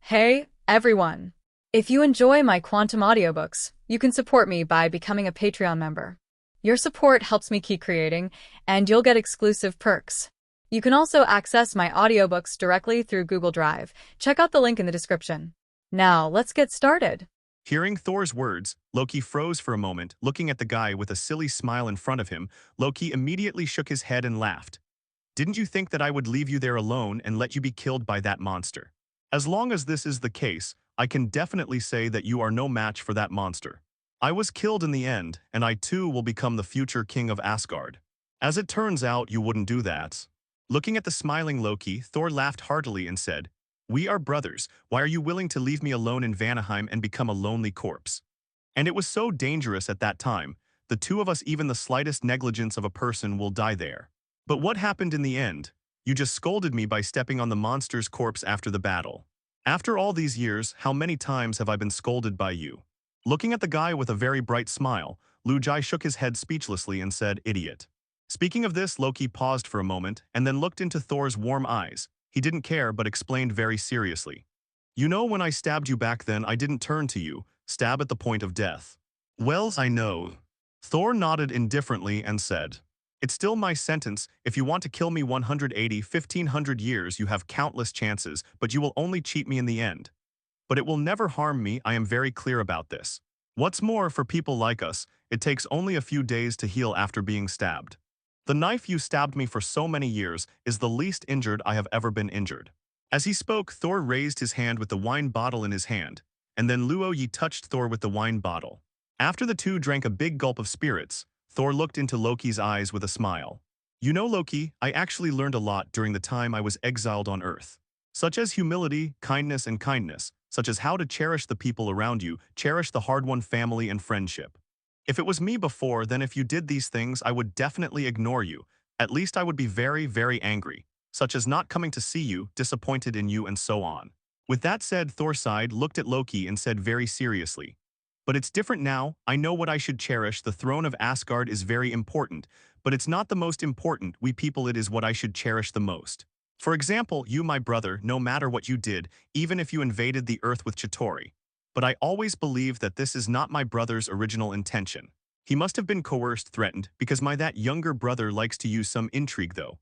Hey, everyone! If you enjoy my quantum audiobooks, you can support me by becoming a Patreon member. Your support helps me keep creating, and you'll get exclusive perks. You can also access my audiobooks directly through Google Drive. Check out the link in the description. Now, let's get started. Hearing Thor's words, Loki froze for a moment, looking at the guy with a silly smile in front of him. Loki immediately shook his head and laughed. Didn't you think that I would leave you there alone and let you be killed by that monster? As long as this is the case, I can definitely say that you are no match for that monster. I was killed in the end, and I too will become the future king of Asgard. As it turns out, you wouldn't do that. Looking at the smiling Loki, Thor laughed heartily and said, "We are brothers. Why are you willing to leave me alone in Vanaheim and become a lonely corpse?" And it was so dangerous at that time. The two of us, even the slightest negligence of a person will die there. But what happened in the end? You just scolded me by stepping on the monster's corpse after the battle. After all these years, how many times have I been scolded by you? Looking at the guy with a very bright smile, Lu Jai shook his head speechlessly and said, "Idiot." Speaking of this, Loki paused for a moment and then looked into Thor's warm eyes. He didn't care but explained very seriously. "You know, when I stabbed you back then, I didn't turn to you, stab at the point of death." "Well, I know." Thor nodded indifferently and said, "It's still my sentence. If you want to kill me 180, 1500 years, you have countless chances, but you will only cheat me in the end. But it will never harm me, I am very clear about this. What's more, for people like us, it takes only a few days to heal after being stabbed. The knife you stabbed me for so many years is the least injured I have ever been injured." As he spoke, Thor raised his hand with the wine bottle in his hand, and then Luo Yi touched Thor with the wine bottle. After the two drank a big gulp of spirits, Thor looked into Loki's eyes with a smile. "You know, Loki, I actually learned a lot during the time I was exiled on Earth. Such as humility, kindness, such as how to cherish the people around you, cherish the hard-won family and friendship. If it was me before, then if you did these things, I would definitely ignore you. At least I would be very, very angry, such as not coming to see you, disappointed in you, and so on." With that said, Thor sighed, looked at Loki, and said very seriously, "But it's different now. I know what I should cherish. The throne of Asgard is very important, but it's not the most important. We people, it is what I should cherish the most. For example, you, my brother, no matter what you did, even if you invaded the earth with Chitauri. But I always believe that this is not my brother's original intention. He must have been coerced, threatened, because my that younger brother likes to use some intrigue though.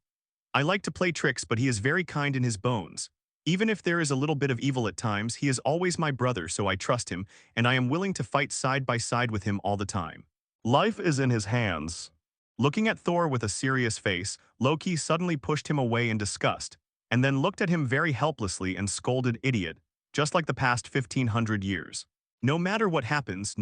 I like to play tricks, but he is very kind in his bones. Even if there is a little bit of evil at times, he is always my brother, so I trust him, and I am willing to fight side by side with him all the time. Life is in his hands." Looking at Thor with a serious face, Loki suddenly pushed him away in disgust, and then looked at him very helplessly and scolded, "Idiot, just like the past 1500 years. No matter what happens,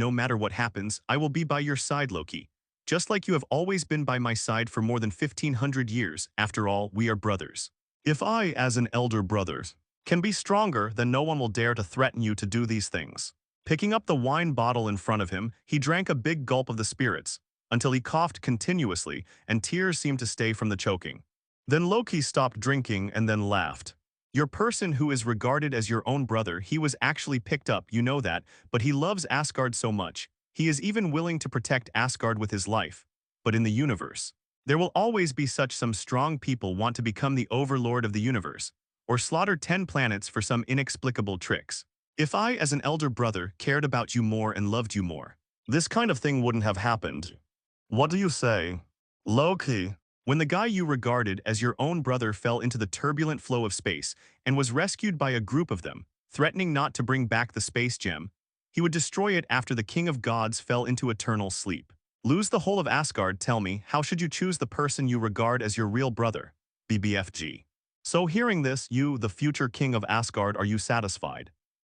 I will be by your side, Loki. Just like you have always been by my side for more than 1500 years. After all, we are brothers. If I, as an elder brother, can be stronger, then no one will dare to threaten you to do these things." Picking up the wine bottle in front of him, he drank a big gulp of the spirits, until he coughed continuously and tears seemed to stay from the choking. Then Loki stopped drinking and then laughed. "Your person who is regarded as your own brother, he was actually picked up, you know that, but he loves Asgard so much. He is even willing to protect Asgard with his life. But in the universe, there will always be some strong people want to become the overlord of the universe, or slaughter 10 planets for some inexplicable tricks. If I, as an elder brother, cared about you more and loved you more, this kind of thing wouldn't have happened. What do you say, Loki?" When the guy you regarded as your own brother fell into the turbulent flow of space and was rescued by a group of them, threatening not to bring back the space gem, he would destroy it after the king of gods fell into eternal sleep. Lose the whole of Asgard, tell me, how should you choose the person you regard as your real brother? BBFG. So hearing this, you, the future king of Asgard, are you satisfied?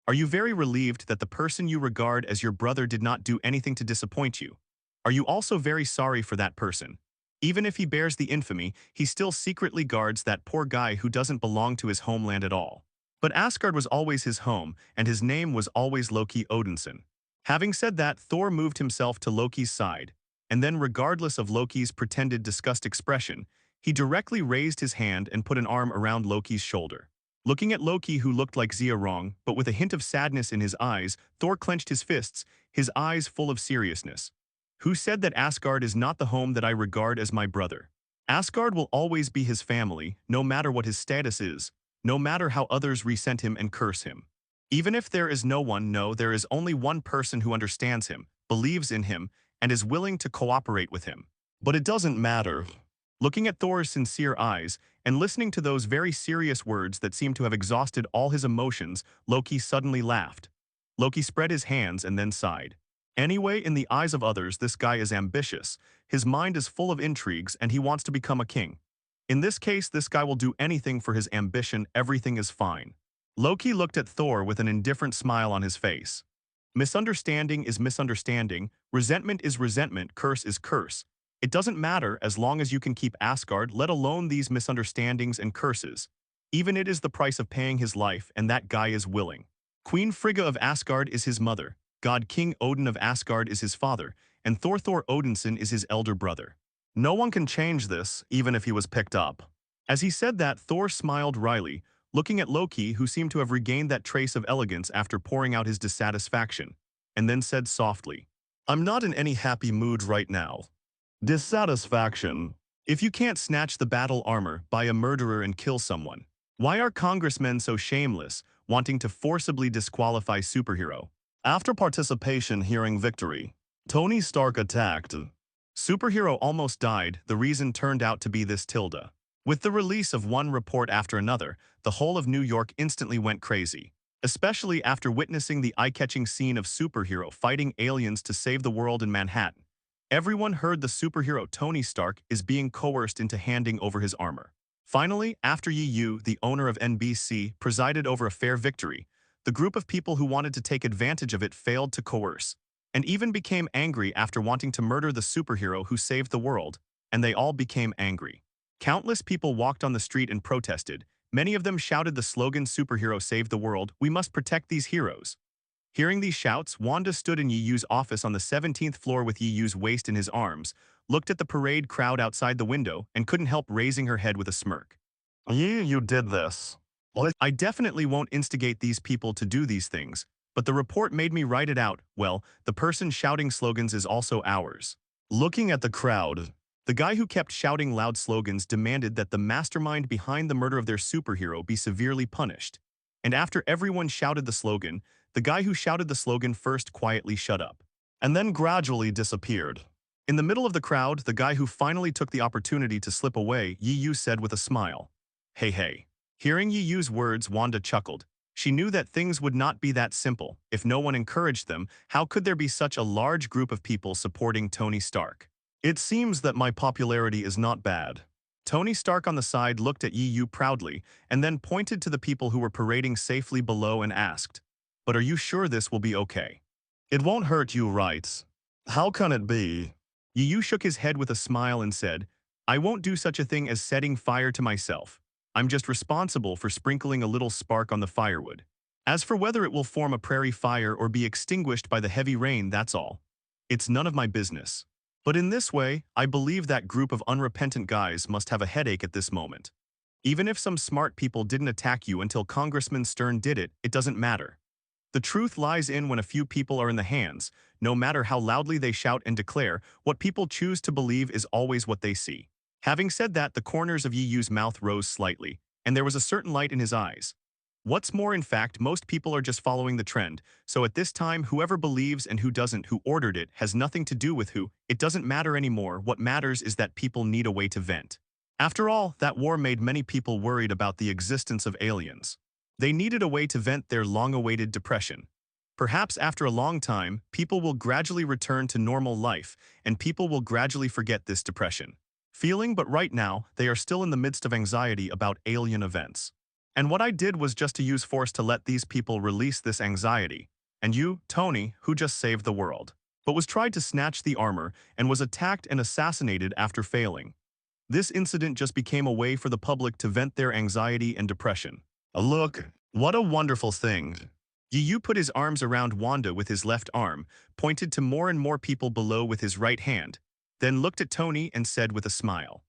Are you very relieved that the person you regard as your brother did not do anything to disappoint you? Are you also very sorry for that person? Even if he bears the infamy, he still secretly guards that poor guy who doesn't belong to his homeland at all. But Asgard was always his home, and his name was always Loki Odinson. Having said that, Thor moved himself to Loki's side, and then, regardless of Loki's pretended disgust expression, he directly raised his hand and put an arm around Loki's shoulder. Looking at Loki, who looked like Zia, but with a hint of sadness in his eyes, Thor clenched his fists, his eyes full of seriousness. "Who said that Asgard is not the home that I regard as my brother? Asgard will always be his family, no matter what his status is, no matter how others resent him and curse him. Even if there is no one, no, there is only one person who understands him, believes in him, and is willing to cooperate with him. But it doesn't matter. Looking at Thor's sincere eyes, and listening to those very serious words that seemed to have exhausted all his emotions, Loki suddenly laughed. Loki spread his hands and then sighed. Anyway, in the eyes of others, this guy is ambitious. His mind is full of intrigues, and he wants to become a king. In this case, this guy will do anything for his ambition. Everything is fine. Loki looked at Thor with an indifferent smile on his face. Misunderstanding is misunderstanding, resentment is resentment, curse is curse. It doesn't matter as long as you can keep Asgard, let alone these misunderstandings and curses. Even it is the price of paying his life, and that guy is willing. Queen Frigga of Asgard is his mother, God King Odin of Asgard is his father, and Thor Odinson is his elder brother. No one can change this, even if he was picked up. As he said that, Thor smiled wryly, looking at Loki, who seemed to have regained that trace of elegance after pouring out his dissatisfaction, and then said softly, "I'm not in any happy mood right now. Dissatisfaction. If you can't snatch the battle armor, buy a murderer and kill someone. Why are congressmen so shameless, wanting to forcibly disqualify superhero? After participation hearing victory, Tony Stark attacked. Superhero almost died, the reason turned out to be this tilde. With the release of one report after another, the whole of New York instantly went crazy, especially after witnessing the eye-catching scene of superhero fighting aliens to save the world in Manhattan. Everyone heard the superhero Tony Stark is being coerced into handing over his armor. Finally, after Yu, the owner of NBC, presided over a fair victory, the group of people who wanted to take advantage of it failed to coerce, and even became angry after wanting to murder the superhero who saved the world, and they all became angry. Countless people walked on the street and protested. Many of them shouted the slogan "Superhero save the world, we must protect these heroes." Hearing these shouts, Wanda stood in Yu's office on the 17th floor with Yu's waist in his arms, looked at the parade crowd outside the window, and couldn't help raising her head with a smirk. You did this. I definitely won't instigate these people to do these things, but the report made me write it out. Well, the person shouting slogans is also ours. Looking at the crowd, the guy who kept shouting loud slogans demanded that the mastermind behind the murder of their superhero be severely punished. And after everyone shouted the slogan, the guy who shouted the slogan first quietly shut up, and then gradually disappeared. In the middle of the crowd, the guy who finally took the opportunity to slip away, Yu said with a smile, "Hey, hey." Hearing Yu's words, Wanda chuckled. She knew that things would not be that simple. If no one encouraged them, how could there be such a large group of people supporting Tony Stark? It seems that my popularity is not bad. Tony Stark on the side looked at Yu proudly, and then pointed to the people who were parading safely below and asked, "But are you sure this will be okay? It won't hurt you, right? How can it be?" Yu shook his head with a smile and said, "I won't do such a thing as setting fire to myself. I'm just responsible for sprinkling a little spark on the firewood. As for whether it will form a prairie fire or be extinguished by the heavy rain, that's all. It's none of my business." But in this way, I believe that group of unrepentant guys must have a headache at this moment. Even if some smart people didn't attack you until Congressman Stern did it, it doesn't matter. The truth lies in when a few people are in the hands. No matter how loudly they shout and declare, what people choose to believe is always what they see. Having said that, the corners of Yu's mouth rose slightly, and there was a certain light in his eyes. What's more, in fact, most people are just following the trend, so at this time, whoever believes and who doesn't, who ordered it, has nothing to do with who. It doesn't matter anymore. What matters is that people need a way to vent. After all, that war made many people worried about the existence of aliens. They needed a way to vent their long-awaited depression. Perhaps after a long time, people will gradually return to normal life, and people will gradually forget this depression feeling, but right now, they are still in the midst of anxiety about alien events. And what I did was just to use force to let these people release this anxiety. And you, Tony, who just saved the world, but was tried to snatch the armor and was attacked and assassinated after failing. This incident just became a way for the public to vent their anxiety and depression. Look, what a wonderful thing. Yu put his arms around Wanda with his left arm, pointed to more and more people below with his right hand, then looked at Tony and said with a smile,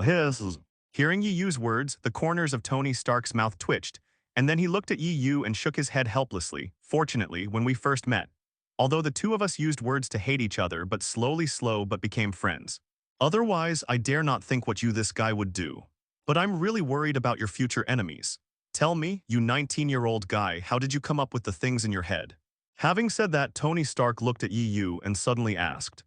"His." Hearing Yu's words, the corners of Tony Stark's mouth twitched, and then he looked at Yu and shook his head helplessly. Fortunately, when we first met, although the two of us used words to hate each other, but slow but became friends. Otherwise, I dare not think what this guy would do. But I'm really worried about your future enemies. Tell me, you 19-year-old guy, how did you come up with the things in your head? Having said that, Tony Stark looked at Yu and suddenly asked,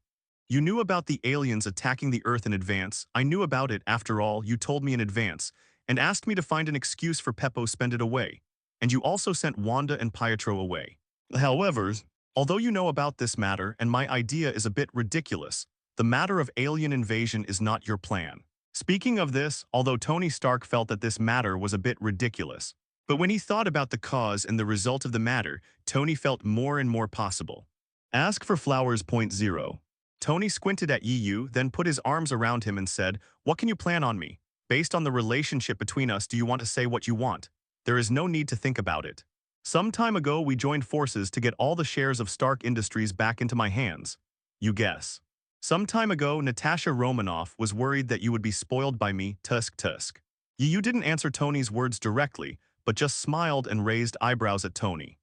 You knew about the aliens attacking the Earth in advance. I knew about it, after all, you told me in advance, and asked me to find an excuse for Peppo spend it away. And you also sent Wanda and Pietro away. However, although you know about this matter and my idea is a bit ridiculous, the matter of alien invasion is not your plan. Speaking of this, although Tony Stark felt that this matter was a bit ridiculous, but when he thought about the cause and the result of the matter, Tony felt more and more possible. Ask for flowers. Point zero. Tony squinted at Yu, then put his arms around him and said, What can you plan on me? Based on the relationship between us, do you want to say what you want? There is no need to think about it. Some time ago, we joined forces to get all the shares of Stark Industries back into my hands. You guess. Some time ago, Natasha Romanoff was worried that you would be spoiled by me, tusk. You didn't answer Tony's words directly, but just smiled and raised eyebrows at Tony.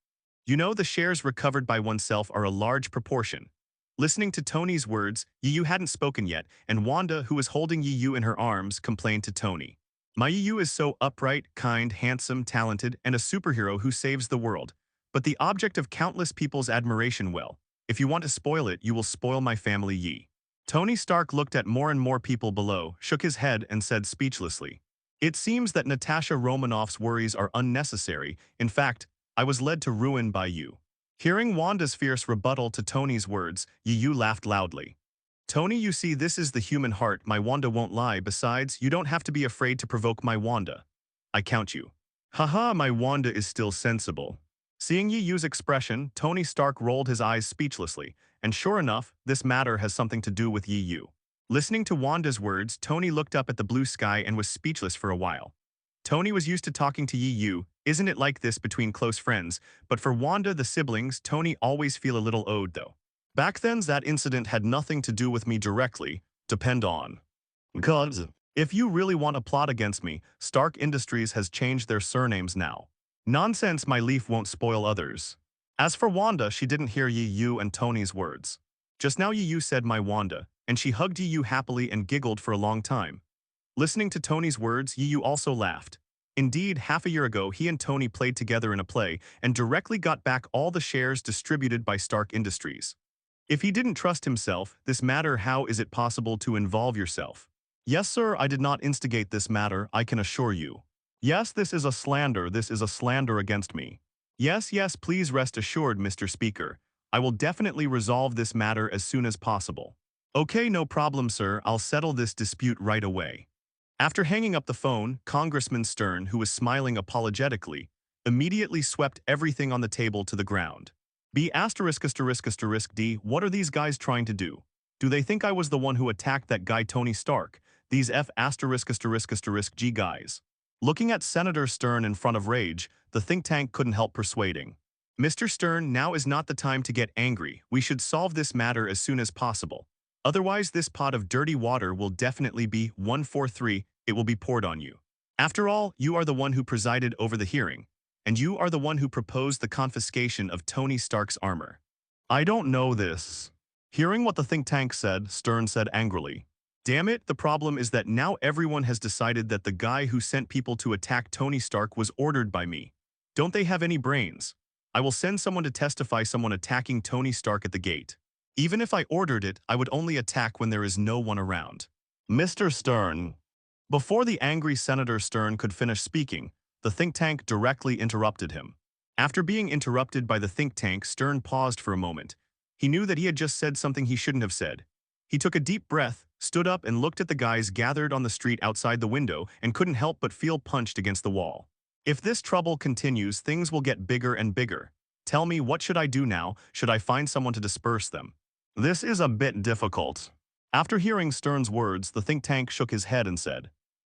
You know the shares recovered by oneself are a large proportion. Listening to Tony's words, Yu hadn't spoken yet, and Wanda, who was holding Yu in her arms, complained to Tony. My Yu is so upright, kind, handsome, talented, and a superhero who saves the world, but the object of countless people's admiration. Well, if you want to spoil it, you will spoil my family. Yi. Tony Stark looked at more and more people below, shook his head, and said speechlessly, It seems that Natasha Romanoff's worries are unnecessary. In fact, I was led to ruin by you. Hearing Wanda's fierce rebuttal to Tony's words, Yu laughed loudly. Tony, you see, this is the human heart. My Wanda won't lie. Besides, you don't have to be afraid to provoke my Wanda. I count you. Haha, my Wanda is still sensible. Seeing Yu's expression, Tony Stark rolled his eyes speechlessly, and sure enough, this matter has something to do with Yu. Listening to Wanda's words, Tony looked up at the blue sky and was speechless for a while. Tony was used to talking to Yu, isn't it like this between close friends, but for Wanda, the siblings, Tony always feel a little owed though. Back then, that incident had nothing to do with me directly, depend on. God, if you really want to plot against me, Stark Industries has changed their surnames now. Nonsense, my leaf won't spoil others. As for Wanda, she didn't hear Yu and Tony's words. Just now Yu said my Wanda, and she hugged Yu happily and giggled for a long time. Listening to Tony's words, Yu also laughed. Indeed, half a year ago, he and Tony played together in a play and directly got back all the shares distributed by Stark Industries. If he didn't trust himself, this matter, how is it possible to involve yourself? Yes, sir, I did not instigate this matter, I can assure you. Yes, this is a slander against me. Yes, please rest assured, Mr. Speaker. I will definitely resolve this matter as soon as possible. Okay, no problem, sir, I'll settle this dispute right away. After hanging up the phone, Congressman Stern, who was smiling apologetically, immediately swept everything on the table to the ground. B**********, D, what are these guys trying to do? Do they think I was the one who attacked that guy Tony Stark? These F*******G guys. Looking at Senator Stern in front of rage, the think tank couldn't help persuading. Mr. Stern, now is not the time to get angry. We should solve this matter as soon as possible. Otherwise, this pot of dirty water will definitely be 143, it will be poured on you. After all, you are the one who presided over the hearing, and you are the one who proposed the confiscation of Tony Stark's armor. I don't know this. Hearing what the think tank said, Stern said angrily, Damn it, the problem is that now everyone has decided that the guy who sent people to attack Tony Stark was ordered by me. Don't they have any brains? I will send someone to testify someone attacking Tony Stark at the gate. Even if I ordered it, I would only attack when there is no one around. Mr. Stern. Before the angry Senator Stern could finish speaking, the think tank directly interrupted him. After being interrupted by the think tank, Stern paused for a moment. He knew that he had just said something he shouldn't have said. He took a deep breath, stood up and looked at the guys gathered on the street outside the window and couldn't help but feel punched against the wall. If this trouble continues, things will get bigger and bigger. Tell me, what should I do now? Should I find someone to disperse them? This is a bit difficult. After hearing Stern's words, the think tank shook his head and said,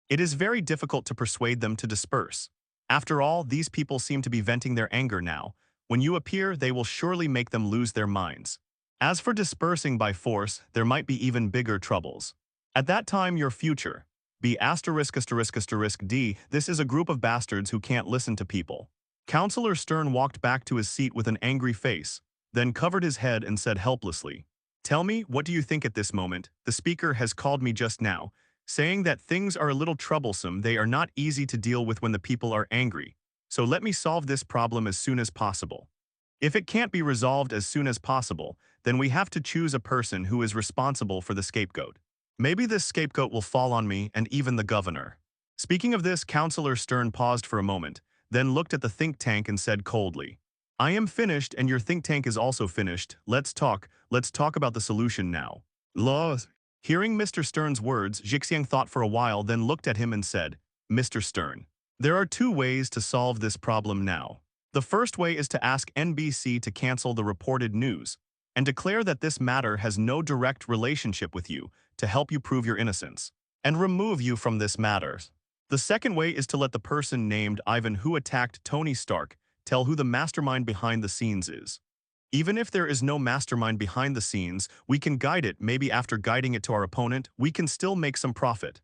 It is very difficult to persuade them to disperse. After all, these people seem to be venting their anger now. When you appear, they will surely make them lose their minds. As for dispersing by force, there might be even bigger troubles. At that time, your future. B*******D, this is a group of bastards who can't listen to people. Counselor Stern walked back to his seat with an angry face, then covered his head and said helplessly, Tell me, what do you think at this moment? The speaker has called me just now, saying that things are a little troublesome. They are not easy to deal with when the people are angry. so let me solve this problem as soon as possible. If it can't be resolved as soon as possible, then we have to choose a person who is responsible for the scapegoat. Maybe this scapegoat will fall on me and even the governor. Speaking of this, Counselor Stern paused for a moment, then looked at the think tank and said coldly, I am finished and your think tank is also finished. Let's talk about the solution now. Laws. Hearing Mr. Stern's words, Jixiang thought for a while, then looked at him and said, Mr. Stern, there are two ways to solve this problem now. The first way is to ask NBC to cancel the reported news and declare that this matter has no direct relationship with you to help you prove your innocence and remove you from this matter. The second way is to let the person named Ivan who attacked Tony Stark tell who the mastermind behind the scenes is. Even if there is no mastermind behind the scenes, we can guide it. Maybe after guiding it to our opponent, we can still make some profit.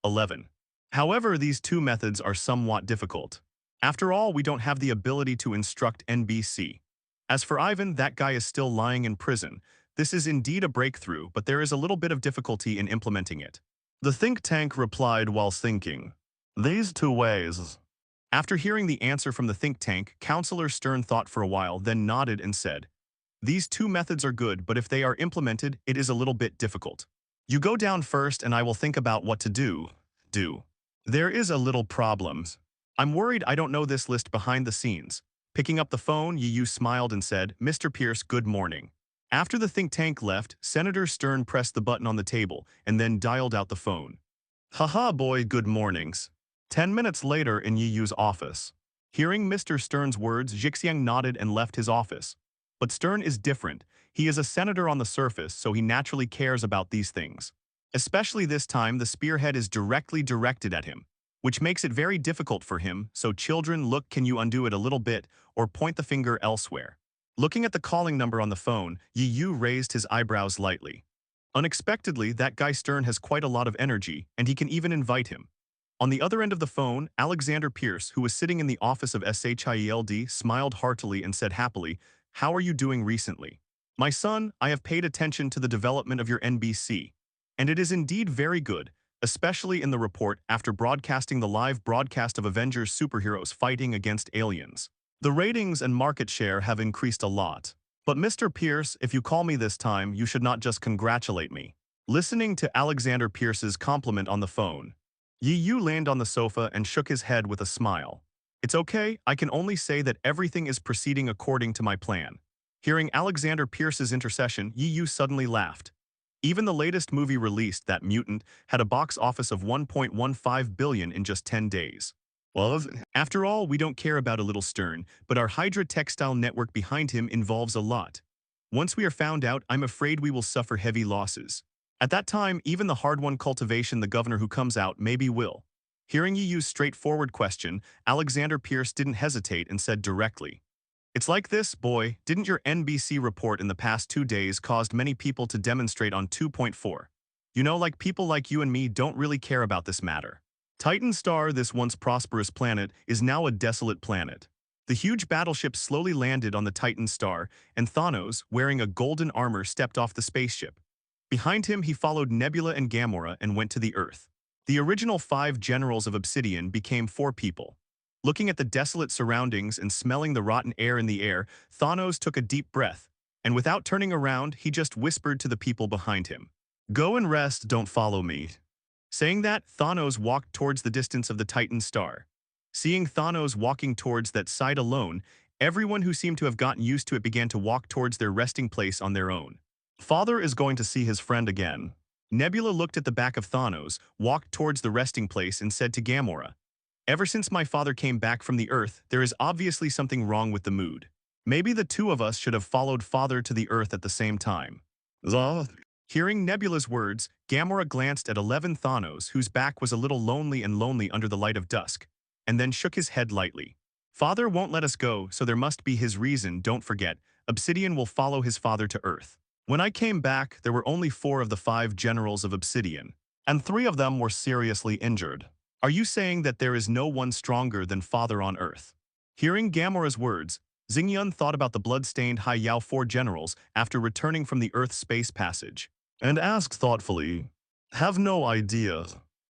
11. However, these two methods are somewhat difficult. After all, we don't have the ability to instruct NBC. As for Ivan, that guy is still lying in prison. This is indeed a breakthrough, but there is a little bit of difficulty in implementing it. The think tank replied while thinking, these two ways. After hearing the answer from the think tank, Counselor Stern thought for a while, then nodded and said, these two methods are good, but if they are implemented, it is a little bit difficult. You go down first and I will think about what to do. There is a little problem. I'm worried I don't know this list behind the scenes. Picking up the phone, Yu smiled and said, Mr. Pierce, good morning. After the think tank left, Senator Stern pressed the button on the table and then dialed out the phone. Haha boy, good mornings. 10 minutes later in Yu's office. Hearing Mr. Stern's words, Jixiang nodded and left his office. But Stern is different. He is a senator on the surface, so he naturally cares about these things. Especially this time, the spearhead is directly directed at him, which makes it very difficult for him, so children, look, can you undo it a little bit, or point the finger elsewhere? Looking at the calling number on the phone, Yu raised his eyebrows lightly. Unexpectedly, that guy Stern has quite a lot of energy, and he can even invite him. On the other end of the phone, Alexander Pierce, who was sitting in the office of SHIELD, smiled heartily and said happily, how are you doing recently? My son, I have paid attention to the development of your NBC, and it is indeed very good, especially in the report after broadcasting the live broadcast of Avengers superheroes fighting against aliens. The ratings and market share have increased a lot. But Mr. Pierce, if you call me this time, you should not just congratulate me. Listening to Alexander Pierce's compliment on the phone, Yu leaned on the sofa and shook his head with a smile. It's okay, I can only say that everything is proceeding according to my plan. Hearing Alexander Pierce's intercession, Yu suddenly laughed. Even the latest movie released, That Mutant, had a box office of 1.15 billion in just 10 days. Well, after all, we don't care about a little Stern, but our Hydra textile network behind him involves a lot. Once we are found out, I'm afraid we will suffer heavy losses. At that time, even the hard-won Cultivation, the governor who comes out, maybe will. Hearing Yu's straightforward question, Alexander Pierce didn't hesitate and said directly, it's like this, boy, didn't your NBC report in the past 2 days caused many people to demonstrate on 2.4? You know, like people like you and me don't really care about this matter. Titan Star, this once prosperous planet, is now a desolate planet. The huge battleship slowly landed on the Titan Star, and Thanos, wearing a golden armor, stepped off the spaceship. Behind him, he followed Nebula and Gamora and went to the Earth. The original 5 generals of Obsidian became 4 people. Looking at the desolate surroundings and smelling the rotten air in the air, Thanos took a deep breath, and without turning around, he just whispered to the people behind him, go and rest, don't follow me. Saying that, Thanos walked towards the distance of the Titan Star. Seeing Thanos walking towards that side alone, everyone who seemed to have gotten used to it began to walk towards their resting place on their own. Father is going to see his friend again. Nebula looked at the back of Thanos, walked towards the resting place and said to Gamora, ever since my father came back from the Earth, there is obviously something wrong with the mood. Maybe the two of us should have followed father to the Earth at the same time. Hearing Nebula's words, Gamora glanced at 11 Thanos, whose back was a little lonely under the light of dusk, and then shook his head lightly. Father won't let us go, so there must be his reason. Don't forget, Obsidian will follow his father to Earth. When I came back, there were only 4 of the 5 generals of Obsidian, and 3 of them were seriously injured. Are you saying that there is no one stronger than Father on Earth? Hearing Gamora's words, Xingyun thought about the blood-stained Hai Yao 4 generals after returning from the Earth space passage, and asked thoughtfully, have no idea.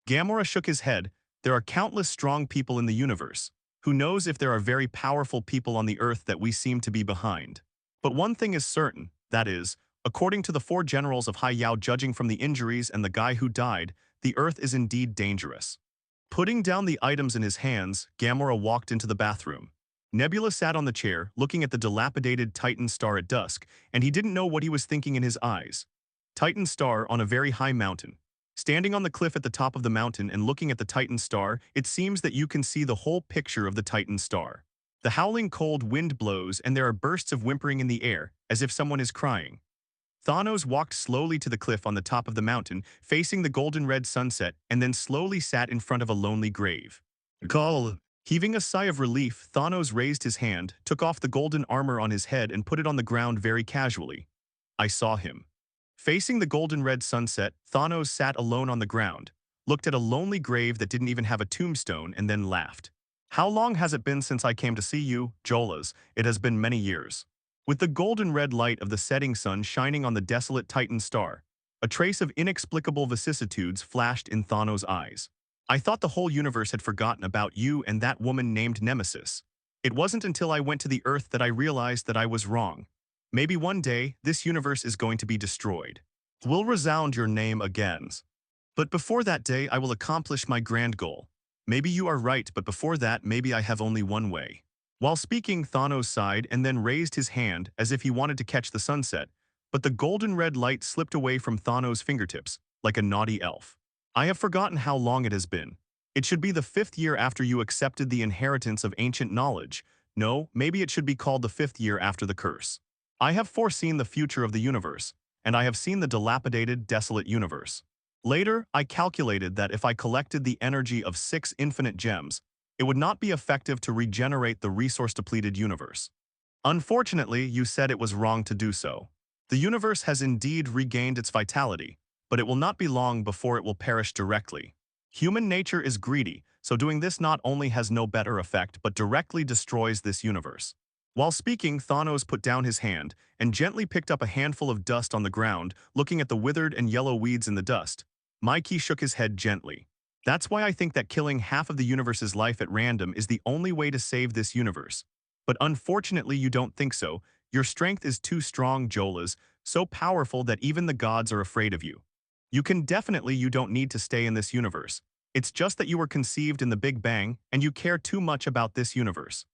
Gamora shook his head. There are countless strong people in the universe. Who knows if there are very powerful people on the earth that we seem to be behind. But one thing is certain, that is, according to the four generals of Haiyao, judging from the injuries and the guy who died, the earth is indeed dangerous. Putting down the items in his hands, Gamora walked into the bathroom. Nebula sat on the chair, looking at the dilapidated Titan star at dusk, and he didn't know what he was thinking in his eyes. Titan star on a very high mountain. Standing on the cliff at the top of the mountain and looking at the Titan star, it seems that you can see the whole picture of the Titan star. The howling cold wind blows and there are bursts of whimpering in the air, as if someone is crying. Thanos walked slowly to the cliff on the top of the mountain, facing the golden-red sunset, and then slowly sat in front of a lonely grave. Call. Heaving a sigh of relief, Thanos raised his hand, took off the golden armor on his head and put it on the ground very casually. I saw him. Facing the golden-red sunset, Thanos sat alone on the ground, looked at a lonely grave that didn't even have a tombstone, and then laughed. How long has it been since I came to see you, Jolas? It has been many years. With the golden-red light of the setting sun shining on the desolate Titan star, a trace of inexplicable vicissitudes flashed in Thanos' eyes. I thought the whole universe had forgotten about you and that woman named Nemesis. It wasn't until I went to the Earth that I realized that I was wrong. Maybe one day, this universe is going to be destroyed. Will resound your name again. But before that day, I will accomplish my grand goal. Maybe you are right, but before that, maybe I have only one way. While speaking, Thanos sighed and then raised his hand as if he wanted to catch the sunset, but the golden-red light slipped away from Thanos' fingertips, like a naughty elf. I have forgotten how long it has been. It should be the 5th year after you accepted the inheritance of ancient knowledge. No, maybe it should be called the 5th year after the curse. I have foreseen the future of the universe, and I have seen the dilapidated, desolate universe. Later, I calculated that if I collected the energy of 6 infinite gems, it would not be effective to regenerate the resource-depleted universe. Unfortunately, you said it was wrong to do so. The universe has indeed regained its vitality, but it will not be long before it will perish directly. Human nature is greedy, so doing this not only has no better effect but directly destroys this universe. While speaking, Thanos put down his hand and gently picked up a handful of dust on the ground, looking at the withered and yellow weeds in the dust. Mikey shook his head gently. That's why I think that killing half of the universe's life at random is the only way to save this universe. But unfortunately you don't think so. Your strength is too strong, Jolas, so powerful that even the gods are afraid of you. You don't need to stay in this universe. It's just that you were conceived in the Big Bang and you care too much about this universe.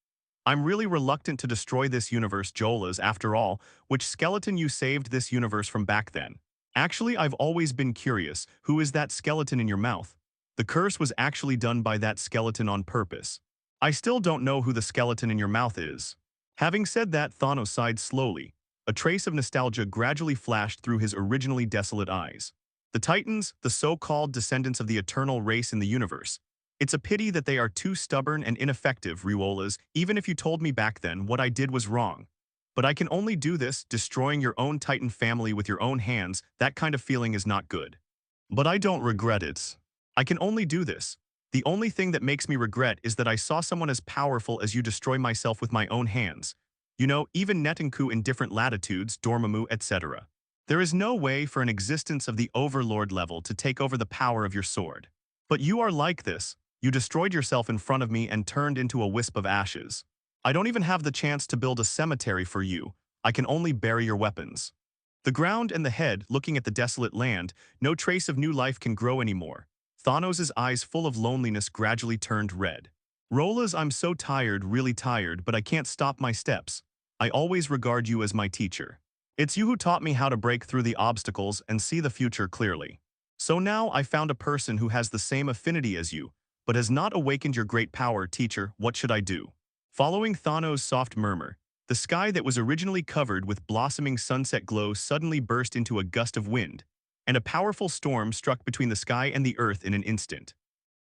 I'm really reluctant to destroy this universe, Jolas, after all, which skeleton you saved this universe from back then? Actually, I've always been curious, who is that skeleton in your mouth? The curse was actually done by that skeleton on purpose. I still don't know who the skeleton in your mouth is. Having said that, Thanos sighed slowly. A trace of nostalgia gradually flashed through his originally desolate eyes. The Titans, the so-called descendants of the eternal race in the universe. It's a pity that they are too stubborn and ineffective, Riolas, even if you told me back then what I did was wrong. But I can only do this, destroying your own Titan family with your own hands. That kind of feeling is not good. But I don't regret it. I can only do this. The only thing that makes me regret is that I saw someone as powerful as you destroy myself with my own hands. You know, even Netanku in different latitudes, Dormammu, etc. There is no way for an existence of the Overlord level to take over the power of your sword. But you are like this. You destroyed yourself in front of me and turned into a wisp of ashes. I don't even have the chance to build a cemetery for you. I can only bury your weapons. The ground and the head, looking at the desolate land, no trace of new life can grow anymore. Thanos' eyes full of loneliness gradually turned red. Rolas, I'm so tired, really tired, but I can't stop my steps. I always regard you as my teacher. It's you who taught me how to break through the obstacles and see the future clearly. So now I found a person who has the same affinity as you, but has not awakened your great power, teacher. What should I do? Following Thanos' soft murmur, the sky that was originally covered with blossoming sunset glow suddenly burst into a gust of wind, and a powerful storm struck between the sky and the earth in an instant.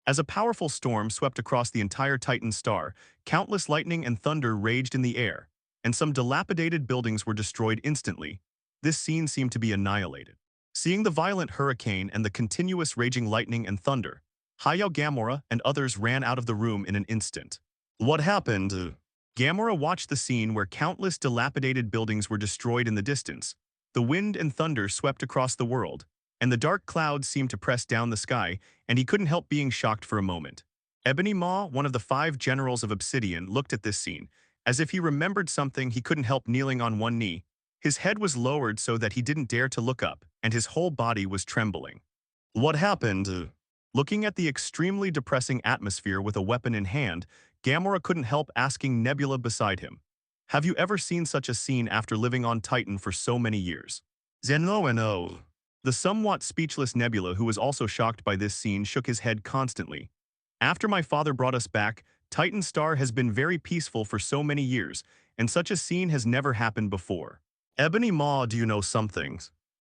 As a powerful storm swept across the entire Titan star, countless lightning and thunder raged in the air, and some dilapidated buildings were destroyed instantly. This scene seemed to be annihilated. Seeing the violent hurricane and the continuous raging lightning and thunder, Hayao Gamora and others ran out of the room in an instant. What happened? Gamora watched the scene where countless dilapidated buildings were destroyed in the distance. The wind and thunder swept across the world, and the dark clouds seemed to press down the sky, and he couldn't help being shocked for a moment. Ebony Maw, one of the 5 generals of Obsidian, looked at this scene, as if he remembered something. He couldn't help kneeling on one knee. His head was lowered so that he didn't dare to look up, and his whole body was trembling. What happened? Looking at the extremely depressing atmosphere with a weapon in hand, Gamora couldn't help asking Nebula beside him. Have you ever seen such a scene after living on Titan for so many years? No. The somewhat speechless Nebula, who was also shocked by this scene, shook his head constantly. After my father brought us back, Titan Star has been very peaceful for so many years, and such a scene has never happened before. Ebony Maw, do you know something?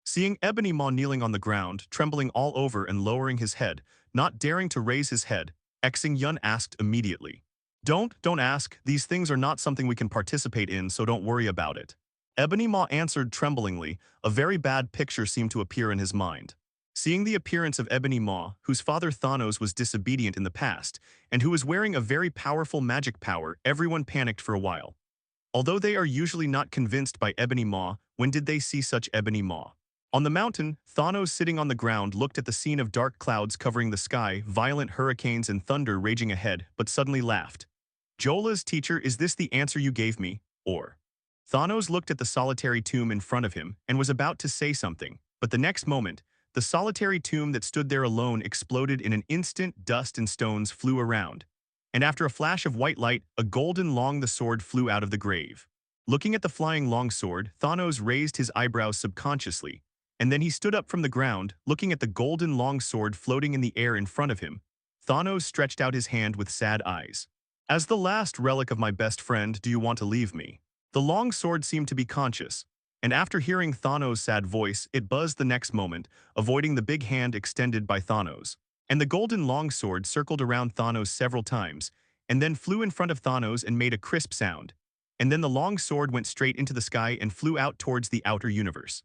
Seeing Ebony Maw kneeling on the ground, trembling all over and lowering his head, not daring to raise his head, Xing Yun asked immediately. Don't ask, these things are not something we can participate in, so don't worry about it. Ebony Maw answered tremblingly. A very bad picture seemed to appear in his mind. Seeing the appearance of Ebony Maw, whose father Thanos was disobedient in the past, and who was wearing a very powerful magic power, everyone panicked for a while. Although they are usually not convinced by Ebony Maw, when did they see such Ebony Maw? On the mountain, Thanos, sitting on the ground, looked at the scene of dark clouds covering the sky, violent hurricanes and thunder raging ahead, but suddenly laughed. Jola's teacher, is this the answer you gave me, or? Thanos looked at the solitary tomb in front of him and was about to say something, but the next moment, the solitary tomb that stood there alone exploded in an instant. Dust and stones flew around, and after a flash of white light, a golden long sword flew out of the grave. Looking at the flying long sword, Thanos raised his eyebrows subconsciously, and then he stood up from the ground, looking at the golden long sword floating in the air in front of him. Thanos stretched out his hand with sad eyes. As the last relic of my best friend, do you want to leave me? The long sword seemed to be conscious, and after hearing Thanos' sad voice, it buzzed the next moment, avoiding the big hand extended by Thanos. And the golden long sword circled around Thanos several times, and then flew in front of Thanos and made a crisp sound. And then the long sword went straight into the sky and flew out towards the outer universe.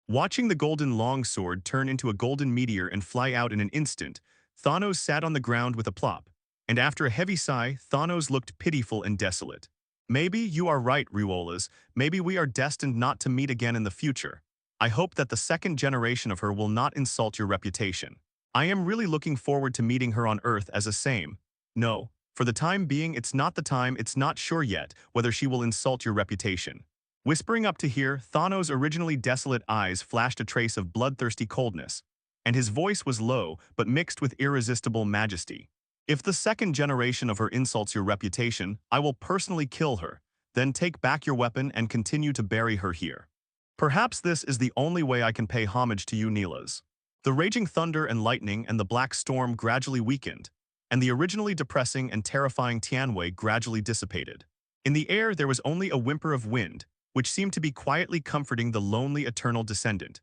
Watching the golden long sword turn into a golden meteor and fly out in an instant, Thanos sat on the ground with a plop, and after a heavy sigh, Thanos looked pitiful and desolate. Maybe you are right, Riolas. Maybe we are destined not to meet again in the future. I hope that the second generation of her will not insult your reputation. I am really looking forward to meeting her on Earth as a same. No, for the time being, it's not the time. It's not sure yet whether she will insult your reputation. Whispering up to hear, Thanos' originally desolate eyes flashed a trace of bloodthirsty coldness, and his voice was low but mixed with irresistible majesty. If the second generation of her insults your reputation, I will personally kill her, then take back your weapon and continue to bury her here. Perhaps this is the only way I can pay homage to you, Neelas. The raging thunder and lightning and the black storm gradually weakened, and the originally depressing and terrifying Tianwei gradually dissipated. In the air there was only a whimper of wind, which seemed to be quietly comforting the lonely eternal descendant.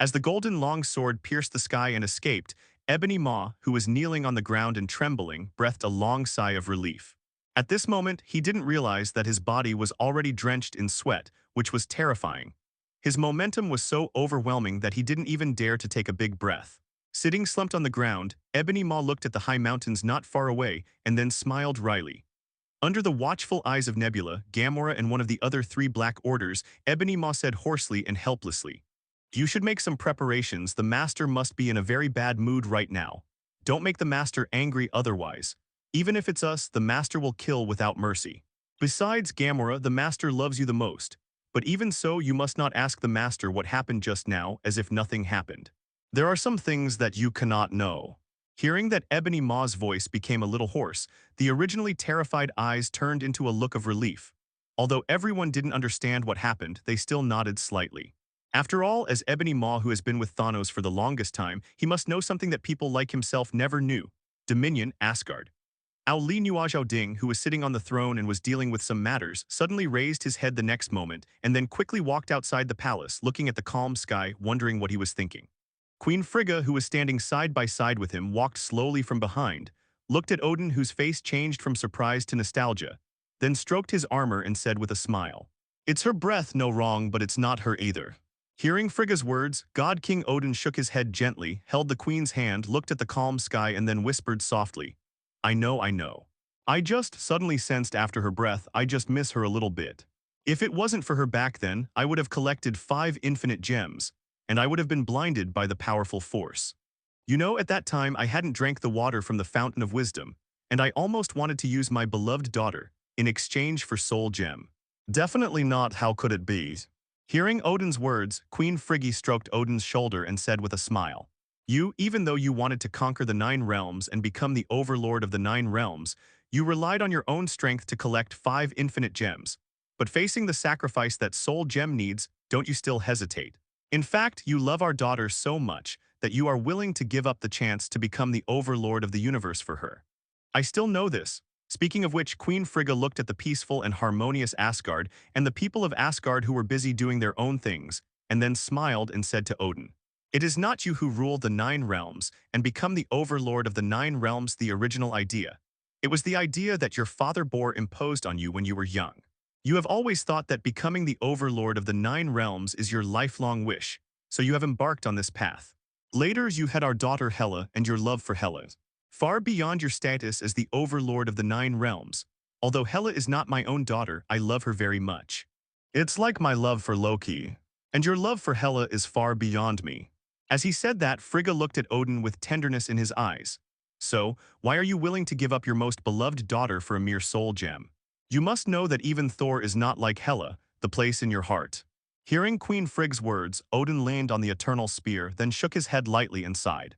As the golden long sword pierced the sky and escaped, Ebony Maw, who was kneeling on the ground and trembling, breathed a long sigh of relief. At this moment, he didn't realize that his body was already drenched in sweat, which was terrifying. His momentum was so overwhelming that he didn't even dare to take a big breath. Sitting slumped on the ground, Ebony Maw looked at the high mountains not far away and then smiled wryly. Under the watchful eyes of Nebula, Gamora, and one of the other 3 Black Orders, Ebony Maw said hoarsely and helplessly, "You should make some preparations. The Master must be in a very bad mood right now. Don't make the Master angry otherwise. Even if it's us, the Master will kill without mercy. Besides, Gamora, the Master loves you the most. But even so, you must not ask the Master what happened just now as if nothing happened. There are some things that you cannot know." Hearing that Ebony Maw's voice became a little hoarse, the originally terrified eyes turned into a look of relief. Although everyone didn't understand what happened, they still nodded slightly. After all, as Ebony Maw, who has been with Thanos for the longest time, he must know something that people like himself never knew. Dominion, Asgard. Li Nuazhao Ding, who was sitting on the throne and was dealing with some matters, suddenly raised his head the next moment and then quickly walked outside the palace, looking at the calm sky, wondering what he was thinking. Queen Frigga, who was standing side by side with him, walked slowly from behind, looked at Odin, whose face changed from surprise to nostalgia, then stroked his armor and said with a smile, "It's her breath, no wrong, but it's not her either." Hearing Frigga's words, God King Odin shook his head gently, held the queen's hand, looked at the calm sky, and then whispered softly, I know. I just suddenly sensed after her breath, I just miss her a little bit. If it wasn't for her back then, I would have collected 5 infinite gems, and I would have been blinded by the powerful force. You know, at that time I hadn't drank the water from the fountain of wisdom, and I almost wanted to use my beloved daughter in exchange for Soul Gem. Definitely not, how could it be? Hearing Odin's words, Queen Frigga stroked Odin's shoulder and said with a smile, "You, even though you wanted to conquer the 9 realms and become the overlord of the 9 realms, you relied on your own strength to collect 5 infinite gems. But facing the sacrifice that Soul Gem needs, don't you still hesitate? In fact, you love our daughter so much that you are willing to give up the chance to become the overlord of the universe for her. I still know this." Speaking of which, Queen Frigga looked at the peaceful and harmonious Asgard and the people of Asgard who were busy doing their own things, and then smiled and said to Odin, "It is not you who rule the 9 realms and become the overlord of the 9 realms the original idea. It was the idea that your father bore imposed on you when you were young. You have always thought that becoming the overlord of the 9 realms is your lifelong wish, so you have embarked on this path. Later you had our daughter Hela and your love for Hela. Far beyond your status as the overlord of the 9 realms. Although Hela is not my own daughter, I love her very much. It's like my love for Loki. And your love for Hela is far beyond me." As he said that, Frigga looked at Odin with tenderness in his eyes. "So, why are you willing to give up your most beloved daughter for a mere soul gem? You must know that even Thor is not like Hela, the place in your heart." Hearing Queen Frigg's words, Odin leaned on the eternal spear, then shook his head lightly and sighed.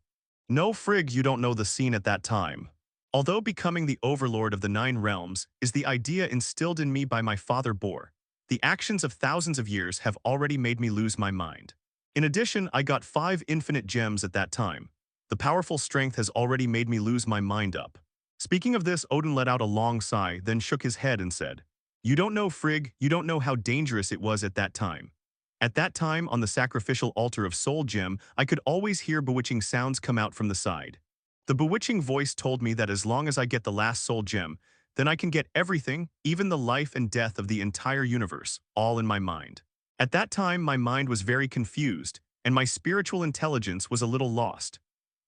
"No, Frigg, you don't know the scene at that time. Although becoming the overlord of the 9 realms is the idea instilled in me by my father Bor, the actions of thousands of years have already made me lose my mind. In addition, I got 5 infinite gems at that time. The powerful strength has already made me lose my mind up." Speaking of this, Odin let out a long sigh, then shook his head and said, "You don't know, Frigg, you don't know how dangerous it was at that time. At that time, on the sacrificial altar of Soul Gem, I could always hear bewitching sounds come out from the side. The bewitching voice told me that as long as I get the last Soul Gem, then I can get everything, even the life and death of the entire universe, all in my mind. At that time, my mind was very confused, and my spiritual intelligence was a little lost.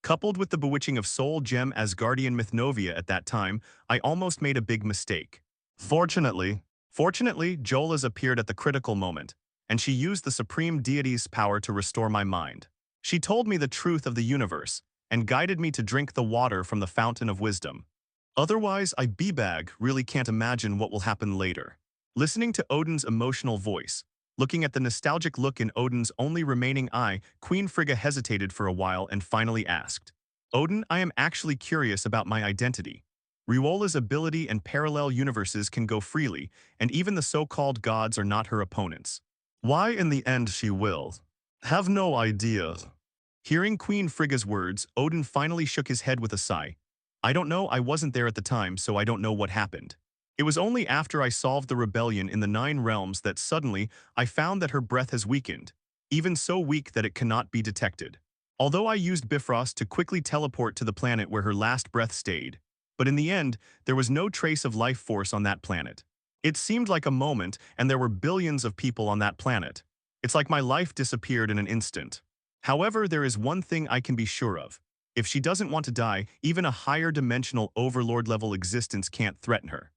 Coupled with the bewitching of Soul Gem Asgardian Mythnovia at that time, I almost made a big mistake. Fortunately, Jolas appeared at the critical moment, and she used the supreme deity's power to restore my mind. She told me the truth of the universe, and guided me to drink the water from the fountain of wisdom. Otherwise, I B-bag really can't imagine what will happen later." Listening to Odin's emotional voice, looking at the nostalgic look in Odin's only remaining eye, Queen Frigga hesitated for a while and finally asked, "Odin, I am actually curious about my identity. Riola's ability and parallel universes can go freely, and even the so-called gods are not her opponents. Why in the end she will? Have no idea." Hearing Queen Frigga's words, Odin finally shook his head with a sigh. "I don't know, I wasn't there at the time, so I don't know what happened. It was only after I solved the rebellion in the 9 realms that suddenly I found that her breath has weakened, even so weak that it cannot be detected. Although I used Bifrost to quickly teleport to the planet where her last breath stayed, but in the end, there was no trace of life force on that planet. It seemed like a moment, and there were billions of people on that planet. It's like my life disappeared in an instant. However, there is one thing I can be sure of. If she doesn't want to die, even a higher dimensional overlord-level existence can't threaten her."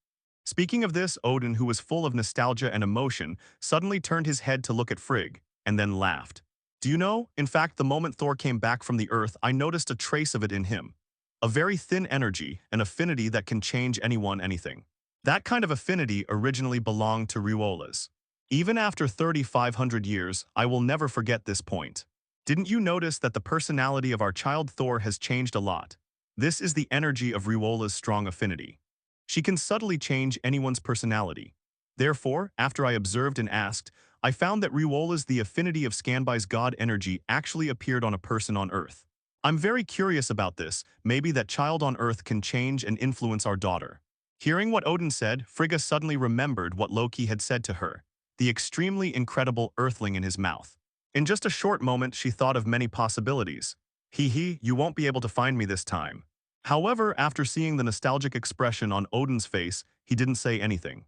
Speaking of this, Odin, who was full of nostalgia and emotion, suddenly turned his head to look at Frigg, and then laughed. "Do you know, in fact, the moment Thor came back from the earth, I noticed a trace of it in him. A very thin energy, an affinity that can change anyone anything. That kind of affinity originally belonged to Riola's. Even after 3,500 years, I will never forget this point. Didn't you notice that the personality of our child Thor has changed a lot? This is the energy of Riola's strong affinity. She can subtly change anyone's personality. Therefore, after I observed and asked, I found that Riola's the affinity of Scanby's god energy actually appeared on a person on Earth. I'm very curious about this, maybe that child on Earth can change and influence our daughter." Hearing what Odin said, Frigga suddenly remembered what Loki had said to her, the extremely incredible earthling in his mouth. In just a short moment, she thought of many possibilities. "Hee, you won't be able to find me this time." However, after seeing the nostalgic expression on Odin's face, he didn't say anything.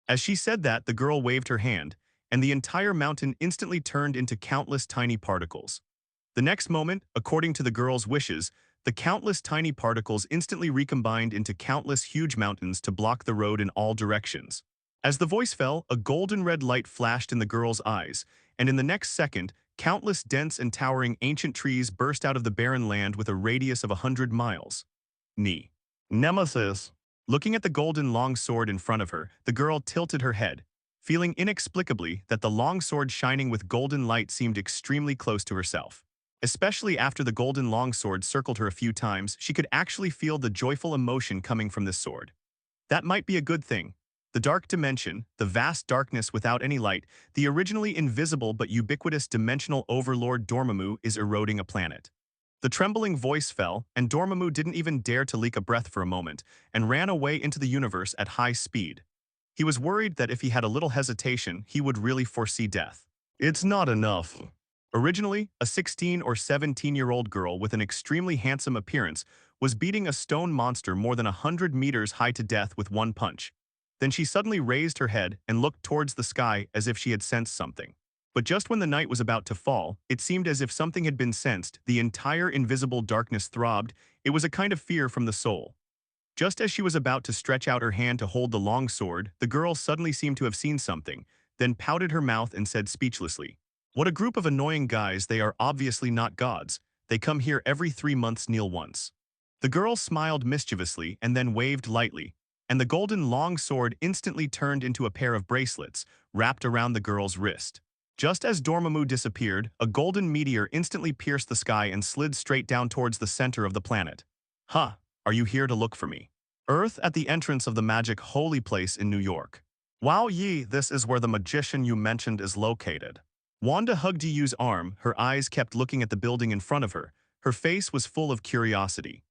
As she said that, the girl waved her hand, and the entire mountain instantly turned into countless tiny particles. The next moment, according to the girl's wishes, the countless tiny particles instantly recombined into countless huge mountains to block the road in all directions. As the voice fell, a golden red light flashed in the girl's eyes, and in the next second, countless dense and towering ancient trees burst out of the barren land with a radius of 100 miles. Knee. Nemesis. Looking at the golden long sword in front of her, the girl tilted her head, feeling inexplicably that the long sword shining with golden light seemed extremely close to herself. Especially after the golden longsword circled her a few times, she could actually feel the joyful emotion coming from this sword. That might be a good thing. The dark dimension, the vast darkness without any light, the originally invisible but ubiquitous dimensional overlord Dormammu is eroding a planet. The trembling voice fell, and Dormammu didn't even dare to leak a breath for a moment, and ran away into the universe at high speed. He was worried that if he had a little hesitation, he would really foresee death. It's not enough. Originally, a 16 or 17-year-old girl with an extremely handsome appearance was beating a stone monster more than 100 meters high to death with one punch. Then she suddenly raised her head and looked towards the sky as if she had sensed something. But just when the night was about to fall, it seemed as if something had been sensed. The entire invisible darkness throbbed. It was a kind of fear from the soul. Just as she was about to stretch out her hand to hold the long sword, the girl suddenly seemed to have seen something, then pouted her mouth and said speechlessly, "What a group of annoying guys, they are obviously not gods. They come here every 3 months, kneel once." The girl smiled mischievously and then waved lightly, and the golden long sword instantly turned into a pair of bracelets, wrapped around the girl's wrist. Just as Dormammu disappeared, a golden meteor instantly pierced the sky and slid straight down towards the center of the planet. "Huh, are you here to look for me?" Earth at the entrance of the magic holy place in New York. "Wow, Yi, this is where the magician you mentioned is located." Wanda hugged Yi's arm, her eyes kept looking at the building in front of her. Her face was full of curiosity.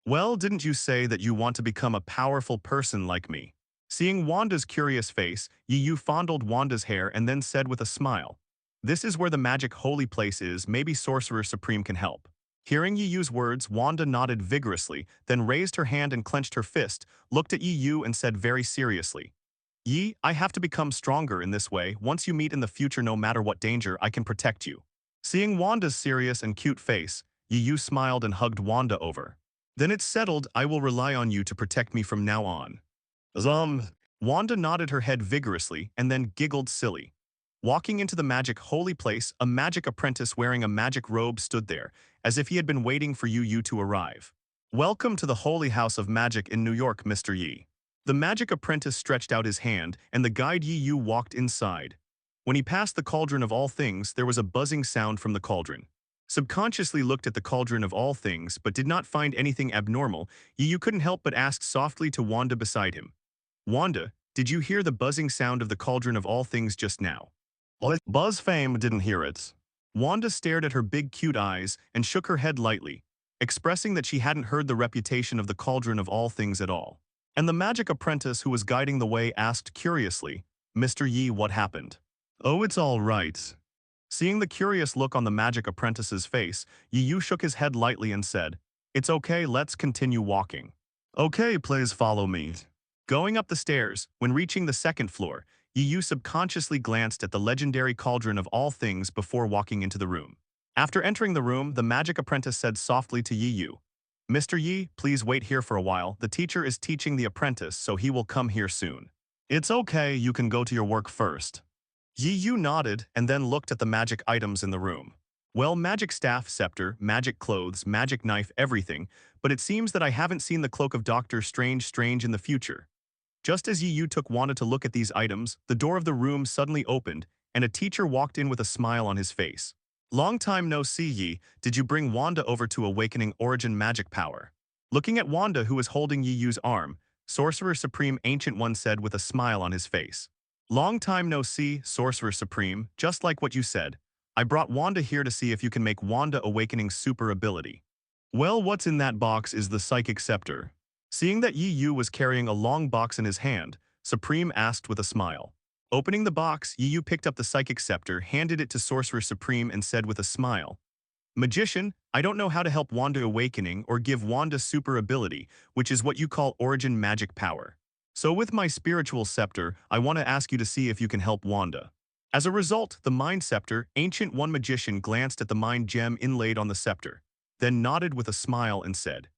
"Well, didn't you say that you want to become a powerful person like me?" Seeing Wanda's curious face, Yi fondled Wanda's hair and then said with a smile, "This is where the magic holy place is, maybe Sorcerer Supreme can help." Hearing Yi's words, Wanda nodded vigorously, then raised her hand and clenched her fist, looked at Yi and said very seriously, "Yi, I have to become stronger in this way. Once you meet in the future, no matter what danger, I can protect you." Seeing Wanda's serious and cute face, Yi smiled and hugged Wanda over. "Then it's settled, I will rely on you to protect me from now on." Wanda nodded her head vigorously and then giggled silly. Walking into the magic holy place, a magic apprentice wearing a magic robe stood there, as if he had been waiting for Yu to arrive. "Welcome to the Holy House of Magic in New York, Mr. Yi." The magic apprentice stretched out his hand, and the guide Yu walked inside. When he passed the cauldron of all things, there was a buzzing sound from the cauldron. Subconsciously looked at the cauldron of all things, but did not find anything abnormal, Yu couldn't help but ask softly to Wanda beside him, "Wanda, did you hear the buzzing sound of the cauldron of all things just now?" Buzz Fame didn't hear it. Wanda stared at her big cute eyes and shook her head lightly, expressing that she hadn't heard the reputation of the cauldron of all things at all. And the magic apprentice who was guiding the way asked curiously, "Mr. Yi, what happened?" "Oh, it's all right." Seeing the curious look on the magic apprentice's face, Yi shook his head lightly and said, "It's okay, let's continue walking." "Okay, please follow me." Going up the stairs, when reaching the second floor, Yi subconsciously glanced at the legendary cauldron of all things before walking into the room. After entering the room, the magic apprentice said softly to Yi, "Mr. Yi, please wait here for a while. The teacher is teaching the apprentice, so he will come here soon." "It's okay, you can go to your work first." Yi nodded and then looked at the magic items in the room. "Well, magic staff, scepter, magic clothes, magic knife, everything, but it seems that I haven't seen the cloak of Doctor Strange in the future." Just as Yi took Wanda to look at these items, the door of the room suddenly opened, and a teacher walked in with a smile on his face. "Long time no see, Yi. Did you bring Wanda over to awakening origin magic power?" Looking at Wanda, who was holding Yi's arm, Sorcerer Supreme Ancient One said with a smile on his face. "Long time no see, Sorcerer Supreme, just like what you said. I brought Wanda here to see if you can make Wanda awakening super ability." "Well, what's in that box is the psychic scepter." Seeing that Yi was carrying a long box in his hand, Supreme asked with a smile. Opening the box, Yi picked up the psychic scepter, handed it to Sorcerer Supreme and said with a smile, "Magician, I don't know how to help Wanda awakening or give Wanda super ability, which is what you call origin magic power. So with my spiritual scepter, I want to ask you to see if you can help Wanda." As a result, the mind scepter, Ancient One Magician glanced at the mind gem inlaid on the scepter, then nodded with a smile and said,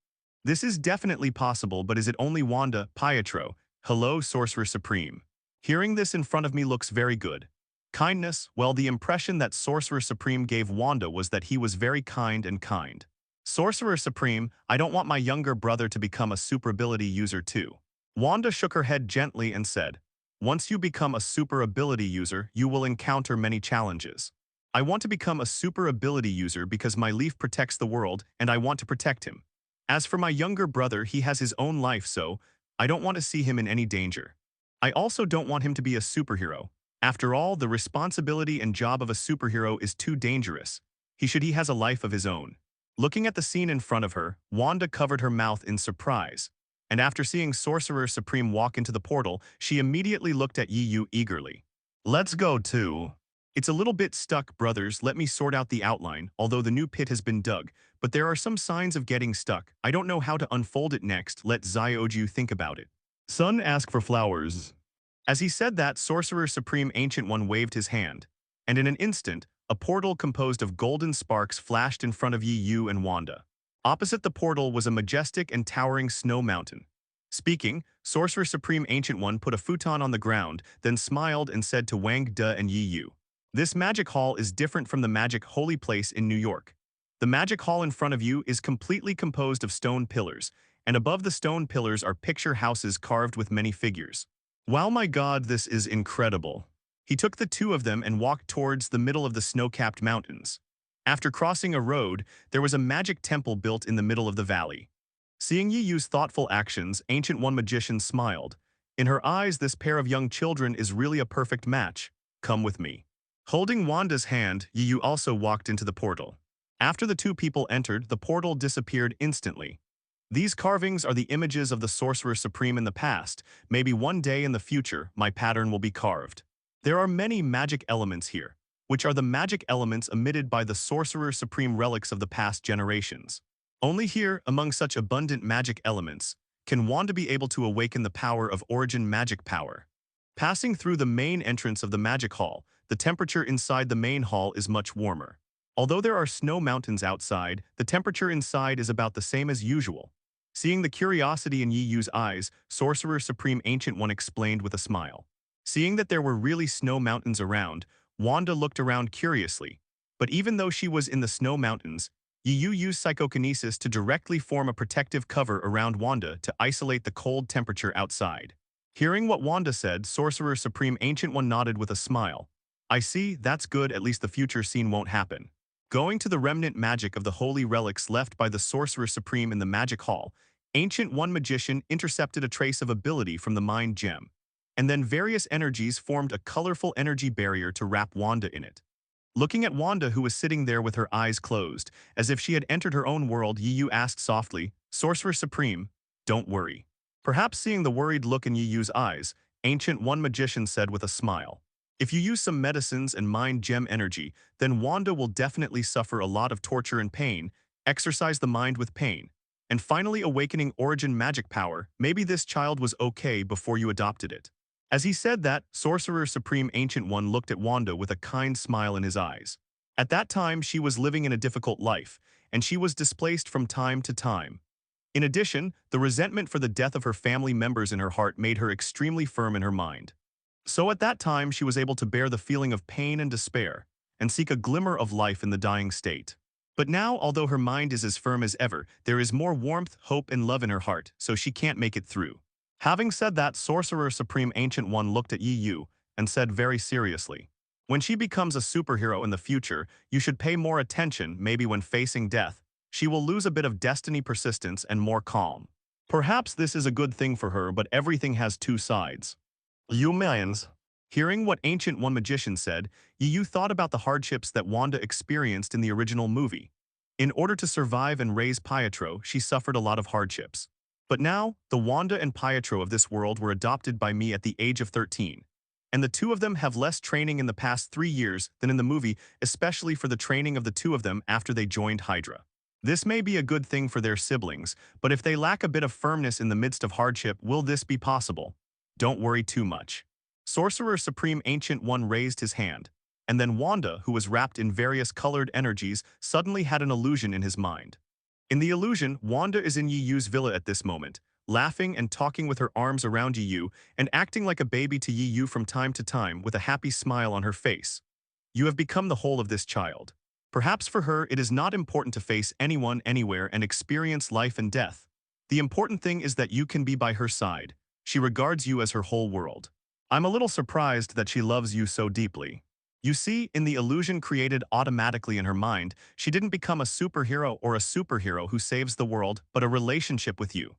"This is definitely possible, but is it only Wanda, Pietro? Hello, Sorcerer Supreme. Hearing this in front of me looks very good. Kindness, well, the impression that Sorcerer Supreme gave Wanda was that he was very kind and kind. Sorcerer Supreme, I don't want my younger brother to become a super ability user too. Wanda shook her head gently and said, once you become a super ability user, you will encounter many challenges. I want to become a super ability user because my leaf protects the world and I want to protect him. As for my younger brother, he has his own life, so I don't want to see him in any danger. I also don't want him to be a superhero. After all, the responsibility and job of a superhero is too dangerous. He has a life of his own. Looking at the scene in front of her, Wanda covered her mouth in surprise. And after seeing Sorcerer Supreme walk into the portal, she immediately looked at Yu eagerly. Let's go too. It's a little bit stuck, brothers. Let me sort out the outline, although the new pit has been dug. But there are some signs of getting stuck. I don't know how to unfold it next. Let Zioju think about it. Son, ask for flowers. As he said that, Sorcerer Supreme Ancient One waved his hand. And in an instant, a portal composed of golden sparks flashed in front of Yu and Wanda. Opposite the portal was a majestic and towering snow mountain. Speaking, Sorcerer Supreme Ancient One put a futon on the ground, then smiled and said to Wang De and Yu, this magic hall is different from the magic holy place in New York. The magic hall in front of you is completely composed of stone pillars, and above the stone pillars are picture houses carved with many figures. Wow, my God, this is incredible. He took the two of them and walked towards the middle of the snow-capped mountains. After crossing a road, there was a magic temple built in the middle of the valley. Seeing Yiyu's thoughtful actions, Ancient One Magician smiled. In her eyes, this pair of young children is really a perfect match. Come with me. Holding Wanda's hand, Yiyu also walked into the portal. After the two people entered, the portal disappeared instantly. These carvings are the images of the Sorcerer Supreme in the past. Maybe one day in the future, my pattern will be carved. There are many magic elements here, which are the magic elements emitted by the Sorcerer Supreme relics of the past generations. Only here, among such abundant magic elements, can Wanda be able to awaken the power of origin magic power. Passing through the main entrance of the magic hall, the temperature inside the main hall is much warmer. Although there are snow mountains outside, the temperature inside is about the same as usual. Seeing the curiosity in Yiyu's eyes, Sorcerer Supreme Ancient One explained with a smile. Seeing that there were really snow mountains around, Wanda looked around curiously. But even though she was in the snow mountains, Yiyu used psychokinesis to directly form a protective cover around Wanda to isolate the cold temperature outside. Hearing what Wanda said, Sorcerer Supreme Ancient One nodded with a smile. I see, that's good, at least the future scene won't happen. Going to the remnant magic of the holy relics left by the Sorcerer Supreme in the magic hall, Ancient One Magician intercepted a trace of ability from the mind gem. And then various energies formed a colorful energy barrier to wrap Wanda in it. Looking at Wanda, who was sitting there with her eyes closed, as if she had entered her own world, Yiyu asked softly, Sorcerer Supreme, don't worry. Perhaps seeing the worried look in Yiyu's eyes, Ancient One Magician said with a smile, if you use some medicines and mind gem energy, then Wanda will definitely suffer a lot of torture and pain, exercise the mind with pain, and finally awakening origin magic power. Maybe this child was okay before you adopted it. As he said that, Sorcerer Supreme Ancient One looked at Wanda with a kind smile in his eyes. At that time, she was living in a difficult life, and she was displaced from time to time. In addition, the resentment for the death of her family members in her heart made her extremely firm in her mind. So at that time, she was able to bear the feeling of pain and despair, and seek a glimmer of life in the dying state. But now, although her mind is as firm as ever, there is more warmth, hope, and love in her heart, so she can't make it through. Having said that, Sorcerer Supreme Ancient One looked at Yiyu and said very seriously, when she becomes a superhero in the future, you should pay more attention. Maybe when facing death, she will lose a bit of destiny persistence and more calm. Perhaps this is a good thing for her, but everything has two sides. You millions. Hearing what Ancient One Magician said, Yiyu thought about the hardships that Wanda experienced in the original movie. In order to survive and raise Pietro, she suffered a lot of hardships. But now, the Wanda and Pietro of this world were adopted by me at the age of 13. And the two of them have less training in the past 3 years than in the movie, especially for the training of the two of them after they joined Hydra. This may be a good thing for their siblings, but if they lack a bit of firmness in the midst of hardship, will this be possible? Don't worry too much. Sorcerer Supreme Ancient One raised his hand, and then Wanda, who was wrapped in various colored energies, suddenly had an illusion in his mind. In the illusion, Wanda is in Yiyu's villa at this moment, laughing and talking with her arms around Yiyu and acting like a baby to Yiyu from time to time with a happy smile on her face. You have become the whole of this child. Perhaps for her it is not important to face anyone anywhere and experience life and death. The important thing is that you can be by her side. She regards you as her whole world. I'm a little surprised that she loves you so deeply. You see, in the illusion created automatically in her mind, she didn't become a superhero or a superhero who saves the world, but a relationship with you.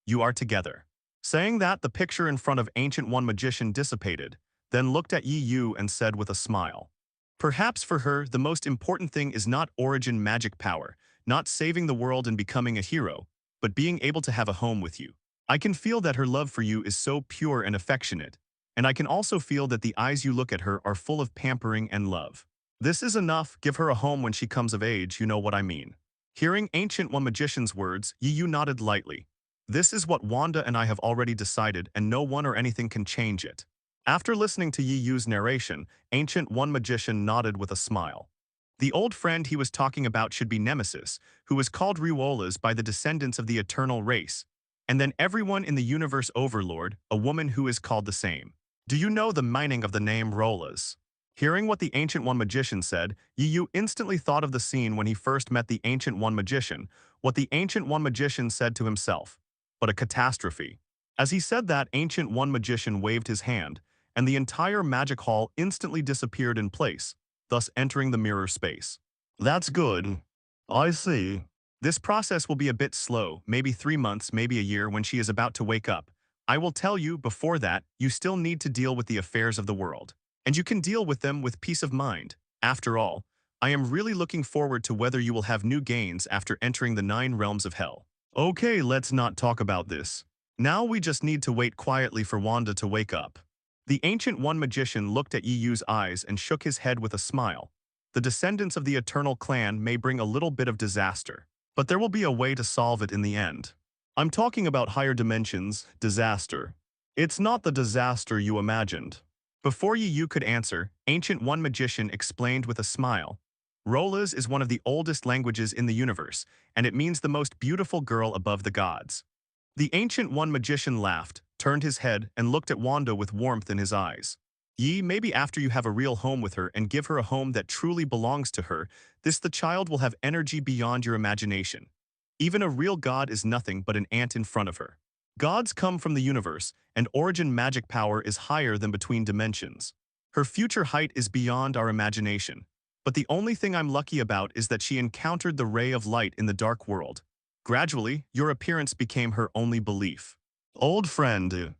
You are together. Saying that, the picture in front of Ancient One Magician dissipated, then looked at Yi Yu and said with a smile. Perhaps for her, the most important thing is not origin magic power, not saving the world and becoming a hero, but being able to have a home with you. I can feel that her love for you is so pure and affectionate, and I can also feel that the eyes you look at her are full of pampering and love. This is enough, give her a home when she comes of age, you know what I mean. Hearing Ancient One Magician's words, Yi Yu nodded lightly. This is what Wanda and I have already decided, and no one or anything can change it. After listening to Yi Yu's narration, Ancient One Magician nodded with a smile. The old friend he was talking about should be Nemesis, who was called Riolas by the descendants of the eternal race, and then everyone in the universe overlord, a woman who is called the same. Do you know the meaning of the name Rolas? Hearing what the Ancient One Magician said, Yi Yu instantly thought of the scene when he first met the Ancient One Magician, what the Ancient One Magician said to himself. But a catastrophe. As he said that, Ancient One Magician waved his hand, and the entire magic hall instantly disappeared in place, thus entering the mirror space. That's good. I see. This process will be a bit slow, maybe 3 months, maybe a year when she is about to wake up. I will tell you, before that, you still need to deal with the affairs of the world. And you can deal with them with peace of mind. After all, I am really looking forward to whether you will have new gains after entering the 9 realms of hell. Okay, let's not talk about this. Now we just need to wait quietly for Wanda to wake up. The Ancient One Magician looked at Yi Yu's eyes and shook his head with a smile. The descendants of the Eternal Clan may bring a little bit of disaster, but there will be a way to solve it in the end. I'm talking about higher dimensions, disaster. It's not the disaster you imagined. Before Yi Yu could answer, Ancient One Magician explained with a smile. Rolas is one of the oldest languages in the universe, and it means the most beautiful girl above the gods. The Ancient One Magician laughed, turned his head, and looked at Wanda with warmth in his eyes. Yi, maybe after you have a real home with her and give her a home that truly belongs to her, the child will have energy beyond your imagination. Even a real god is nothing but an ant in front of her. Gods come from the universe, and origin magic power is higher than between dimensions. Her future height is beyond our imagination. But the only thing I'm lucky about is that she encountered the ray of light in the dark world. Gradually, your appearance became her only belief. Old friend.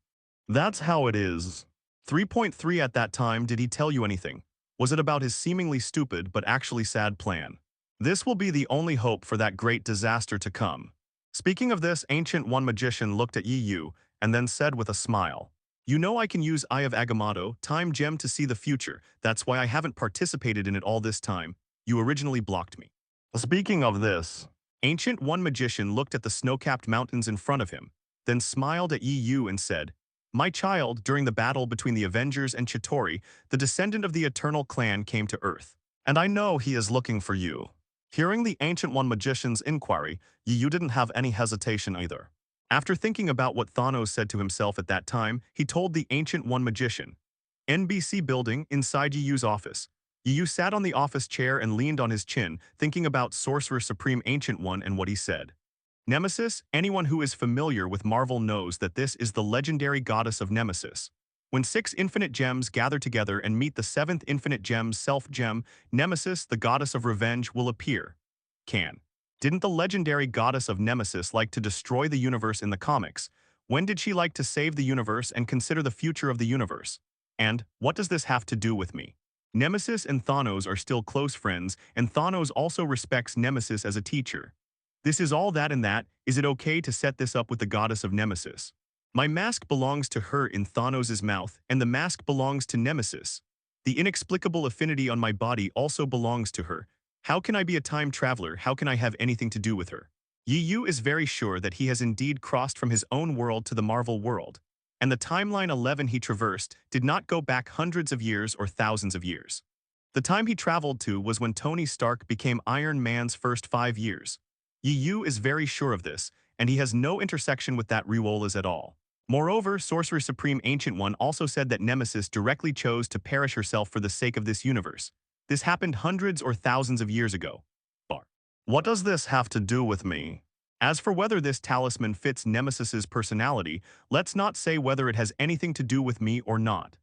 That's how it is. 3.3 at that time, did he tell you anything? Was it about his seemingly stupid but actually sad plan? This will be the only hope for that great disaster to come. Speaking of this, Ancient One Magician looked at Yi Yu and then said with a smile. You know I can use Eye of Agamotto, Time Gem to see the future. That's why I haven't participated in it all this time. You originally blocked me. Speaking of this, Ancient One Magician looked at the snow-capped mountains in front of him, then smiled at Yi Yu and said, My child, during the battle between the Avengers and Chitauri, the descendant of the Eternal Clan came to Earth. And I know he is looking for you. Hearing the Ancient One Magician's inquiry, Yi Yu didn't have any hesitation either. After thinking about what Thanos said to himself at that time, he told the Ancient One Magician. NBC building, inside Yi Yu's office. Yi Yu sat on the office chair and leaned on his chin, thinking about Sorcerer Supreme Ancient One and what he said. Nemesis, anyone who is familiar with Marvel knows that this is the legendary goddess of Nemesis. When 6 infinite gems gather together and meet the 7th infinite gem's self-gem, Nemesis, the goddess of revenge, will appear. Didn't the legendary goddess of Nemesis like to destroy the universe in the comics? When did she like to save the universe and consider the future of the universe? And what does this have to do with me? Nemesis and Thanos are still close friends, and Thanos also respects Nemesis as a teacher. This is all that and that. Is it okay to set this up with the goddess of Nemesis? My mask belongs to her in Thanos' mouth, and the mask belongs to Nemesis. The inexplicable affinity on my body also belongs to her. How can I be a time traveler? How can I have anything to do with her? Yi Yu is very sure that he has indeed crossed from his own world to the Marvel world, and the timeline 11 he traversed did not go back hundreds of years or thousands of years. The time he traveled to was when Tony Stark became Iron Man's first 5 years. Yi Yu is very sure of this, and he has no intersection with that Riola's at all. Moreover, Sorcerer Supreme Ancient One also said that Nemesis directly chose to perish herself for the sake of this universe. This happened hundreds or thousands of years ago. Bar. What does this have to do with me? As for whether this talisman fits Nemesis's personality, let's not say whether it has anything to do with me or not.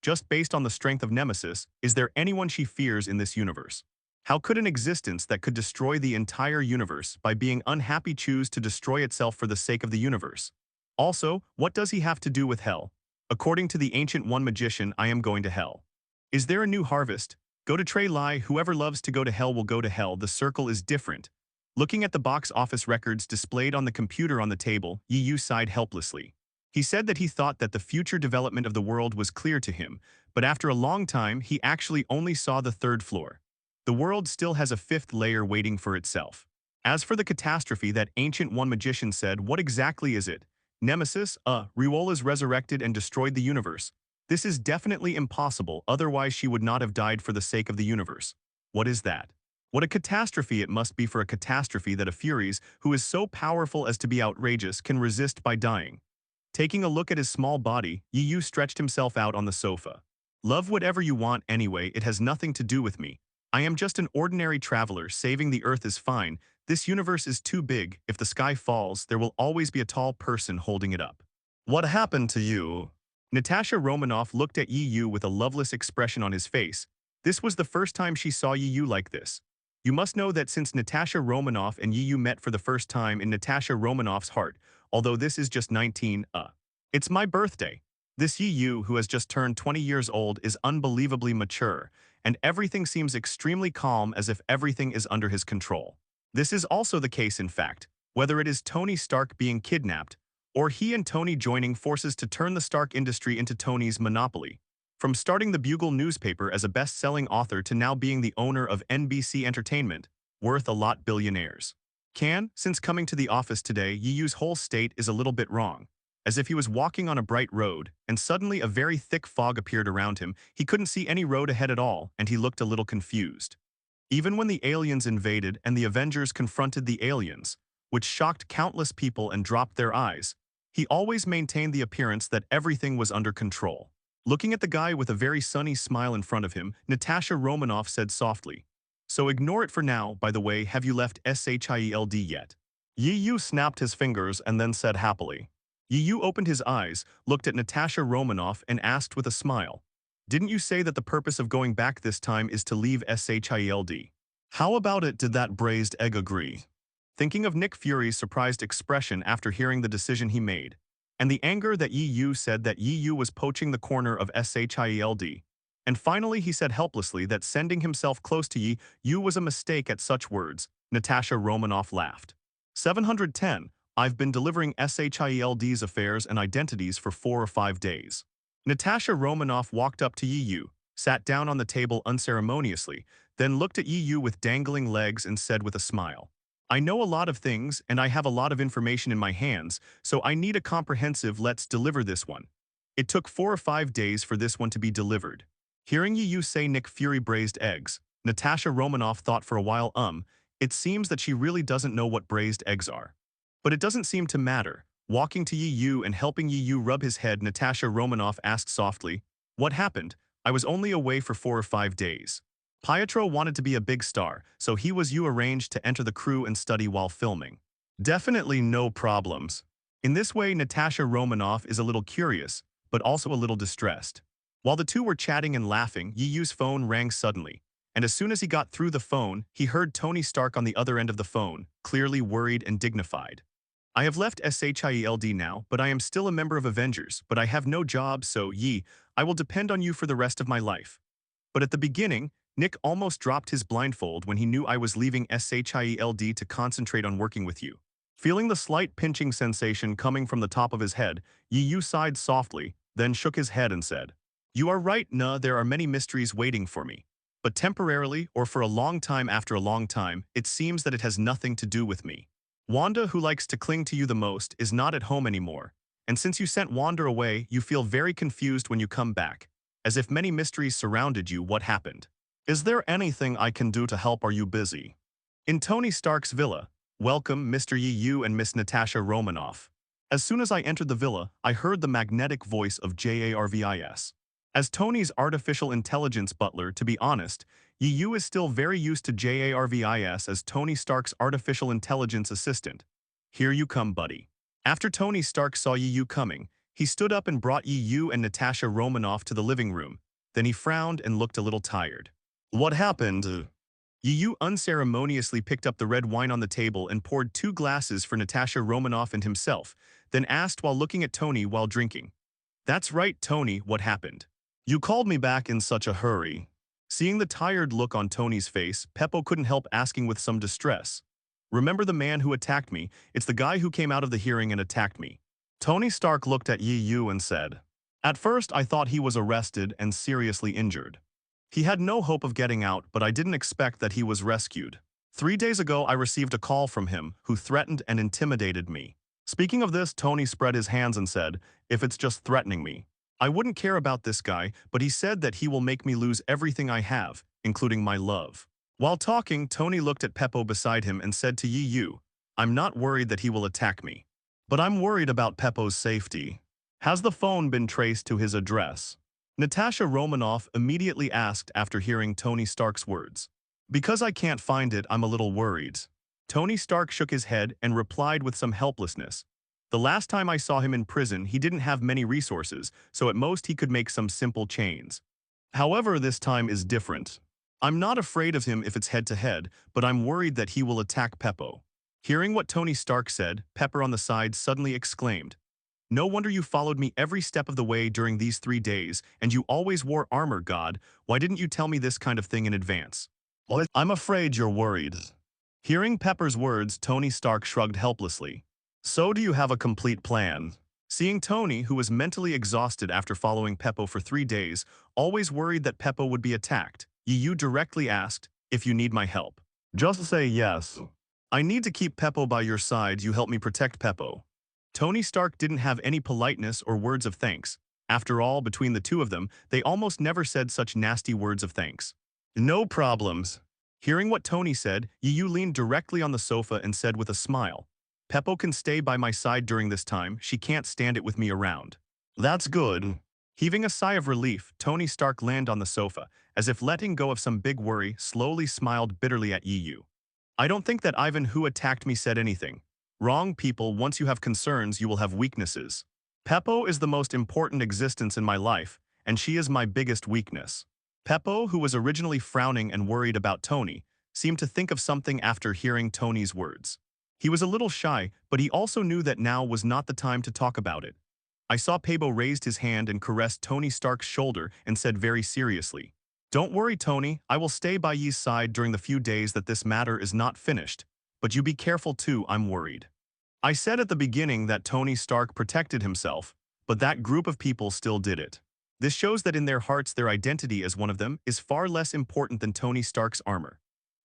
Just based on the strength of Nemesis, is there anyone she fears in this universe? How could an existence that could destroy the entire universe by being unhappy choose to destroy itself for the sake of the universe? Also, what does he have to do with hell? According to the ancient one magician, I am going to hell. Is there a new harvest? Go to Trey Lie, whoever loves to go to hell will go to hell, the circle is different. Looking at the box office records displayed on the computer on the table, Yi Yu sighed helplessly. He said that he thought that the future development of the world was clear to him, but after a long time he actually only saw the third floor. The world still has a fifth layer waiting for itself. As for the catastrophe that ancient one magician said, what exactly is it? Nemesis, Riola's resurrected and destroyed the universe. This is definitely impossible, otherwise she would not have died for the sake of the universe. What is that? What a catastrophe it must be for a catastrophe that a Furies, who is so powerful as to be outrageous, can resist by dying. Taking a look at his small body, Yi Yu stretched himself out on the sofa. Love whatever you want anyway, it has nothing to do with me. I am just an ordinary traveler, saving the earth is fine. This universe is too big, if the sky falls, there will always be a tall person holding it up. What happened to you? Natasha Romanoff looked at Yi Yu with a loveless expression on his face. This was the first time she saw Yi Yu like this. You must know that since Natasha Romanoff and Yi Yu met for the first time in Natasha Romanoff's heart, although this is just 19, it's my birthday. This Yi Yu, who has just turned 20 years old, is unbelievably mature, and everything seems extremely calm as if everything is under his control. This is also the case in fact, whether it is Tony Stark being kidnapped, or he and Tony joining forces to turn the Stark industry into Tony's monopoly. From starting the Bugle newspaper as a best-selling author to now being the owner of NBC Entertainment, worth a lot billionaires. Since coming to the office today, Yi Yu's whole state is a little bit wrong. As if he was walking on a bright road, and suddenly a very thick fog appeared around him. He couldn't see any road ahead at all, and he looked a little confused. Even when the aliens invaded and the Avengers confronted the aliens, which shocked countless people and dropped their eyes, he always maintained the appearance that everything was under control. Looking at the guy with a very sunny smile in front of him, Natasha Romanoff said softly, "So ignore it for now, by the way, have you left SHIELD yet?" Yi Yu snapped his fingers and then said happily. Yi Yu opened his eyes, looked at Natasha Romanoff and asked with a smile, "Didn't you say that the purpose of going back this time is to leave SHIELD? How about it, did that braised egg agree?" Thinking of Nick Fury's surprised expression after hearing the decision he made, and the anger that Yi Yu said that Yi Yu was poaching the corner of SHIELD. And finally he said helplessly that sending himself close to Yi Yu was a mistake. At such words, Natasha Romanoff laughed. 710. I've been delivering SHIELD's affairs and identities for 4 or 5 days. Natasha Romanoff walked up to Yi Yu, sat down on the table unceremoniously, then looked at Yi Yu with dangling legs and said with a smile, "I know a lot of things and I have a lot of information in my hands, so I need a comprehensive let's deliver this one." It took 4 or 5 days for this one to be delivered. Hearing Yi Yu say Nick Fury braised eggs, Natasha Romanoff thought for a while, it seems that she really doesn't know what braised eggs are. But it doesn't seem to matter. Walking to Yi Yu and helping Yi Yu rub his head, Natasha Romanoff asked softly, "What happened? I was only away for 4 or 5 days. Pietro wanted to be a big star, so you arranged to enter the crew and study while filming." Definitely no problems. In this way, Natasha Romanoff is a little curious, but also a little distressed. While the two were chatting and laughing, Yi Yu's phone rang suddenly, and as soon as he got through the phone, he heard Tony Stark on the other end of the phone, clearly worried and dignified. "I have left SHIELD now, but I am still a member of Avengers, but I have no job, so I will depend on you for the rest of my life. But at the beginning, Nick almost dropped his blindfold when he knew I was leaving SHIELD to concentrate on working with you." Feeling the slight pinching sensation coming from the top of his head, Yi Yu sighed softly, then shook his head and said, "You are right, there are many mysteries waiting for me. But temporarily, or for a long time after a long time, it seems that it has nothing to do with me. Wanda, who likes to cling to you the most, is not at home anymore. And since you sent Wanda away, you feel very confused when you come back, as if many mysteries surrounded you. What happened? Is there anything I can do to help? Are you busy?" In Tony Stark's villa, "Welcome, Mr. Yi Yu and Miss Natasha Romanoff. As soon as I entered the villa, I heard the magnetic voice of Jarvis. As Tony's artificial intelligence butler, to be honest, Yu is still very used to JARVIS as Tony Stark's artificial intelligence assistant. Here you come, buddy. After Tony Stark saw Yu coming, he stood up and brought Yu and Natasha Romanoff to the living room. Then he frowned and looked a little tired. What happened? Yu unceremoniously picked up the red wine on the table and poured 2 glasses for Natasha Romanoff and himself, then asked while looking at Tony while drinking. That's right, Tony, what happened? You called me back in such a hurry. Seeing the tired look on Tony's face, Peppo couldn't help asking with some distress. Remember the man who attacked me? It's the guy who came out of the hearing and attacked me. Tony Stark looked at Yu and said, At first I thought he was arrested and seriously injured. He had no hope of getting out, but I didn't expect that he was rescued. 3 days ago I received a call from him, who threatened and intimidated me. Speaking of this, Tony spread his hands and said, If it's just threatening me, I wouldn't care about this guy, but he said that he will make me lose everything I have, including my love. While talking, Tony looked at Peppo beside him and said to Yu, I'm not worried that he will attack me, but I'm worried about Peppo's safety. Has the phone been traced to his address? Natasha Romanoff immediately asked after hearing Tony Stark's words. Because I can't find it, I'm a little worried. Tony Stark shook his head and replied with some helplessness. The last time I saw him in prison, he didn't have many resources, so at most he could make some simple chains. However, this time is different. I'm not afraid of him if it's head-to-head, but I'm worried that he will attack Peppo. Hearing what Tony Stark said, Pepper on the side suddenly exclaimed, No wonder you followed me every step of the way during these 3 days, and you always wore armor, God. Why didn't you tell me this kind of thing in advance? Well, I'm afraid you're worried. Hearing Pepper's words, Tony Stark shrugged helplessly. So do you have a complete plan? Seeing Tony, who was mentally exhausted after following Peppo for 3 days, always worried that Peppo would be attacked, Yu directly asked, If you need my help. Just say yes. I need to keep Peppo by your side. You help me protect Peppo. Tony Stark didn't have any politeness or words of thanks. After all, between the two of them, they almost never said such nasty words of thanks. No problems. Hearing what Tony said, Yu leaned directly on the sofa and said with a smile, Peppo can stay by my side during this time. She can't stand it with me around. That's good. Heaving a sigh of relief, Tony Stark landed on the sofa, as if letting go of some big worry, slowly smiled bitterly at Yu. I don't think that Ivan who attacked me said anything. Wrong, people. Once you have concerns, you will have weaknesses. Peppo is the most important existence in my life, and she is my biggest weakness. Peppo, who was originally frowning and worried about Tony, seemed to think of something after hearing Tony's words. He was a little shy, but he also knew that now was not the time to talk about it. I saw Peppo raised his hand and caressed Tony Stark's shoulder and said very seriously, Don't worry, Tony, I will stay by ye's side during the few days that this matter is not finished. But you be careful too, I'm worried. I said at the beginning that Tony Stark protected himself, but that group of people still did it. This shows that in their hearts their identity as one of them is far less important than Tony Stark's armor.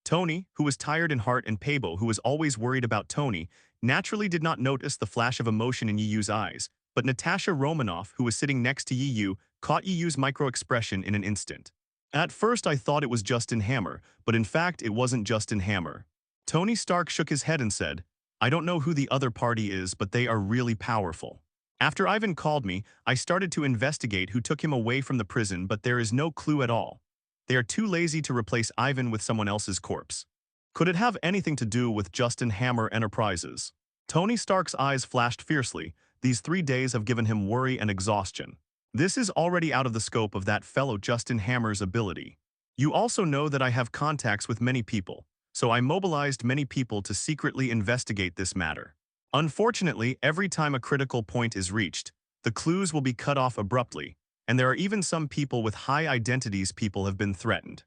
Tony, who was tired in heart, and Peppo, who was always worried about Tony, naturally did not notice the flash of emotion in Yu's eyes, but Natasha Romanoff, who was sitting next to Yu, caught Yu's micro-expression in an instant. At first I thought it was Justin Hammer, but in fact it wasn't Justin Hammer. Tony Stark shook his head and said, I don't know who the other party is, but they are really powerful. After Ivan called me, I started to investigate who took him away from the prison, but there is no clue at all. They are too lazy to replace Ivan with someone else's corpse. Could it have anything to do with Justin Hammer Enterprises? Tony Stark's eyes flashed fiercely. These 3 days have given him worry and exhaustion. This is already out of the scope of that fellow Justin Hammer's ability. You also know that I have contacts with many people, so I mobilized many people to secretly investigate this matter. Unfortunately, every time a critical point is reached, the clues will be cut off abruptly, and there are even some people with high identities people have been threatened.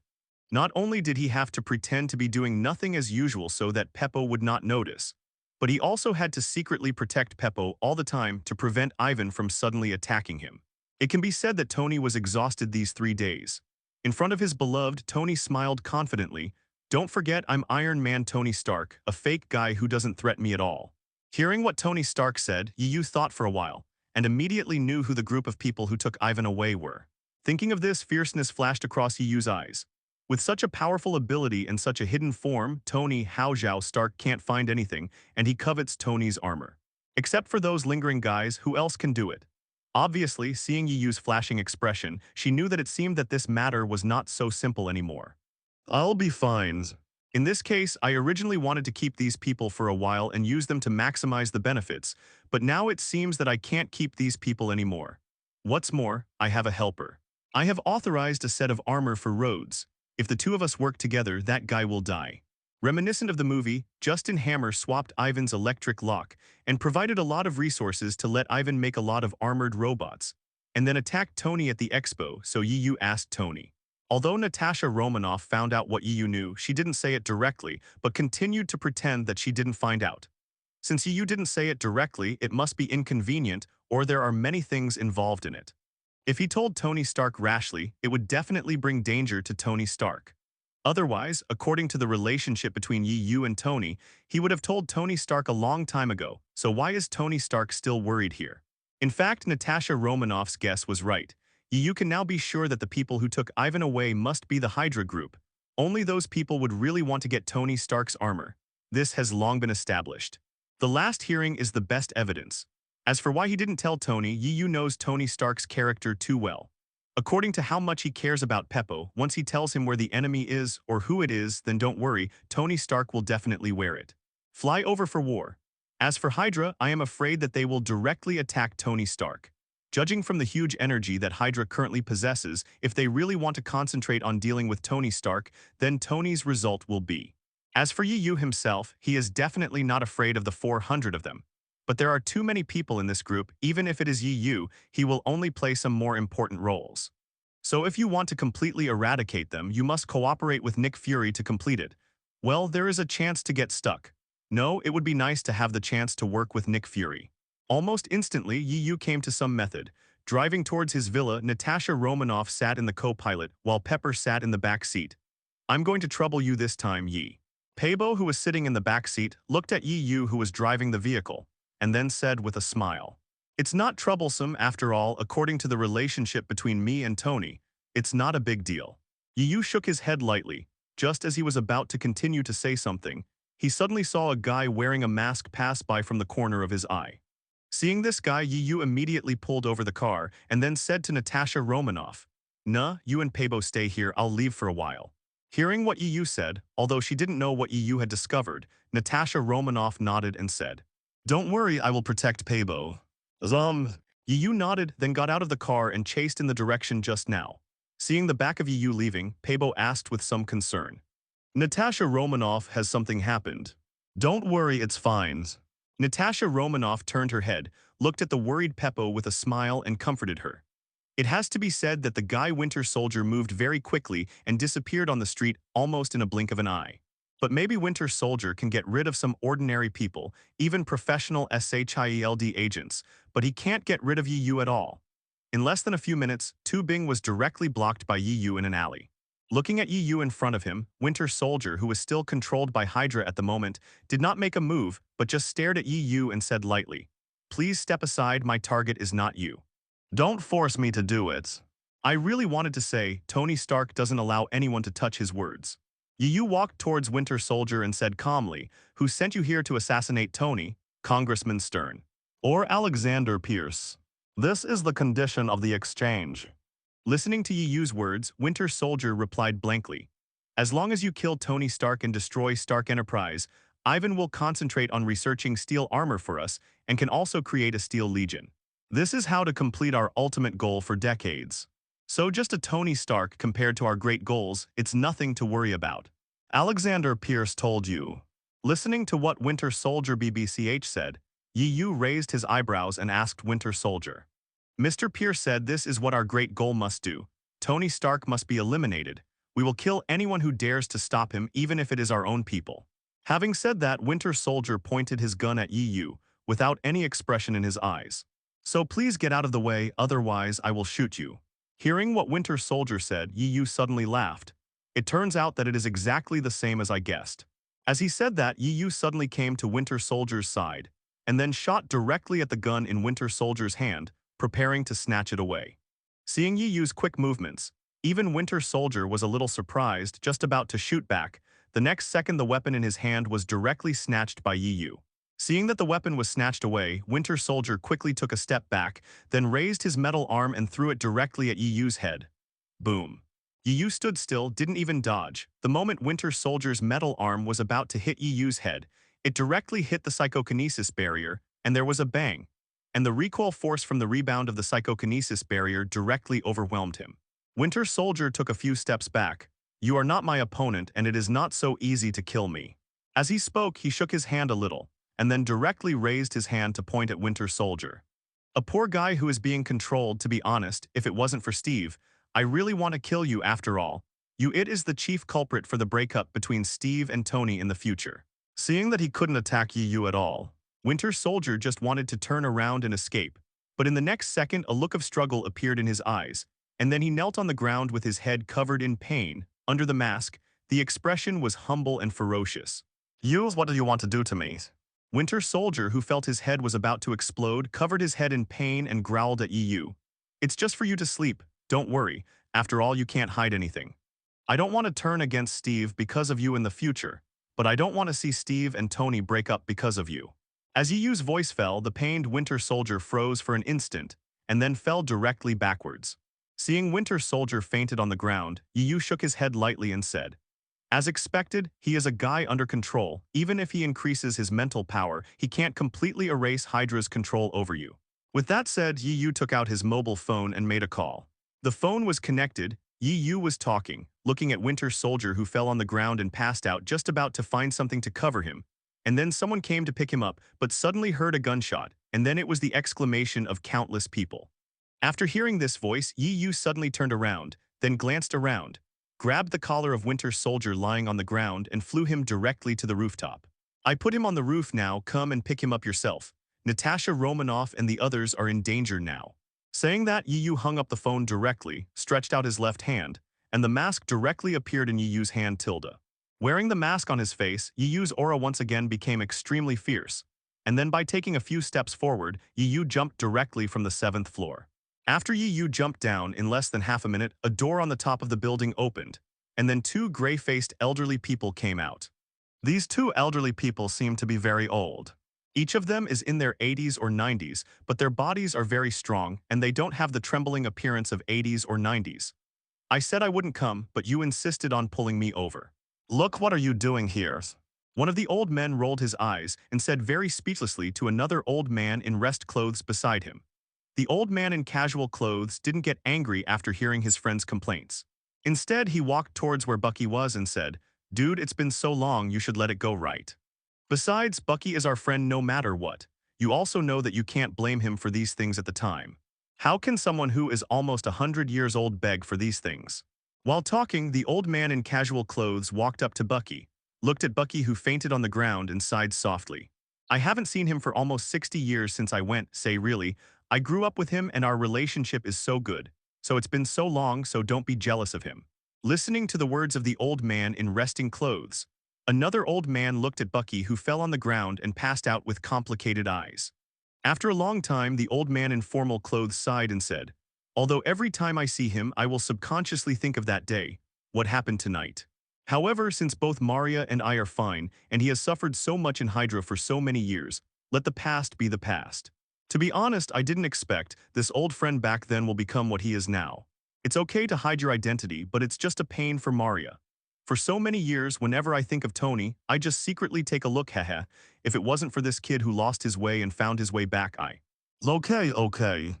Not only did he have to pretend to be doing nothing as usual so that Peppo would not notice, but he also had to secretly protect Peppo all the time to prevent Ivan from suddenly attacking him. It can be said that Tony was exhausted these 3 days. In front of his beloved, Tony smiled confidently. Don't forget, I'm Iron Man Tony Stark, a fake guy who doesn't threaten me at all. Hearing what Tony Stark said, Yu thought for a while, and immediately knew who the group of people who took Ivan away were. Thinking of this, fierceness flashed across Yu's eyes. With such a powerful ability and such a hidden form, Tony Haozhao Stark can't find anything, and he covets Tony's armor. Except for those lingering guys, who else can do it? Obviously, seeing Yi Yu's flashing expression, she knew that it seemed that this matter was not so simple anymore. I'll be fine. In this case, I originally wanted to keep these people for a while and use them to maximize the benefits, but now it seems that I can't keep these people anymore. What's more, I have a helper. I have authorized a set of armor for Rhodes. If the two of us work together, that guy will die. Reminiscent of the movie, Justin Hammer swapped Ivan's electric lock and provided a lot of resources to let Ivan make a lot of armored robots, and then attacked Tony at the expo, so Yi Yu asked Tony. Although Natasha Romanoff found out what Yi Yu knew, she didn't say it directly, but continued to pretend that she didn't find out. Since Yi Yu didn't say it directly, it must be inconvenient, or there are many things involved in it. If he told Tony Stark rashly, it would definitely bring danger to Tony Stark. Otherwise, according to the relationship between Yi Yu and Tony, he would have told Tony Stark a long time ago, so why is Tony Stark still worried here? In fact, Natasha Romanoff's guess was right. Yi Yu can now be sure that the people who took Ivan away must be the Hydra group. Only those people would really want to get Tony Stark's armor. This has long been established. The last hearing is the best evidence. As for why he didn't tell Tony, Yi Yu knows Tony Stark's character too well. According to how much he cares about Peppo, once he tells him where the enemy is or who it is, then don't worry, Tony Stark will definitely wear it. Fly over for war. As for Hydra, I am afraid that they will directly attack Tony Stark. Judging from the huge energy that Hydra currently possesses, if they really want to concentrate on dealing with Tony Stark, then Tony's result will be. As for Yi Yu himself, he is definitely not afraid of the 400 of them. But there are too many people in this group. Even if it is Yi Yu, he will only play some more important roles. So if you want to completely eradicate them, you must cooperate with Nick Fury to complete it. Well, there is a chance to get stuck. No, it would be nice to have the chance to work with Nick Fury. Almost instantly, Yi Yu came to some method. Driving towards his villa, Natasha Romanoff sat in the co-pilot, while Pepper sat in the back seat. I'm going to trouble you this time, Yi. Peibo, who was sitting in the back seat, looked at Yi Yu, who was driving the vehicle, and then said with a smile, "It's not troublesome, after all, according to the relationship between me and Tony. It's not a big deal." Yi Yu shook his head lightly. Just as he was about to continue to say something, he suddenly saw a guy wearing a mask pass by from the corner of his eye. Seeing this guy, Yi Yu immediately pulled over the car and then said to Natasha Romanoff, "Nah, you and Peibo stay here, I'll leave for a while." Hearing what Yi Yu said, although she didn't know what Yi Yu had discovered, Natasha Romanoff nodded and said, "Don't worry, I will protect Peibo." Yi Yu nodded, then got out of the car and chased in the direction just now. Seeing the back of Yi Yu leaving, Peibo asked with some concern, "Natasha Romanoff, has something happened?" "Don't worry, it's fine." Natasha Romanoff turned her head, looked at the worried Peppo with a smile and comforted her. It has to be said that the guy Winter Soldier moved very quickly and disappeared on the street almost in a blink of an eye. But maybe Winter Soldier can get rid of some ordinary people, even professional SHIELD agents, but he can't get rid of Yi Yu at all. In less than a few minutes, Tu Bing was directly blocked by Yi Yu in an alley. Looking at Yi Yu in front of him, Winter Soldier, who was still controlled by Hydra at the moment, did not make a move, but just stared at Yi Yu and said lightly, "Please step aside, my target is not you." "Don't force me to do it." I really wanted to say, Tony Stark doesn't allow anyone to touch his words. Yi Yu walked towards Winter Soldier and said calmly, "Who sent you here to assassinate Tony? Congressman Stern or Alexander Pierce? This is the condition of the exchange." Listening to Yi Yu's words, Winter Soldier replied blankly, "As long as you kill Tony Stark and destroy Stark Enterprise, Ivan will concentrate on researching steel armor for us and can also create a Steel Legion. This is how to complete our ultimate goal for decades. So just a Tony Stark compared to our great goals, it's nothing to worry about." Alexander Pierce told you. Listening to what Winter Soldier BBCH said, Yi Yu raised his eyebrows and asked Winter Soldier. Mr. Pierce said this is what our great goal must do. Tony Stark must be eliminated. We will kill anyone who dares to stop him, even if it is our own people. Having said that, Winter Soldier pointed his gun at Yi Yu, without any expression in his eyes. "So please get out of the way, otherwise I will shoot you." Hearing what Winter Soldier said, Yi Yu suddenly laughed. It turns out that it is exactly the same as I guessed. As he said that, Yi Yu suddenly came to Winter Soldier's side, and then shot directly at the gun in Winter Soldier's hand, preparing to snatch it away. Seeing Yi Yu's quick movements, even Winter Soldier was a little surprised, just about to shoot back. The next second the weapon in his hand was directly snatched by Yi Yu. Seeing that the weapon was snatched away, Winter Soldier quickly took a step back, then raised his metal arm and threw it directly at Yu's head. Boom. Yu stood still, didn't even dodge. The moment Winter Soldier's metal arm was about to hit Yu's head, it directly hit the psychokinesis barrier, and there was a bang. And the recoil force from the rebound of the psychokinesis barrier directly overwhelmed him. Winter Soldier took a few steps back. You are not my opponent, and it is not so easy to kill me. As he spoke, he shook his hand a little, and then directly raised his hand to point at Winter Soldier. A poor guy who is being controlled, to be honest. If it wasn't for Steve, I really want to kill you after all. It is the chief culprit for the breakup between Steve and Tony in the future. Seeing that he couldn't attack Yu at all, Winter Soldier just wanted to turn around and escape. But in the next second, a look of struggle appeared in his eyes, and then he knelt on the ground with his head covered in pain. Under the mask, the expression was humble and ferocious. Yu, what do you want to do to me? Winter Soldier, who felt his head was about to explode, covered his head in pain and growled at Yu. It's just for you to sleep. Don't worry. After all, you can't hide anything. I don't want to turn against Steve because of you in the future, but I don't want to see Steve and Tony break up because of you. As Yu's voice fell, the pained Winter Soldier froze for an instant and then fell directly backwards. Seeing Winter Soldier fainted on the ground, Yu shook his head lightly and said, as expected, he is a guy under control. Even if he increases his mental power, he can't completely erase Hydra's control over you. With that said, Yu took out his mobile phone and made a call. The phone was connected. Yu was talking, looking at Winter Soldier, who fell on the ground and passed out, just about to find something to cover him. And then someone came to pick him up, but suddenly heard a gunshot, and then it was the exclamation of countless people. After hearing this voice, Yu suddenly turned around, then glanced around, grabbed the collar of Winter Soldier lying on the ground and flew him directly to the rooftop. I put him on the roof now, come and pick him up yourself. Natasha Romanoff and the others are in danger now. Saying that, Yu hung up the phone directly, stretched out his left hand, and the mask directly appeared in Yu's hand. Wearing the mask on his face, Yu's aura once again became extremely fierce, and then by taking a few steps forward, Yu jumped directly from the 7th floor. After Yu jumped down, in less than half a minute, a door on the top of the building opened, and then 2 gray-faced elderly people came out. These 2 elderly people seem to be very old. Each of them is in their 80s or 90s, but their bodies are very strong, and they don't have the trembling appearance of 80s or 90s. I said I wouldn't come, but you insisted on pulling me over. Look, what are you doing here? One of the old men rolled his eyes and said very speechlessly to another old man in rest clothes beside him. The old man in casual clothes didn't get angry after hearing his friend's complaints. Instead, he walked towards where Bucky was and said, "Dude, it's been so long, you should let it go, right? Besides, Bucky is our friend no matter what. You also know that you can't blame him for these things at the time. How can someone who is almost 100 years old beg for these things?" While talking, the old man in casual clothes walked up to Bucky, looked at Bucky, who fainted on the ground, and sighed softly. I haven't seen him for almost 60 years since I went, say really. I grew up with him and our relationship is so good. So it's been so long, so don't be jealous of him. Listening to the words of the old man in resting clothes, another old man looked at Bucky, who fell on the ground and passed out with complicated eyes. After a long time, the old man in formal clothes sighed and said, although every time I see him, I will subconsciously think of that day, what happened tonight. However, since both Maria and I are fine, and he has suffered so much in Hydra for so many years, let the past be the past. To be honest, I didn't expect this old friend back then will become what he is now. It's okay to hide your identity, but it's just a pain for Maria. For so many years, whenever I think of Tony, I just secretly take a look, haha. If it wasn't for this kid who lost his way and found his way back, Okay.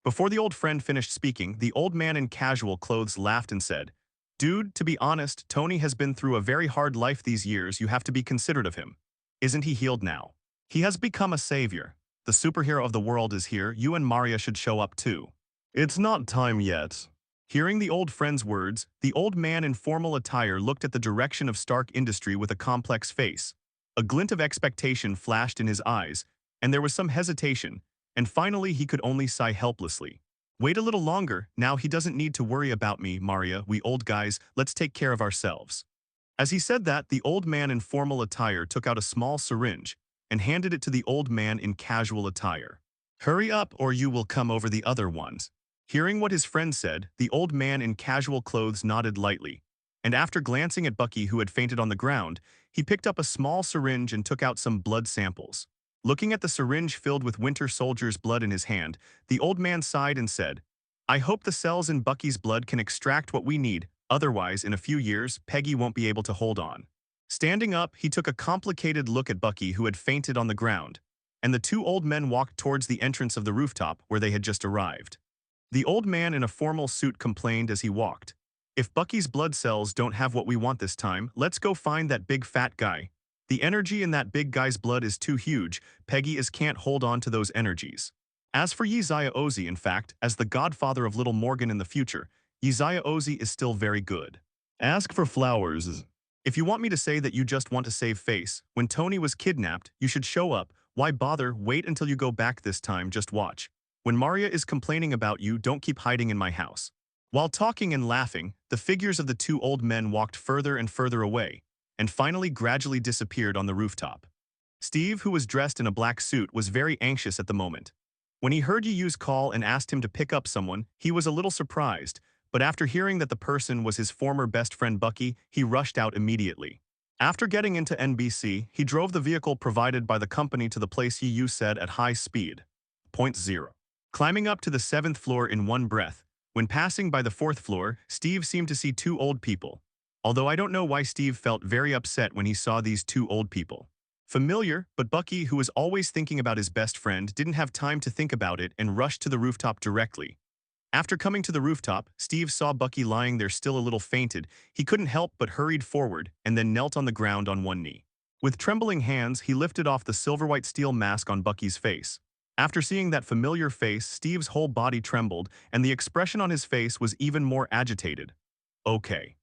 Before the old friend finished speaking, the old man in casual clothes laughed and said, dude, to be honest, Tony has been through a very hard life these years. You have to be considerate of him. Isn't he healed now? He has become a savior. The superhero of the world is here. You and Maria should show up too. It's not time yet. Hearing the old friend's words, the old man in formal attire looked at the direction of Stark Industry with a complex face. A glint of expectation flashed in his eyes, and there was some hesitation, and finally he could only sigh helplessly. Wait a little longer, now he doesn't need to worry about me, Maria, we old guys, let's take care of ourselves. As he said that, the old man in formal attire took out a small syringe and handed it to the old man in casual attire. Hurry up or you will come over the other ones. Hearing what his friend said, the old man in casual clothes nodded lightly, and after glancing at Bucky, who had fainted on the ground, he picked up a small syringe and took out some blood samples. Looking at the syringe filled with Winter Soldier's blood in his hand, the old man sighed and said, I hope the cells in Bucky's blood can extract what we need, otherwise, in a few years, Peggy won't be able to hold on. Standing up, he took a complicated look at Bucky, who had fainted on the ground, and the two old men walked towards the entrance of the rooftop where they had just arrived. The old man in a formal suit complained as he walked, If Bucky's blood cells don't have what we want this time, let's go find that big fat guy. The energy in that big guy's blood is too huge, Peggy can't hold on to those energies. As for Uzziah Ozzy, in fact, as the godfather of little Morgan in the future, Uzziah Ozzy is still very good. Ask for flowers. If you want me to say that you just want to save face, when Tony was kidnapped, you should show up. Why bother? Wait until you go back this time, just watch. When Maria is complaining about you, don't keep hiding in my house. While talking and laughing, the figures of the two old men walked further and further away, and finally gradually disappeared on the rooftop. Steve, who was dressed in a black suit, was very anxious at the moment. When he heard Yu's call and asked him to pick up someone, he was a little surprised, but after hearing that the person was his former best friend Bucky, he rushed out immediately. After getting into NBC, he drove the vehicle provided by the company to the place Yu said at high speed. Point 0. Climbing up to the 7th floor in one breath, when passing by the 4th floor, Steve seemed to see two old people. Although I don't know why Steve felt very upset when he saw these two old people. Familiar, but Bucky, who was always thinking about his best friend, didn't have time to think about it and rushed to the rooftop directly. After coming to the rooftop, Steve saw Bucky lying there still a little fainted. He couldn't help but hurried forward and then knelt on the ground on one knee. With trembling hands, he lifted off the silver-white steel mask on Bucky's face. After seeing that familiar face, Steve's whole body trembled, and the expression on his face was even more agitated. Okay.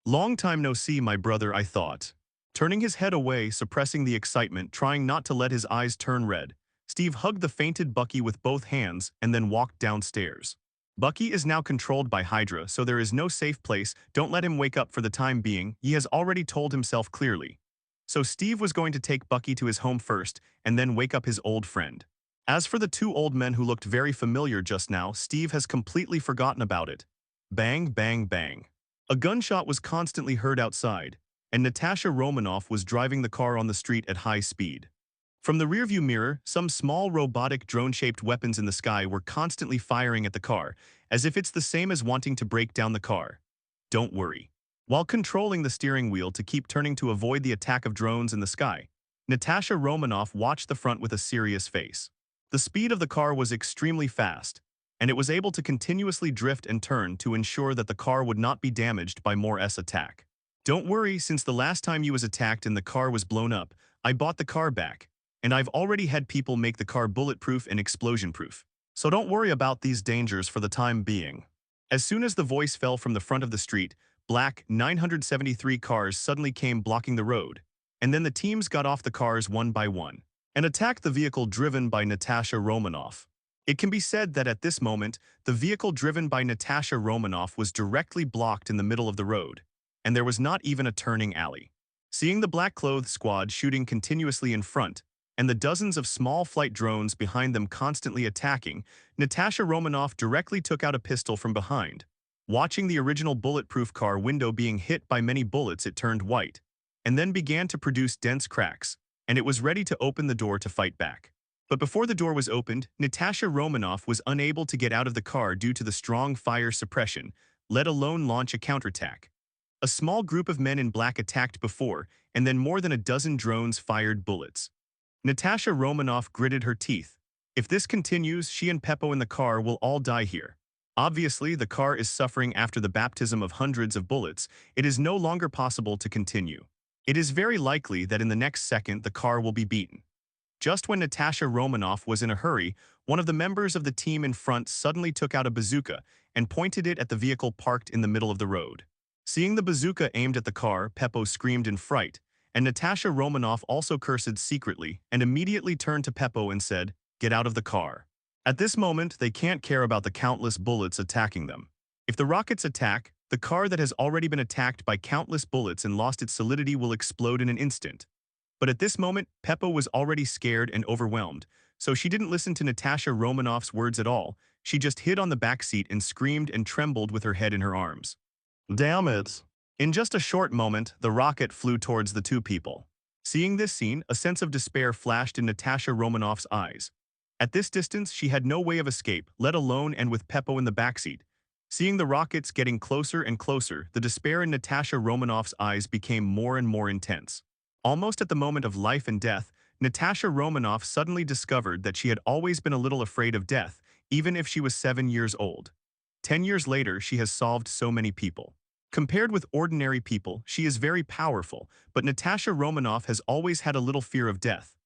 Long time no see, my brother, I thought. Turning his head away, suppressing the excitement, trying not to let his eyes turn red, Steve hugged the fainted Bucky with both hands and then walked downstairs. Bucky is now controlled by Hydra, so there is no safe place. Don't let him wake up for the time being, he has already told himself clearly. So Steve was going to take Bucky to his home first and then wake up his old friend. As for the two old men who looked very familiar just now, Steve has completely forgotten about it. Bang, bang, bang. A gunshot was constantly heard outside, and Natasha Romanoff was driving the car on the street at high speed. From the rearview mirror, some small robotic drone-shaped weapons in the sky were constantly firing at the car, as if it's the same as wanting to break down the car. Don't worry. While controlling the steering wheel to keep turning to avoid the attack of drones in the sky, Natasha Romanoff watched the front with a serious face. The speed of the car was extremely fast, and it was able to continuously drift and turn to ensure that the car would not be damaged by more attack. Don't worry, since the last time you was attacked and the car was blown up, I bought the car back, and I've already had people make the car bulletproof and explosion-proof. So don't worry about these dangers for the time being. As soon as the voice fell from the front of the street, black 973 cars suddenly came blocking the road, and then the teams got off the cars one by one and attacked the vehicle driven by Natasha Romanoff. It can be said that at this moment, the vehicle driven by Natasha Romanoff was directly blocked in the middle of the road, and there was not even a turning alley. Seeing the black-clothed squad shooting continuously in front, and the dozens of small flight drones behind them constantly attacking, Natasha Romanoff directly took out a pistol from behind. Watching the original bulletproof car window being hit by many bullets, it turned white, and then began to produce dense cracks, and it was ready to open the door to fight back. But before the door was opened, Natasha Romanoff was unable to get out of the car due to the strong fire suppression, let alone launch a counterattack. A small group of men in black attacked before, and then more than a dozen drones fired bullets. Natasha Romanoff gritted her teeth. If this continues, she and Peppo in the car will all die here. Obviously, the car is suffering after the baptism of hundreds of bullets. It is no longer possible to continue. It is very likely that in the next second the car will be beaten. Just when Natasha Romanoff was in a hurry, one of the members of the team in front suddenly took out a bazooka and pointed it at the vehicle parked in the middle of the road. Seeing the bazooka aimed at the car, Peppo screamed in fright, and Natasha Romanoff also cursed secretly and immediately turned to Peppo and said, "Get out of the car." At this moment, they can't care about the countless bullets attacking them. If the rockets attack, the car that has already been attacked by countless bullets and lost its solidity will explode in an instant. But at this moment, Peppo was already scared and overwhelmed, so she didn't listen to Natasha Romanoff's words at all. She just hid on the back seat and screamed and trembled with her head in her arms. Damn it. In just a short moment, the rocket flew towards the two people. Seeing this scene, a sense of despair flashed in Natasha Romanoff's eyes. At this distance, she had no way of escape, let alone and with Peppo in the backseat. Seeing the rockets getting closer and closer, the despair in Natasha Romanoff's eyes became more and more intense. Almost at the moment of life and death, Natasha Romanoff suddenly discovered that she had always been a little afraid of death, even if she was 7 years old. 10 years later, she has solved so many people. Compared with ordinary people, she is very powerful, but Natasha Romanoff has always had a little fear of death.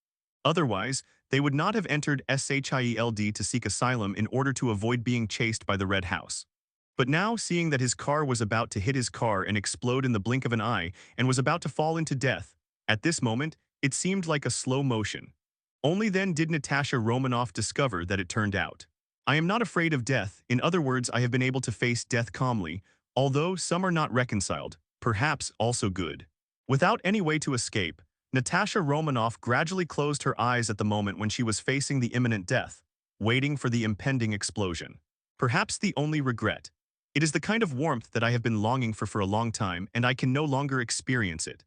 Otherwise, they would not have entered SHIELD to seek asylum in order to avoid being chased by the Red House. But now, seeing that his car was about to hit his car and explode in the blink of an eye and was about to fall into death, at this moment, it seemed like a slow motion. Only then did Natasha Romanoff discover that it turned out. I am not afraid of death. In other words, I have been able to face death calmly, although some are not reconciled, perhaps also good. Without any way to escape, Natasha Romanoff gradually closed her eyes at the moment when she was facing the imminent death, waiting for the impending explosion. Perhaps the only regret. It is the kind of warmth that I have been longing for a long time, and I can no longer experience it.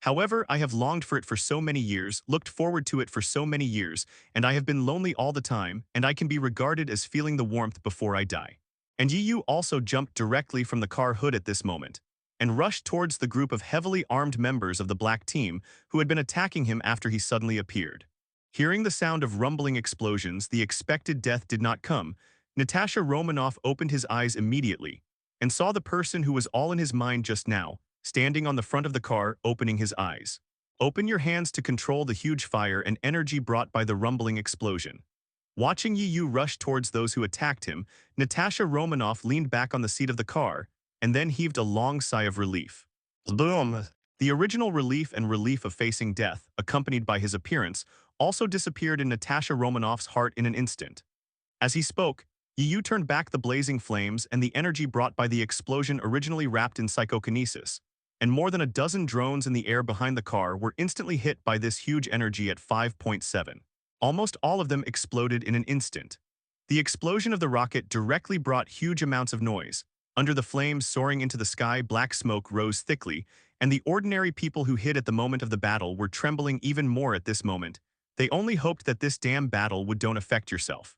However, I have longed for it for so many years, looked forward to it for so many years, and I have been lonely all the time, and I can be regarded as feeling the warmth before I die. And Yu also jumped directly from the car hood at this moment, and rushed towards the group of heavily armed members of the black team who had been attacking him after he suddenly appeared. Hearing the sound of rumbling explosions, the expected death did not come. Natasha Romanoff opened his eyes immediately, and saw the person who was all in his mind just now, standing on the front of the car, opening his eyes. Open your hands to control the huge fire and energy brought by the rumbling explosion. Watching Yu rush towards those who attacked him, Natasha Romanoff leaned back on the seat of the car, and then heaved a long sigh of relief. Boom! The original relief of facing death, accompanied by his appearance, also disappeared in Natasha Romanoff's heart in an instant. As he spoke, Yu turned back the blazing flames and the energy brought by the explosion originally wrapped in psychokinesis, and more than a dozen drones in the air behind the car were instantly hit by this huge energy at 5.7. Almost all of them exploded in an instant. The explosion of the rocket directly brought huge amounts of noise. Under the flames soaring into the sky, black smoke rose thickly, and the ordinary people who hid at the moment of the battle were trembling even more at this moment. They only hoped that this damn battle would don't affect yourself.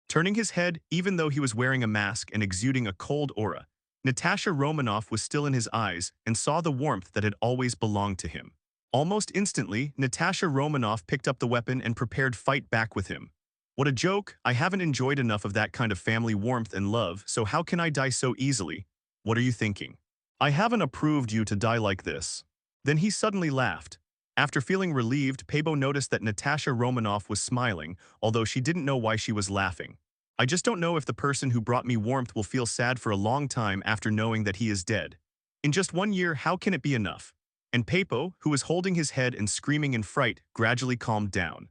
Turning his head, even though he was wearing a mask and exuding a cold aura, Natasha Romanoff was still in his eyes and saw the warmth that had always belonged to him. Almost instantly, Natasha Romanoff picked up the weapon and prepared fight back with him. What a joke! I haven't enjoyed enough of that kind of family warmth and love, so how can I die so easily? What are you thinking? I haven't approved you to die like this. Then he suddenly laughed. After feeling relieved, Pabo noticed that Natasha Romanoff was smiling, although she didn't know why she was laughing. I just don't know if the person who brought me warmth will feel sad for a long time after knowing that he is dead. In just 1 year, how can it be enough? And Pabo, who was holding his head and screaming in fright, gradually calmed down.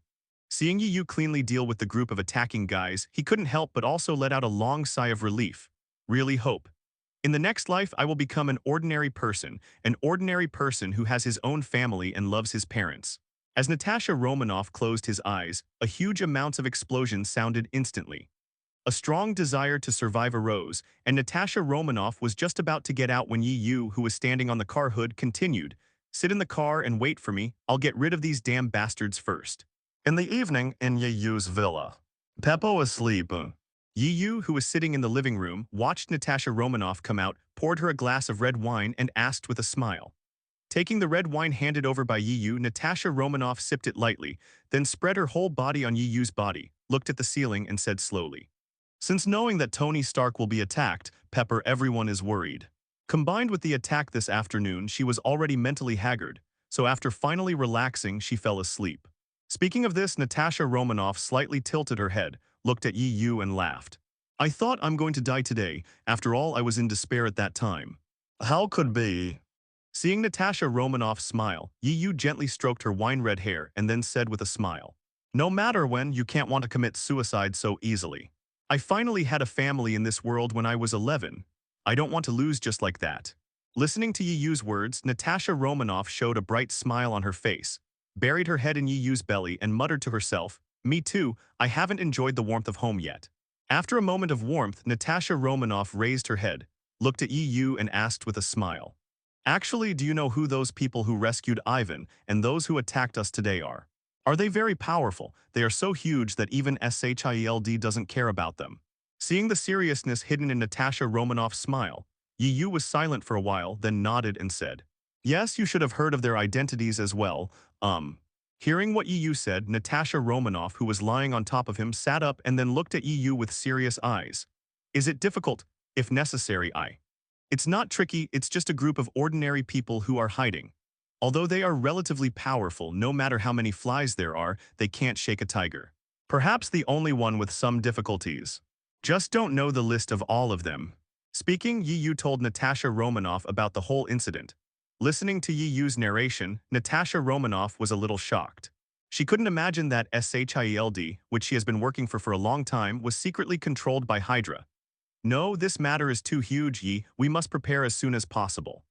Seeing Yu cleanly deal with the group of attacking guys, he couldn't help but also let out a long sigh of relief. Really hope. In the next life, I will become an ordinary person who has his own family and loves his parents. As Natasha Romanoff closed his eyes, a huge amounts of explosions sounded instantly. A strong desire to survive arose, and Natasha Romanoff was just about to get out when Yu, who was standing on the car hood, continued, "Sit in the car and wait for me. I'll get rid of these damn bastards first." In the evening, in Yu's villa, Peppo asleep. Yu, who was sitting in the living room, watched Natasha Romanoff come out, poured her a glass of red wine, and asked with a smile. Taking the red wine handed over by Yu, Natasha Romanoff sipped it lightly, then spread her whole body on Yu's body, looked at the ceiling, and said slowly, "Since knowing that Tony Stark will be attacked, Pepper, everyone is worried." Combined with the attack this afternoon, she was already mentally haggard, so after finally relaxing, she fell asleep. Speaking of this, Natasha Romanoff slightly tilted her head, looked at Yu and laughed. "I thought I'm going to die today. After all, I was in despair at that time." "How could be?" Seeing Natasha Romanoff smile, Yu gently stroked her wine-red hair and then said with a smile, "No matter when, you can't want to commit suicide so easily. I finally had a family in this world when I was 11. I don't want to lose just like that." Listening to Yu's words, Natasha Romanoff showed a bright smile on her face, buried her head in Yu's belly, and muttered to herself, "Me too, I haven't enjoyed the warmth of home yet." After a moment of warmth, Natasha Romanoff raised her head, looked at Yu and asked with a smile, Actually, do you know who those people who rescued Ivan and those who attacked us today are? Are they very powerful? They are so huge that even SHIELD doesn't care about them. Seeing the seriousness hidden in Natasha Romanoff's smile, Yu was silent for a while, then nodded and said, "Yes, you should have heard of their identities as well, Hearing what Yu said, Natasha Romanoff, who was lying on top of him, sat up and then looked at Yu with serious eyes. Is it difficult? If necessary, It's not tricky, it's just a group of ordinary people who are hiding. Although they are relatively powerful, no matter how many flies there are, they can't shake a tiger. Perhaps the only one with some difficulties. Just don't know the list of all of them." Speaking, Yu told Natasha Romanoff about the whole incident. Listening to Yu's narration, Natasha Romanoff was a little shocked. She couldn't imagine that SHIELD, which she has been working for a long time, was secretly controlled by Hydra. "No, this matter is too huge, we must prepare as soon as possible."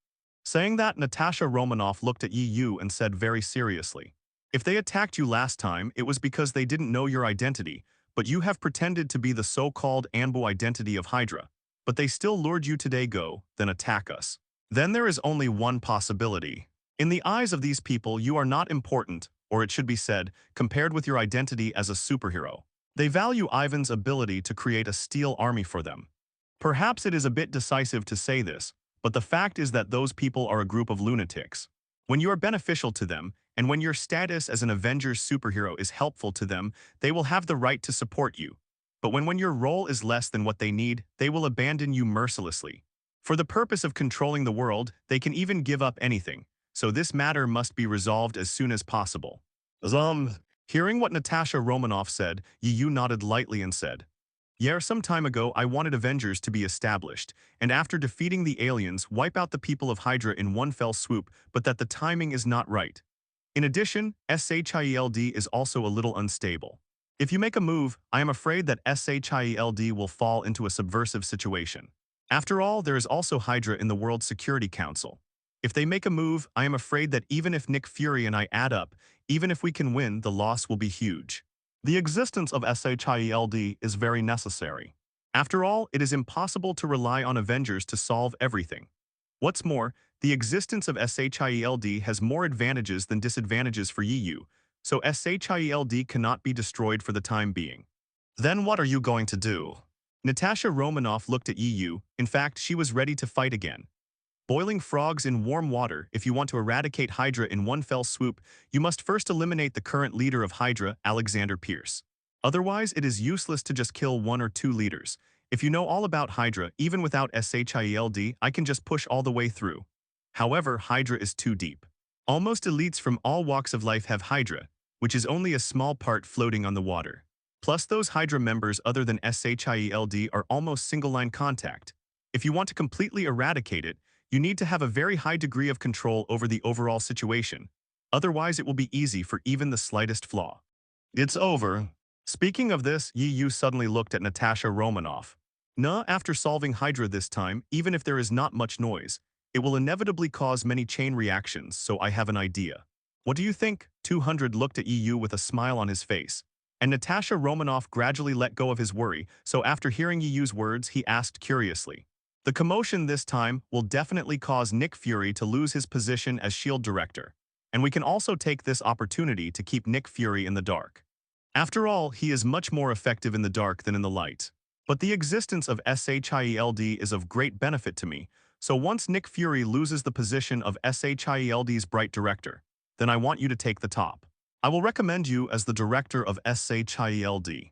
Saying that, Natasha Romanoff looked at Yu and said very seriously, "If they attacked you last time, it was because they didn't know your identity, but you have pretended to be the so-called Anbu identity of Hydra. But they still lured you today, then attack us. Then there is only one possibility. In the eyes of these people, you are not important, or it should be said, compared with your identity as a superhero. They value Ivan's ability to create a steel army for them. Perhaps it is a bit decisive to say this, but the fact is that those people are a group of lunatics. When you are beneficial to them, and when your status as an Avengers superhero is helpful to them, they will have the right to support you. But when your role is less than what they need, they will abandon you mercilessly. For the purpose of controlling the world, they can even give up anything. So this matter must be resolved as soon as possible." Hearing what Natasha Romanoff said, Yu nodded lightly and said, "Yeah, some time ago I wanted Avengers to be established, and after defeating the aliens, wipe out the people of Hydra in one fell swoop, but that the timing is not right. In addition, SHIELD is also a little unstable. If you make a move, I am afraid that SHIELD will fall into a subversive situation. After all, there is also Hydra in the World Security Council. If they make a move, I am afraid that even if Nick Fury and I add up, even if we can win, the loss will be huge. The existence of SHIELD is very necessary. After all, it is impossible to rely on Avengers to solve everything. What's more, the existence of SHIELD has more advantages than disadvantages for Yu, so SHIELD cannot be destroyed for the time being." "Then what are you going to do?" Natasha Romanoff looked at Yu. In fact, she was ready to fight again. "Boiling frogs in warm water. If you want to eradicate Hydra in one fell swoop, you must first eliminate the current leader of Hydra, Alexander Pierce. Otherwise, it is useless to just kill one or two leaders. If you know all about Hydra, even without SHIELD, I can just push all the way through. However, Hydra is too deep. Almost elites from all walks of life have Hydra, which is only a small part floating on the water. Plus, those Hydra members other than SHIELD are almost single-line contact. If you want to completely eradicate it, you need to have a very high degree of control over the overall situation. Otherwise, it will be easy for even the slightest flaw." "It's over." Speaking of this, Yu suddenly looked at Natasha Romanoff. "Nah, after solving Hydra this time, even if there is not much noise, it will inevitably cause many chain reactions, so I have an idea. What do you think?" 200 looked at Yu with a smile on his face. And Natasha Romanoff gradually let go of his worry, so after hearing Yu's words, he asked curiously, "The commotion this time will definitely cause Nick Fury to lose his position as S.H.I.E.L.D. director. And we can also take this opportunity to keep Nick Fury in the dark. After all, he is much more effective in the dark than in the light. But the existence of SHIELD is of great benefit to me, so once Nick Fury loses the position of SHIELD's bright director, then I want you to take the top. I will recommend you as the director of SHIELD."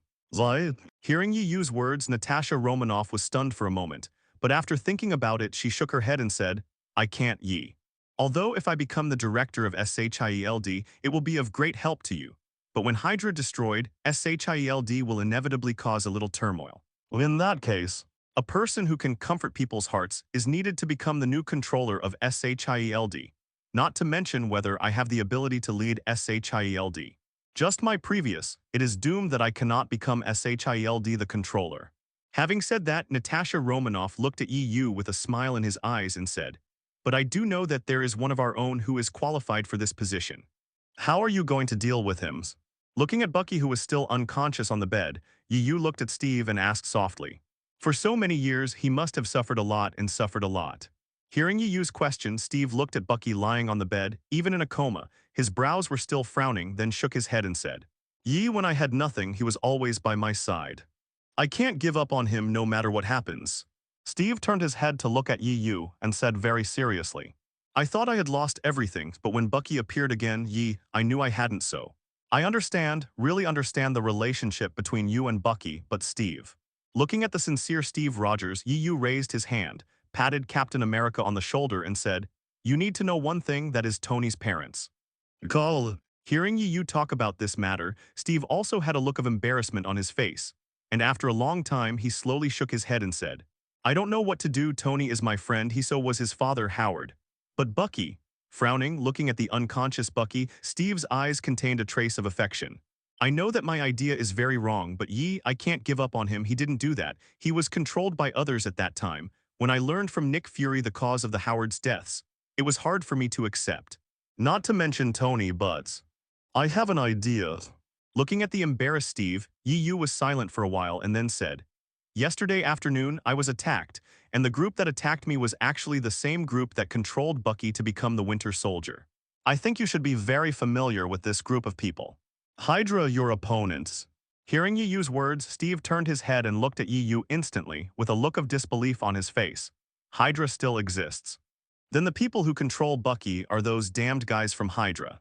Hearing Yu's words, Natasha Romanoff was stunned for a moment, but after thinking about it, she shook her head and said, "I can't, Yi. Although if I become the director of SHIELD, it will be of great help to you. But when Hydra destroyed, SHIELD will inevitably cause a little turmoil. In that case, a person who can comfort people's hearts is needed to become the new controller of SHIELD. Not to mention whether I have the ability to lead SHIELD. Just my previous, it is doomed that I cannot become SHIELD the controller." Having said that, Natasha Romanoff looked at Yu with a smile in his eyes and said, "But I do know that there is one of our own who is qualified for this position. How are you going to deal with him?" Looking at Bucky, who was still unconscious on the bed, Yu looked at Steve and asked softly, "For so many years, he must have suffered a lot and suffered a lot. Hearing Yu's question, Steve looked at Bucky lying on the bed, even in a coma. His brows were still frowning, then shook his head and said, Yi, when I had nothing, he was always by my side. I can't give up on him no matter what happens. Steve turned his head to look at Yu and said very seriously, I thought I had lost everything, but when Bucky appeared again, Yi, I knew I hadn't so. I understand, really understand the relationship between you and Bucky, but Steve. Looking at the sincere Steve Rogers, Yu raised his hand, patted Captain America on the shoulder and said, You need to know one thing, that is Tony's parents. Call. Hearing Yu talk about this matter, Steve also had a look of embarrassment on his face, and after a long time he slowly shook his head and said, I don't know what to do, Tony is my friend, he so was his father Howard. But Bucky, frowning, looking at the unconscious Bucky, Steve's eyes contained a trace of affection. I know that my idea is very wrong, but Yi, I can't give up on him, he didn't do that. He was controlled by others at that time. When I learned from Nick Fury the cause of the Howard's deaths, it was hard for me to accept. Not to mention Tony, but I have an idea. Looking at the embarrassed Steve, Yu was silent for a while and then said, Yesterday afternoon, I was attacked, and the group that attacked me was actually the same group that controlled Bucky to become the Winter Soldier. I think you should be very familiar with this group of people. Hydra, your opponents. Hearing Yu's words, Steve turned his head and looked at Yu instantly, with a look of disbelief on his face. Hydra still exists. Then the people who control Bucky are those damned guys from Hydra.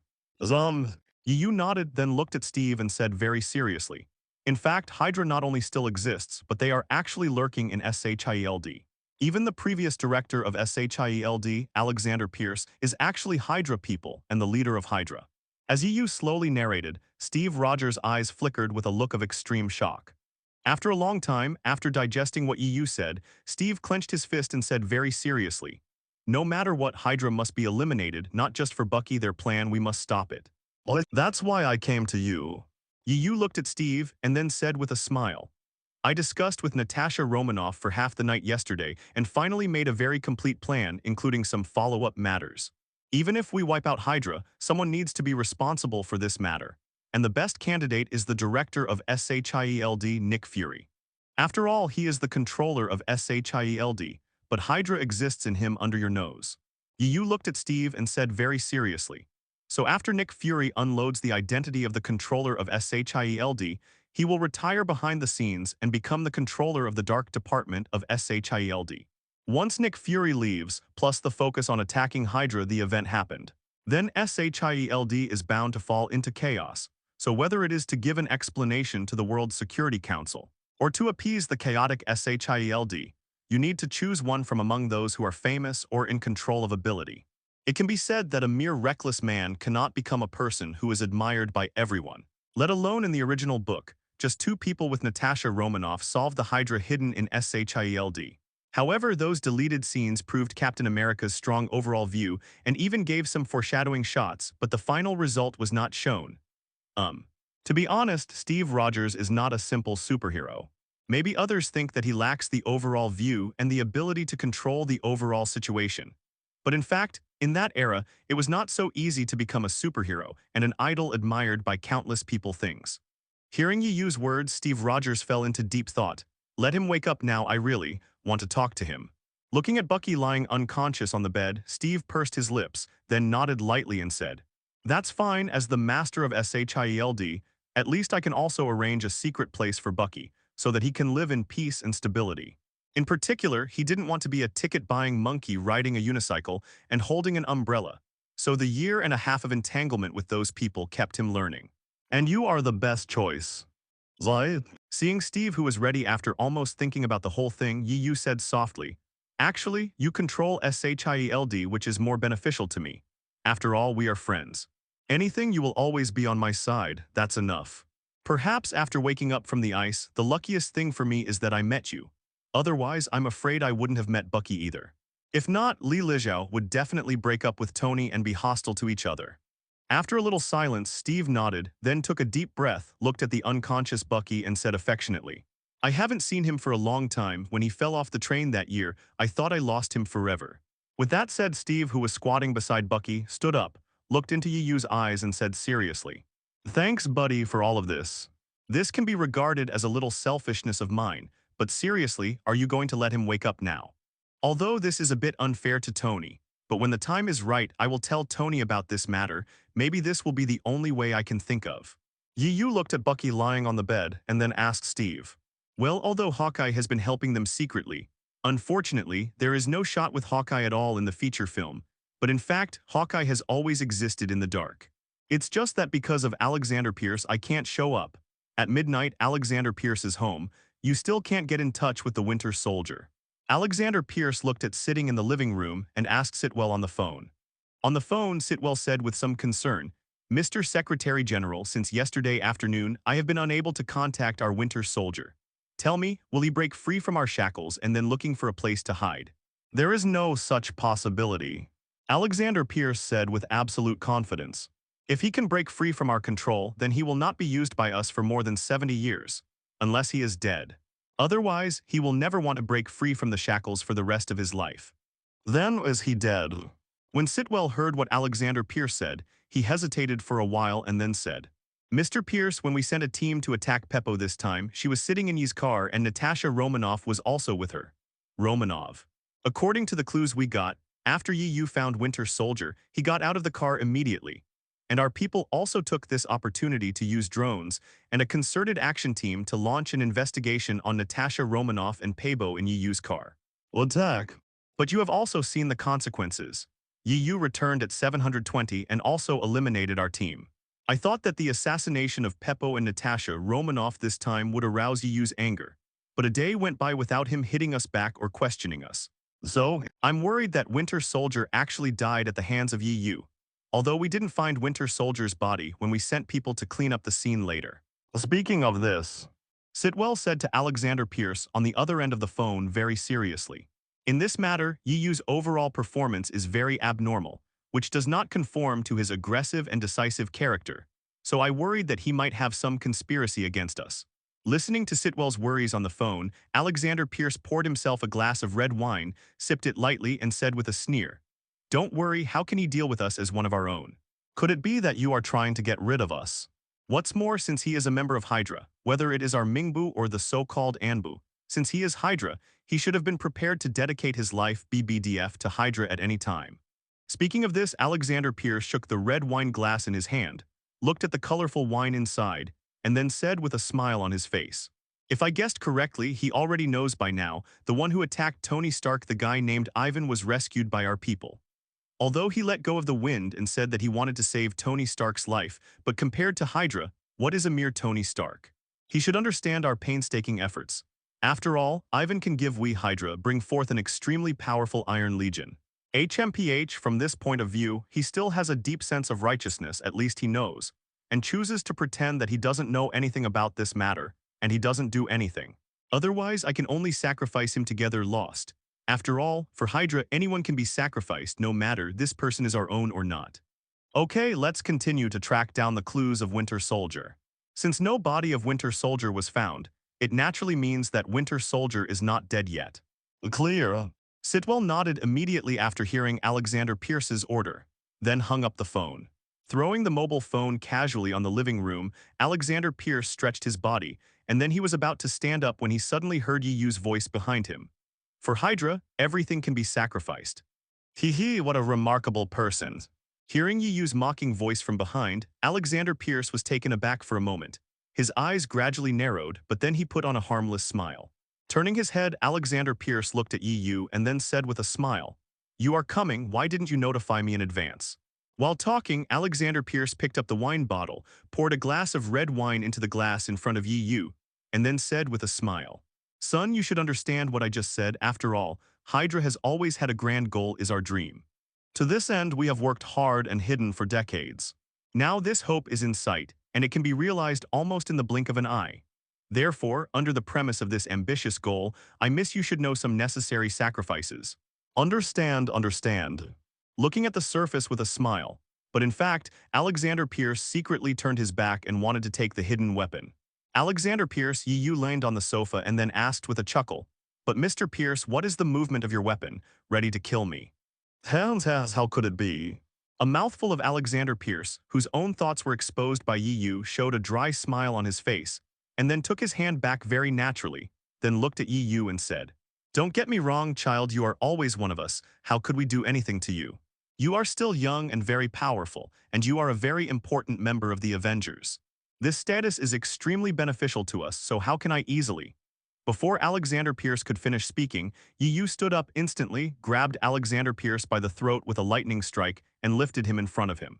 Yu nodded, then looked at Steve and said very seriously, In fact, Hydra not only still exists, but they are actually lurking in SHIELD. Even the previous director of SHIELD, Alexander Pierce, is actually Hydra people and the leader of Hydra. As Yu slowly narrated, Steve Rogers' eyes flickered with a look of extreme shock. After a long time, after digesting what Yu said, Steve clenched his fist and said very seriously, No matter what, Hydra must be eliminated, not just for Bucky, their plan, we must stop it. Well, that's why I came to you. Yu looked at Steve and then said with a smile, I discussed with Natasha Romanoff for half the night yesterday and finally made a very complete plan, including some follow-up matters. Even if we wipe out Hydra, someone needs to be responsible for this matter. And the best candidate is the director of SHIELD, Nick Fury. After all, he is the controller of SHIELD, but Hydra exists in him under your nose. Yu looked at Steve and said very seriously, So after Nick Fury unloads the identity of the controller of SHIELD, he will retire behind the scenes and become the controller of the dark department of SHIELD. Once Nick Fury leaves, plus the focus on attacking Hydra, the event happened. Then SHIELD is bound to fall into chaos. So whether it is to give an explanation to the World Security Council, or to appease the chaotic SHIELD, you need to choose one from among those who are famous or in control of ability. It can be said that a mere reckless man cannot become a person who is admired by everyone. Let alone in the original book, just two people with Natasha Romanoff solved the Hydra hidden in SHIELD. However, those deleted scenes proved Captain America's strong overall view and even gave some foreshadowing shots, but the final result was not shown. To be honest, Steve Rogers is not a simple superhero. Maybe others think that he lacks the overall view and the ability to control the overall situation. But in fact, in that era, it was not so easy to become a superhero and an idol admired by countless people things. Hearing Yu's words, Steve Rogers fell into deep thought. Let him wake up now, I really want to talk to him. Looking at Bucky lying unconscious on the bed, Steve pursed his lips, then nodded lightly and said, That's fine, as the master of SHIELD, at least I can also arrange a secret place for Bucky, so that he can live in peace and stability. In particular, he didn't want to be a ticket-buying monkey riding a unicycle and holding an umbrella, so the year and a half of entanglement with those people kept him learning. And you are the best choice. Zai. Seeing Steve, who was ready after almost thinking about the whole thing, Yu said softly, Actually, you control SHIELD, which is more beneficial to me. After all, we are friends. Anything, you will always be on my side, that's enough. Perhaps after waking up from the ice, the luckiest thing for me is that I met you. Otherwise, I'm afraid I wouldn't have met Bucky either. If not, Li Lijiao would definitely break up with Tony and be hostile to each other. After a little silence, Steve nodded, then took a deep breath, looked at the unconscious Bucky and said affectionately, I haven't seen him for a long time. When he fell off the train that year, I thought I lost him forever. With that said, Steve, who was squatting beside Bucky, stood up, looked into Yu's eyes and said seriously, Thanks, buddy, for all of this. This can be regarded as a little selfishness of mine, but seriously, are you going to let him wake up now? Although this is a bit unfair to Tony, but when the time is right, I will tell Tony about this matter. Maybe this will be the only way I can think of. Yu looked at Bucky lying on the bed and then asked Steve. Well, although Hawkeye has been helping them secretly, unfortunately, there is no shot with Hawkeye at all in the feature film, but in fact, Hawkeye has always existed in the dark. It's just that because of Alexander Pierce, I can't show up. At midnight, Alexander Pierce is home. You still can't get in touch with the Winter Soldier. Alexander Pierce looked at sitting in the living room and asked Sitwell on the phone. On the phone, Sitwell said with some concern, Mr. Secretary General, since yesterday afternoon, I have been unable to contact our Winter Soldier. Tell me, will he break free from our shackles and then looking for a place to hide? There is no such possibility, Alexander Pierce said with absolute confidence. If he can break free from our control, then he will not be used by us for more than 70 years, unless he is dead. Otherwise, he will never want to break free from the shackles for the rest of his life. Then is he dead? When Sitwell heard what Alexander Pierce said, he hesitated for a while and then said, Mr. Pierce, when we sent a team to attack Peppo this time, she was sitting in Ye's car and Natasha Romanoff was also with her. Romanov. According to the clues we got, after Yu found Winter Soldier, he got out of the car immediately. And our people also took this opportunity to use drones and a concerted action team to launch an investigation on Natasha Romanoff and Pebo in Yu's car. Attack. But you have also seen the consequences. Yu returned at 720 and also eliminated our team. I thought that the assassination of Peppo and Natasha Romanoff this time would arouse Yu's anger, but a day went by without him hitting us back or questioning us. So, I'm worried that Winter Soldier actually died at the hands of Yu. Although we didn't find Winter Soldier's body when we sent people to clean up the scene later. Speaking of this, Sitwell said to Alexander Pierce on the other end of the phone very seriously. In this matter, Yu's overall performance is very abnormal, which does not conform to his aggressive and decisive character, so I worried that he might have some conspiracy against us. Listening to Sitwell's worries on the phone, Alexander Pierce poured himself a glass of red wine, sipped it lightly and said with a sneer, Don't worry, how can he deal with us as one of our own? Could it be that you are trying to get rid of us? What's more, since he is a member of Hydra, whether it is our Mingbu or the so-called Anbu, since he is Hydra, he should have been prepared to dedicate his life BBDF to Hydra at any time. Speaking of this, Alexander Pierce shook the red wine glass in his hand, looked at the colorful wine inside, and then said with a smile on his face, If I guessed correctly, he already knows by now, the one who attacked Tony Stark, the guy named Ivan, was rescued by our people. Although he let go of the wind and said that he wanted to save Tony Stark's life, but compared to Hydra, what is a mere Tony Stark? He should understand our painstaking efforts. After all, Ivan can give we Hydra bring forth an extremely powerful Iron Legion. HMPH, from this point of view, he still has a deep sense of righteousness, at least he knows, and chooses to pretend that he doesn't know anything about this matter, and he doesn't do anything. Otherwise, I can only sacrifice him together lost. After all, for Hydra, anyone can be sacrificed no matter this person is our own or not. Okay, let's continue to track down the clues of Winter Soldier. Since no body of Winter Soldier was found, it naturally means that Winter Soldier is not dead yet. Clear. Sitwell nodded immediately after hearing Alexander Pierce's order, then hung up the phone. Throwing the mobile phone casually on the living room, Alexander Pierce stretched his body, and then he was about to stand up when he suddenly heard Yu's voice behind him. For Hydra, everything can be sacrificed. Hee, what a remarkable person. Hearing Yu's mocking voice from behind, Alexander Pierce was taken aback for a moment. His eyes gradually narrowed, but then he put on a harmless smile. Turning his head, Alexander Pierce looked at Yu and then said with a smile, You are coming, why didn't you notify me in advance? While talking, Alexander Pierce picked up the wine bottle, poured a glass of red wine into the glass in front of Yu, and then said with a smile, Son, you should understand what I just said. After all, Hydra has always had a grand goal is our dream. To this end, we have worked hard and hidden for decades. Now this hope is in sight, and it can be realized almost in the blink of an eye. Therefore, under the premise of this ambitious goal, I miss you should know some necessary sacrifices. Understand. Looking at the surface with a smile, but in fact, Alexander Pierce secretly turned his back and wanted to take the hidden weapon. Alexander Pierce, Yu leaned on the sofa and then asked with a chuckle, But Mr. Pierce, what is the movement of your weapon, ready to kill me? Hands, how could it be? A mouthful of Alexander Pierce, whose own thoughts were exposed by Yu, showed a dry smile on his face, and then took his hand back very naturally, then looked at Yu and said, Don't get me wrong, child, you are always one of us. How could we do anything to you? You are still young and very powerful, and you are a very important member of the Avengers. This status is extremely beneficial to us, so how can I easily? Before Alexander Pierce could finish speaking, Yu stood up instantly, grabbed Alexander Pierce by the throat with a lightning strike, and lifted him in front of him.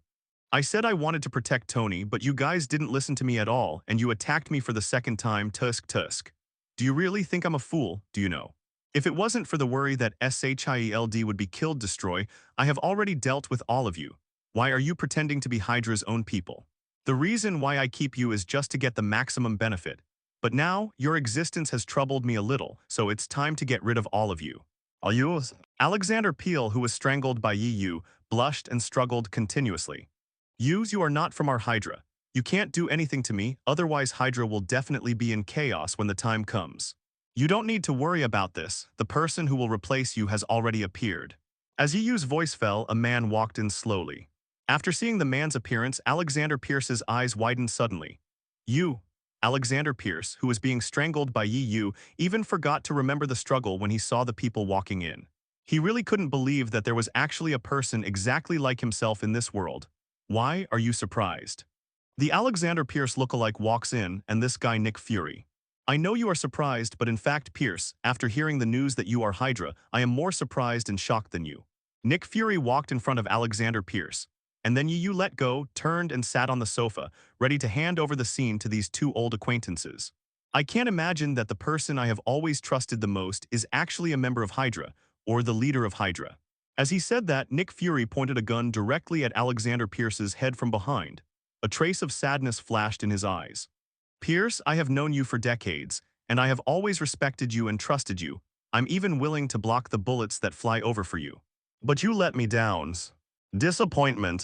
I said I wanted to protect Tony, but you guys didn't listen to me at all, and you attacked me for the second time, tusk tusk. Do you really think I'm a fool, do you know? If it wasn't for the worry that Shield would be killed destroy, I have already dealt with all of you. Why are you pretending to be Hydra's own people? The reason why I keep you is just to get the maximum benefit. But now, your existence has troubled me a little, so it's time to get rid of all of you. Are you? Alexander Peel, who was strangled by Yu, blushed and struggled continuously. You are not from our Hydra. You can't do anything to me, otherwise Hydra will definitely be in chaos when the time comes. You don't need to worry about this, the person who will replace you has already appeared. As Yu's voice fell, a man walked in slowly. After seeing the man's appearance, Alexander Pierce's eyes widened suddenly. Alexander Pierce, who was being strangled by Yu, even forgot to remember the struggle when he saw the people walking in. He really couldn't believe that there was actually a person exactly like himself in this world. Why are you surprised? The Alexander Pierce lookalike walks in, and this guy Nick Fury. I know you are surprised, but in fact, Pierce, after hearing the news that you are Hydra, I am more surprised and shocked than you. Nick Fury walked in front of Alexander Pierce, and then Yu let go, turned and sat on the sofa, ready to hand over the scene to these two old acquaintances. I can't imagine that the person I have always trusted the most is actually a member of Hydra, or the leader of Hydra. As he said that, Nick Fury pointed a gun directly at Alexander Pierce's head from behind. A trace of sadness flashed in his eyes. Pierce, I have known you for decades, and I have always respected you and trusted you. I'm even willing to block the bullets that fly over for you. But you let me down. Disappointment.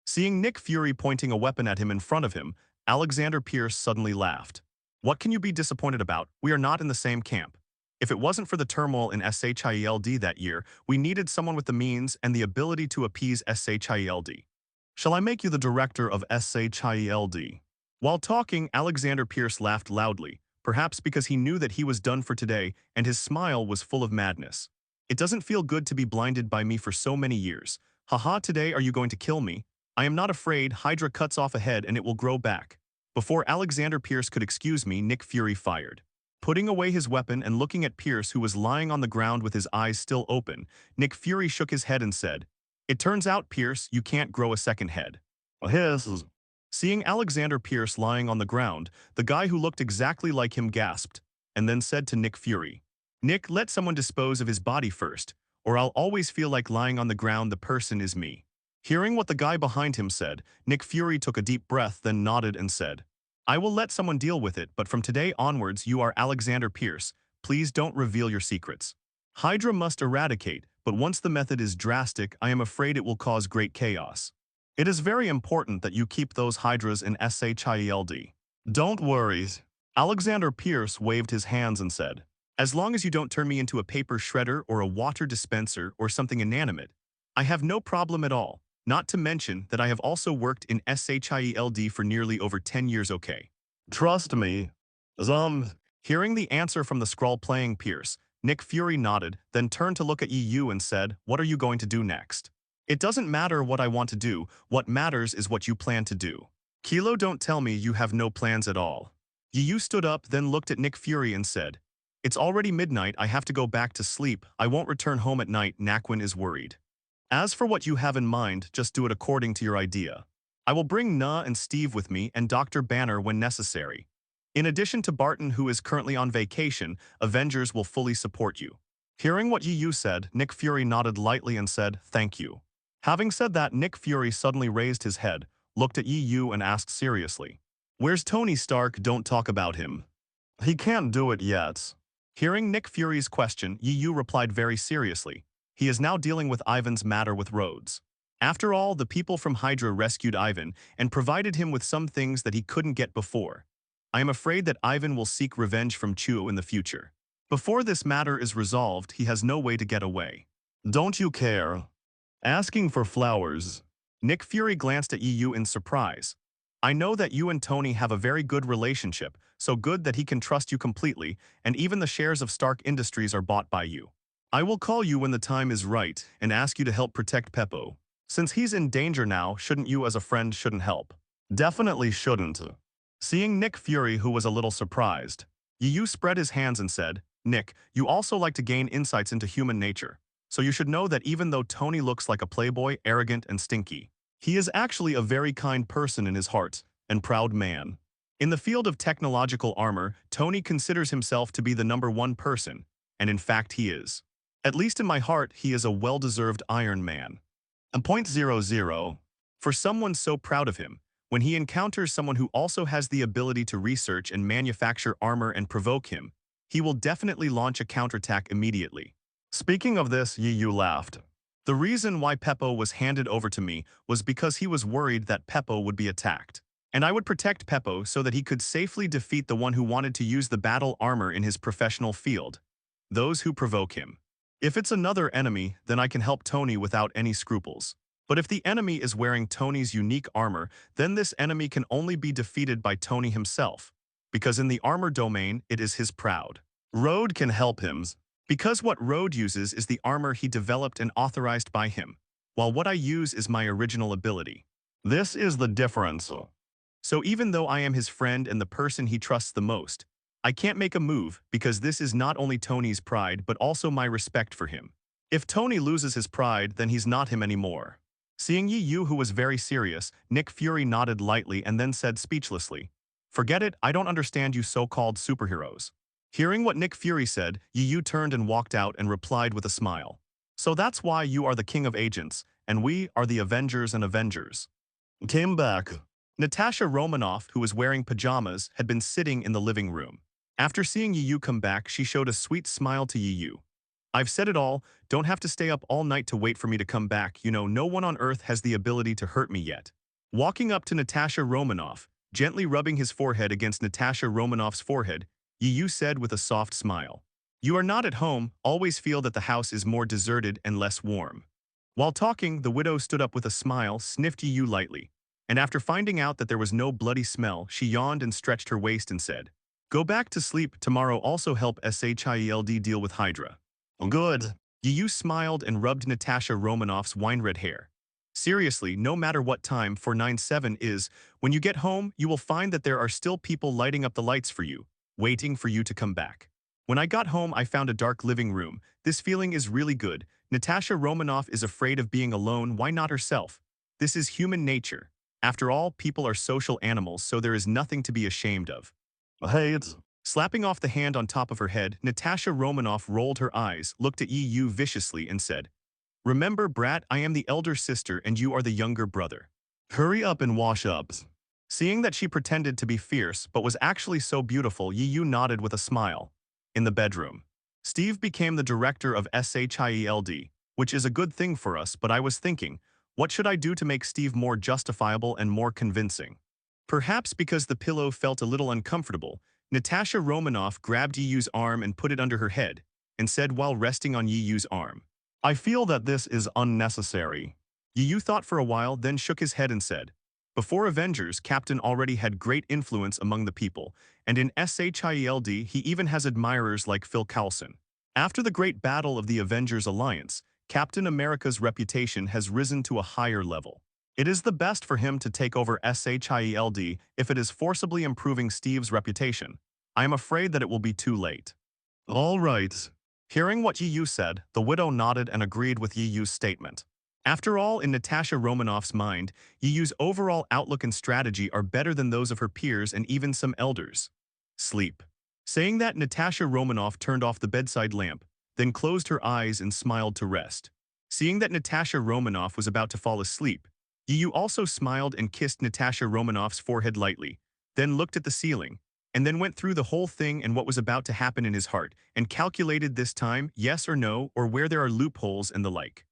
Seeing Nick Fury pointing a weapon at him in front of him, Alexander Pierce suddenly laughed. What can you be disappointed about? We are not in the same camp. If it wasn't for the turmoil in Shield that year, we needed someone with the means and the ability to appease Shield. Shall I make you the director of Shield? While talking, Alexander Pierce laughed loudly, perhaps because he knew that he was done for today, and his smile was full of madness. It doesn't feel good to be blinded by me for so many years. Haha, today are you going to kill me? I am not afraid. Hydra cuts off a head and it will grow back. Before Alexander Pierce could excuse me, Nick Fury fired. Putting away his weapon and looking at Pierce, who was lying on the ground with his eyes still open, Nick Fury shook his head and said, "It turns out, Pierce, you can't grow a second head." Seeing Alexander Pierce lying on the ground, the guy who looked exactly like him gasped, and then said to Nick Fury, "Nick, let someone dispose of his body first, or I'll always feel like lying on the ground the person is me." Hearing what the guy behind him said, Nick Fury took a deep breath, then nodded and said, "I will let someone deal with it, but from today onwards you are Alexander Pierce. Please don't reveal your secrets. Hydra must eradicate, but once the method is drastic, I am afraid it will cause great chaos. It is very important that you keep those Hydras in Shield. Don't worry." Alexander Pierce waved his hands and said, "As long as you don't turn me into a paper shredder or a water dispenser or something inanimate, I have no problem at all. Not to mention that I have also worked in Shield for nearly over 10 years, okay? Trust me." Hearing the answer from the scroll playing Pierce, Nick Fury nodded, then turned to look at Yu and said, "What are you going to do next?" "It doesn't matter what I want to do, what matters is what you plan to do. Kilo, don't tell me you have no plans at all." Yu stood up, then looked at Nick Fury and said, "It's already midnight, I have to go back to sleep, I won't return home at night, Naquin is worried. As for what you have in mind, just do it according to your idea. I will bring Na and Steve with me and Dr. Banner when necessary. In addition to Barton, who is currently on vacation, Avengers will fully support you." Hearing what Yu said, Nick Fury nodded lightly and said, "Thank you." Having said that, Nick Fury suddenly raised his head, looked at Yu and asked seriously, "Where's Tony Stark? Don't talk about him. He can't do it yet." Hearing Nick Fury's question, Yu replied very seriously, "He is now dealing with Ivan's matter with Rhodes. After all, the people from Hydra rescued Ivan and provided him with some things that he couldn't get before. I am afraid that Ivan will seek revenge from Chuo in the future. Before this matter is resolved, he has no way to get away." "Don't you care? Asking for flowers." Nick Fury glanced at Yu in surprise. I know that you and Tony have a very good relationship, so good that he can trust you completely, and even the shares of Stark Industries are bought by you. I will call you when the time is right and ask you to help protect Peppo. Since he's in danger now, shouldn't you as a friend shouldn't help? Definitely shouldn't. Seeing Nick Fury, who was a little surprised, Yu spread his hands and said, Nick, you also like to gain insights into human nature. So you should know that even though Tony looks like a playboy, arrogant, and stinky, he is actually a very kind person in his heart and proud man. In the field of technological armor, Tony considers himself to be the #1 person, and in fact he is. At least in my heart, he is a well-deserved Iron Man. A .00. For someone so proud of him, when he encounters someone who also has the ability to research and manufacture armor and provoke him, he will definitely launch a counterattack immediately. Speaking of this, Yu laughed. The reason why Peppo was handed over to me was because he was worried that Peppo would be attacked. And I would protect Peppo so that he could safely defeat the one who wanted to use the battle armor in his professional field. Those who provoke him. If it's another enemy, then I can help Tony without any scruples. But if the enemy is wearing Tony's unique armor, then this enemy can only be defeated by Tony himself. Because in the armor domain, it is his proud. Road can help him. Because what Road uses is the armor he developed and authorized by him, while what I use is my original ability. This is the difference. So even though I am his friend and the person he trusts the most, I can't make a move because this is not only Tony's pride but also my respect for him. If Tony loses his pride, then he's not him anymore. Seeing Yu, who was very serious, Nick Fury nodded lightly and then said speechlessly, Forget it, I don't understand you so-called superheroes. Hearing what Nick Fury said, Yu turned and walked out and replied with a smile. So that's why you are the king of agents, and we are the Avengers and Avengers. Came back. Natasha Romanoff, who was wearing pajamas, had been sitting in the living room. After seeing Yu come back, she showed a sweet smile to Yu. I've said it all, don't have to stay up all night to wait for me to come back, you know no one on earth has the ability to hurt me yet. Walking up to Natasha Romanoff, gently rubbing his forehead against Natasha Romanoff's forehead, Yu said with a soft smile. You are not at home, always feel that the house is more deserted and less warm. While talking, the widow stood up with a smile, sniffed Yu lightly, and after finding out that there was no bloody smell, she yawned and stretched her waist and said, Go back to sleep, tomorrow also help SHIELD deal with Hydra. Good. Yu smiled and rubbed Natasha Romanoff's wine-red hair. Seriously, no matter what time 497 is, when you get home, you will find that there are still people lighting up the lights for you, waiting for you to come back. When I got home, I found a dark living room. This feeling is really good. Natasha Romanoff is afraid of being alone, why not herself? This is human nature. After all, people are social animals, so there is nothing to be ashamed of. Hey, slapping off the hand on top of her head, Natasha Romanoff rolled her eyes, looked at Yu viciously and said, Remember, brat, I am the elder sister and you are the younger brother. Hurry up and wash up. Seeing that she pretended to be fierce but was actually so beautiful, Yu nodded with a smile. In the bedroom, Steve became the director of SHIELD, which is a good thing for us, but I was thinking, what should I do to make Steve more justifiable and more convincing? Perhaps because the pillow felt a little uncomfortable, Natasha Romanoff grabbed Yu's arm and put it under her head, and said while resting on Yu's arm, I feel that this is unnecessary. Yu thought for a while, then shook his head and said, Before Avengers, Captain already had great influence among the people, and in SHIELD he even has admirers like Phil Coulson. After the great battle of the Avengers Alliance, Captain America's reputation has risen to a higher level. It is the best for him to take over SHIELD if it is forcibly improving Steve's reputation. I am afraid that it will be too late. All right. Hearing what Yu said, the widow nodded and agreed with Yu's statement. After all, in Natasha Romanoff's mind, Yu's overall outlook and strategy are better than those of her peers and even some elders. Sleep. Saying that, Natasha Romanoff turned off the bedside lamp, then closed her eyes and smiled to rest. Seeing that Natasha Romanoff was about to fall asleep, Yu also smiled and kissed Natasha Romanoff's forehead lightly, then looked at the ceiling, and then went through the whole thing and what was about to happen in his heart, and calculated this time, yes or no, or where there are loopholes and the like.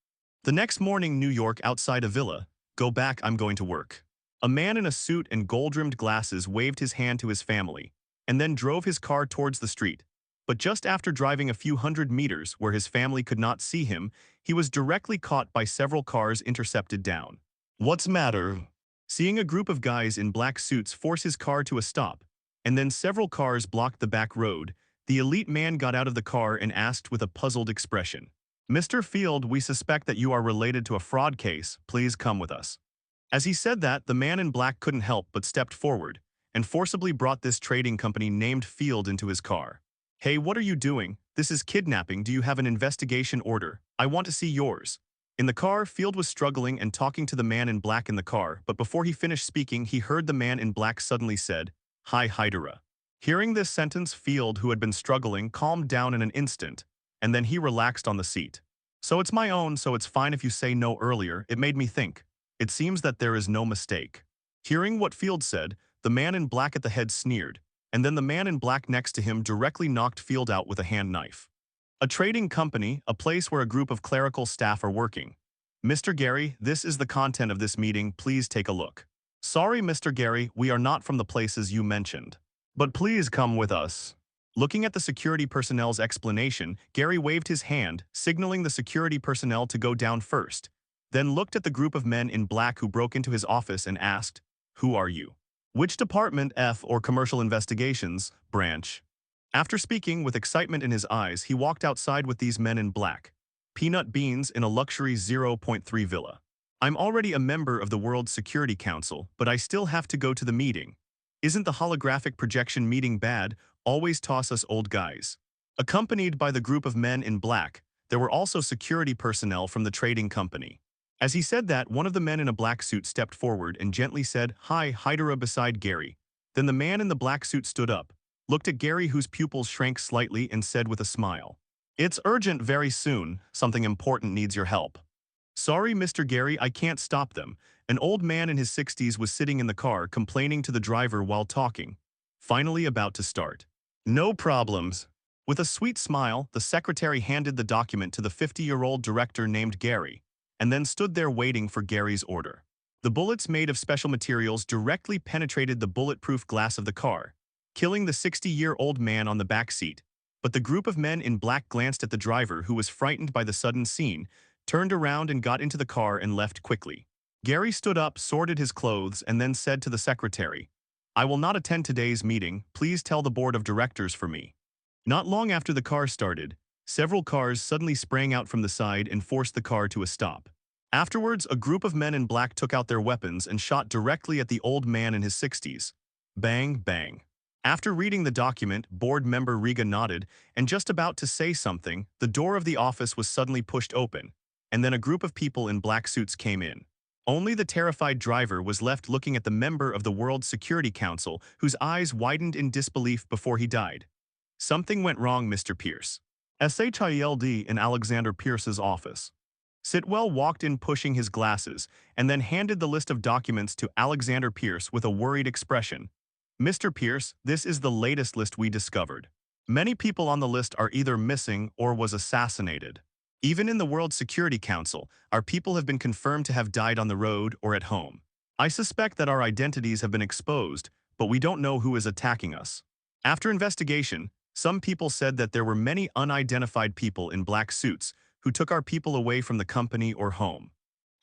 The next morning, New York, outside a villa. Go back, I'm going to work. A man in a suit and gold-rimmed glasses waved his hand to his family, and then drove his car towards the street. But just after driving a few hundred meters where his family could not see him, he was directly caught by several cars intercepted down. What's matter? Seeing a group of guys in black suits force his car to a stop, and then several cars blocked the back road, the elite man got out of the car and asked with a puzzled expression, "Mr. Field, we suspect that you are related to a fraud case. Please come with us." As he said that, the man in black couldn't help but stepped forward and forcibly brought this trading company named Field into his car. "Hey, what are you doing? This is kidnapping. Do you have an investigation order? I want to see yours." In the car, Field was struggling and talking to the man in black in the car, but before he finished speaking, he heard the man in black suddenly said, "Hi, Hydra." Hearing this sentence, Field, who had been struggling, calmed down in an instant, and then he relaxed on the seat. "So it's my own, so it's fine if you say no earlier. It made me think. It seems that there is no mistake." Hearing what Field said, the man in black at the head sneered, and then the man in black next to him directly knocked Field out with a hand knife. A trading company, a place where a group of clerical staff are working. "Mr. Gary, this is the content of this meeting. Please take a look." "Sorry, Mr. Gary, we are not from the places you mentioned. But please come with us." Looking at the security personnel's explanation, Gary waved his hand, signaling the security personnel to go down first, then looked at the group of men in black who broke into his office and asked, "Who are you? Which department, F or Commercial Investigations, branch?" After speaking with excitement in his eyes, he walked outside with these men in black. Peanut beans in a luxury zero point 0.3 villa. "I'm already a member of the World Security Council, but I still have to go to the meeting. Isn't the holographic projection meeting bad? Always toss us old guys." Accompanied by the group of men in black, there were also security personnel from the trading company. As he said that, one of the men in a black suit stepped forward and gently said, "Hi, Hydra," beside Gary. Then the man in the black suit stood up, looked at Gary, whose pupils shrank slightly, and said with a smile, "It's urgent, very soon. Something important needs your help." "Sorry, Mr. Gary, I can't stop them." An old man in his 60s was sitting in the car, complaining to the driver while talking. Finally about to start. "No problems." With a sweet smile, the secretary handed the document to the 50-year-old director named Gary, and then stood there waiting for Gary's order. The bullets made of special materials directly penetrated the bulletproof glass of the car, killing the 60-year-old man on the back seat. But the group of men in black glanced at the driver, who was frightened by the sudden scene, turned around and got into the car and left quickly. Gary stood up, sorted his clothes, and then said to the secretary, "I will not attend today's meeting. Please tell the board of directors for me." Not long after the car started, several cars suddenly sprang out from the side and forced the car to a stop. Afterwards, a group of men in black took out their weapons and shot directly at the old man in his 60s. Bang, bang. After reading the document, board member Riga nodded, and just about to say something, the door of the office was suddenly pushed open, and then a group of people in black suits came in. Only the terrified driver was left looking at the member of the World Security Council, whose eyes widened in disbelief before he died. "Something went wrong, Mr. Pierce." SHIELD in Alexander Pierce's office. Sitwell walked in pushing his glasses, and then handed the list of documents to Alexander Pierce with a worried expression. "Mr. Pierce, this is the latest list we discovered. Many people on the list are either missing or was assassinated. Even in the World Security Council, our people have been confirmed to have died on the road or at home. I suspect that our identities have been exposed, but we don't know who is attacking us." After investigation, some people said that there were many unidentified people in black suits who took our people away from the company or home.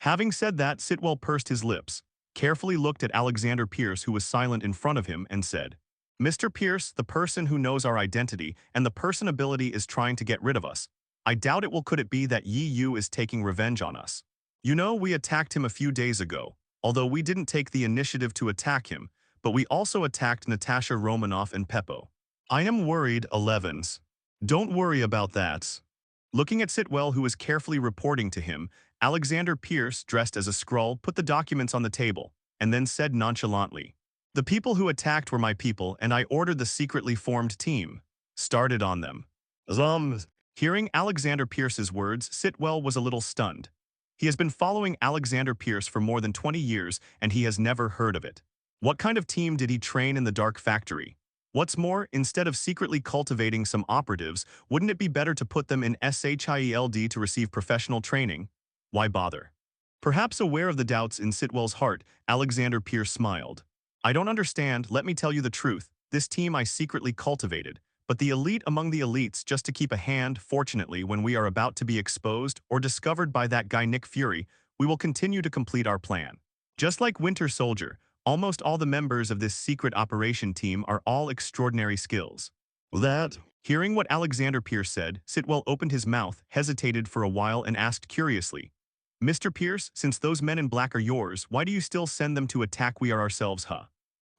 Having said that, Sitwell pursed his lips, carefully looked at Alexander Pierce, who was silent in front of him, and said, "Mr. Pierce, the person who knows our identity and the person ability is trying to get rid of us. I doubt it will. Could it be that Yu is taking revenge on us? You know, we attacked him a few days ago, although we didn't take the initiative to attack him, but we also attacked Natasha Romanoff and Peppo. I am worried, 11s. Don't worry about that." Looking at Sitwell, who was carefully reporting to him, Alexander Pierce, dressed as a Skrull, put the documents on the table, and then said nonchalantly, "The people who attacked were my people, and I ordered the secretly formed team. Started on them." Zums. Hearing Alexander Pierce's words, Sitwell was a little stunned. He has been following Alexander Pierce for more than 20 years, and he has never heard of it. What kind of team did he train in the Dark Factory? What's more, instead of secretly cultivating some operatives, wouldn't it be better to put them in SHIELD to receive professional training? Why bother? Perhaps aware of the doubts in Sitwell's heart, Alexander Pierce smiled. "I don't understand. Let me tell you the truth. This team I secretly cultivated, but the elite among the elites, just to keep a hand. Fortunately, when we are about to be exposed or discovered by that guy Nick Fury, we will continue to complete our plan. Just like Winter Soldier, almost all the members of this secret operation team are all extraordinary skills. That, hearing what Alexander Pierce said, Sitwell opened his mouth, hesitated for a while and asked curiously, Mr. Pierce, since those men in black are yours, why do you still send them to attack we are ourselves, huh?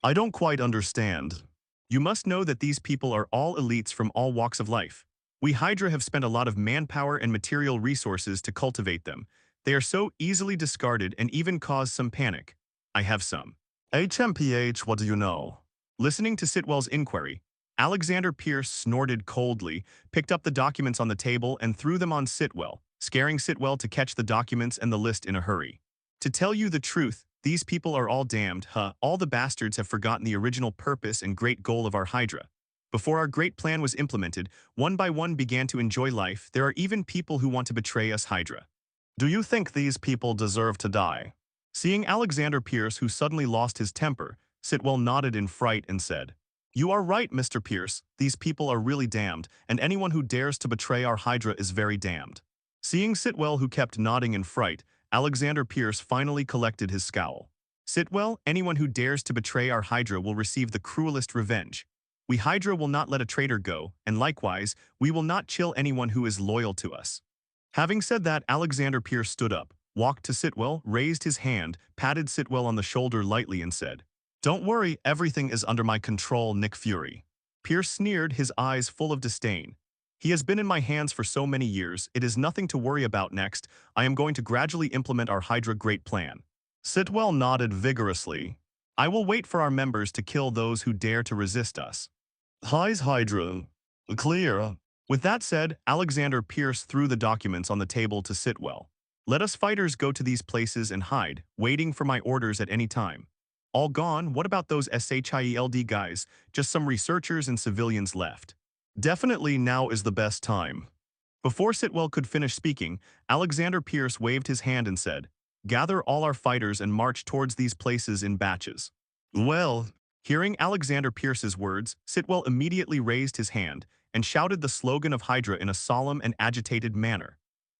I don't quite understand. You must know that these people are all elites from all walks of life. We Hydra have spent a lot of manpower and material resources to cultivate them. They are so easily discarded and even cause some panic. I have some. HMPH, what do you know? Listening to Sitwell's inquiry, Alexander Pierce snorted coldly, picked up the documents on the table and threw them on Sitwell, scaring Sitwell to catch the documents and the list in a hurry. To tell you the truth, these people are all damned, huh? All the bastards have forgotten the original purpose and great goal of our Hydra. Before our great plan was implemented, one by one began to enjoy life. There are even people who want to betray us Hydra. Do you think these people deserve to die? Seeing Alexander Pierce, who suddenly lost his temper, Sitwell nodded in fright and said, You are right, Mr. Pierce. These people are really damned, and anyone who dares to betray our Hydra is very damned. Seeing Sitwell, who kept nodding in fright, Alexander Pierce finally collected his scowl. Sitwell, anyone who dares to betray our Hydra will receive the cruelest revenge. We Hydra will not let a traitor go, and likewise, we will not chill anyone who is loyal to us. Having said that, Alexander Pierce stood up, walked to Sitwell, raised his hand, patted Sitwell on the shoulder lightly and said, Don't worry, everything is under my control, Nick Fury. Pierce sneered, his eyes full of disdain. He has been in my hands for so many years, it is nothing to worry about next. I am going to gradually implement our Hydra great plan. Sitwell nodded vigorously. I will wait for our members to kill those who dare to resist us. Hi's Hydra. Clear. With that said, Alexander Pierce threw the documents on the table to Sitwell. Let us fighters go to these places and hide, waiting for my orders at any time. All gone, what about those SHIELD guys? Just some researchers and civilians left. Definitely now is the best time. Before Sitwell could finish speaking, Alexander Pierce waved his hand and said, Gather all our fighters and march towards these places in batches. Well, hearing Alexander Pierce's words, Sitwell immediately raised his hand and shouted the slogan of Hydra in a solemn and agitated manner.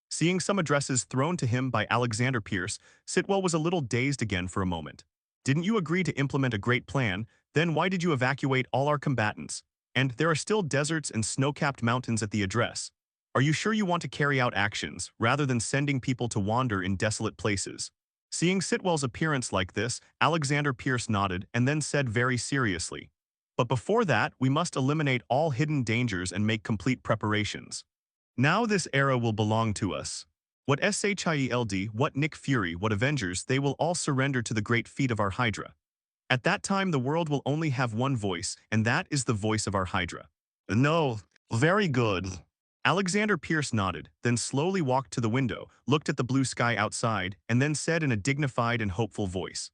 Seeing some addresses thrown to him by Alexander Pierce, Sitwell was a little dazed again for a moment. Didn't you agree to implement a great plan? Then why did you evacuate all our combatants? And there are still deserts and snow-capped mountains at the address. Are you sure you want to carry out actions, rather than sending people to wander in desolate places? Seeing Sitwell's appearance like this, Alexander Pierce nodded and then said very seriously, But before that, we must eliminate all hidden dangers and make complete preparations. Now this era will belong to us. What SHIELD, what Nick Fury, what Avengers, they will all surrender to the great feat of our Hydra. At that time, the world will only have one voice, and that is the voice of our Hydra. No, very good. Alexander Pierce nodded, then slowly walked to the window, looked at the blue sky outside, and then said in a dignified and hopeful voice,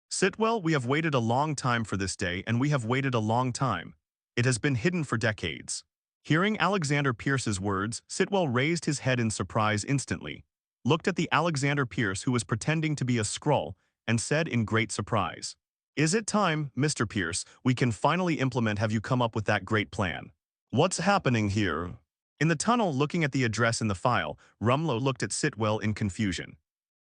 Sitwell, we have waited a long time for this day, and we have waited a long time. It has been hidden for decades. Hearing Alexander Pierce's words, Sitwell raised his head in surprise instantly, looked at the Alexander Pierce who was pretending to be a Skrull, and said in great surprise, Is it time, Mr. Pierce, we can finally implement have you come up with that great plan? What's happening here? In the tunnel, looking at the address in the file, Rumlow looked at Sitwell in confusion.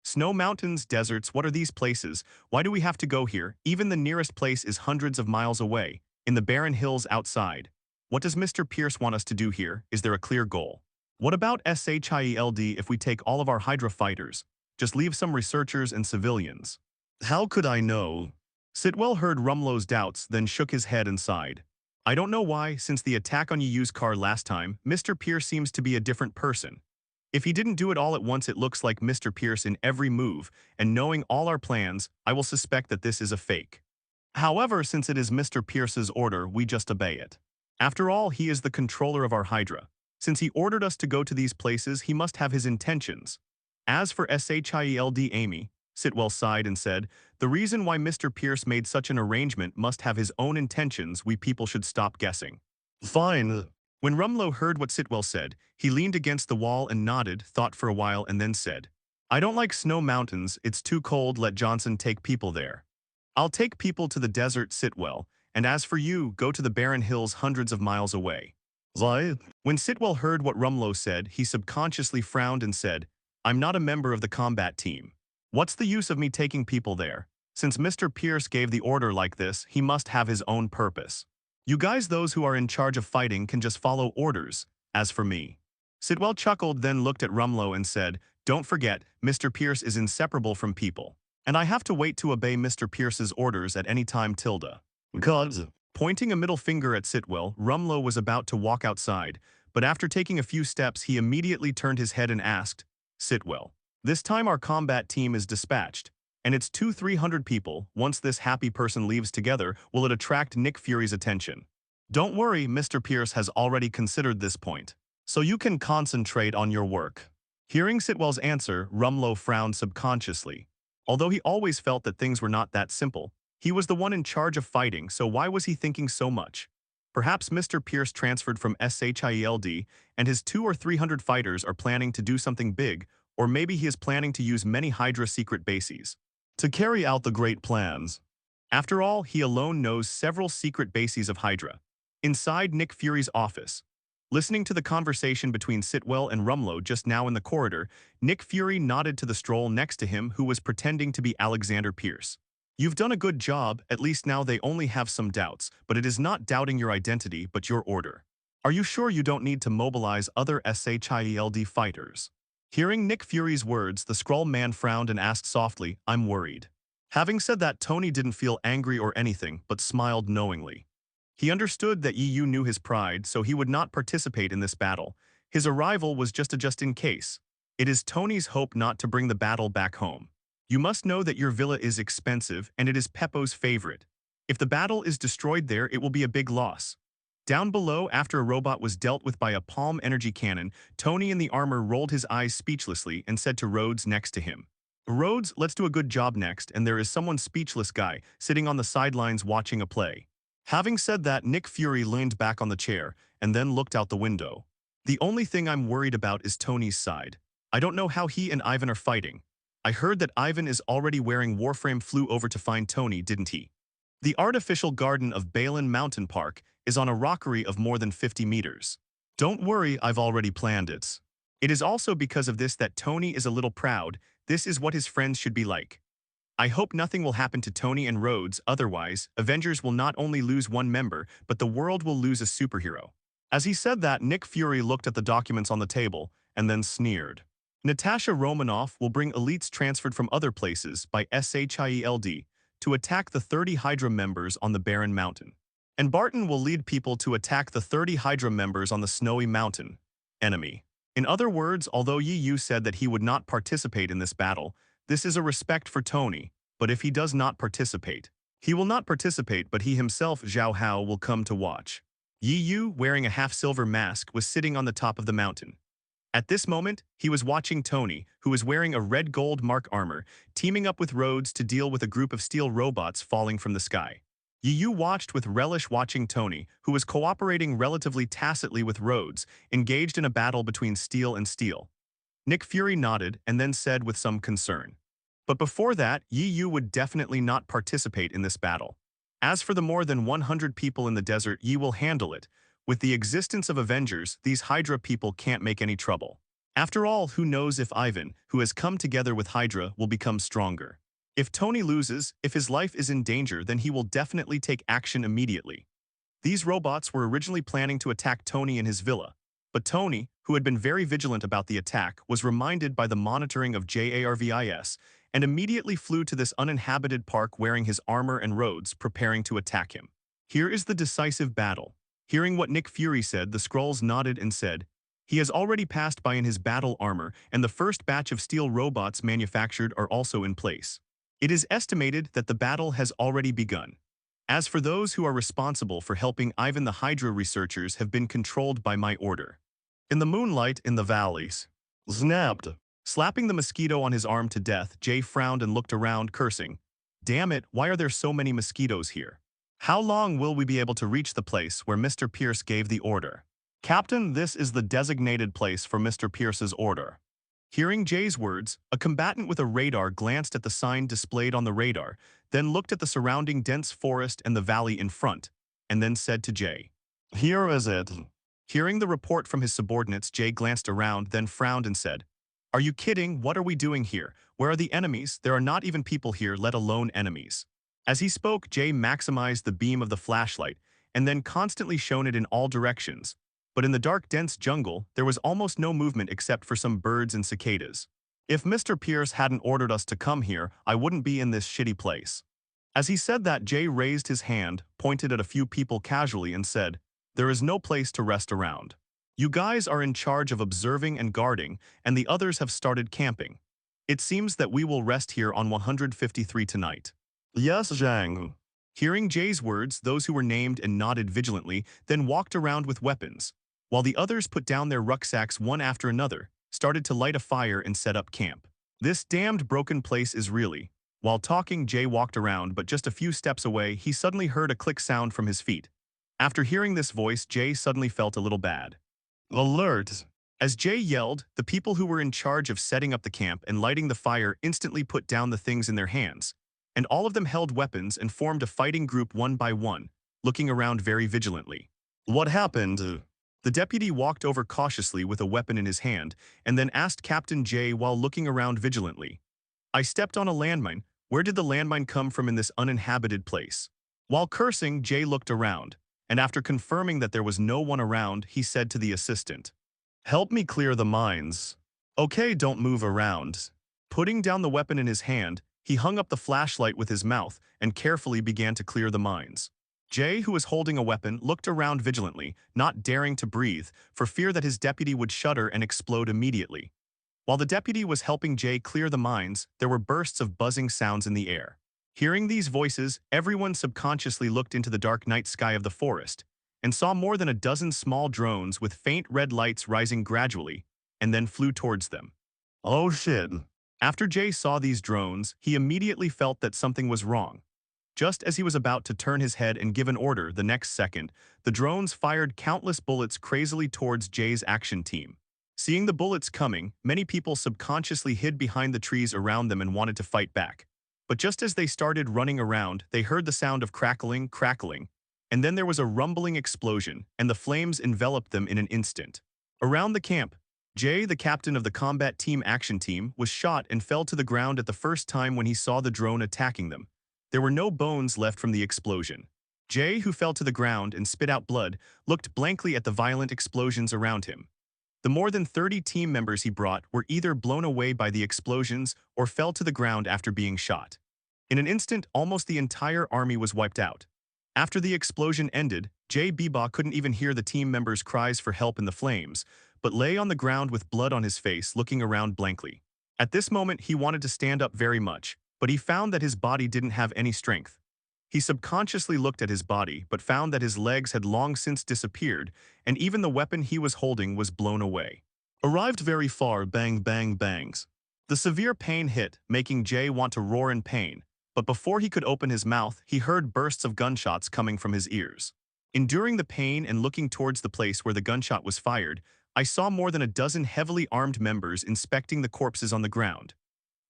Snow mountains, deserts, what are these places? Why do we have to go here? Even the nearest place is hundreds of miles away, in the barren hills outside. What does Mr. Pierce want us to do here? Is there a clear goal? What about SHIELD if we take all of our Hydra fighters? Just leave some researchers and civilians. How could I know? Sitwell heard Rumlow's doubts, then shook his head and sighed. I don't know why, since the attack on Yu's car last time, Mr. Pierce seems to be a different person. If he didn't do it all at once, it looks like Mr. Pierce in every move, and knowing all our plans, I will suspect that this is a fake. However, since it is Mr. Pierce's order, we just obey it. After all, he is the controller of our Hydra. Since he ordered us to go to these places, he must have his intentions. As for SHIELD Amy, Sitwell sighed and said, the reason why Mr. Pierce made such an arrangement must have his own intentions. We people should stop guessing. Fine. When Rumlow heard what Sitwell said, he leaned against the wall and nodded, thought for a while and then said, I don't like snow mountains, it's too cold, let Johnson take people there. I'll take people to the desert, Sitwell, and as for you, go to the barren hills hundreds of miles away. Why? When Sitwell heard what Rumlow said, he subconsciously frowned and said, I'm not a member of the combat team. What's the use of me taking people there? Since Mr. Pierce gave the order like this, he must have his own purpose. You guys, those who are in charge of fighting, can just follow orders. As for me. Sitwell chuckled, then looked at Rumlow and said, "Don't forget, Mr. Pierce is inseparable from people. And I have to wait to obey Mr. Pierce's orders at any time, Tilda." God. Pointing a middle finger at Sitwell, Rumlow was about to walk outside, but after taking a few steps he immediately turned his head and asked, "Sitwell, this time our combat team is dispatched, and it's 200-300 people. Once this happy person leaves together, will it attract Nick Fury's attention? Don't worry, Mr. Pierce has already considered this point, so you can concentrate on your work." Hearing Sitwell's answer, Rumlow frowned subconsciously. Although he always felt that things were not that simple, he was the one in charge of fighting, so why was he thinking so much? Perhaps Mr. Pierce transferred from SHIELD, and his 200 or 300 fighters are planning to do something big, or maybe he is planning to use many Hydra secret bases to carry out the great plans. After all, he alone knows several secret bases of Hydra. Inside Nick Fury's office, listening to the conversation between Sitwell and Rumlow just now in the corridor, Nick Fury nodded to the stroll next to him who was pretending to be Alexander Pierce. "You've done a good job, at least now they only have some doubts, but it is not doubting your identity but your order. Are you sure you don't need to mobilize other SHIELD fighters?" Hearing Nick Fury's words, the Skrull man frowned and asked softly, "I'm worried." Having said that, Tony didn't feel angry or anything, but smiled knowingly. He understood that EU knew his pride, so he would not participate in this battle. His arrival was just a just-in case. It is Tony's hope not to bring the battle back home. You must know that your villa is expensive, and it is Peppo's favorite. If the battle is destroyed there, it will be a big loss. Down below, after a robot was dealt with by a palm energy cannon, Tony in the armor rolled his eyes speechlessly and said to Rhodes next to him, "Rhodes, let's do a good job next," and there is someone speechless guy sitting on the sidelines watching a play. Having said that, Nick Fury leaned back on the chair and then looked out the window. "The only thing I'm worried about is Tony's side. I don't know how he and Ivan are fighting. I heard that Ivan is already wearing Warframe flew over to find Tony, didn't he? The artificial garden of Balin Mountain Park is on a rockery of more than 50 meters. Don't worry, I've already planned it. It is also because of this that Tony is a little proud. This is what his friends should be like. I hope nothing will happen to Tony and Rhodes, otherwise, Avengers will not only lose one member, but the world will lose a superhero." As he said that, Nick Fury looked at the documents on the table and then sneered. "Natasha Romanoff will bring elites transferred from other places by SHIELD to attack the 30 Hydra members on the Barren Mountain. And Barton will lead people to attack the 30 Hydra members on the Snowy Mountain. Enemy." In other words, although Yu said that he would not participate in this battle, this is a respect for Tony, but if he does not participate, he will not participate, but he himself, Zhao Hao, will come to watch. Yu, wearing a half-silver mask, was sitting on the top of the mountain. At this moment, he was watching Tony, who was wearing a red gold mark armor, teaming up with Rhodes to deal with a group of steel robots falling from the sky. Yu watched with relish, watching Tony, who was cooperating relatively tacitly with Rhodes, engaged in a battle between steel and steel. Nick Fury nodded and then said with some concern, "But before that, Yu would definitely not participate in this battle. As for the more than 100 people in the desert, Yi will handle it. With the existence of Avengers, these Hydra people can't make any trouble. After all, who knows if Ivan, who has come together with Hydra, will become stronger. If Tony loses, if his life is in danger, then he will definitely take action immediately. These robots were originally planning to attack Tony in his villa, but Tony, who had been very vigilant about the attack, was reminded by the monitoring of JARVIS and immediately flew to this uninhabited park wearing his armor and Rhodes, preparing to attack him. Here is the decisive battle." Hearing what Nick Fury said, the Skrulls nodded and said, "He has already passed by in his battle armor, and the first batch of steel robots manufactured are also in place. It is estimated that the battle has already begun. As for those who are responsible for helping Ivan, the Hydra researchers have been controlled by my order." In the moonlight in the valleys. Snapped. Slapping the mosquito on his arm to death, Jay frowned and looked around, cursing. "Damn it, why are there so many mosquitoes here? How long will we be able to reach the place where Mr. Pierce gave the order?" "Captain, this is the designated place for Mr. Pierce's order." Hearing Jay's words, a combatant with a radar glanced at the sign displayed on the radar, then looked at the surrounding dense forest and the valley in front, and then said to Jay, "Here is it." Hearing the report from his subordinates, Jay glanced around, then frowned and said, Are you kidding? What are we doing here? Where are the enemies? There are not even people here, let alone enemies. As he spoke, Jay maximized the beam of the flashlight and then constantly shone it in all directions. But in the dark, dense jungle, there was almost no movement except for some birds and cicadas. If Mr. Pierce hadn't ordered us to come here, I wouldn't be in this shitty place. As he said that, Jay raised his hand, pointed at a few people casually and said, "There is no place to rest around. You guys are in charge of observing and guarding, and the others have started camping. It seems that we will rest here on 153 tonight." "Yes, Zhang." Hearing Jay's words, those who were named and nodded vigilantly, then walked around with weapons, while the others put down their rucksacks one after another, started to light a fire and set up camp. This damned broken place is really. While talking, Jay walked around, but just a few steps away, he suddenly heard a click sound from his feet. After hearing this voice, Jay suddenly felt a little bad. "Alert!" As Jay yelled, the people who were in charge of setting up the camp and lighting the fire instantly put down the things in their hands, and all of them held weapons and formed a fighting group one by one, looking around very vigilantly. "What happened?" The deputy walked over cautiously with a weapon in his hand and then asked Captain Jay while looking around vigilantly. "I stepped on a landmine. Where did the landmine come from in this uninhabited place?" While cursing, Jay looked around, and after confirming that there was no one around, he said to the assistant, "Help me clear the mines." "Okay, don't move around." Putting down the weapon in his hand, he hung up the flashlight with his mouth and carefully began to clear the mines. Jay, who was holding a weapon, looked around vigilantly, not daring to breathe, for fear that his deputy would shudder and explode immediately. While the deputy was helping Jay clear the mines, there were bursts of buzzing sounds in the air. Hearing these voices, everyone subconsciously looked into the dark night sky of the forest and saw more than a dozen small drones with faint red lights rising gradually, and then flew towards them. "Oh shit." After Jay saw these drones, he immediately felt that something was wrong. Just as he was about to turn his head and give an order, the next second, the drones fired countless bullets crazily towards Jay's action team. Seeing the bullets coming, many people subconsciously hid behind the trees around them and wanted to fight back. But just as they started running around, they heard the sound of crackling, and then there was a rumbling explosion, and the flames enveloped them in an instant. Around the camp, Jay, the captain of the combat team action team, was shot and fell to the ground at the first time when he saw the drone attacking them. There were no bones left from the explosion. Jay, who fell to the ground and spit out blood, looked blankly at the violent explosions around him. The more than 30 team members he brought were either blown away by the explosions or fell to the ground after being shot. In an instant, almost the entire army was wiped out. After the explosion ended, Jay Beba couldn't even hear the team members' cries for help in the flames, but lay on the ground with blood on his face, looking around blankly. At this moment, he wanted to stand up very much, but he found that his body didn't have any strength. He subconsciously looked at his body, but found that his legs had long since disappeared, and even the weapon he was holding was blown away. Arrived very far, bang, bang, bangs. The severe pain hit, making Jay want to roar in pain, but before he could open his mouth, he heard bursts of gunshots coming from his ears. Enduring the pain and looking towards the place where the gunshot was fired, I saw more than a dozen heavily armed members inspecting the corpses on the ground.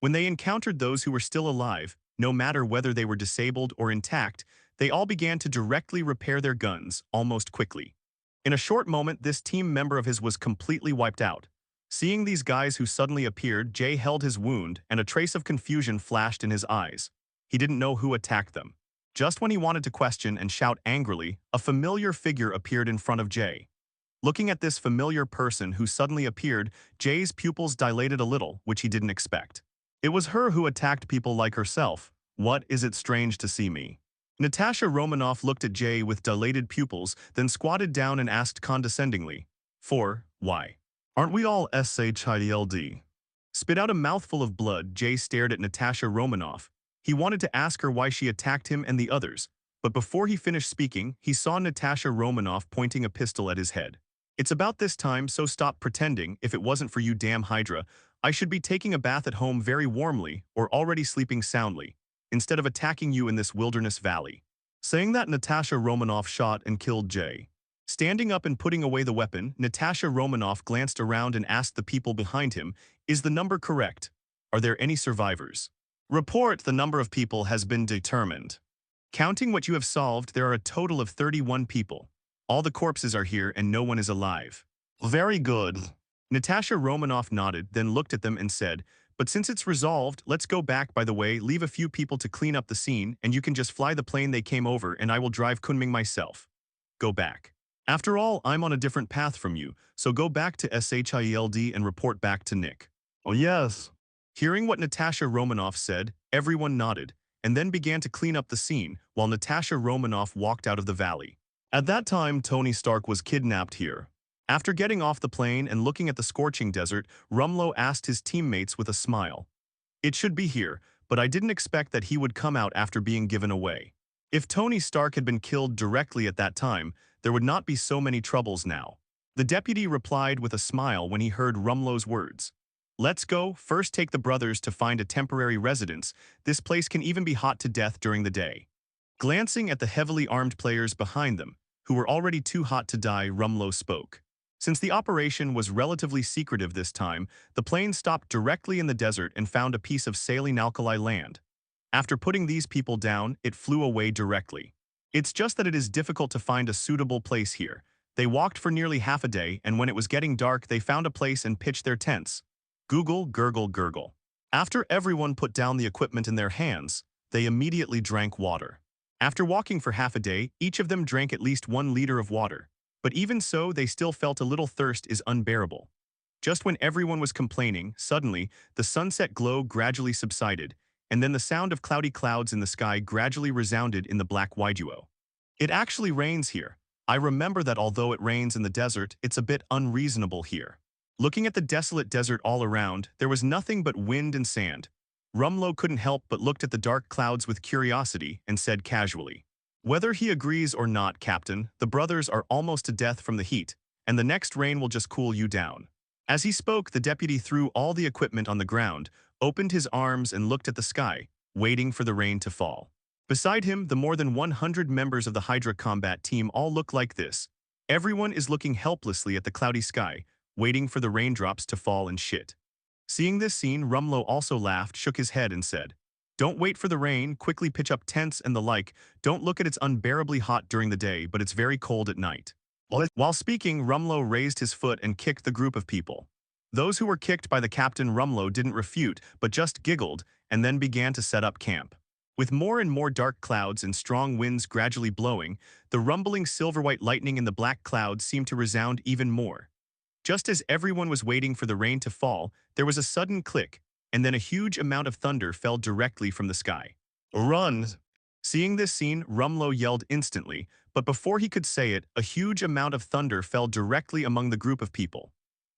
When they encountered those who were still alive, no matter whether they were disabled or intact, they all began to directly repair their guns, almost quickly. In a short moment, this team member of his was completely wiped out. Seeing these guys who suddenly appeared, Jay held his wound, and a trace of confusion flashed in his eyes. He didn't know who attacked them. Just when he wanted to question and shout angrily, a familiar figure appeared in front of Jay. Looking at this familiar person who suddenly appeared, Jay's pupils dilated a little, which he didn't expect. It was her who attacked people like herself. What is it strange to see me? Natasha Romanoff looked at Jay with dilated pupils, then squatted down and asked condescendingly, Why? Aren't we all SHIELD? Spit out a mouthful of blood, Jay stared at Natasha Romanoff. He wanted to ask her why she attacked him and the others, but before he finished speaking, he saw Natasha Romanoff pointing a pistol at his head. It's about this time, so stop pretending. If it wasn't for you damn Hydra, I should be taking a bath at home very warmly or already sleeping soundly, instead of attacking you in this wilderness valley. Saying that, Natasha Romanoff shot and killed Jay. Standing up and putting away the weapon, Natasha Romanoff glanced around and asked the people behind him, "Is the number correct? Are there any survivors?" "Report, the number of people has been determined. Counting what you have solved, there are a total of 31 people. All the corpses are here and no one is alive." "Very good." Natasha Romanoff nodded, then looked at them and said, "But since it's resolved, let's go back. By the way, leave a few people to clean up the scene, and you can just fly the plane they came over and I will drive Kunming myself. Go back. After all, I'm on a different path from you, so go back to SHIELD and report back to Nick." "Oh yes." Hearing what Natasha Romanoff said, everyone nodded, and then began to clean up the scene while Natasha Romanoff walked out of the valley. At that time, Tony Stark was kidnapped here. After getting off the plane and looking at the scorching desert, Rumlow asked his teammates with a smile, "It should be here, but I didn't expect that he would come out after being given away. If Tony Stark had been killed directly at that time, there would not be so many troubles now." The deputy replied with a smile when he heard Rumlow's words. "Let's go, first take the brothers to find a temporary residence. This place can even be hot to death during the day." Glancing at the heavily armed players behind them, who were already too hot to die, Rumlow spoke. Since the operation was relatively secretive this time, the plane stopped directly in the desert and found a piece of saline alkali land. After putting these people down, it flew away directly. It's just that it is difficult to find a suitable place here. They walked for nearly half a day, and when it was getting dark, they found a place and pitched their tents. Google, gurgle, gurgle. After everyone put down the equipment in their hands, they immediately drank water. After walking for half a day, each of them drank at least 1 liter of water. But even so, they still felt a little thirst is unbearable. Just when everyone was complaining, suddenly, the sunset glow gradually subsided, and then the sound of cloudy clouds in the sky gradually resounded in the black duo. "It actually rains here. I remember that although it rains in the desert, it's a bit unreasonable here." Looking at the desolate desert all around, there was nothing but wind and sand. Rumlow couldn't help but looked at the dark clouds with curiosity and said casually, "Whether he agrees or not, Captain, the brothers are almost to death from the heat, and the next rain will just cool you down." As he spoke, the deputy threw all the equipment on the ground, opened his arms and looked at the sky, waiting for the rain to fall. Beside him, the more than 100 members of the Hydra combat team all look like this. Everyone is looking helplessly at the cloudy sky, waiting for the raindrops to fall and shit. Seeing this scene, Rumlow also laughed, shook his head and said, "Don't wait for the rain, quickly pitch up tents and the like. Don't look at it's unbearably hot during the day, but it's very cold at night." While speaking, Rumlow raised his foot and kicked the group of people. Those who were kicked by the captain, Rumlow didn't refute, but just giggled, and then began to set up camp. With more and more dark clouds and strong winds gradually blowing, the rumbling silver-white lightning in the black clouds seemed to resound even more. Just as everyone was waiting for the rain to fall, there was a sudden click, and then a huge amount of thunder fell directly from the sky. "Run!" Seeing this scene, Rumlow yelled instantly, but before he could say it, a huge amount of thunder fell directly among the group of people.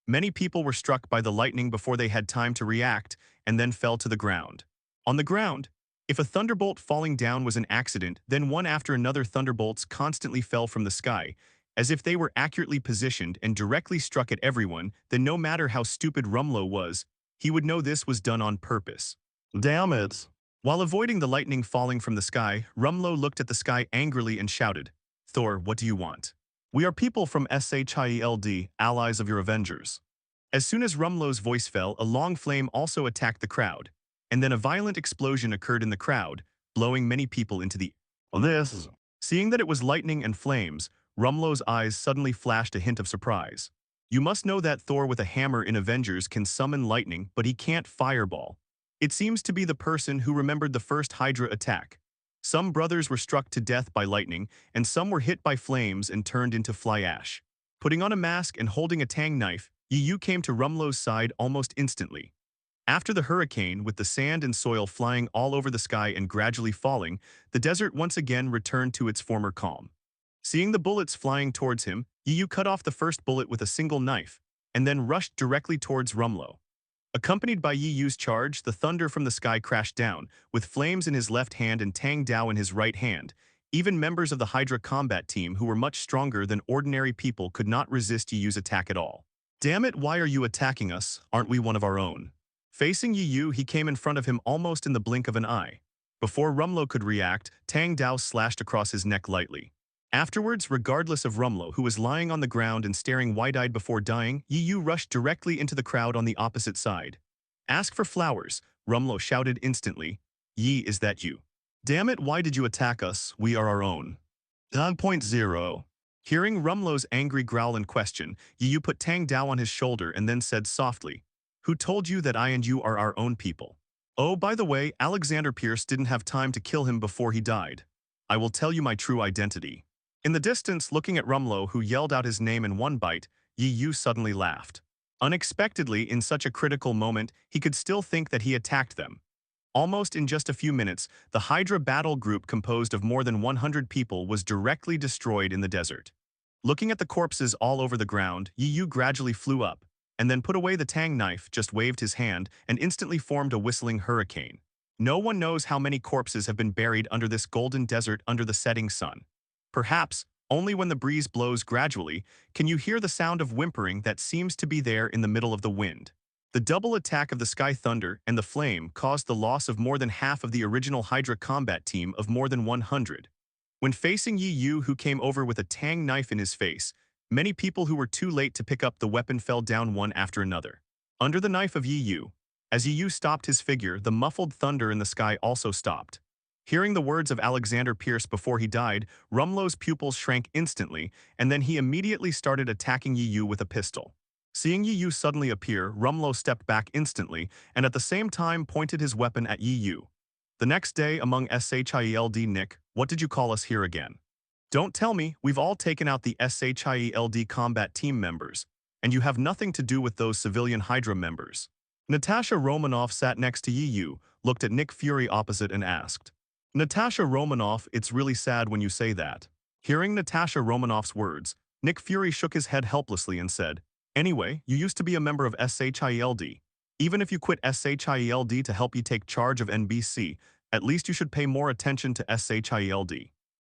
Many people were struck by the lightning before they had time to react, and then fell to the ground. On the ground, if a thunderbolt falling down was an accident, then one after another thunderbolts constantly fell from the sky, as if they were accurately positioned and directly struck at everyone. Then no matter how stupid Rumlow was, he would know this was done on purpose. "Damn it!" While avoiding the lightning falling from the sky, Rumlow looked at the sky angrily and shouted, "Thor, what do you want? We are people from SHIELD, allies of your Avengers." As soon as Rumlow's voice fell, a long flame also attacked the crowd, and then a violent explosion occurred in the crowd, blowing many people into the this. Seeing that it was lightning and flames, Rumlow's eyes suddenly flashed a hint of surprise. You must know that Thor with a hammer in Avengers can summon lightning, but he can't fireball. It seems to be the person who remembered the first Hydra attack. Some brothers were struck to death by lightning, and some were hit by flames and turned into fly ash. Putting on a mask and holding a tang knife, Yu came to Rumlow's side almost instantly. After the hurricane, with the sand and soil flying all over the sky and gradually falling, the desert once again returned to its former calm. Seeing the bullets flying towards him, Yu cut off the first bullet with a single knife, and then rushed directly towards Rumlow. Accompanied by Yu's charge, the thunder from the sky crashed down, with flames in his left hand and Tang Dao in his right hand. Even members of the Hydra combat team who were much stronger than ordinary people could not resist Yu's attack at all. "Damn it, why are you attacking us? Aren't we one of our own?" Facing Yu, he came in front of him almost in the blink of an eye. Before Rumlow could react, Tang Dao slashed across his neck lightly. Afterwards, regardless of Rumlow, who was lying on the ground and staring wide-eyed before dying, Yu rushed directly into the crowd on the opposite side. "Ask for flowers," Rumlow shouted instantly. "Yi, is that you? Damn it, why did you attack us? We are our own." 9.0. Hearing Rumlow's angry growl and question, Yu put Tang Dao on his shoulder and then said softly, "Who told you that I and you are our own people? Oh, by the way, Alexander Pierce didn't have time to kill him before he died. I will tell you my true identity." In the distance, looking at Rumlow, who yelled out his name in one bite, Yu suddenly laughed. Unexpectedly, in such a critical moment, he could still think that he attacked them. Almost in just a few minutes, the Hydra battle group composed of more than 100 people was directly destroyed in the desert. Looking at the corpses all over the ground, Yu gradually flew up, and then put away the tang knife, just waved his hand, and instantly formed a whistling hurricane. No one knows how many corpses have been buried under this golden desert under the setting sun. Perhaps, only when the breeze blows gradually, can you hear the sound of whimpering that seems to be there in the middle of the wind. The double attack of the Sky Thunder and the Flame caused the loss of more than half of the original Hydra combat team of more than 100. When facing Yu, who came over with a tang knife in his face, many people who were too late to pick up the weapon fell down one after another. Under the knife of Yu, as Yu stopped his figure, the muffled thunder in the sky also stopped. Hearing the words of Alexander Pierce before he died, Rumlow's pupils shrank instantly, and then he immediately started attacking Yu with a pistol. Seeing Yu suddenly appear, Rumlow stepped back instantly and at the same time pointed his weapon at Yu. The next day among SHIELD, Nick, what did you call us here again? Don't tell me, we've all taken out the SHIELD combat team members, and you have nothing to do with those civilian Hydra members. Natasha Romanoff sat next to Yu, looked at Nick Fury opposite and asked, "Natasha Romanoff, it's really sad when you say that." Hearing Natasha Romanoff's words, Nick Fury shook his head helplessly and said, "Anyway, you used to be a member of SHIELD. Even if you quit SHIELD to help you take charge of NBC, at least you should pay more attention to SHIELD.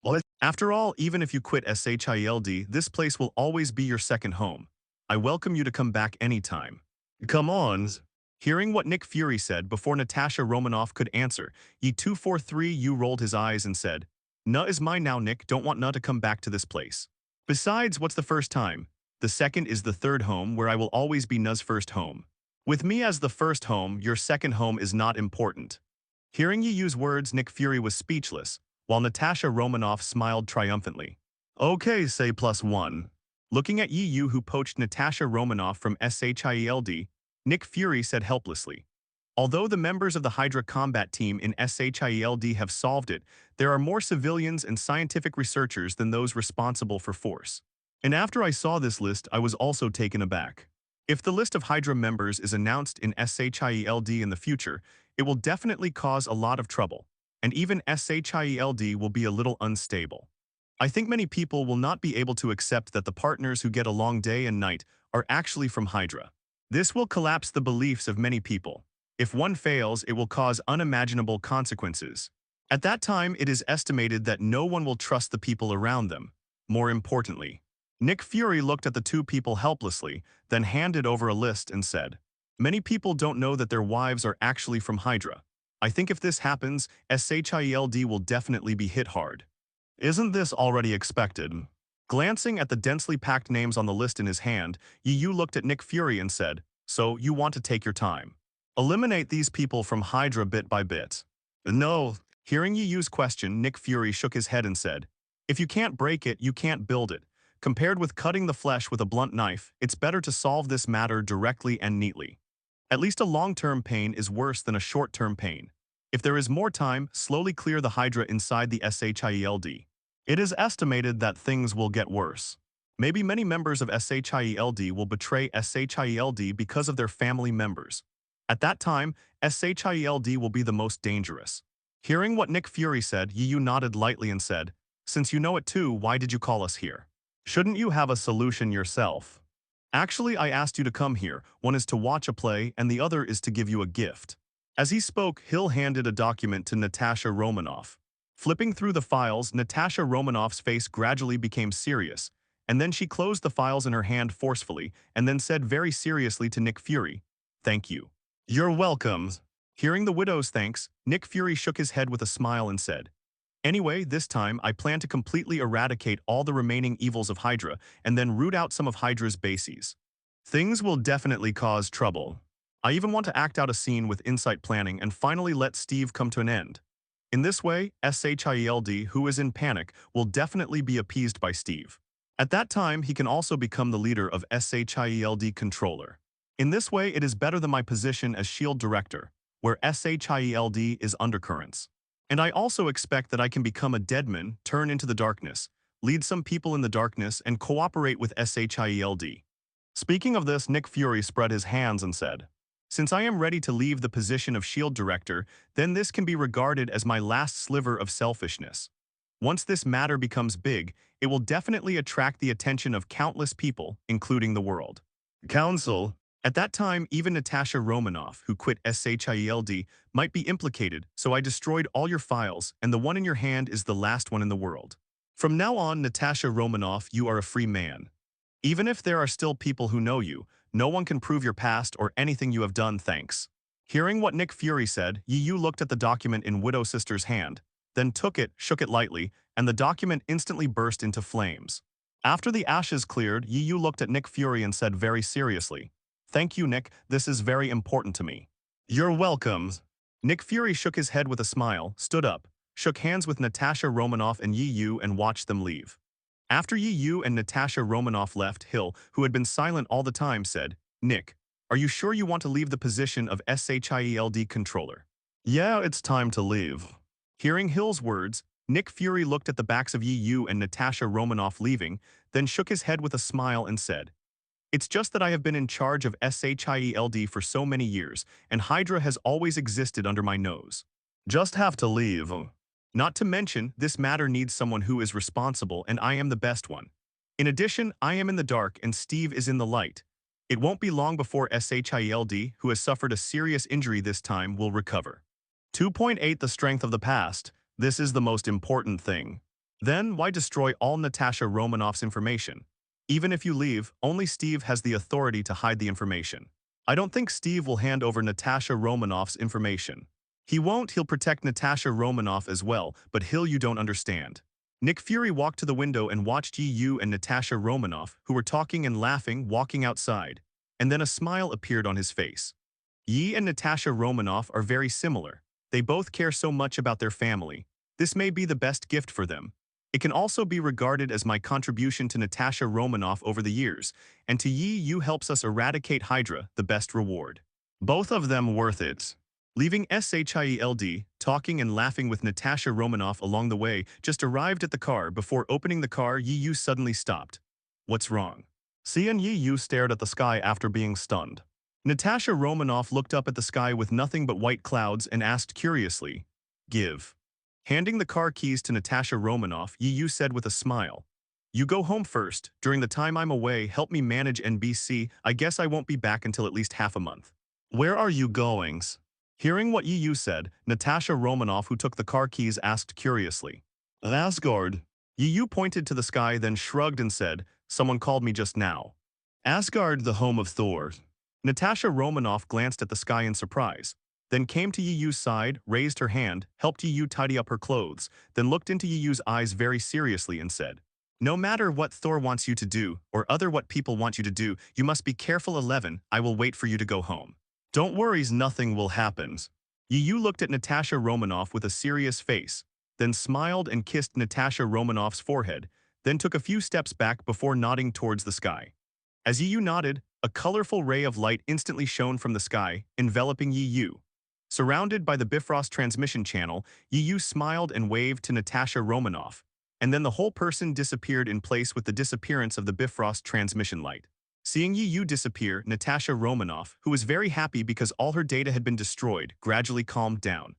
Well, after all, even if you quit SHIELD, this place will always be your second home. I welcome you to come back anytime." "Come on." Hearing what Nick Fury said before Natasha Romanoff could answer, Yu rolled his eyes and said, "Nuh is mine now, Nick, don't want Nuh to come back to this place. Besides, what's the first time? The second is the third home where I will always be Nuh's first home. With me as the first home, your second home is not important." Hearing Yu's words, Nick Fury was speechless, while Natasha Romanoff smiled triumphantly. "Okay, say +1. Looking at Yu, who poached Natasha Romanoff from SHIELD, Nick Fury said helplessly, "Although the members of the Hydra combat team in SHIELD have solved it, there are more civilians and scientific researchers than those responsible for force. And after I saw this list, I was also taken aback. If the list of Hydra members is announced in SHIELD in the future, it will definitely cause a lot of trouble, and even SHIELD will be a little unstable. I think many people will not be able to accept that the partners who get along day and night are actually from Hydra. This will collapse the beliefs of many people. If one fails, it will cause unimaginable consequences. At that time, it is estimated that no one will trust the people around them. More importantly, Nick Fury looked at the two people helplessly, then handed over a list and said, "Many people don't know that their wives are actually from Hydra. I think if this happens, SHIELD will definitely be hit hard." "Isn't this already expected?" Glancing at the densely packed names on the list in his hand, Yu looked at Nick Fury and said, "So you want to take your time. Eliminate these people from Hydra bit by bit." "No." Hearing Yu's question, Nick Fury shook his head and said, "If you can't break it, you can't build it. Compared with cutting the flesh with a blunt knife, it's better to solve this matter directly and neatly. At least a long-term pain is worse than a short-term pain. If there is more time, slowly clear the Hydra inside the SHIELD. It is estimated that things will get worse. Maybe many members of SHIELD will betray SHIELD because of their family members. At that time, SHIELD will be the most dangerous." Hearing what Nick Fury said, Yu nodded lightly and said, "Since you know it too, why did you call us here? Shouldn't you have a solution yourself?" "Actually, I asked you to come here. One is to watch a play, and the other is to give you a gift." As he spoke, Hill handed a document to Natasha Romanoff. Flipping through the files, Natasha Romanoff's face gradually became serious, and then she closed the files in her hand forcefully, and then said very seriously to Nick Fury, "Thank you." "You're welcome." Hearing the widow's thanks, Nick Fury shook his head with a smile and said, "Anyway, this time I plan to completely eradicate all the remaining evils of Hydra and then root out some of Hydra's bases. Things will definitely cause trouble. I even want to act out a scene with insight planning and finally let Steve come to an end. In this way, SHIELD, who is in panic, will definitely be appeased by Steve. At that time, he can also become the leader of SHIELD controller. In this way, it is better than my position as SHIELD director, where SHIELD is undercurrents. And I also expect that I can become a deadman, turn into the darkness, lead some people in the darkness, and cooperate with SHIELD. Speaking of this, Nick Fury spread his hands and said, "Since I am ready to leave the position of SHIELD director, then this can be regarded as my last sliver of selfishness. Once this matter becomes big, it will definitely attract the attention of countless people, including the world. Council." At that time, even Natasha Romanoff, who quit SHIELD, might be implicated, so I destroyed all your files, and the one in your hand is the last one in the world. From now on, Natasha Romanoff, you are a free man. Even if there are still people who know you, no one can prove your past or anything you have done, thanks. Hearing what Nick Fury said, Yu looked at the document in Widow Sister's hand, then took it, shook it lightly, and the document instantly burst into flames. After the ashes cleared, Yu looked at Nick Fury and said very seriously, "Thank you, Nick, this is very important to me." "You're welcome." Nick Fury shook his head with a smile, stood up, shook hands with Natasha Romanoff and Yu and watched them leave. After Yu and Natasha Romanoff left, Hill, who had been silent all the time, said, "Nick, are you sure you want to leave the position of SHIELD controller?" "Yeah, it's time to leave." Hearing Hill's words, Nick Fury looked at the backs of Yu and Natasha Romanoff leaving, then shook his head with a smile and said, "It's just that I have been in charge of SHIELD for so many years, and Hydra has always existed under my nose. Just have to leave. Not to mention, this matter needs someone who is responsible, and I am the best one. In addition, I am in the dark and Steve is in the light. It won't be long before SHIELD, who has suffered a serious injury this time, will recover. 2.8 The strength of the past. This is the most important thing. Then, why destroy all Natasha Romanoff's information? Even if you leave, only Steve has the authority to hide the information. I don't think Steve will hand over Natasha Romanoff's information. He won't, he'll protect Natasha Romanoff as well, but Hill, you don't understand." Nick Fury walked to the window and watched Yu and Natasha Romanoff, who were talking and laughing, walking outside. And then a smile appeared on his face. Yi and Natasha Romanoff are very similar. They both care so much about their family. This may be the best gift for them. It can also be regarded as my contribution to Natasha Romanoff over the years, and to Yu helps us eradicate Hydra, the best reward. Both of them worth it. Leaving SHIELD, talking and laughing with Natasha Romanoff along the way, just arrived at the car. Before opening the car, Yu suddenly stopped. "What's wrong?" Sia and Yu stared at the sky after being stunned. Natasha Romanoff looked up at the sky with nothing but white clouds and asked curiously, "Give." Handing the car keys to Natasha Romanoff, Yu said with a smile, "You go home first. During the time I'm away, help me manage NBC. I guess I won't be back until at least half a month." "Where are you going?" Hearing what Yu said, Natasha Romanoff, who took the car keys, asked curiously, "Asgard." Yu pointed to the sky, then shrugged and said, "Someone called me just now." "Asgard, the home of Thor." Natasha Romanoff glanced at the sky in surprise, then came to Yu's side, raised her hand, helped Yu tidy up her clothes, then looked into Yu's eyes very seriously and said, "No matter what Thor wants you to do, or other what people want you to do, you must be careful. 11, I will wait for you to go home. Don't worry, nothing will happen." Yu looked at Natasha Romanoff with a serious face, then smiled and kissed Natasha Romanoff's forehead, then took a few steps back before nodding towards the sky. As Yu nodded, a colorful ray of light instantly shone from the sky, enveloping Yu. Surrounded by the Bifrost transmission channel, Yu smiled and waved to Natasha Romanoff, and then the whole person disappeared in place with the disappearance of the Bifrost transmission light. Seeing Yu disappear, Natasha Romanoff, who was very happy because all her data had been destroyed, gradually calmed down.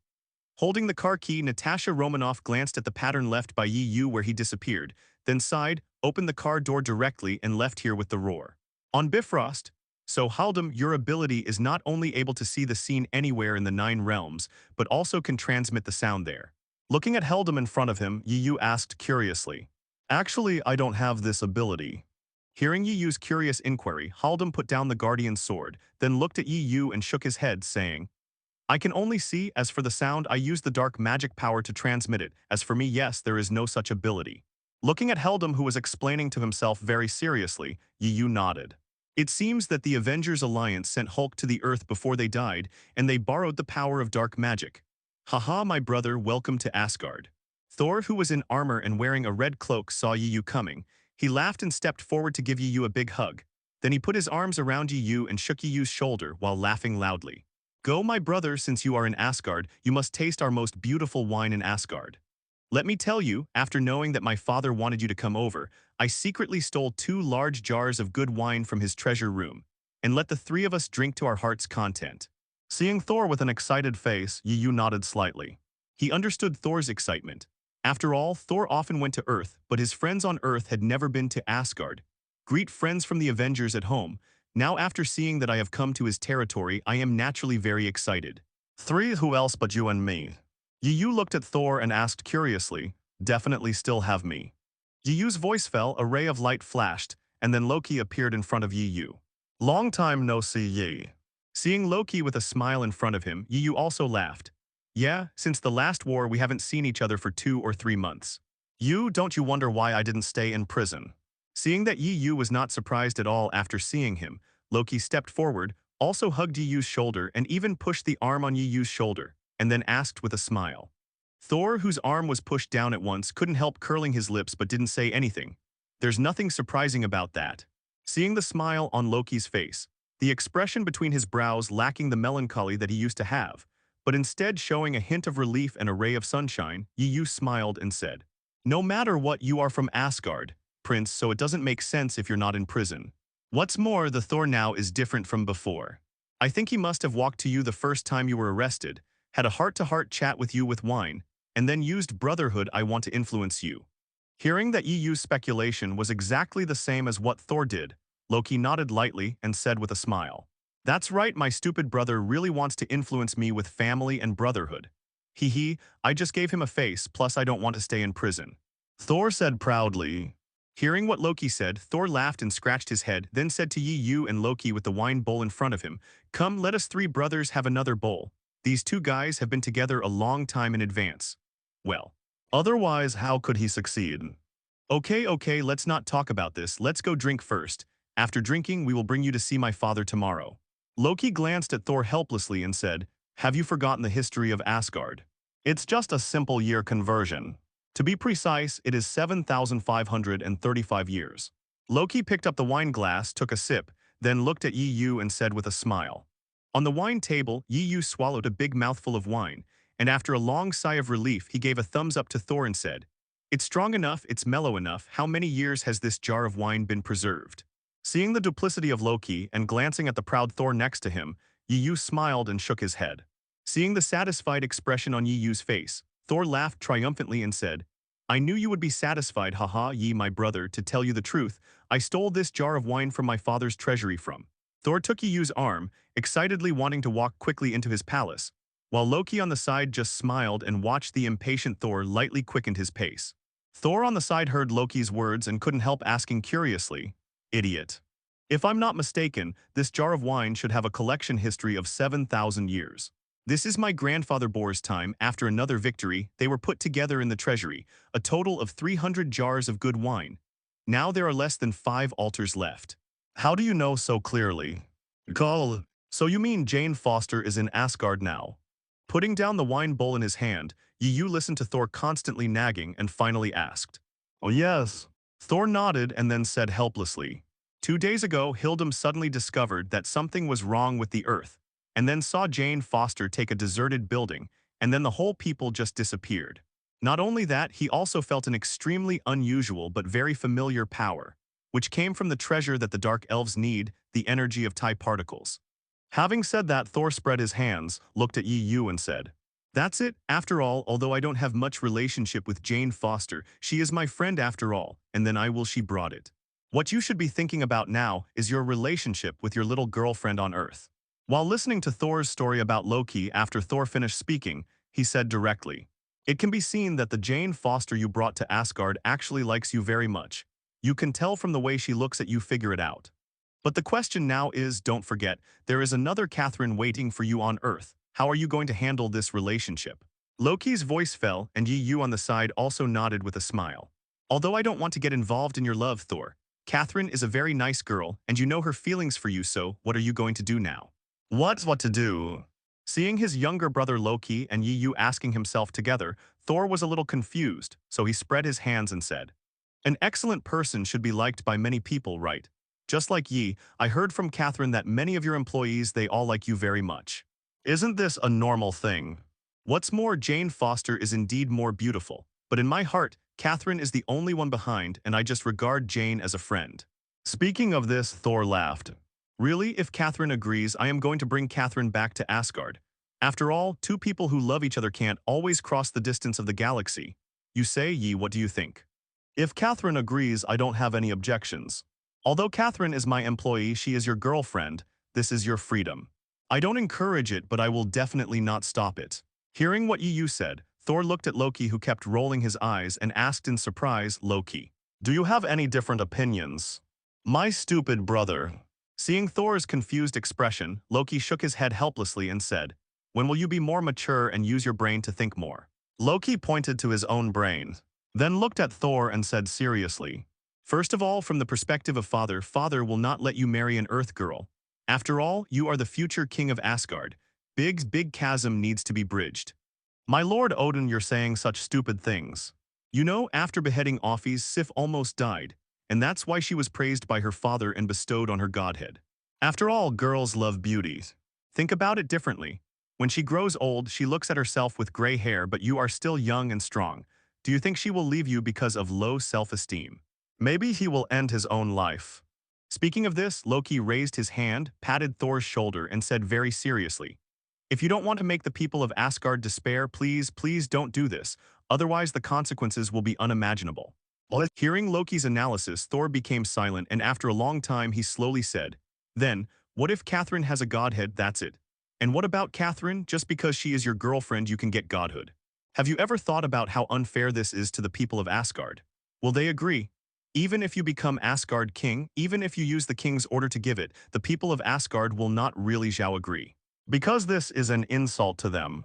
Holding the car key, Natasha Romanoff glanced at the pattern left by Yu where he disappeared, then sighed, opened the car door directly and left here with the roar. On Bifrost. So Haldum, your ability is not only able to see the scene anywhere in the 9 realms, but also can transmit the sound there. Looking at Haldum in front of him, Yu asked curiously, "Actually, I don't have this ability." Hearing Yu's curious inquiry, Haldum put down the Guardian's sword, then looked at Yu and shook his head, saying, "I can only see. As for the sound, I use the dark magic power to transmit it. As for me, yes, there is no such ability." Looking at Haldum, who was explaining to himself very seriously, Yu nodded. It seems that the Avengers Alliance sent Hulk to the Earth before they died, and they borrowed the power of dark magic. "Haha, my brother, welcome to Asgard." Thor, who was in armor and wearing a red cloak, saw Yu coming. He laughed and stepped forward to give Yu a big hug. Then he put his arms around Yu and shook Yu's shoulder while laughing loudly. Go, my brother, since you are in Asgard, you must taste our most beautiful wine in Asgard. Let me tell you, after knowing that my father wanted you to come over, I secretly stole 2 large jars of good wine from his treasure room, and let the 3 of us drink to our heart's content. Seeing Thor with an excited face, Yu nodded slightly. He understood Thor's excitement. After all, Thor often went to Earth, but his friends on Earth had never been to Asgard. Greet friends from the Avengers at home. Now after seeing that I have come to his territory, I am naturally very excited. 3, who else but you and me? Yu looked at Thor and asked curiously, definitely still have me. Yu's voice fell, a ray of light flashed, and then Loki appeared in front of Yu. Long time no see ye. Seeing Loki with a smile in front of him, Yu also laughed. Yeah, since the last war we haven't seen each other for 2 or 3 months. Don't you wonder why I didn't stay in prison? Seeing that Yu was not surprised at all after seeing him, Loki stepped forward, also hugged Yu's shoulder and even pushed the arm on Yu's shoulder, and then asked with a smile. Thor, whose arm was pushed down at once, couldn't help curling his lips but didn't say anything. There's nothing surprising about that. Seeing the smile on Loki's face, the expression between his brows lacking the melancholy that he used to have, but instead showing a hint of relief and a ray of sunshine, Yu smiled and said, no matter what, you are from Asgard, Prince, so it doesn't make sense if you're not in prison. What's more, the Thor now is different from before. I think he must have walked to you the first time you were arrested, had a heart-to-heart chat with you with wine, and then used brotherhood I want to influence you. Hearing that Yu's speculation was exactly the same as what Thor did, Loki nodded lightly and said with a smile, that's right, my stupid brother really wants to influence me with family and brotherhood. Hee, I just gave him a face, plus I don't want to stay in prison. Thor said proudly. Hearing what Loki said, Thor laughed and scratched his head, then said to Yu and Loki with the wine bowl in front of him, come, let us 3 brothers have another bowl. These 2 guys have been together a long time in advance. Well, otherwise how could he succeed? Okay, let's not talk about this, let's go drink first. After drinking, we will bring you to see my father tomorrow. Loki glanced at Thor helplessly and said, have you forgotten the history of Asgard? It's just a simple year conversion. To be precise, it is 7,535 years. Loki picked up the wine glass, took a sip, then looked at Yu and said with a smile. On the wine table, Yu swallowed a big mouthful of wine, and after a long sigh of relief, he gave a thumbs up to Thor and said, it's strong enough, it's mellow enough, how many years has this jar of wine been preserved? Seeing the duplicity of Loki and glancing at the proud Thor next to him, Yu smiled and shook his head. Seeing the satisfied expression on Yu's face, Thor laughed triumphantly and said, I knew you would be satisfied, haha, my brother, to tell you the truth, I stole this jar of wine from my father's treasury from. Thor took Yu's arm, excitedly wanting to walk quickly into his palace, while Loki on the side just smiled and watched the impatient Thor lightly quickened his pace. Thor on the side heard Loki's words and couldn't help asking curiously, idiot. If I'm not mistaken, this jar of wine should have a collection history of 7,000 years. This is my grandfather Bor's time. After another victory, they were put together in the treasury, a total of 300 jars of good wine. Now there are less than 5 altars left. How do you know so clearly? Call. So you mean Jane Foster is in Asgard now? Putting down the wine bowl in his hand, Yu listened to Thor constantly nagging and finally asked, oh yes. Thor nodded and then said helplessly, 2 days ago, Hildum suddenly discovered that something was wrong with the Earth, and then saw Jane Foster take a deserted building, and then the whole people just disappeared. Not only that, he also felt an extremely unusual but very familiar power, which came from the treasure that the Dark Elves need, the energy of Tie particles. Having said that, Thor spread his hands, looked at Yu and said, that's it. After all, although I don't have much relationship with Jane Foster, she is my friend after all, and then she brought it. What you should be thinking about now is your relationship with your little girlfriend on Earth. While listening to Thor's story about Loki after Thor finished speaking, he said directly, it can be seen that the Jane Foster you brought to Asgard actually likes you very much. You can tell from the way she looks at you, figure it out. But the question now is, don't forget, there is another Catherine waiting for you on Earth. How are you going to handle this relationship? Loki's voice fell, and Yu on the side also nodded with a smile. Although I don't want to get involved in your love, Thor, Catherine is a very nice girl, and you know her feelings for you, so what are you going to do now? What to do? Seeing his younger brother Loki and Yu asking himself together, Thor was a little confused, so he spread his hands and said, An excellent person should be liked by many people, right? Just like ye, I heard from Catherine that many of your employees they all like you very much. Isn't this a normal thing? What's more, Jane Foster is indeed more beautiful, but in my heart, Catherine is the only one behind, and I just regard Jane as a friend. Speaking of this, Thor laughed. Really, if Catherine agrees, I am going to bring Catherine back to Asgard. After all, two people who love each other can't always cross the distance of the galaxy. You say, ye, what do you think? If Catherine agrees, I don't have any objections. Although Catherine is my employee, she is your girlfriend. This is your freedom. I don't encourage it, but I will definitely not stop it. Hearing what you said, Thor looked at Loki, who kept rolling his eyes, and asked in surprise, Loki, do you have any different opinions? My stupid brother. Seeing Thor's confused expression, Loki shook his head helplessly and said, when will you be more mature and use your brain to think more? Loki pointed to his own brain, then looked at Thor and said seriously, first of all, from the perspective of father, father will not let you marry an Earth girl. After all, you are the future king of Asgard. Big chasm needs to be bridged. My lord Odin, you're saying such stupid things. You know, after beheading Ophi's, Sif almost died, and that's why she was praised by her father and bestowed on her godhead. After all, girls love beauty. Think about it differently. When she grows old, she looks at herself with gray hair, but you are still young and strong. Do you think she will leave you because of low self-esteem? Maybe he will end his own life. Speaking of this, Loki raised his hand, patted Thor's shoulder, and said very seriously, if you don't want to make the people of Asgard despair, please don't do this, otherwise the consequences will be unimaginable. Hearing Loki's analysis, Thor became silent, and after a long time he slowly said, then, what if Catherine has a godhead, that's it? And what about Catherine? Just because she is your girlfriend you can get godhood. Have you ever thought about how unfair this is to the people of Asgard? Will they agree? Even if you become Asgard king, even if you use the king's order to give it, the people of Asgard will not really shall agree. Because this is an insult to them.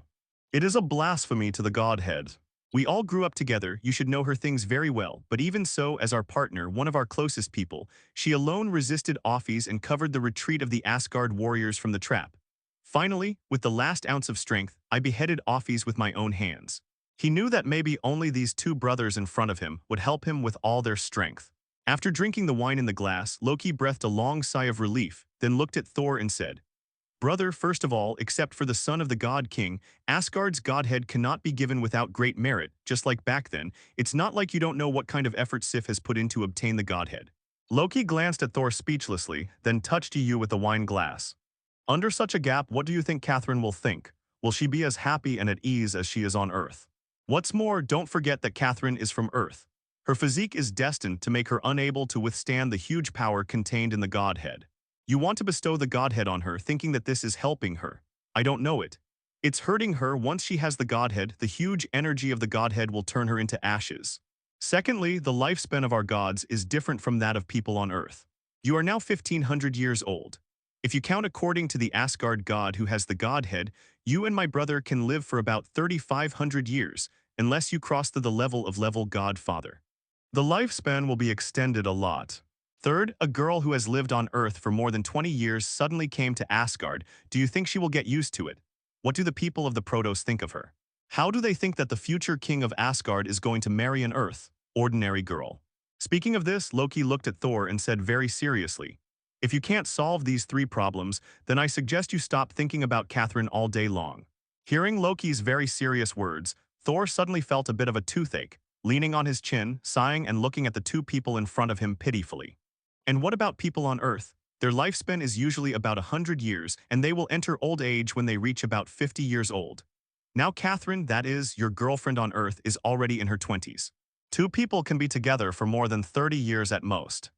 It is a blasphemy to the godhead. We all grew up together, you should know her things very well, but even so, as our partner, one of our closest people, she alone resisted Ophi's and covered the retreat of the Asgard warriors from the trap. Finally, with the last ounce of strength, I beheaded Ophi's with my own hands. He knew that maybe only these two brothers in front of him would help him with all their strength. After drinking the wine in the glass, Loki breathed a long sigh of relief, then looked at Thor and said, brother, first of all, except for the son of the God King, Asgard's godhead cannot be given without great merit, just like back then. It's not like you don't know what kind of effort Sif has put in to obtain the godhead. Loki glanced at Thor speechlessly, then touched you with the wine glass. Under such a gap, what do you think Catherine will think? Will she be as happy and at ease as she is on Earth? What's more, don't forget that Catherine is from Earth. Her physique is destined to make her unable to withstand the huge power contained in the godhead. You want to bestow the godhead on her, thinking that this is helping her. I don't know it. It's hurting her. Once she has the godhead, the huge energy of the godhead will turn her into ashes. Secondly, the lifespan of our gods is different from that of people on Earth. You are now 1500 years old. If you count according to the Asgard god who has the godhead, you and my brother can live for about 3500 years, unless you cross to the level of level godfather. The lifespan will be extended a lot. Third, a girl who has lived on Earth for more than 20 years suddenly came to Asgard. Do you think she will get used to it? What do the people of the Protos think of her? How do they think that the future king of Asgard is going to marry an Earth, ordinary girl? Speaking of this, Loki looked at Thor and said very seriously, if you can't solve these three problems, then I suggest you stop thinking about Catherine all day long. Hearing Loki's very serious words, Thor suddenly felt a bit of a toothache, leaning on his chin, sighing and looking at the two people in front of him pitifully. And what about people on Earth? Their lifespan is usually about 100 years, and they will enter old age when they reach about 50 years old. Now Catherine, that is, your girlfriend on Earth, is already in her 20s. Two people can be together for more than 30 years at most.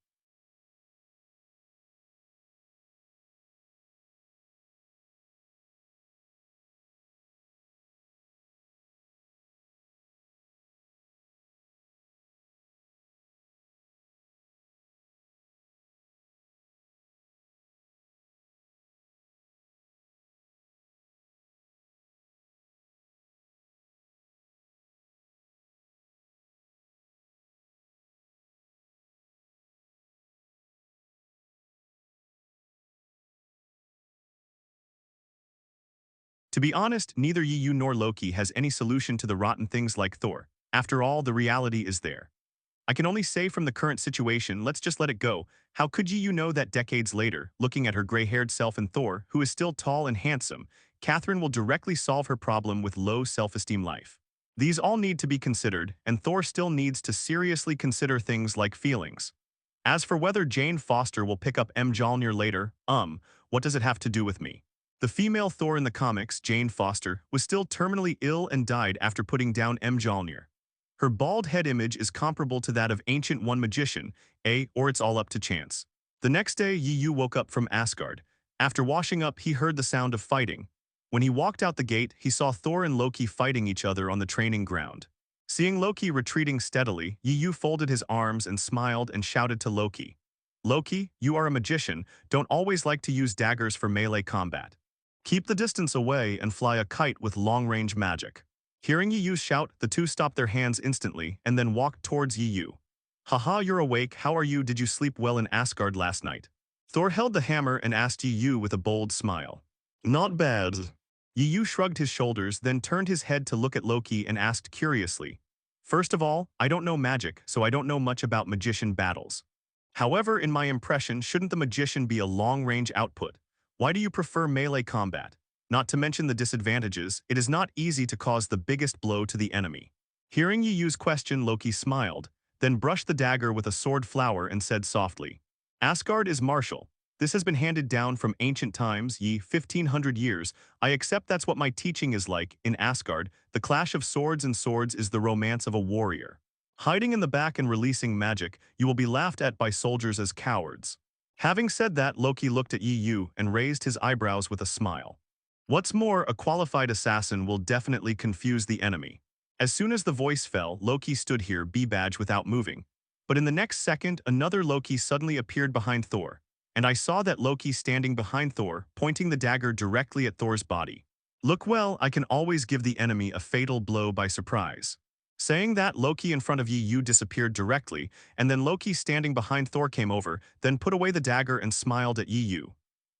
To be honest, neither you nor Loki has any solution to the rotten things like Thor. After all, the reality is there. I can only say from the current situation, let's just let it go. How could you know that decades later, looking at her gray-haired self in Thor, who is still tall and handsome, Catherine will directly solve her problem with low self-esteem life. These all need to be considered, and Thor still needs to seriously consider things like feelings. As for whether Jane Foster will pick up Mjolnir later, what does it have to do with me? The female Thor in the comics, Jane Foster, was still terminally ill and died after putting down Mjolnir. Her bald head image is comparable to that of Ancient One Magician, or it's all up to chance. The next day, Yu woke up from Asgard. After washing up, he heard the sound of fighting. When he walked out the gate, he saw Thor and Loki fighting each other on the training ground. Seeing Loki retreating steadily, Yu folded his arms and smiled and shouted to Loki, "Loki, you are a magician, don't always like to use daggers for melee combat. Keep the distance away and fly a kite with long-range magic." Hearing Yu shout, the two stopped their hands instantly and then walked towards Yu. "Haha, you're awake, how are you, did you sleep well in Asgard last night?" Thor held the hammer and asked Yu with a bold smile. "Not bad." Yu shrugged his shoulders, then turned his head to look at Loki and asked curiously, "First of all, I don't know magic, so I don't know much about magician battles. However, in my impression, shouldn't the magician be a long-range output? Why do you prefer melee combat? Not to mention the disadvantages, it is not easy to cause the biggest blow to the enemy." Hearing Yu's question, Loki smiled, then brushed the dagger with a sword flower and said softly, "Asgard is martial. This has been handed down from ancient times, 1500 years. I accept that's what my teaching is like. In Asgard, the clash of swords and swords is the romance of a warrior. Hiding in the back and releasing magic, you will be laughed at by soldiers as cowards." Having said that, Loki looked at Yu and raised his eyebrows with a smile. What's more, a qualified assassin will definitely confuse the enemy. As soon as the voice fell, Loki stood here, B-badge without moving. But in the next second, another Loki suddenly appeared behind Thor, and I saw that Loki standing behind Thor, pointing the dagger directly at Thor's body. Look well, I can always give the enemy a fatal blow by surprise. Saying that, Loki in front of Yu disappeared directly, and then Loki standing behind Thor came over, then put away the dagger and smiled at Yu.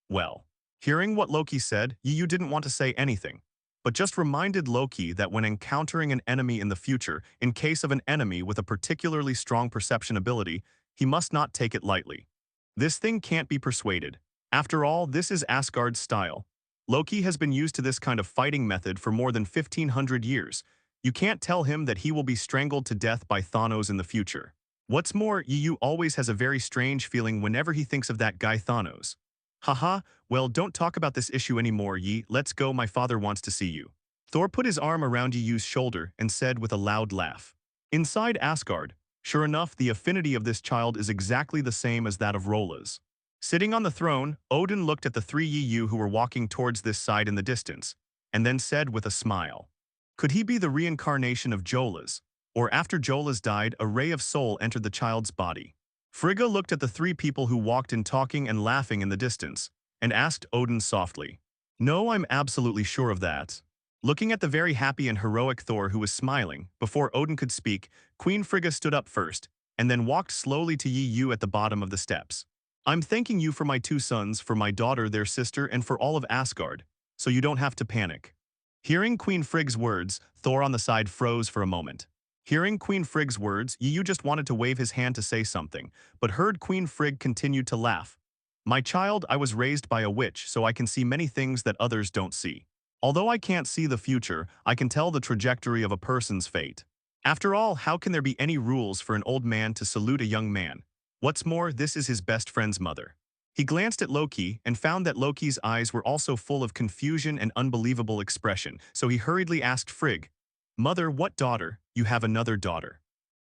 Well, hearing what Loki said, Yu didn't want to say anything, but just reminded Loki that when encountering an enemy in the future, in case of an enemy with a particularly strong perception ability, he must not take it lightly. This thing can't be persuaded. After all, this is Asgard's style. Loki has been used to this kind of fighting method for more than 1500 years. You can't tell him that he will be strangled to death by Thanos in the future. What's more, Yu always has a very strange feeling whenever he thinks of that guy Thanos. "Haha, well, don't talk about this issue anymore, let's go, my father wants to see you." Thor put his arm around Yu's shoulder and said with a loud laugh. Inside Asgard, sure enough, the affinity of this child is exactly the same as that of Rola's. Sitting on the throne, Odin looked at the three Yu who were walking towards this side in the distance, and then said with a smile, "Could he be the reincarnation of Jolas? Or after Jolas died, a ray of soul entered the child's body?" Frigga looked at the three people who walked in talking and laughing in the distance, and asked Odin softly, "No, I'm absolutely sure of that." Looking at the very happy and heroic Thor who was smiling, before Odin could speak, Queen Frigga stood up first, and then walked slowly to Yu at the bottom of the steps. "I'm thanking you for my two sons, for my daughter, their sister, and for all of Asgard, so you don't have to panic." Hearing Queen Frigg's words, Thor on the side froze for a moment. Hearing Queen Frigg's words, Yu just wanted to wave his hand to say something, but heard Queen Frigg continued to laugh. "My child, I was raised by a witch, so I can see many things that others don't see. Although I can't see the future, I can tell the trajectory of a person's fate. After all, how can there be any rules for an old man to salute a young man? What's more, this is his best friend's mother." He glanced at Loki and found that Loki's eyes were also full of confusion and unbelievable expression, so he hurriedly asked Frigg, "Mother, what daughter? You have another daughter."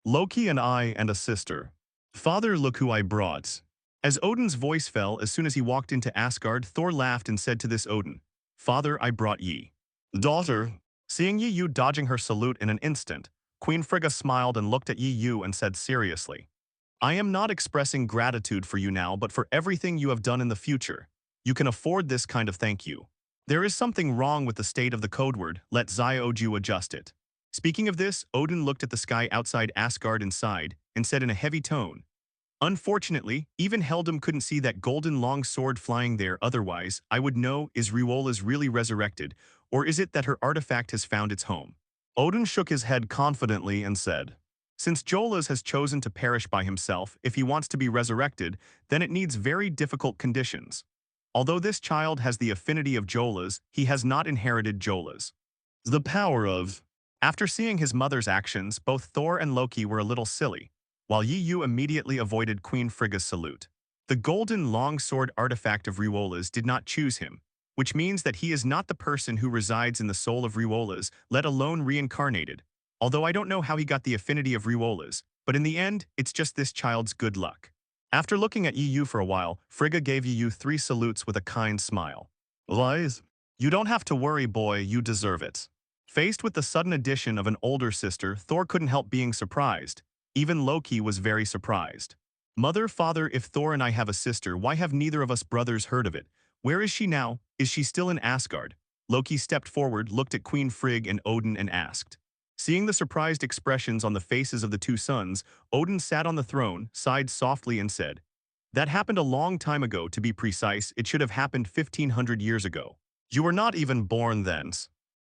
"Loki and I and a sister." "Father, look who I brought." As Odin's voice fell as soon as he walked into Asgard, Thor laughed and said to this Odin, "Father, I brought ye." "Daughter." Seeing Yu dodging her salute in an instant, Queen Frigga smiled and looked at Yu and said seriously, "I am not expressing gratitude for you now, but for everything you have done in the future. You can afford this kind of thank you. There is something wrong with the state of the code word, let Zioju adjust it." Speaking of this, Odin looked at the sky outside Asgard and sighed, and said in a heavy tone, "Unfortunately, even Heldum couldn't see that golden long sword flying there, otherwise, I would know, is Riola's really resurrected, or is it that her artifact has found its home?" Odin shook his head confidently and said, Since Jolas has chosen to perish by himself, if he wants to be resurrected, then it needs very difficult conditions. Although this child has the affinity of Jolas, he has not inherited Jolas. The power of... After seeing his mother's actions, both Thor and Loki were a little silly, while Yu immediately avoided Queen Frigga's salute. The golden longsword artifact of Riolas did not choose him, which means that he is not the person who resides in the soul of Riolas, let alone reincarnated. Although I don't know how he got the affinity of Riolas, but in the end, it's just this child's good luck. After looking at Yu for a while, Frigga gave Yu 3 salutes with a kind smile. Lies? You don't have to worry, boy, you deserve it. Faced with the sudden addition of an older sister, Thor couldn't help being surprised. Even Loki was very surprised. Mother, father, if Thor and I have a sister, why have neither of us brothers heard of it? Where is she now? Is she still in Asgard? Loki stepped forward, looked at Queen Frigg and Odin and asked. Seeing the surprised expressions on the faces of the two sons, Odin sat on the throne, sighed softly and said, "That happened a long time ago, to be precise. It should have happened 1500 years ago. You were not even born then."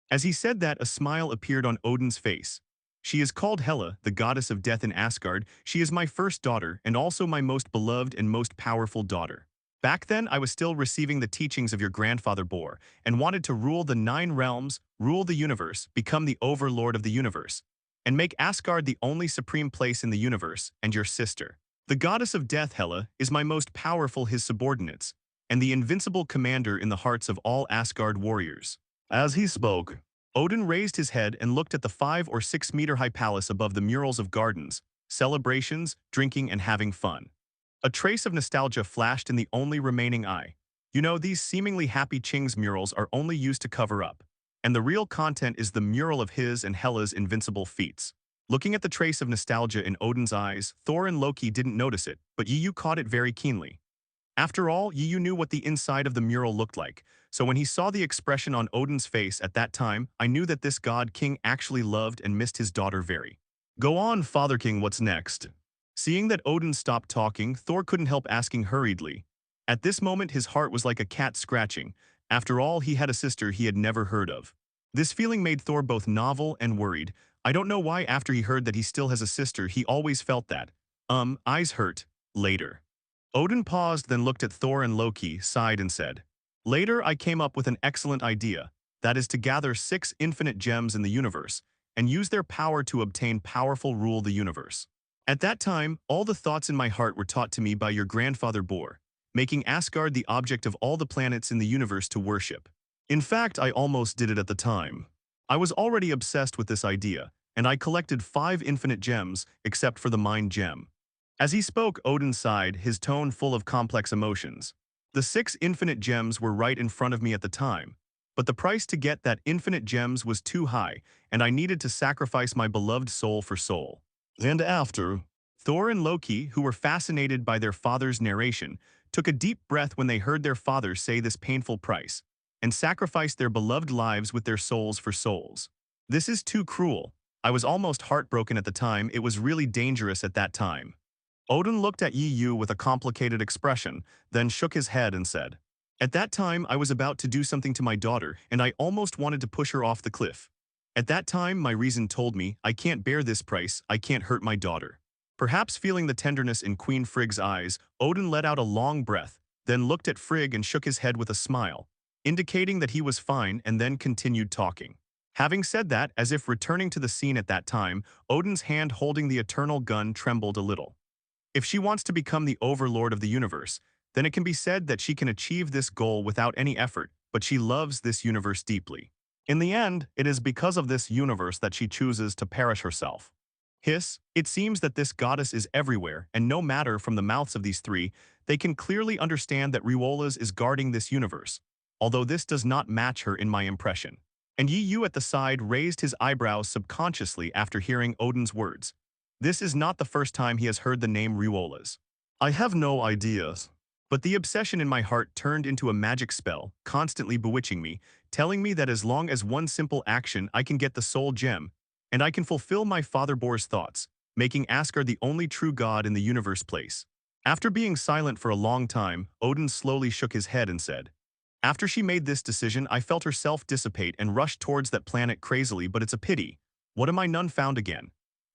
As he said that, a smile appeared on Odin's face. "She is called Hela, the goddess of death in Asgard. She is my first daughter and also my most beloved and most powerful daughter. Back then, I was still receiving the teachings of your grandfather Bor and wanted to rule the 9 realms, rule the universe, become the overlord of the universe, and make Asgard the only supreme place in the universe, and your sister. The goddess of death, Hela, is my most powerful his subordinates, and the invincible commander in the hearts of all Asgard warriors." As he spoke, Odin raised his head and looked at the 5 or 6 meter high palace above the murals of gardens, celebrations, drinking and having fun. A trace of nostalgia flashed in the only remaining eye. You know, these seemingly happy Ching's murals are only used to cover up, and the real content is the mural of his and Hela's invincible feats. Looking at the trace of nostalgia in Odin's eyes, Thor and Loki didn't notice it, but Yu caught it very keenly. After all, Yu knew what the inside of the mural looked like, so when he saw the expression on Odin's face at that time, I knew that this god king actually loved and missed his daughter very. "Go on, Father King, what's next?" Seeing that Odin stopped talking, Thor couldn't help asking hurriedly. At this moment, his heart was like a cat scratching. After all, he had a sister he had never heard of. This feeling made Thor both novel and worried. I don't know why after he heard that he still has a sister, he always felt that. Eyes hurt. Later. Odin paused, then looked at Thor and Loki, sighed and said, "Later I came up with an excellent idea, that is to gather 6 infinite gems in the universe, and use their power to obtain powerful rule the universe. At that time, all the thoughts in my heart were taught to me by your grandfather Bor, making Asgard the object of all the planets in the universe to worship. In fact, I almost did it at the time. I was already obsessed with this idea, and I collected 5 infinite gems, except for the mind gem." As he spoke, Odin sighed, his tone full of complex emotions. "The 6 infinite gems were right in front of me at the time, but the price to get that infinite gems was too high, and I needed to sacrifice my beloved soul for soul." And after, Thor and Loki, who were fascinated by their father's narration, took a deep breath when they heard their father say this painful price, and sacrificed their beloved lives with their souls for souls. "This is too cruel. I was almost heartbroken at the time. It was really dangerous at that time." Odin looked at Yu with a complicated expression, then shook his head and said, "At that time, I was about to do something to my daughter, and I almost wanted to push her off the cliff. At that time, my reason told me, I can't bear this price, I can't hurt my daughter." Perhaps feeling the tenderness in Queen Frigg's eyes, Odin let out a long breath, then looked at Frigg and shook his head with a smile, indicating that he was fine, and then continued talking. Having said that, as if returning to the scene at that time, Odin's hand holding the eternal gun trembled a little. "If she wants to become the overlord of the universe, then it can be said that she can achieve this goal without any effort, but she loves this universe deeply. In the end, it is because of this universe that she chooses to perish herself." It seems that this goddess is everywhere, and no matter from the mouths of these 3, they can clearly understand that Riolas is guarding this universe, although this does not match her in my impression. And Yu at the side raised his eyebrows subconsciously after hearing Odin's words. This is not the first time he has heard the name Riolas. "I have no ideas. But the obsession in my heart turned into a magic spell, constantly bewitching me, telling me that as long as one simple action I can get the soul gem, and I can fulfill my father Bor's thoughts, making Asgard the only true god in the universe place." After being silent for a long time, Odin slowly shook his head and said, "After she made this decision, I felt herself dissipate and rushed towards that planet crazily, but it's a pity. What am I none found again?"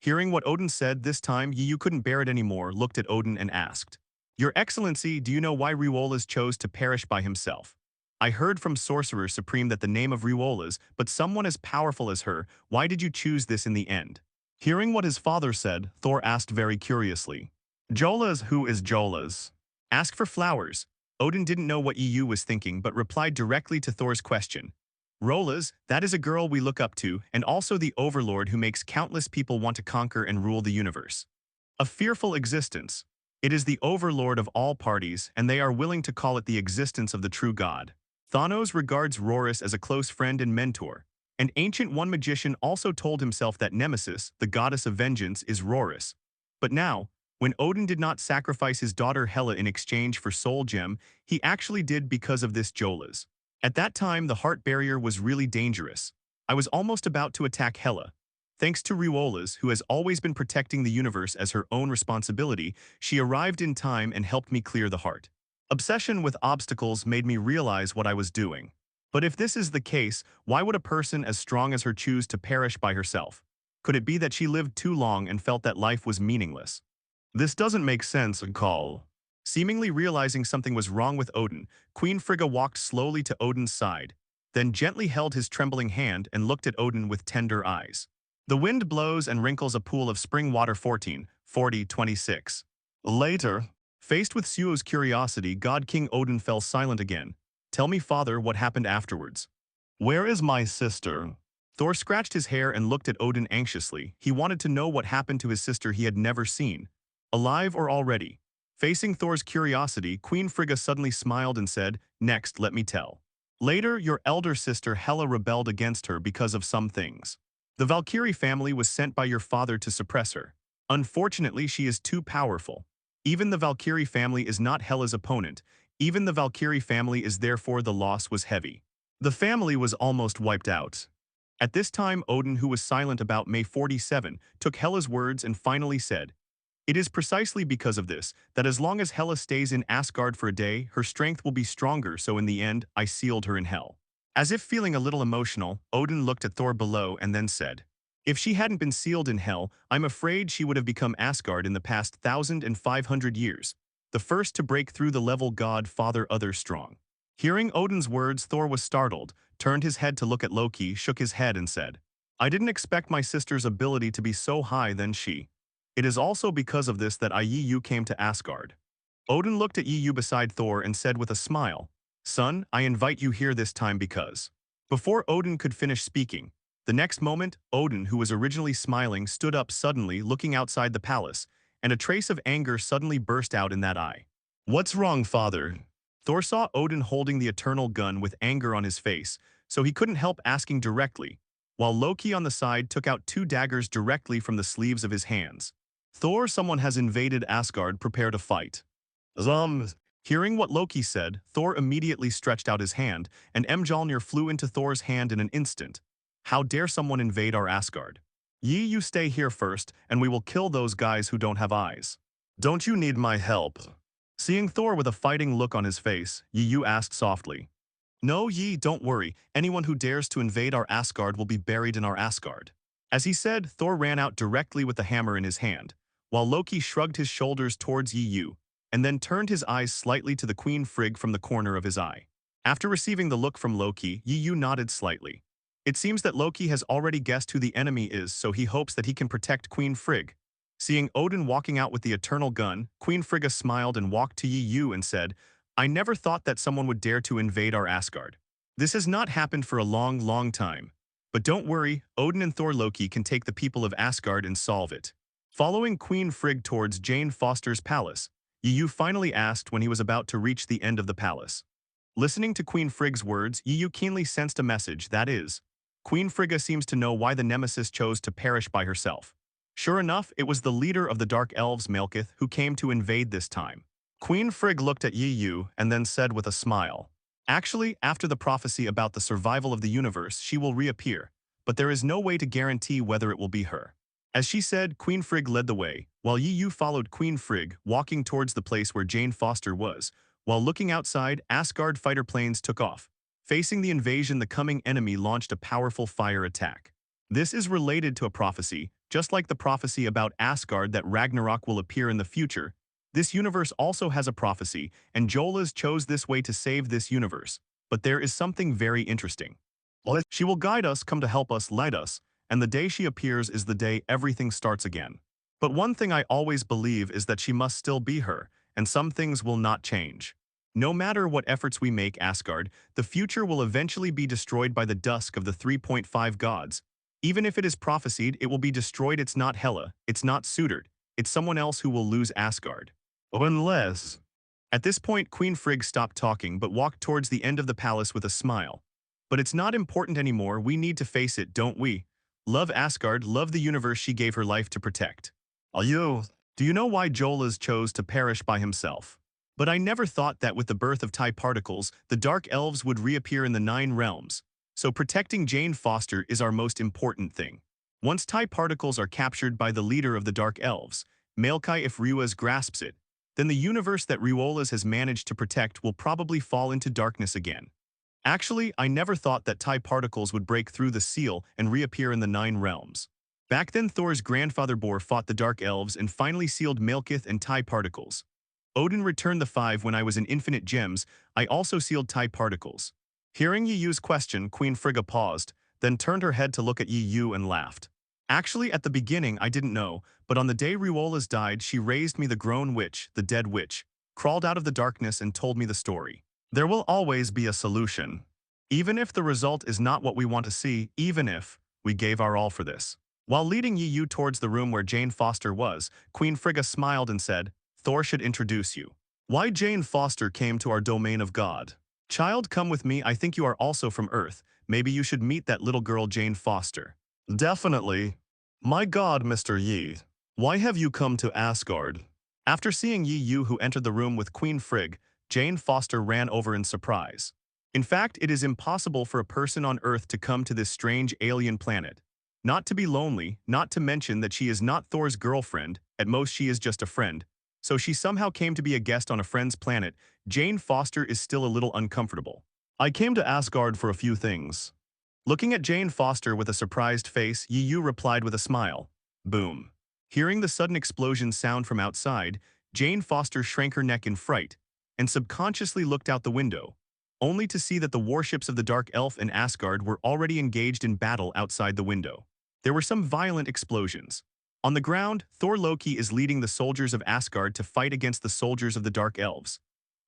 Hearing what Odin said this time, Yu couldn't bear it anymore, looked at Odin and asked, "Your Excellency, do you know why Riolas chose to perish by himself? I heard from Sorcerer Supreme that the name of Riolas, but someone as powerful as her, why did you choose this in the end?" Hearing what his father said, Thor asked very curiously, "Jolas, who is Jolas?" "Ask for flowers." Odin didn't know what Yu was thinking but replied directly to Thor's question. "Rolas, that is a girl we look up to, and also the overlord who makes countless people want to conquer and rule the universe. A fearful existence. It is the overlord of all parties, and they are willing to call it the existence of the true god. Thanos regards Rorus as a close friend and mentor. An ancient one magician also told himself that Nemesis, the goddess of vengeance, is Rorus. But now, when Odin did not sacrifice his daughter Hela in exchange for Soul Gem, he actually did because of this Jolas. At that time, the heart barrier was really dangerous. I was almost about to attack Hela. Thanks to Riolas, who has always been protecting the universe as her own responsibility, she arrived in time and helped me clear the heart. Obsession with obstacles made me realize what I was doing. But if this is the case, why would a person as strong as her choose to perish by herself? Could it be that she lived too long and felt that life was meaningless? This doesn't make sense, Call. Seemingly realizing something was wrong with Odin, Queen Frigga walked slowly to Odin's side, then gently held his trembling hand and looked at Odin with tender eyes. The wind blows and wrinkles a pool of spring water 14:40:26. Later, faced with Suo's curiosity, God King Odin fell silent again. "Tell me, father, what happened afterwards." "Where is my sister?" Thor scratched his hair and looked at Odin anxiously. He wanted to know what happened to his sister he had never seen. Alive or already? Facing Thor's curiosity, Queen Frigga suddenly smiled and said, "Next, let me tell. Later, your elder sister Hela rebelled against her because of some things. The Valkyrie family was sent by your father to suppress her. Unfortunately, she is too powerful. Even the Valkyrie family is not Hela's opponent. Even the Valkyrie family is therefore the loss was heavy. The family was almost wiped out." At this time, Odin, who was silent about May 47, took Hela's words and finally said, "It is precisely because of this, that as long as Hela stays in Asgard for a day, her strength will be stronger, so in the end, I sealed her in hell." As if feeling a little emotional, Odin looked at Thor below and then said, "If she hadn't been sealed in hell, I'm afraid she would have become Asgard in the past 1,500 years, the first to break through the level God Father Other Strong." Hearing Odin's words, Thor was startled, turned his head to look at Loki, shook his head and said, "I didn't expect my sister's ability to be so high than she. It is also because of this that Yu came to Asgard." Odin looked at Yu beside Thor and said with a smile, "Son, I invite you here this time because..." Before Odin could finish speaking, the next moment, Odin, who was originally smiling, stood up suddenly, looking outside the palace, and a trace of anger suddenly burst out in that eye. "What's wrong, father?" Thor saw Odin holding the eternal gun with anger on his face, so he couldn't help asking directly, while Loki on the side took out two daggers directly from the sleeves of his hands. "Thor, someone has invaded Asgard, prepare to fight." Zombies. Hearing what Loki said, Thor immediately stretched out his hand, and Mjolnir flew into Thor's hand in an instant. "How dare someone invade our Asgard? You stay here first, and we will kill those guys who don't have eyes." "Don't you need my help?" Seeing Thor with a fighting look on his face, Yu asked softly. "No, don't worry. Anyone who dares to invade our Asgard will be buried in our Asgard." As he said, Thor ran out directly with the hammer in his hand, while Loki shrugged his shoulders towards Yu, and then turned his eyes slightly to the Queen Frigg from the corner of his eye. After receiving the look from Loki, Yu nodded slightly. It seems that Loki has already guessed who the enemy is, so he hopes that he can protect Queen Frigg. Seeing Odin walking out with the eternal gun, Queen Frigga smiled and walked to Yu and said, "I never thought that someone would dare to invade our Asgard. This has not happened for a long, long time. But don't worry, Odin and Thor Loki can take the people of Asgard and solve it." Following Queen Frigg towards Jane Foster's palace, Yu finally asked when he was about to reach the end of the palace. Listening to Queen Frigg's words, Yu keenly sensed a message, that is, Queen Frigga seems to know why the Nemesis chose to perish by herself. Sure enough, it was the leader of the Dark Elves, Malekith, who came to invade this time. Queen Frigg looked at Yu and then said with a smile, "Actually, after the prophecy about the survival of the universe, she will reappear, but there is no way to guarantee whether it will be her." As she said, Queen Frigg led the way, while Yu followed Queen Frigg, walking towards the place where Jane Foster was. While looking outside, Asgard fighter planes took off. Facing the invasion, the coming enemy launched a powerful fire attack. This is related to a prophecy, just like the prophecy about Asgard that Ragnarok will appear in the future. This universe also has a prophecy, and Jolas chose this way to save this universe. But there is something very interesting. She will guide us, come to help us, light us, and the day she appears is the day everything starts again. But one thing I always believe is that she must still be her, and some things will not change. No matter what efforts we make, Asgard, the future will eventually be destroyed by the dusk of the 3.5 gods. Even if it is prophesied, it will be destroyed. It's not Hela, it's not Sudard, it's someone else who will lose Asgard. Unless... At this point, Queen Frigg stopped talking but walked towards the end of the palace with a smile. But it's not important anymore, we need to face it, don't we? Love Asgard, love the universe she gave her life to protect. Do you know why Jolas chose to perish by himself? But I never thought that with the birth of TIE particles, the Dark Elves would reappear in the 9 realms. So protecting Jane Foster is our most important thing. Once TIE particles are captured by the leader of the Dark Elves, Malkai if Ruas grasps it, then the universe that Riolas has managed to protect will probably fall into darkness again. Actually, I never thought that TIE particles would break through the seal and reappear in the 9 realms. Back then, Thor's grandfather Bor fought the Dark Elves and finally sealed Malekith and TIE particles. Odin returned the 5 when I was in Infinite Gems. I also sealed TIE particles. Hearing Yiu's question, Queen Frigga paused, then turned her head to look at Yiu and laughed. Actually, at the beginning, I didn't know, but on the day Riolas died, she raised me, the grown witch, the dead witch, crawled out of the darkness and told me the story. There will always be a solution. Even if the result is not what we want to see, even if we gave our all for this. While leading Yiu towards the room where Jane Foster was, Queen Frigga smiled and said, Thor should introduce you. Why Jane Foster came to our domain of God? Child, come with me, I think you are also from Earth. Maybe you should meet that little girl Jane Foster. Definitely. My God, Mr. Yi. Why have you come to Asgard? After seeing Yiu who entered the room with Queen Frigg, Jane Foster ran over in surprise. In fact, it is impossible for a person on Earth to come to this strange alien planet. Not to be lonely, not to mention that she is not Thor's girlfriend, at most she is just a friend. So she somehow came to be a guest on a friend's planet. Jane Foster is still a little uncomfortable. I came to Asgard for a few things. Looking at Jane Foster with a surprised face, Yiu replied with a smile. Boom. Hearing the sudden explosion sound from outside, Jane Foster shrank her neck in fright and subconsciously looked out the window, only to see that the warships of the Dark Elf and Asgard were already engaged in battle outside the window. There were some violent explosions. On the ground, Thor Loki is leading the soldiers of Asgard to fight against the soldiers of the Dark Elves.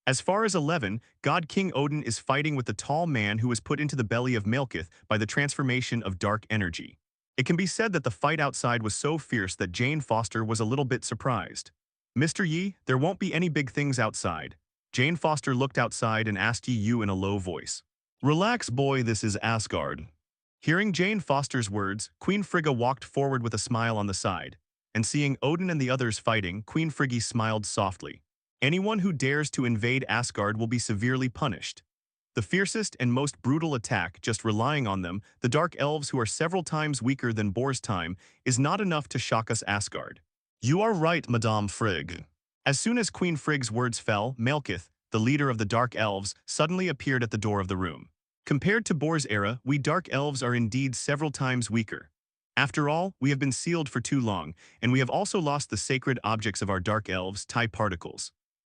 As far as 11, God King Odin is fighting with the tall man who was put into the belly of Malekith by the transformation of dark energy. It can be said that the fight outside was so fierce that Jane Foster was a little bit surprised. Mr. Yi, there won't be any big things outside. Jane Foster looked outside and asked Yiu in a low voice. Relax, boy, this is Asgard. Hearing Jane Foster's words, Queen Frigga walked forward with a smile on the side, and seeing Odin and the others fighting, Queen Frigga smiled softly. Anyone who dares to invade Asgard will be severely punished. The fiercest and most brutal attack, just relying on them, the Dark Elves who are several times weaker than Bor's time, is not enough to shock us Asgard. You are right, Madame Frigg. As soon as Queen Frigg's words fell, Malekith, the leader of the Dark Elves, suddenly appeared at the door of the room. Compared to Bor's era, we Dark Elves are indeed several times weaker. After all, we have been sealed for too long, and we have also lost the sacred objects of our Dark Elves, TIE particles.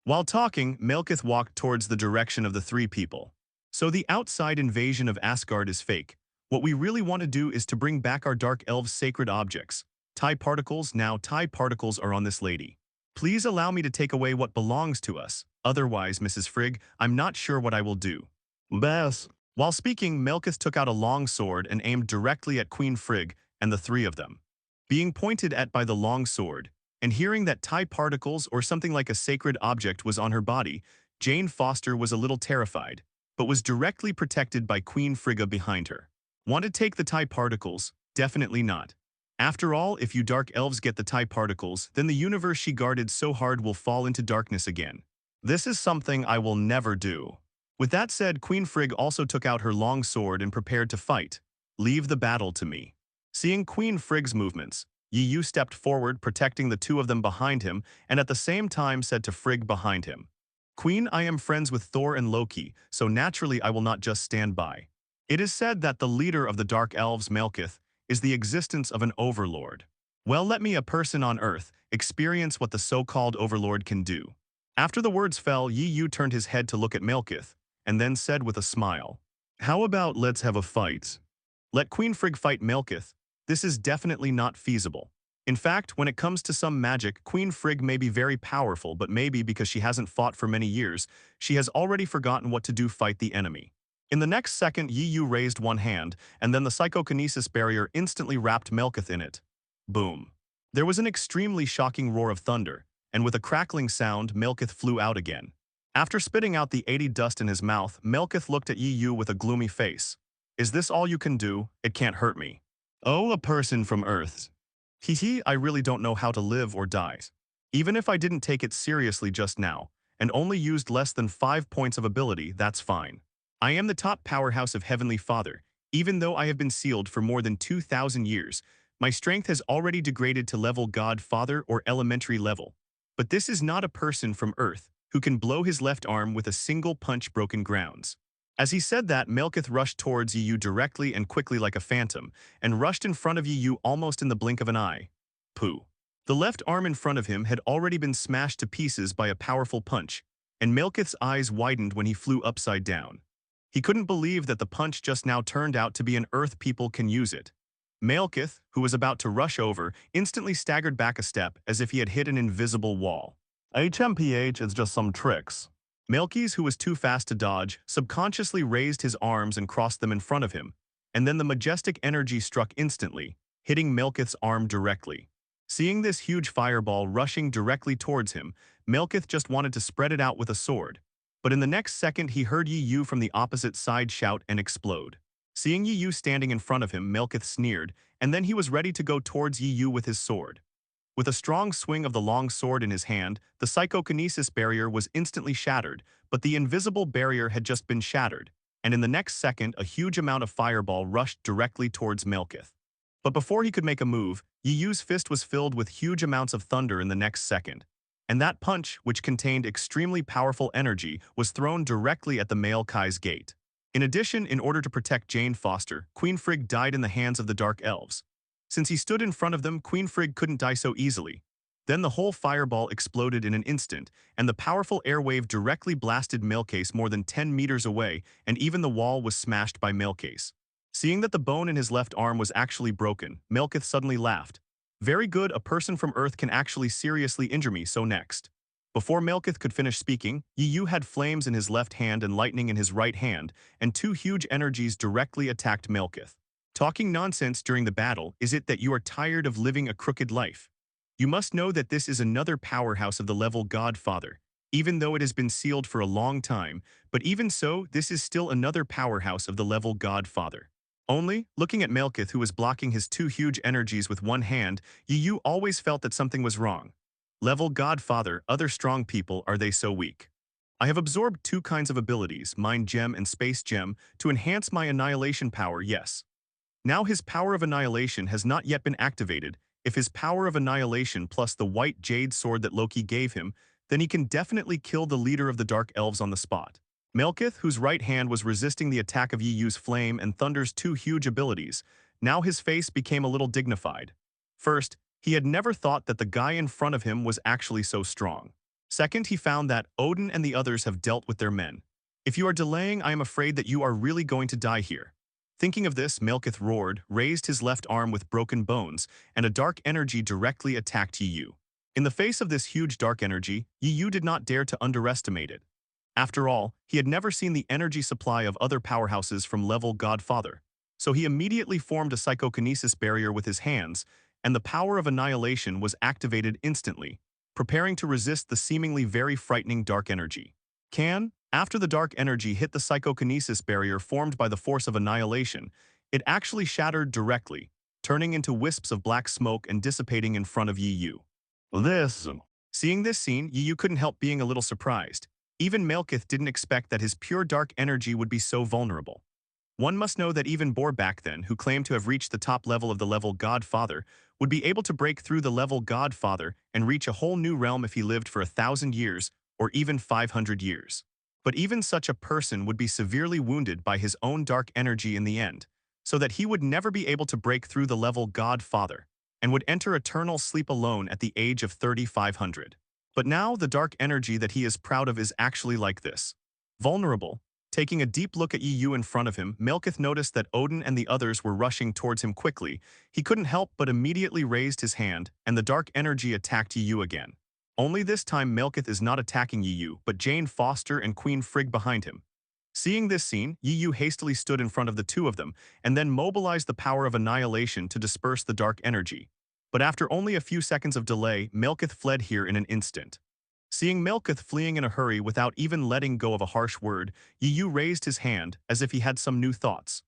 While talking, Malekith walked towards the direction of the 3 people. So the outside invasion of Asgard is fake. What we really want to do is to bring back our Dark Elves' sacred objects. TIE particles, now TIE particles are on this lady. Please allow me to take away what belongs to us. Otherwise, Mrs. Frigg, I'm not sure what I will do. Bass. While speaking, Malekith took out a long sword and aimed directly at Queen Frigg and the 3 of them. Being pointed at by the long sword, and hearing that TIE particles or something like a sacred object was on her body, Jane Foster was a little terrified, but was directly protected by Queen Frigga behind her. Want to take the TIE particles? Definitely not. After all, if you Dark Elves get the TIE particles, then the universe she guarded so hard will fall into darkness again. This is something I will never do. With that said, Queen Frigg also took out her long sword and prepared to fight. Leave the battle to me. Seeing Queen Frigg's movements, Yiu stepped forward, protecting the 2 of them behind him, and at the same time said to Frigg behind him, Queen, I am friends with Thor and Loki, so naturally I will not just stand by. It is said that the leader of the Dark Elves, Malekith, is the existence of an overlord. Well, let me, a person on Earth, experience what the so-called overlord can do. After the words fell, Yi Yu turned his head to look at Malekith, and then said with a smile, "How about let's have a fight? Let Queen Frigg fight Malekith. This is definitely not feasible. In fact, when it comes to some magic, Queen Frigg may be very powerful, but maybe because she hasn't fought for many years, she has already forgotten what to do fight the enemy." In the next second, Yi Yu raised one hand, and then the psychokinesis barrier instantly wrapped Malekith in it. Boom. There was an extremely shocking roar of thunder, and with a crackling sound, Malekith flew out again. After spitting out the 80 dust in his mouth, Malekith looked at Yi Yu with a gloomy face. "Is this all you can do? It can't hurt me." "Oh, a person from Earth. Hee, I really don't know how to live or die. Even if I didn't take it seriously just now, and only used less than 5 points of ability, that's fine. I am the top powerhouse of Heavenly Father. Even though I have been sealed for more than 2,000 years, my strength has already degraded to level God Father or elementary level. But this is not a person from Earth who can blow his left arm with a single punch broken grounds." As he said that, Malekith rushed towards Yi Yu directly and quickly like a phantom, and rushed in front of Yi Yu almost in the blink of an eye. Pooh. The left arm in front of him had already been smashed to pieces by a powerful punch, and Malekith's eyes widened when he flew upside down. He couldn't believe that the punch just now turned out to be an Earth people can use it. Malekith, who was about to rush over, instantly staggered back a step as if he had hit an invisible wall. "HMPH is just some tricks." Malekith, who was too fast to dodge, subconsciously raised his arms and crossed them in front of him, and then the majestic energy struck instantly, hitting Malekith's arm directly. Seeing this huge fireball rushing directly towards him, Malekith just wanted to spread it out with a sword. But in the next second, he heard Yi Yu from the opposite side shout and explode. Seeing Yi Yu standing in front of him, Malekith sneered, and then he was ready to go towards Yi Yu with his sword. With a strong swing of the long sword in his hand, the psychokinesis barrier was instantly shattered, but the invisible barrier had just been shattered, and in the next second, a huge amount of fireball rushed directly towards Malekith. But before he could make a move, Yi Yu's fist was filled with huge amounts of thunder in the next second. And that punch, which contained extremely powerful energy, was thrown directly at the male Kai's gate. In addition, in order to protect Jane Foster, Queen Frigg died in the hands of the Dark Elves. Since he stood in front of them, Queen Frigg couldn't die so easily. Then the whole fireball exploded in an instant, and the powerful airwave directly blasted Malekith more than 10 meters away, and even the wall was smashed by Malekith. Seeing that the bone in his left arm was actually broken, Malekith suddenly laughed. "Very good, a person from Earth can actually seriously injure me, so next." Before Malekith could finish speaking, Yi Yu had flames in his left hand and lightning in his right hand, and two huge energies directly attacked Malekith. "Talking nonsense during the battle, is it that you are tired of living a crooked life? You must know that this is another powerhouse of the level Godfather, even though it has been sealed for a long time, but even so, this is still another powerhouse of the level Godfather." Only, looking at Malekith, who was blocking his two huge energies with one hand, Yi Yu always felt that something was wrong. Level Godfather, other strong people, are they so weak? I have absorbed two kinds of abilities, Mind Gem and Space Gem, to enhance my annihilation power, yes. Now his power of annihilation has not yet been activated. If his power of annihilation plus the white jade sword that Loki gave him, then he can definitely kill the leader of the Dark Elves on the spot. Malekith, whose right hand was resisting the attack of Yi Yu's flame and Thunder's two huge abilities, now his face became a little dignified. First, he had never thought that the guy in front of him was actually so strong. Second, he found that Odin and the others have dealt with their men. "If you are delaying, I am afraid that you are really going to die here." Thinking of this, Malekith roared, raised his left arm with broken bones, and a dark energy directly attacked Yi Yu. In the face of this huge dark energy, Yi Yu did not dare to underestimate it. After all, he had never seen the energy supply of other powerhouses from level Godfather, so he immediately formed a psychokinesis barrier with his hands, and the power of annihilation was activated instantly, preparing to resist the seemingly very frightening dark energy. After the dark energy hit the psychokinesis barrier formed by the force of annihilation, it actually shattered directly, turning into wisps of black smoke and dissipating in front of Yi Yu. Seeing this scene, Yi Yu couldn't help being a little surprised. Even Malekith didn't expect that his pure dark energy would be so vulnerable. One must know that even Bor back then, who claimed to have reached the top level of the level Godfather, would be able to break through the level Godfather and reach a whole new realm if he lived for 1,000 years or even 500 years. But even such a person would be severely wounded by his own dark energy in the end, so that he would never be able to break through the level Godfather, and would enter eternal sleep alone at the age of 3,500. But now the dark energy that he is proud of is actually like this. Vulnerable. Taking a deep look at Yu in front of him, Melkith noticed that Odin and the others were rushing towards him quickly. He couldn't help but immediately raised his hand, and the dark energy attacked Yu again. Only this time Melkith is not attacking Yu, but Jane Foster and Queen Frigg behind him. Seeing this scene, Yu hastily stood in front of the two of them, and then mobilized the power of annihilation to disperse the dark energy. But after only a few seconds of delay, Melkith fled here in an instant. Seeing Melkith fleeing in a hurry without even letting go of a harsh word, Yu raised his hand, as if he had some new thoughts.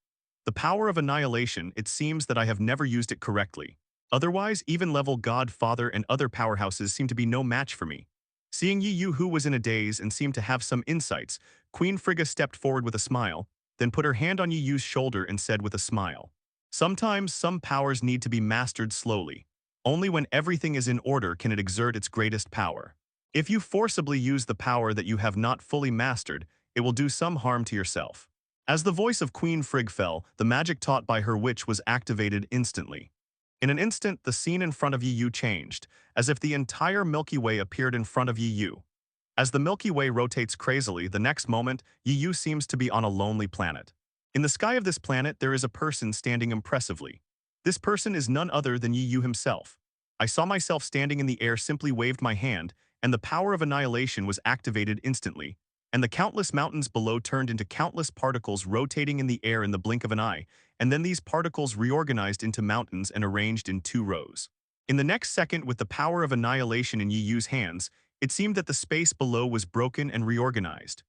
The power of annihilation, it seems that I have never used it correctly. Otherwise, even level Godfather and other powerhouses seem to be no match for me. Seeing Yu who was in a daze and seemed to have some insights, Queen Frigga stepped forward with a smile, then put her hand on Yu's shoulder and said with a smile, "Sometimes some powers need to be mastered slowly. Only when everything is in order can it exert its greatest power. If you forcibly use the power that you have not fully mastered, it will do some harm to yourself." As the voice of Queen Frigg fell, the magic taught by her witch was activated instantly. In an instant, the scene in front of Yu changed, as if the entire Milky Way appeared in front of Yu. As the Milky Way rotates crazily, the next moment, Yu seems to be on a lonely planet. In the sky of this planet, there is a person standing impressively. This person is none other than Yu himself. I saw myself standing in the air, simply waved my hand, and the power of annihilation was activated instantly, and the countless mountains below turned into countless particles rotating in the air in the blink of an eye, and then these particles reorganized into mountains and arranged in 2 rows. In the next second, with the power of annihilation in Yu's hands, it seemed that the space below was broken and reorganized.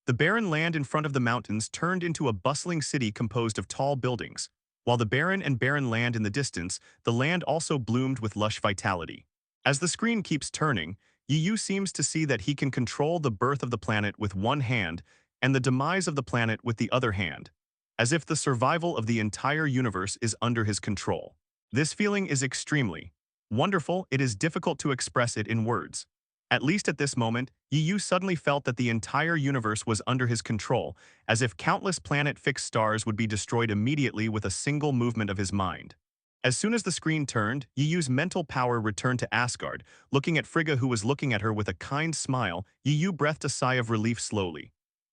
The barren land in front of the mountains turned into a bustling city composed of tall buildings, while the barren land in the distance, the land also bloomed with lush vitality. As the screen keeps turning, Yu seems to see that he can control the birth of the planet with one hand and the demise of the planet with the other hand, as if the survival of the entire universe is under his control. This feeling is extremely wonderful. It is difficult to express it in words. At least at this moment, Yu suddenly felt that the entire universe was under his control, as if countless planet-fixed stars would be destroyed immediately with a single movement of his mind. As soon as the screen turned, Yu's mental power returned to Asgard. Looking at Frigga, who was looking at her with a kind smile, Yu breathed a sigh of relief slowly.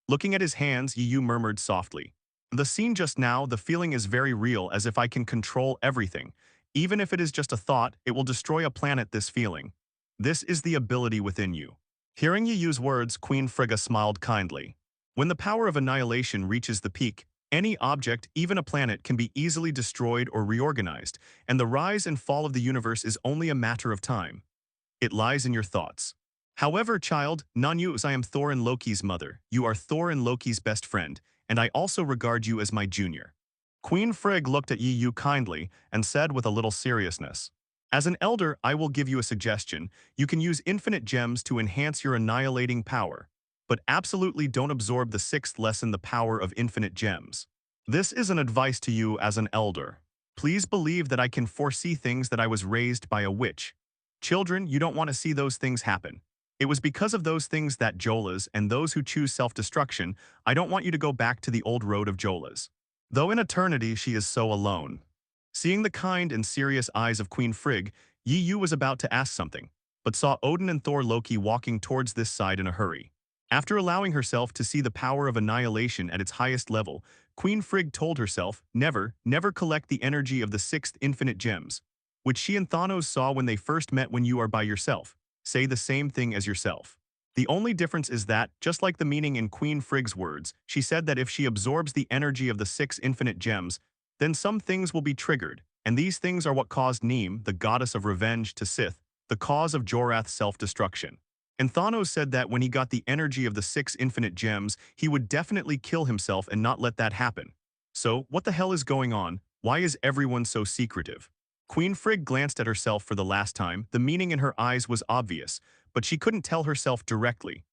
Looking at his hands, Yu murmured softly, "The scene just now, the feeling is very real, as if I can control everything. Even if it is just a thought, it will destroy a planet, this feeling. This is the ability within you." Hearing Yu's words, Queen Frigga smiled kindly. When the power of annihilation reaches the peak, any object, even a planet, can be easily destroyed or reorganized, and the rise and fall of the universe is only a matter of time. It lies in your thoughts. However, child, I am Thor and Loki's mother. You are Thor and Loki's best friend, and I also regard you as my junior. Queen Frigg looked at Yu kindly and said with a little seriousness, "As an elder, I will give you a suggestion. You can use infinite gems to enhance your annihilating power, but absolutely don't absorb the 6th lesson, the power of infinite gems. This is an advice to you as an elder. Please believe that I can foresee things, that I was raised by a witch. Children, you don't want to see those things happen. It was because of those things that Jolas and those who choose self-destruction, I don't want you to go back to the old road of Jolas. Though in eternity she is so alone." Seeing the kind and serious eyes of Queen Frigg, Yu was about to ask something, but saw Odin and Thor Loki walking towards this side in a hurry. After allowing herself to see the power of annihilation at its highest level, Queen Frigg told herself, never collect the energy of the 6th infinite gems, which she and Thanos saw when they first met. When you are by yourself, say the same thing as yourself. The only difference is that, just like the meaning in Queen Frigg's words, she said that if she absorbs the energy of the 6 infinite gems, then some things will be triggered, and these things are what caused Neem, the goddess of revenge, to Sith, the cause of Jorath's self-destruction. And Thanos said that when he got the energy of the 6 infinite gems, he would definitely kill himself and not let that happen. So, what the hell is going on? Why is everyone so secretive? Queen Frigg glanced at herself for the last time. The meaning in her eyes was obvious, but she couldn't tell herself directly.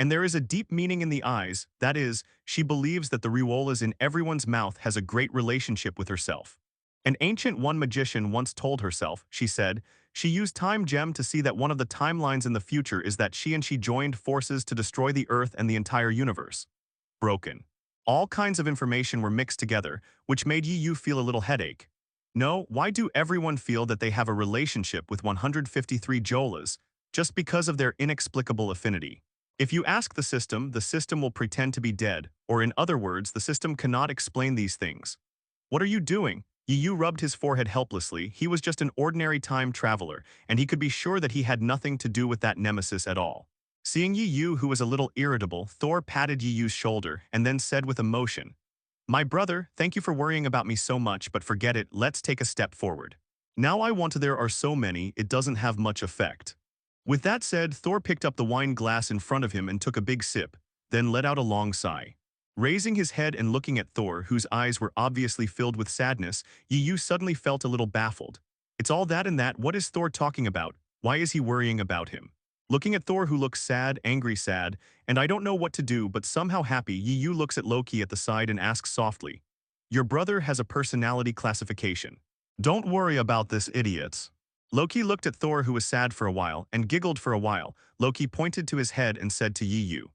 And there is a deep meaning in the eyes, that is, she believes that the Riolas in everyone's mouth has a great relationship with herself. An ancient one magician once told herself, she said, she used Time Gem to see that one of the timelines in the future is that she joined forces to destroy the Earth and the entire universe. Broken. All kinds of information were mixed together, which made Yu feel a little headache. No, why do everyone feel that they have a relationship with 153 Jolas, just because of their inexplicable affinity? If you ask the system will pretend to be dead, or in other words, the system cannot explain these things. What are you doing? Yu rubbed his forehead helplessly. He was just an ordinary time traveler, and he could be sure that he had nothing to do with that nemesis at all. Seeing Yu, who was a little irritable, Thor patted Yu's shoulder and then said with emotion, "My brother, thank you for worrying about me so much, but forget it, let's take a step forward. Now I want to there are so many, it doesn't have much effect." With that said, Thor picked up the wine glass in front of him and took a big sip, then let out a long sigh. Raising his head and looking at Thor, whose eyes were obviously filled with sadness, Yu suddenly felt a little baffled. It's all that and that, what is Thor talking about? Why is he worrying about him? Looking at Thor, who looks sad, angry sad, and I don't know what to do but somehow happy, Yu looks at Loki at the side and asks softly, "Your brother has a personality classification. Don't worry about this, idiots." Loki looked at Thor, who was sad for a while, and giggled for a while. Loki pointed to his head and said to Yu,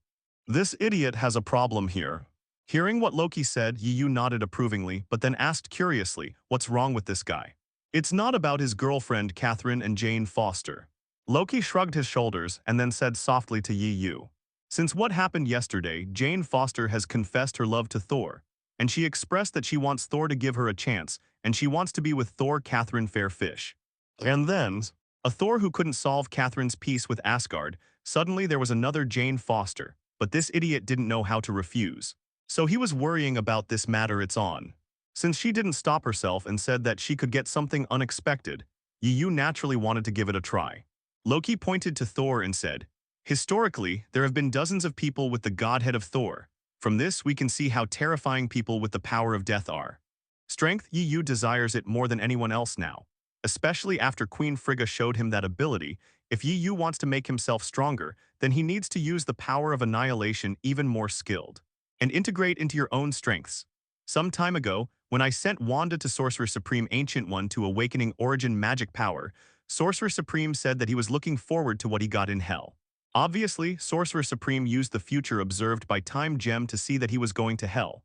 "This idiot has a problem here." Hearing what Loki said, Yu nodded approvingly, but then asked curiously, "What's wrong with this guy?" "It's not about his girlfriend Catherine and Jane Foster." Loki shrugged his shoulders and then said softly to Yu, "Since what happened yesterday, Jane Foster has confessed her love to Thor, and she expressed that she wants Thor to give her a chance, and she wants to be with Thor Catherine Fairfish." And then, a Thor who couldn't solve Catherine's peace with Asgard, suddenly there was another Jane Foster, but this idiot didn't know how to refuse. So he was worrying about this matter it's on. Since she didn't stop herself and said that she could get something unexpected, Yu naturally wanted to give it a try. Loki pointed to Thor and said, "Historically, there have been dozens of people with the godhead of Thor. From this we can see how terrifying people with the power of death are. Strength, Yu desires it more than anyone else now. Especially after Queen Frigga showed him that ability, if Yu wants to make himself stronger, then he needs to use the power of annihilation even more skilled. And integrate into your own strengths. Some time ago, when I sent Wanda to Sorcerer Supreme Ancient One to Awakening Origin Magic Power, Sorcerer Supreme said that he was looking forward to what he got in Hell. Obviously, Sorcerer Supreme used the future observed by Time Gem to see that he was going to Hell.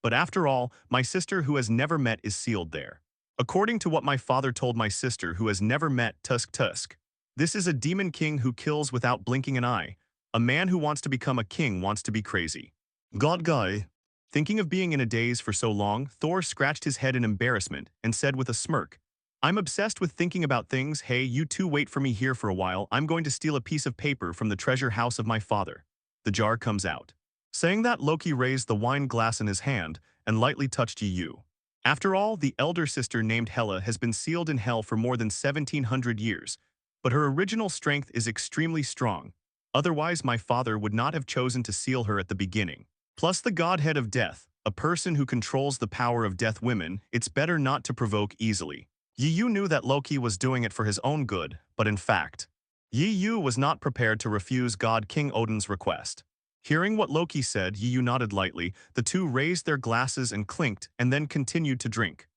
But after all, my sister who has never met is sealed there. According to what my father told my sister who has never met Tusk, this is a demon king who kills without blinking an eye. A man who wants to become a king wants to be crazy. God guy." Thinking of being in a daze for so long, Thor scratched his head in embarrassment and said with a smirk, "I'm obsessed with thinking about things. Hey, you two wait for me here for a while. I'm going to steal a piece of paper from the treasure house of my father." The jar comes out. Saying that, Loki raised the wine glass in his hand and lightly touched Yu. After all, the elder sister named Hela has been sealed in hell for more than 1700 years, but her original strength is extremely strong. Otherwise, my father would not have chosen to seal her at the beginning. Plus the godhead of death, a person who controls the power of death women, it's better not to provoke easily. Yu knew that Loki was doing it for his own good, but in fact, Yu was not prepared to refuse God King Odin's request. Hearing what Loki said, Yu nodded lightly. The two raised their glasses and clinked, and then continued to drink.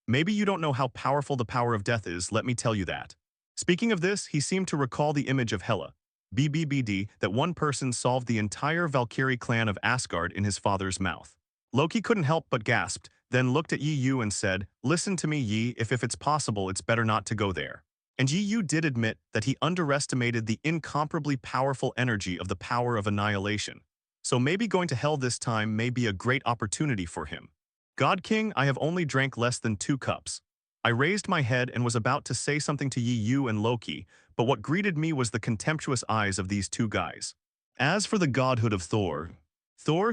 "Maybe you don't know how powerful the power of death is, let me tell you that." Speaking of this, he seemed to recall the image of Hela, BBBD, that one person solved the entire Valkyrie clan of Asgard in his father's mouth. Loki couldn't help but gasped, then looked at Yu and said, "Listen to me, Yi, if it's possible, it's better not to go there." And Yu did admit that he underestimated the incomparably powerful energy of the power of annihilation. So maybe going to hell this time may be a great opportunity for him. "God King, I have only drank less than 2 cups. I raised my head and was about to say something to Yu and Loki, but what greeted me was the contemptuous eyes of these two guys. As for the godhood of Thor,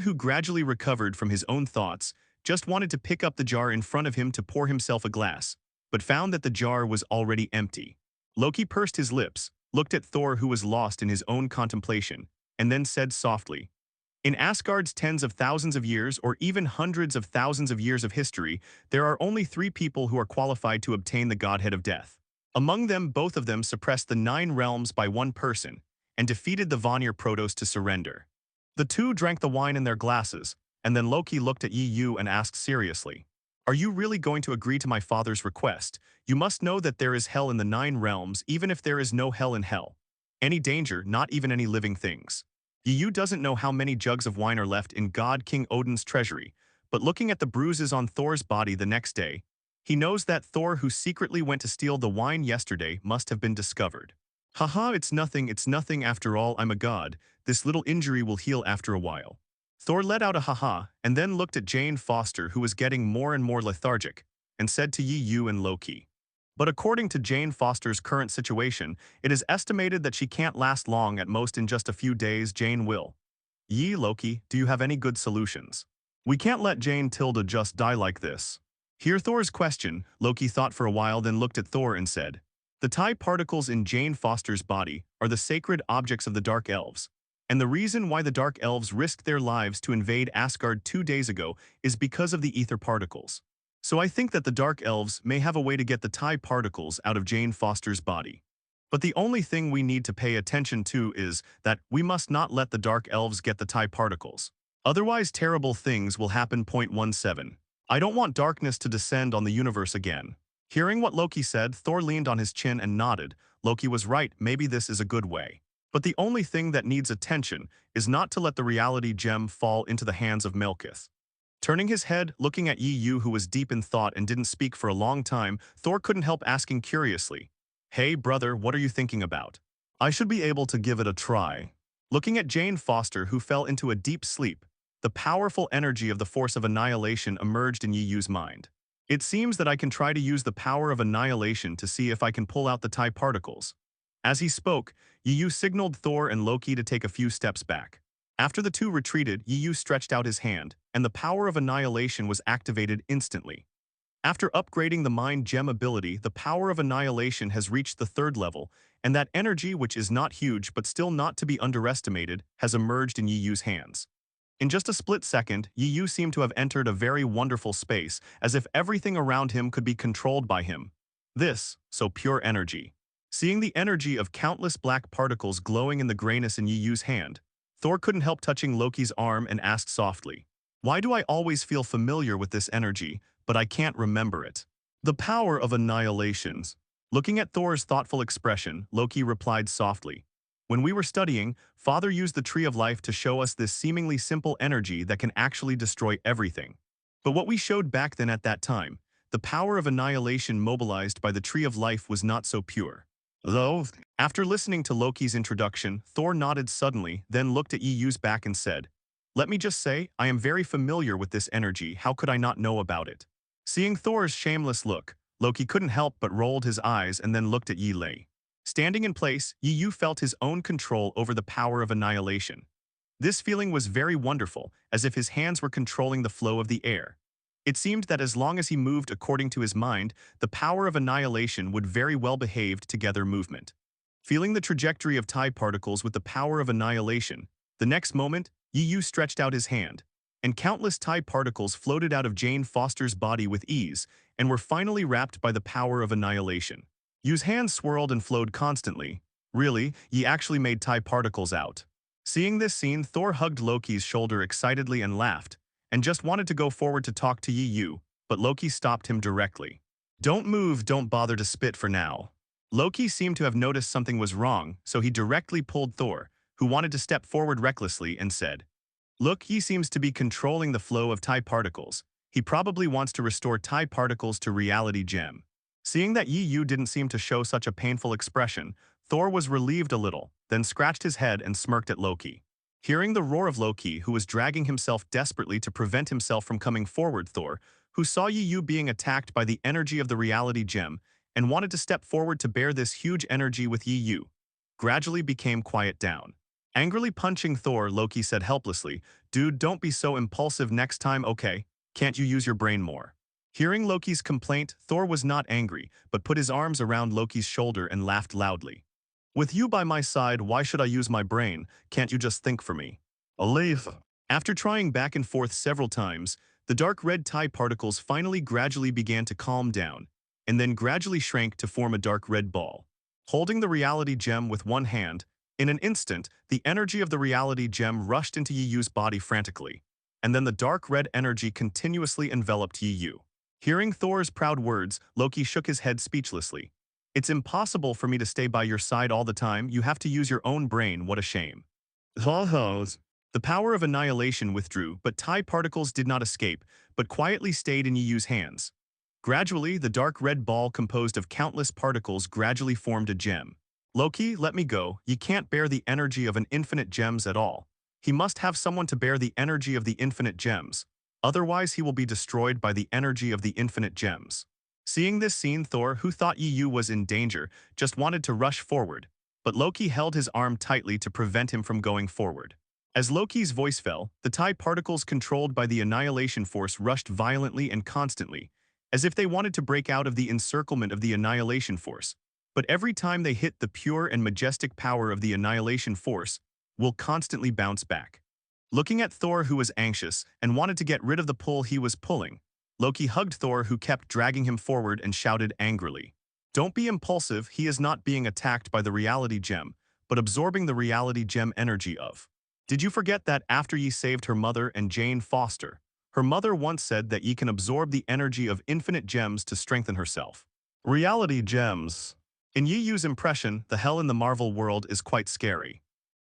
who gradually recovered from his own thoughts, just wanted to pick up the jar in front of him to pour himself a glass, but found that the jar was already empty. Loki pursed his lips, looked at Thor, who was lost in his own contemplation, and then said softly, "In Asgard's tens of thousands of years or even hundreds of thousands of years of history, there are only 3 people who are qualified to obtain the godhead of death. Among them, both of them suppressed the 9 realms by one person and defeated the Vanir Protos to surrender." The two drank the wine in their glasses, and then Loki looked at Yu and asked seriously, "Are you really going to agree to my father's request? You must know that there is hell in the 9 realms even if there is no hell in hell. Any danger, not even any living things." Yu doesn't know how many jugs of wine are left in God King Odin's treasury, but looking at the bruises on Thor's body the next day, he knows that Thor, who secretly went to steal the wine yesterday, must have been discovered. Haha, it's nothing after all, I'm a god. This little injury will heal after a while. Thor let out a haha and then looked at Jane Foster, who was getting more and more lethargic, and said to Yu and Loki. But according to Jane Foster's current situation, it is estimated that she can't last long, at most in just a few days Jane will. Loki, do you have any good solutions? We can't let Jane Tilda just die like this. Hear Thor's question, Loki thought for a while, then looked at Thor and said, the TIE particles in Jane Foster's body are the sacred objects of the Dark Elves. And the reason why the Dark Elves risked their lives to invade Asgard 2 days ago is because of the ether particles. So I think that the Dark Elves may have a way to get the TIE particles out of Jane Foster's body. But the only thing we need to pay attention to is that we must not let the Dark Elves get the TIE particles. Otherwise terrible things will happen. Point 17. I don't want darkness to descend on the universe again. Hearing what Loki said, Thor leaned on his chin and nodded. Loki was right, maybe this is a good way. But the only thing that needs attention is not to let the reality gem fall into the hands of Melkith. Turning his head, looking at Yu, who was deep in thought and didn't speak for a long time, Thor couldn't help asking curiously, hey brother, what are you thinking about? I should be able to give it a try. Looking at Jane Foster, who fell into a deep sleep, the powerful energy of the force of annihilation emerged in Yu's mind. It seems that I can try to use the power of annihilation to see if I can pull out the TIE particles. As he spoke, Yu signaled Thor and Loki to take a few steps back. After the two retreated, Yu stretched out his hand, and the power of annihilation was activated instantly. After upgrading the Mind Gem ability, the power of annihilation has reached the 3rd level, and that energy, which is not huge but still not to be underestimated, has emerged in Yu's hands. In just a split second, Yu seemed to have entered a very wonderful space, as if everything around him could be controlled by him. This, so pure energy. Seeing the energy of countless black particles glowing in the grayness in Yu's hand, Thor couldn't help touching Loki's arm and asked softly, why do I always feel familiar with this energy, but I can't remember it? The power of annihilations. Looking at Thor's thoughtful expression, Loki replied softly, when we were studying, Father used the Tree of Life to show us this seemingly simple energy that can actually destroy everything. But what we showed back then at that time, the power of annihilation mobilized by the Tree of Life was not so pure. Though, after listening to Loki's introduction, Thor nodded suddenly, then looked at Yu's back and said, let me just say, I am very familiar with this energy, how could I not know about it? Seeing Thor's shameless look, Loki couldn't help but rolled his eyes and then looked at Yi. Standing in place, Yu felt his own control over the power of annihilation. This feeling was very wonderful, as if his hands were controlling the flow of the air. It seemed that as long as he moved according to his mind, the power of annihilation would very well behaved together movement. Feeling the trajectory of TIE particles with the power of annihilation, the next moment, Yu stretched out his hand, and countless TIE particles floated out of Jane Foster's body with ease and were finally wrapped by the power of annihilation. Yu's hands swirled and flowed constantly. Really, Yi actually made TIE particles out. Seeing this scene, Thor hugged Loki's shoulder excitedly and laughed, and just wanted to go forward to talk to Yu, but Loki stopped him directly. Don't move, don't bother to spit for now. Loki seemed to have noticed something was wrong, so he directly pulled Thor, who wanted to step forward recklessly, and said, look, he seems to be controlling the flow of TIE particles. He probably wants to restore TIE particles to reality gem. Seeing that Yu didn't seem to show such a painful expression, Thor was relieved a little, then scratched his head and smirked at Loki. Hearing the roar of Loki, who was dragging himself desperately to prevent himself from coming forward, Thor, who saw Yu being attacked by the energy of the reality gem and wanted to step forward to bear this huge energy with Yu, gradually became quiet down. Angrily punching Thor, Loki said helplessly, dude, don't be so impulsive next time, okay? Can't you use your brain more? Hearing Loki's complaint, Thor was not angry, but put his arms around Loki's shoulder and laughed loudly. With you by my side, why should I use my brain? Can't you just think for me? Leave. After trying back and forth several times, the dark red TIE particles finally gradually began to calm down, and then gradually shrank to form a dark red ball. Holding the reality gem with one hand, in an instant, the energy of the reality gem rushed into Yu's body frantically, and then the dark red energy continuously enveloped Yu. Hearing Thor's proud words, Loki shook his head speechlessly. It's impossible for me to stay by your side all the time, you have to use your own brain, what a shame. The power of annihilation withdrew, but tie particles did not escape, but quietly stayed in Yu's hands. Gradually, the dark red ball composed of countless particles gradually formed a gem. Loki, let me go. Ye can't bear the energy of an infinite gems at all. He must have someone to bear the energy of the infinite gems. Otherwise, he will be destroyed by the energy of the infinite gems. Seeing this scene, Thor, who thought Yu was in danger, just wanted to rush forward. But Loki held his arm tightly to prevent him from going forward. As Loki's voice fell, the tie particles controlled by the annihilation force rushed violently and constantly, as if they wanted to break out of the encirclement of the annihilation force. But every time they hit the pure and majestic power of the annihilation force, will constantly bounce back. Looking at Thor, who was anxious and wanted to get rid of the pull he was pulling, Loki hugged Thor, who kept dragging him forward, and shouted angrily, "Don't be impulsive, he is not being attacked by the reality gem, but absorbing the reality gem energy of. Did you forget that after ye saved her mother and Jane Foster, her mother once said that ye can absorb the energy of infinite gems to strengthen herself? Reality gems. In Yi Yu's impression, the hell in the Marvel world is quite scary.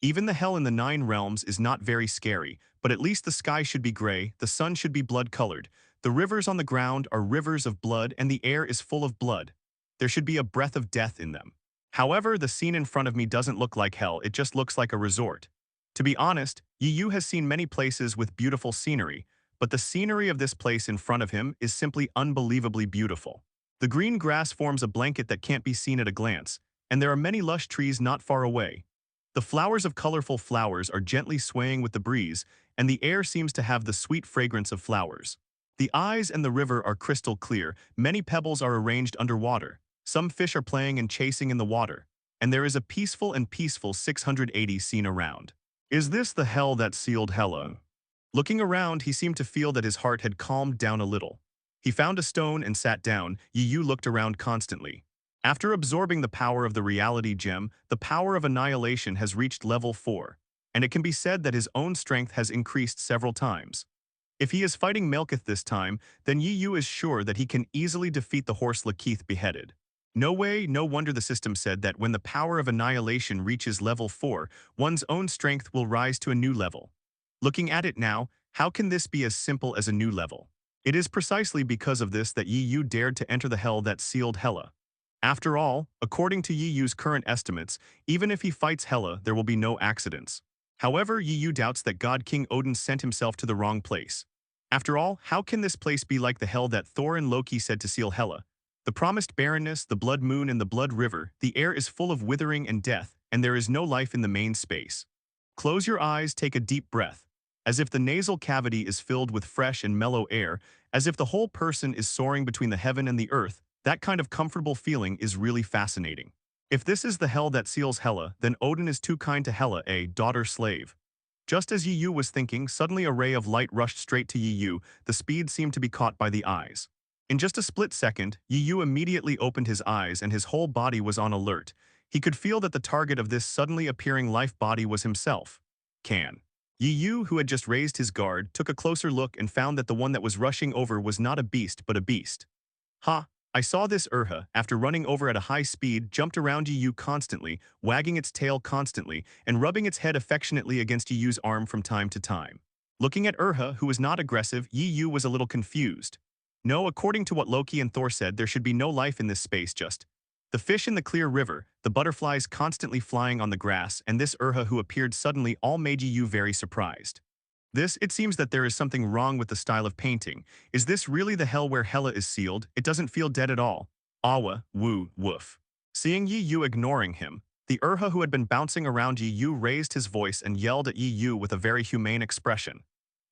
Even the hell in the Nine Realms is not very scary, but at least the sky should be gray, the sun should be blood-colored, the rivers on the ground are rivers of blood, and the air is full of blood. There should be a breath of death in them. However, the scene in front of me doesn't look like hell, it just looks like a resort. To be honest, Yi Yu has seen many places with beautiful scenery, but the scenery of this place in front of him is simply unbelievably beautiful. The green grass forms a blanket that can't be seen at a glance, and there are many lush trees not far away. The flowers of colorful flowers are gently swaying with the breeze, and the air seems to have the sweet fragrance of flowers. The eyes and the river are crystal clear, many pebbles are arranged underwater, some fish are playing and chasing in the water, and there is a peaceful 680 scene around. Is this the hell that sealed Hela? Looking around, he seemed to feel that his heart had calmed down a little. He found a stone and sat down. Yi Yu looked around constantly. After absorbing the power of the reality gem, the power of annihilation has reached level 4, and it can be said that his own strength has increased several times. If he is fighting Melkith this time, then Yi Yu is sure that he can easily defeat the horse Lakith beheaded. No way, no wonder the system said that when the power of annihilation reaches level 4, one's own strength will rise to a new level. Looking at it now, how can this be as simple as a new level? It is precisely because of this that Yi Yu dared to enter the hell that sealed Hela. After all, according to Yi Yu's current estimates, even if he fights Hela, there will be no accidents. However, Yi Yu doubts that God King Odin sent himself to the wrong place. After all, how can this place be like the hell that Thor and Loki said to seal Hela? The promised barrenness, the blood moon and the blood river, the air is full of withering and death, and there is no life in the main space. Close your eyes, take a deep breath, as if the nasal cavity is filled with fresh and mellow air, as if the whole person is soaring between the heaven and the earth. That kind of comfortable feeling is really fascinating. If this is the hell that seals Hela, then Odin is too kind to Hela, a daughter slave. Just as Yi Yu was thinking, suddenly a ray of light rushed straight to Yi Yu. The speed seemed to be caught by the eyes. In just a split second, Yi Yu immediately opened his eyes and his whole body was on alert. He could feel that the target of this suddenly appearing life body was himself. Yi Yu, who had just raised his guard, took a closer look and found that the one that was rushing over was not a beast but a beast. Ha! I saw this Urha, after running over at a high speed, jumped around Yi Yu constantly, wagging its tail constantly, and rubbing its head affectionately against Yi Yu's arm from time to time. Looking at Urha, who was not aggressive, Yi Yu was a little confused. No, according to what Loki and Thor said, there should be no life in this space, just the fish in the clear river, the butterflies constantly flying on the grass, and this Urha who appeared suddenly all made Yi Yu very surprised. It seems that there is something wrong with the style of painting. Is this really the hell where Hela is sealed? It doesn't feel dead at all. Awa, woo, woof. Seeing Yi Yu ignoring him, the Urha who had been bouncing around Yi Yu raised his voice and yelled at Yi Yu with a very humane expression.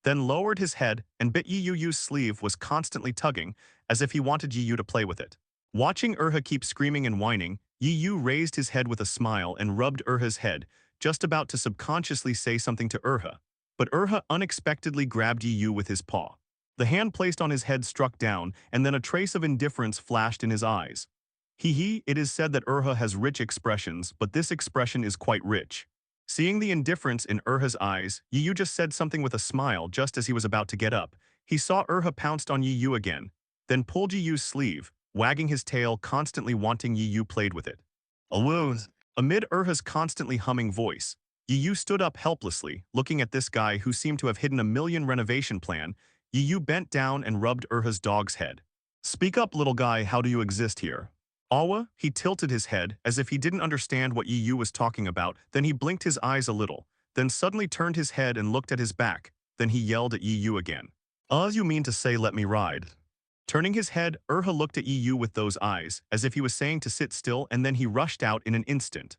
Then lowered his head and bit Yi Yu's sleeve, was constantly tugging, as if he wanted Yi Yu to play with it. Watching Urha keep screaming and whining, Yi Yu raised his head with a smile and rubbed Urha's head, just about to subconsciously say something to Urha. But Urha unexpectedly grabbed Yi Yu with his paw. The hand placed on his head struck down, and then a trace of indifference flashed in his eyes. It is said that Urha has rich expressions, but this expression is quite rich. Seeing the indifference in Urha's eyes, Yi Yu just said something with a smile just as he was about to get up. He saw Urha pounced on Yi Yu again, then pulled Yi Yu's sleeve, wagging his tail, constantly wanting Yi Yu played with it. Alone. Amid Urha's constantly humming voice, Yu stood up helplessly, looking at this guy who seemed to have hidden a million renovation plan. Yu bent down and rubbed Urha's dog's head. Speak up, little guy, how do you exist here? Awa, he tilted his head as if he didn't understand what Yu was talking about, then he blinked his eyes a little, then suddenly turned his head and looked at his back, then he yelled at Yu again. You mean to say let me ride? Turning his head, Urha looked at Yu with those eyes, as if he was saying to sit still, and then he rushed out in an instant.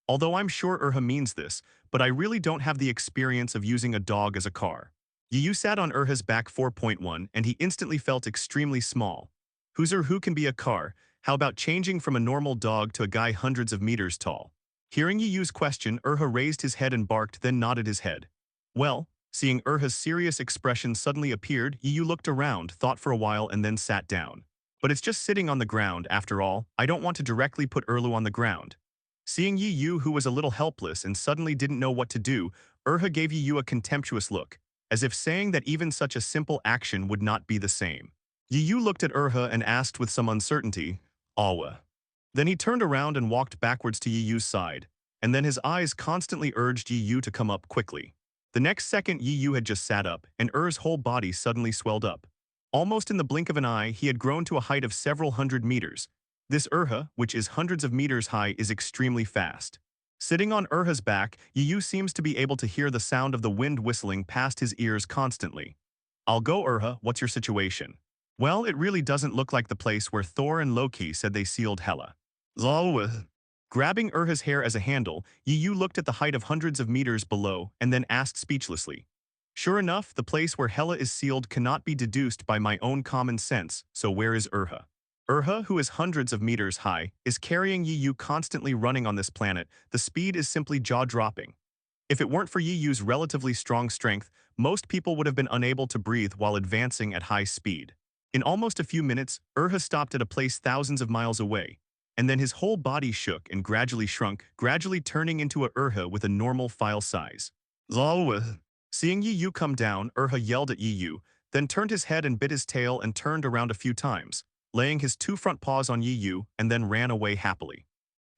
Although I'm sure Urha means this, but I really don't have the experience of using a dog as a car. Yu sat on Urha's back 4.1 and he instantly felt extremely small. Who can be a car? How about changing from a normal dog to a guy hundreds of meters tall? Hearing Yu's question, Urha raised his head and barked, then nodded his head. Well, seeing Urha's serious expression suddenly appeared, Yu looked around, thought for a while, and then sat down. But it's just sitting on the ground, after all. I don't want to directly put Urlu on the ground. Seeing Yu, who was a little helpless and suddenly didn't know what to do, Urha gave Yu a contemptuous look, as if saying that even such a simple action would not be the same. Yu looked at Urha and asked with some uncertainty, Awa. Then he turned around and walked backwards to Yu's side, and then his eyes constantly urged Yu to come up quickly. The next second Yu had just sat up, and Ur's whole body suddenly swelled up. Almost in the blink of an eye, he had grown to a height of several hundred meters. This Urha, which is hundreds of meters high, is extremely fast. Sitting on Urha's back, Yu seems to be able to hear the sound of the wind whistling past his ears constantly. I'll go, Urha, what's your situation? Well, it really doesn't look like the place where Thor and Loki said they sealed Hela. Zalwa. Grabbing Urha's hair as a handle, Yu looked at the height of hundreds of meters below and then asked speechlessly. Sure enough, the place where Hela is sealed cannot be deduced by my own common sense, so where is Urha? Urha, who is hundreds of meters high, is carrying Yu constantly running on this planet. The speed is simply jaw-dropping. If it weren't for Yu's relatively strong strength, most people would have been unable to breathe while advancing at high speed. In almost a few minutes, Urha stopped at a place thousands of miles away, and then his whole body shook and gradually shrunk, gradually turning into a Urha with a normal file size. Zalwa. Seeing Yu come down, Urha yelled at Yu, then turned his head and bit his tail and turned around a few times, laying his two front paws on Yu, and then ran away happily.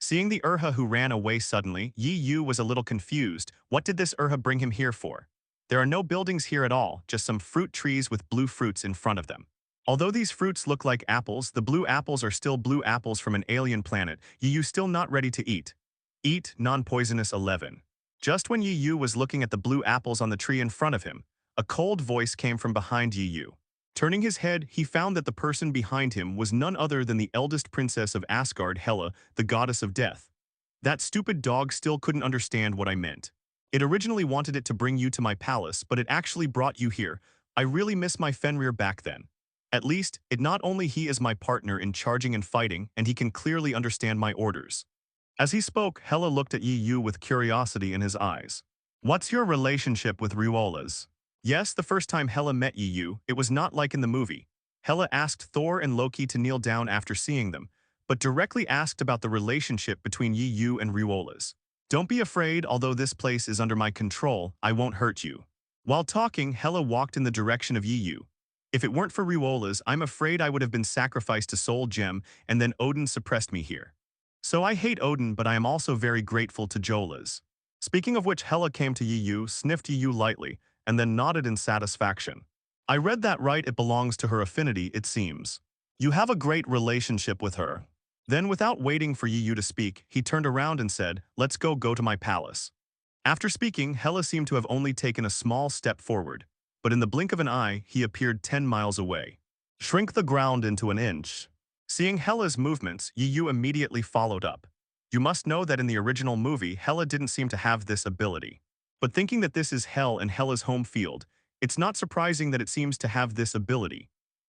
Seeing the Urha who ran away suddenly, Yu was a little confused. What did this Urha bring him here for? There are no buildings here at all, just some fruit trees with blue fruits in front of them. Although these fruits look like apples, the blue apples are still blue apples from an alien planet. Yu still not ready to eat. Eat, non-poisonous 11. Just when Yu was looking at the blue apples on the tree in front of him, a cold voice came from behind Yu. Turning his head, he found that the person behind him was none other than the eldest princess of Asgard, Hela, the goddess of death. That stupid dog still couldn't understand what I meant. It originally wanted it to bring you to my palace, but it actually brought you here. I really miss my Fenrir back then. At least, it not only he is my partner in charging and fighting, and he can clearly understand my orders. As he spoke, Hela looked at Yu with curiosity in his eyes. What's your relationship with Riola's? Yes, the first time Hela met Yu, it was not like in the movie. Hela asked Thor and Loki to kneel down after seeing them, but directly asked about the relationship between Yu and Riola's. Don't be afraid, although this place is under my control, I won't hurt you. While talking, Hela walked in the direction of Yu. If it weren't for Riola's, I'm afraid I would have been sacrificed to Soul Gem, and then Odin suppressed me here. So I hate Odin, but I am also very grateful to Jola's. Speaking of which, Hela came to Yu, sniffed Yu lightly, and then nodded in satisfaction. I read that right, it belongs to her affinity, it seems. You have a great relationship with her. Then, without waiting for Yu to speak, he turned around and said, let's go to my palace. After speaking, Hela seemed to have only taken a small step forward, but in the blink of an eye, he appeared 10 miles away. Shrink the ground into an inch. Seeing Hela's movements, Yu immediately followed up. You must know that in the original movie, Hela didn't seem to have this ability. But thinking that this is Hel and Hela's home field, it's not surprising that it seems to have this ability.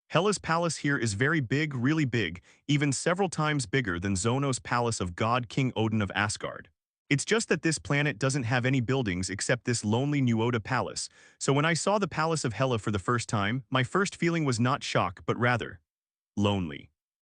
Hela's palace here is very big, really big, even several times bigger than Zono's palace of God King Odin of Asgard. It's just that this planet doesn't have any buildings except this lonely Nuoda palace, so when I saw the palace of Hela for the first time, my first feeling was not shock but rather lonely.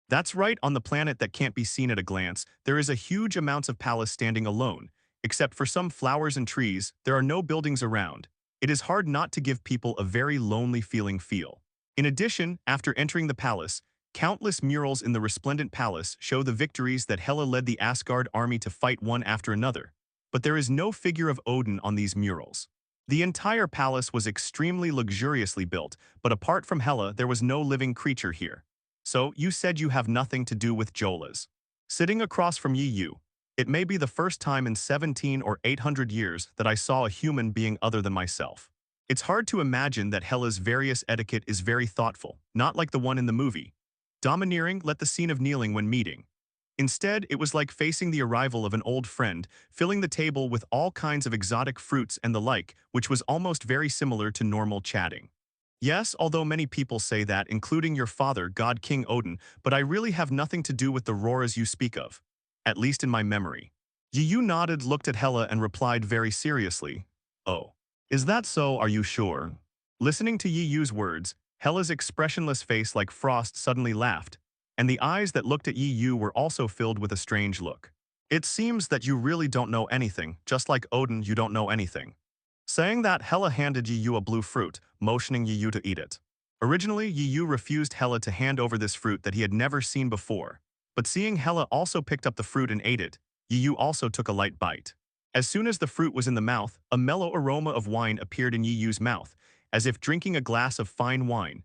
That's right, on the planet that can't be seen at a glance, there is a huge amounts of palace standing alone. Except for some flowers and trees, there are no buildings around. It is hard not to give people a very lonely feeling feel. In addition, after entering the palace, countless murals in the resplendent palace show the victories that Hela led the Asgard army to fight one after another. but there is no figure of Odin on these murals. The entire palace was extremely luxuriously built, but apart from Hela, there was no living creature here. So, you said you have nothing to do with Jolas. Sitting across from Yu, it may be the first time in 17 or 800 years that I saw a human being other than myself. It's hard to imagine that Hela's various etiquette is very thoughtful, not like the one in the movie. Domineering let the scene of kneeling when meeting. Instead, it was like facing the arrival of an old friend, filling the table with all kinds of exotic fruits and the like, which was almost very similar to normal chatting. Yes, although many people say that, including your father, God King Odin, but I really have nothing to do with the Roras you speak of. At least in my memory. Yu nodded, looked at Hela and replied very seriously, "Oh. Is that so, are you sure?" Listening to Yu's words, Hela's expressionless face like frost suddenly laughed, and the eyes that looked at Yu were also filled with a strange look. "It seems that you really don't know anything, just like Odin you don't know anything." Saying that, Hela handed Yu a blue fruit, motioning Yu to eat it. Originally, Yu refused Hela to hand over this fruit that he had never seen before, but seeing Hela also picked up the fruit and ate it, Yu also took a light bite. As soon as the fruit was in the mouth, a mellow aroma of wine appeared in Yu's mouth, as if drinking a glass of fine wine.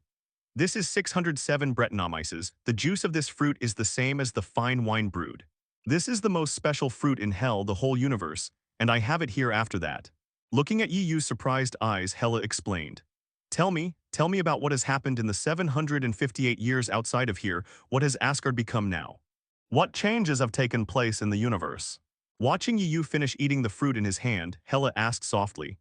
This is 607 Brettanomyces. The juice of this fruit is the same as the fine wine brewed. This is the most special fruit in hell, the whole universe, and I have it here after that. Looking at Yu's surprised eyes, Hela explained. Tell me about what has happened in the 758 years outside of here. What has Asgard become now? What changes have taken place in the universe? Watching Yu finish eating the fruit in his hand, Hela asked softly.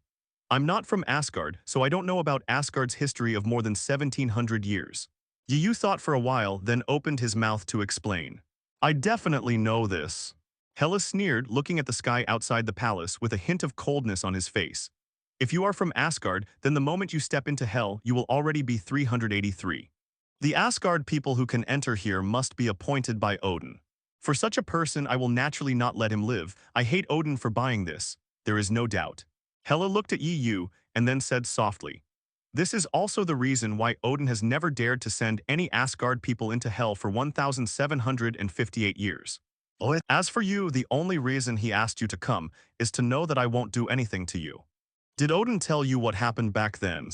I'm not from Asgard, so I don't know about Asgard's history of more than 1700 years. Yu thought for a while, then opened his mouth to explain. I definitely know this. Hela sneered, looking at the sky outside the palace with a hint of coldness on his face. If you are from Asgard, then the moment you step into hell, you will already be 383. The Asgard people who can enter here must be appointed by Odin. For such a person, I will naturally not let him live. I hate Odin for buying this. There is no doubt. Hela looked at Yu and then said softly. This is also the reason why Odin has never dared to send any Asgard people into hell for 1,758 years. As for you, the only reason he asked you to come is to know that I won't do anything to you. Did Odin tell you what happened back then?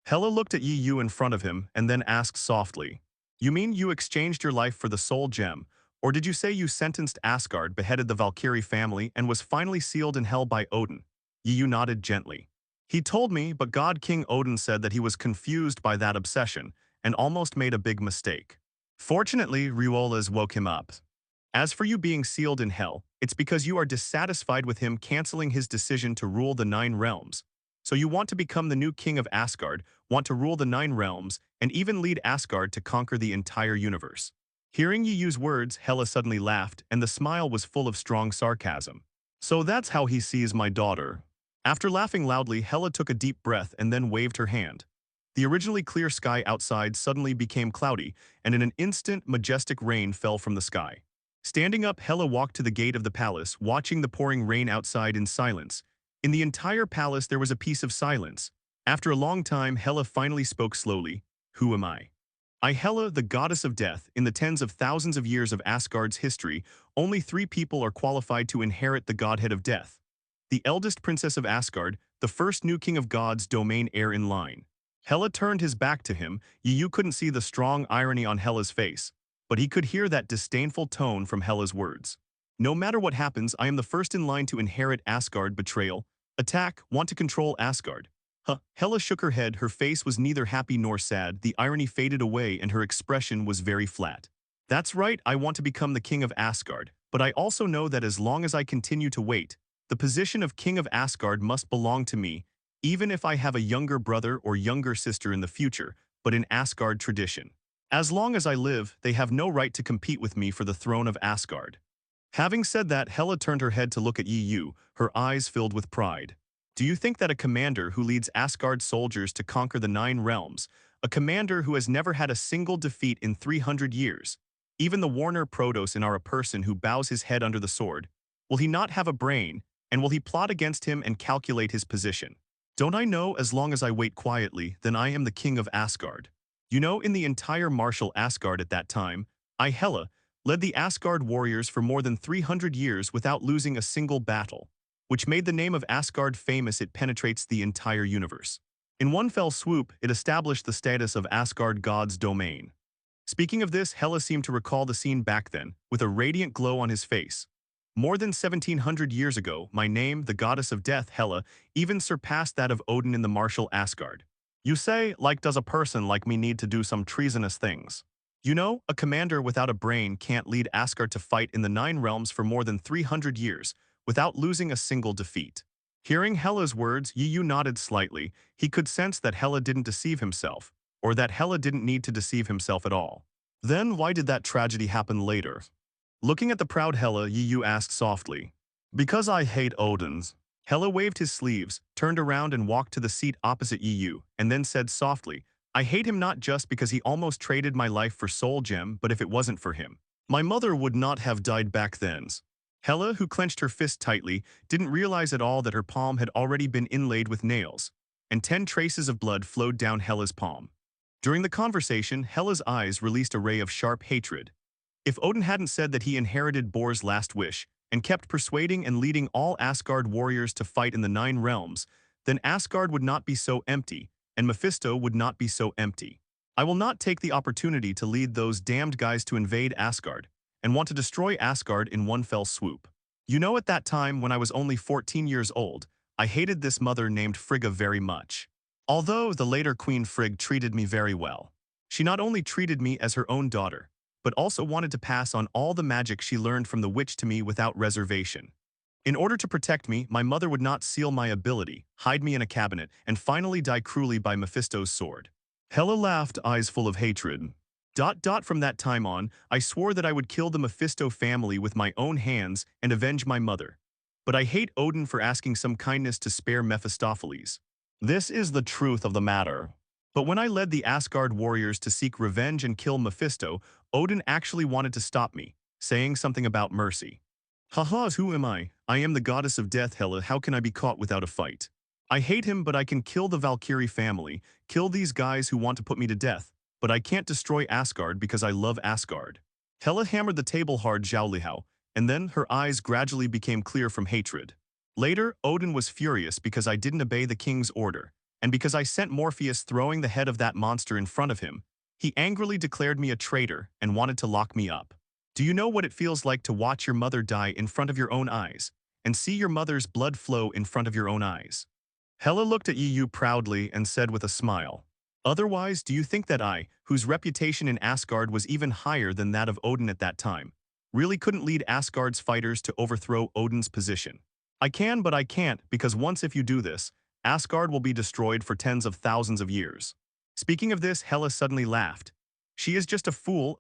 Hela looked at Yu in front of him and then asked softly. You mean you exchanged your life for the soul gem, or did you say you sentenced Asgard, beheaded the Valkyrie family, and was finally sealed in hell by Odin? Yu nodded gently. He told me, but God King Odin said that he was confused by that obsession and almost made a big mistake. Fortunately, Riolas woke him up. As for you being sealed in hell, it's because you are dissatisfied with him canceling his decision to rule the 9 realms. So you want to become the new king of Asgard, want to rule the 9 realms, and even lead Asgard to conquer the entire universe. Hearing Yu's words, Hela suddenly laughed, and the smile was full of strong sarcasm. So that's how he sees my daughter. After laughing loudly, Hela took a deep breath and then waved her hand. The originally clear sky outside suddenly became cloudy, and in an instant, majestic rain fell from the sky. Standing up, Hela walked to the gate of the palace, watching the pouring rain outside in silence. In the entire palace, there was a piece of silence. After a long time, Hela finally spoke slowly. Who am I? I, Hela, the goddess of death. In the tens of thousands of years of Asgard's history, only 3 people are qualified to inherit the godhead of death. The eldest princess of Asgard, the first new king of gods, domain heir in line. Hela turned his back to him. Yu couldn't see the strong irony on Hela's face, but he could hear that disdainful tone from Hela's words. No matter what happens, I am the first in line to inherit Asgard. Betrayal, attack, want to control Asgard. Hela shook her head. Her face was neither happy nor sad. The irony faded away and her expression was very flat. That's right, I want to become the king of Asgard, but I also know that as long as I continue to wait, the position of king of Asgard must belong to me, even if I have a younger brother or younger sister in the future, but in Asgard tradition. As long as I live, they have no right to compete with me for the throne of Asgard. Having said that, Hela turned her head to look at Yu, her eyes filled with pride. Do you think that a commander who leads Asgard soldiers to conquer the 9 realms, a commander who has never had a single defeat in 300 years, even the Warner Protos are a person who bows his head under the sword, will he not have a brain, and will he plot against him and calculate his position? Don't I know, as long as I wait quietly, then I am the king of Asgard. You know, in the entire martial Asgard at that time, I, Hela, led the Asgard warriors for more than 300 years without losing a single battle. which made the name of Asgard famous. It penetrates the entire universe. In one fell swoop, it established the status of Asgard god's domain. Speaking of this, Hela seemed to recall the scene back then, with a radiant glow on his face. More than 1700 years ago, my name, the goddess of death, Hela, even surpassed that of Odin in the martial Asgard. You say, like does a person like me need to do some treasonous things? You know, a commander without a brain can't lead Asgard to fight in the Nine Realms for more than 300 years, without losing a single defeat. Hearing Hela's words, Yu nodded slightly. He could sense that Hela didn't deceive himself, or that Hela didn't need to deceive himself at all. Then why did that tragedy happen later? Looking at the proud Hela, Yu asked softly. Because I hate Odin's. Hela waved his sleeves, turned around and walked to the seat opposite Yu, and then said softly, I hate him not just because he almost traded my life for Soul Gem, but if it wasn't for him, my mother would not have died back then. Hela, who clenched her fist tightly, didn't realize at all that her palm had already been inlaid with nails, and 10 traces of blood flowed down Hela's palm. During the conversation, Hela's eyes released a ray of sharp hatred. If Odin hadn't said that he inherited Bor's last wish, and kept persuading and leading all Asgard warriors to fight in the Nine Realms, then Asgard would not be so empty, and Mephisto would not be so empty. I will not take the opportunity to lead those damned guys to invade Asgard, and want to destroy Asgard in one fell swoop. You know, at that time, when I was only 14 years old, I hated this mother named Frigga very much. Although the later Queen Frigg treated me very well. She not only treated me as her own daughter, but also wanted to pass on all the magic she learned from the witch to me without reservation. In order to protect me, my mother would not seal my ability, hide me in a cabinet, and finally die cruelly by Mephisto's sword. Hela laughed, eyes full of hatred. From that time on, I swore that I would kill the Mephisto family with my own hands and avenge my mother. But I hate Odin for asking some kindness to spare Mephistopheles. This is the truth of the matter. But when I led the Asgard warriors to seek revenge and kill Mephisto, Odin actually wanted to stop me, saying something about mercy. Haha, who am I? I am the goddess of death, Hela. How can I be caught without a fight? I hate him, but I can kill the Valkyrie family, kill these guys who want to put me to death, but I can't destroy Asgard because I love Asgard. Hela hammered the table hard, Zhaolihao, and then her eyes gradually became clear from hatred. Later, Odin was furious because I didn't obey the king's order, and because I sent Morpheus throwing the head of that monster in front of him. He angrily declared me a traitor and wanted to lock me up. Do you know what it feels like to watch your mother die in front of your own eyes, and see your mother's blood flow in front of your own eyes? Hela looked at Yu proudly and said with a smile, Otherwise, do you think that I, whose reputation in Asgard was even higher than that of Odin at that time, really couldn't lead Asgard's fighters to overthrow Odin's position? I can, but I can't, because once if you do this, Asgard will be destroyed for tens of thousands of years. Speaking of this, Hela suddenly laughed. She is just a fool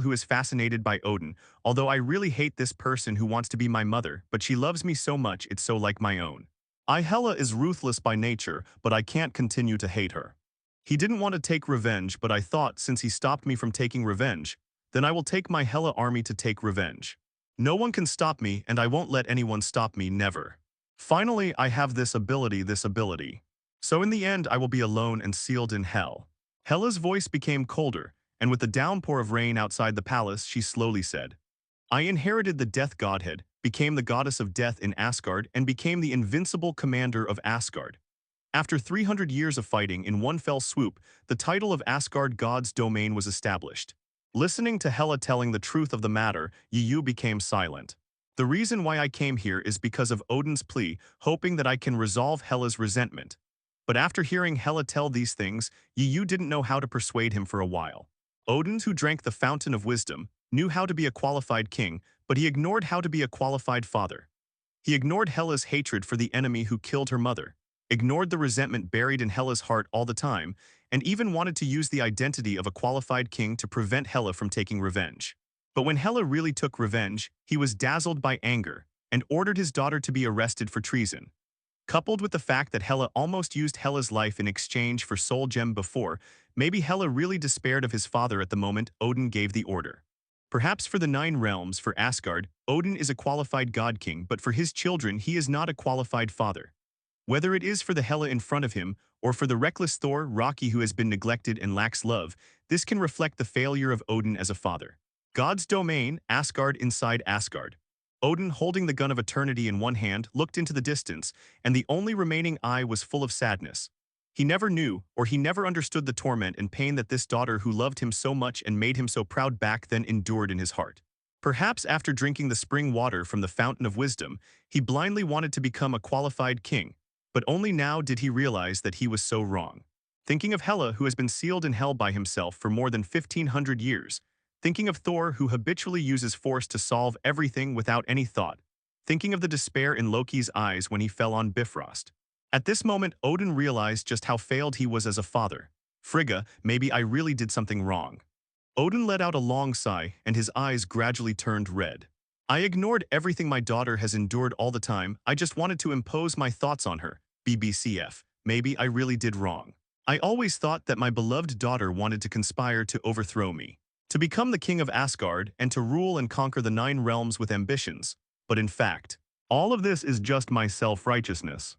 who is fascinated by Odin, although I really hate this person who wants to be my mother, but she loves me so much it's so like my own. Hela is ruthless by nature, but I can't continue to hate her. He didn't want to take revenge, but I thought since he stopped me from taking revenge, then I will take my Hela army to take revenge. No one can stop me, and I won't let anyone stop me, never. Finally, I have this ability. So in the end, I will be alone and sealed in hell. Hela's voice became colder, and with the downpour of rain outside the palace, she slowly said, I inherited the death godhead, became the goddess of death in Asgard, and became the invincible commander of Asgard. After 300 years of fighting in one fell swoop, the title of Asgard god's domain was established. Listening to Hela telling the truth of the matter, Yu became silent. The reason why I came here is because of Odin's plea, hoping that I can resolve Hela's resentment. But after hearing Hela tell these things, Yu didn't know how to persuade him for a while. Odin, who drank the fountain of wisdom, knew how to be a qualified king, but he ignored how to be a qualified father. He ignored Hela's hatred for the enemy who killed her mother, ignored the resentment buried in Hela's heart all the time, and even wanted to use the identity of a qualified king to prevent Hela from taking revenge. But when Hela really took revenge, he was dazzled by anger and ordered his daughter to be arrested for treason. Coupled with the fact that Hela almost used Hela's life in exchange for Soul Gem before, maybe Hela really despaired of his father at the moment Odin gave the order. Perhaps for the Nine Realms, for Asgard, Odin is a qualified god king, but for his children he is not a qualified father. Whether it is for the Hela in front of him, or for the reckless Thor, Rocky who has been neglected and lacks love, this can reflect the failure of Odin as a father. God's domain, Asgard inside Asgard. Odin, holding the gun of eternity in one hand, looked into the distance, and the only remaining eye was full of sadness. He never knew, or he never understood the torment and pain that this daughter who loved him so much and made him so proud back then endured in his heart. Perhaps after drinking the spring water from the fountain of wisdom, he blindly wanted to become a qualified king, but only now did he realize that he was so wrong. Thinking of Hela, who has been sealed in hell by himself for more than 1,500 years, thinking of Thor, who habitually uses force to solve everything without any thought, thinking of the despair in Loki's eyes when he fell on Bifrost. At this moment, Odin realized just how failed he was as a father. Frigga, maybe I really did something wrong. Odin let out a long sigh, and his eyes gradually turned red. I ignored everything my daughter has endured all the time. I just wanted to impose my thoughts on her. BBCF. Maybe I really did wrong. I always thought that my beloved daughter wanted to conspire to overthrow me, to become the king of Asgard and to rule and conquer the 9 realms with ambitions. But in fact, all of this is just my self-righteousness.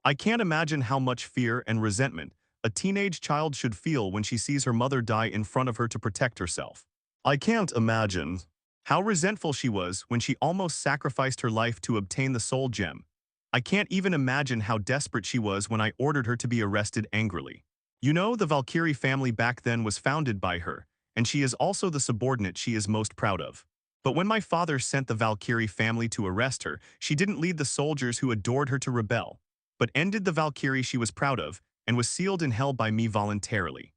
I can't imagine how much fear and resentment a teenage child should feel when she sees her mother die in front of her to protect herself. I can't imagine how resentful she was when she almost sacrificed her life to obtain the soul gem. I can't even imagine how desperate she was when I ordered her to be arrested angrily. You know, the Valkyrie family back then was founded by her, and she is also the subordinate she is most proud of. But when my father sent the Valkyrie family to arrest her, she didn't lead the soldiers who adored her to rebel, but ended the Valkyrie she was proud of, and was sealed in hell by me voluntarily.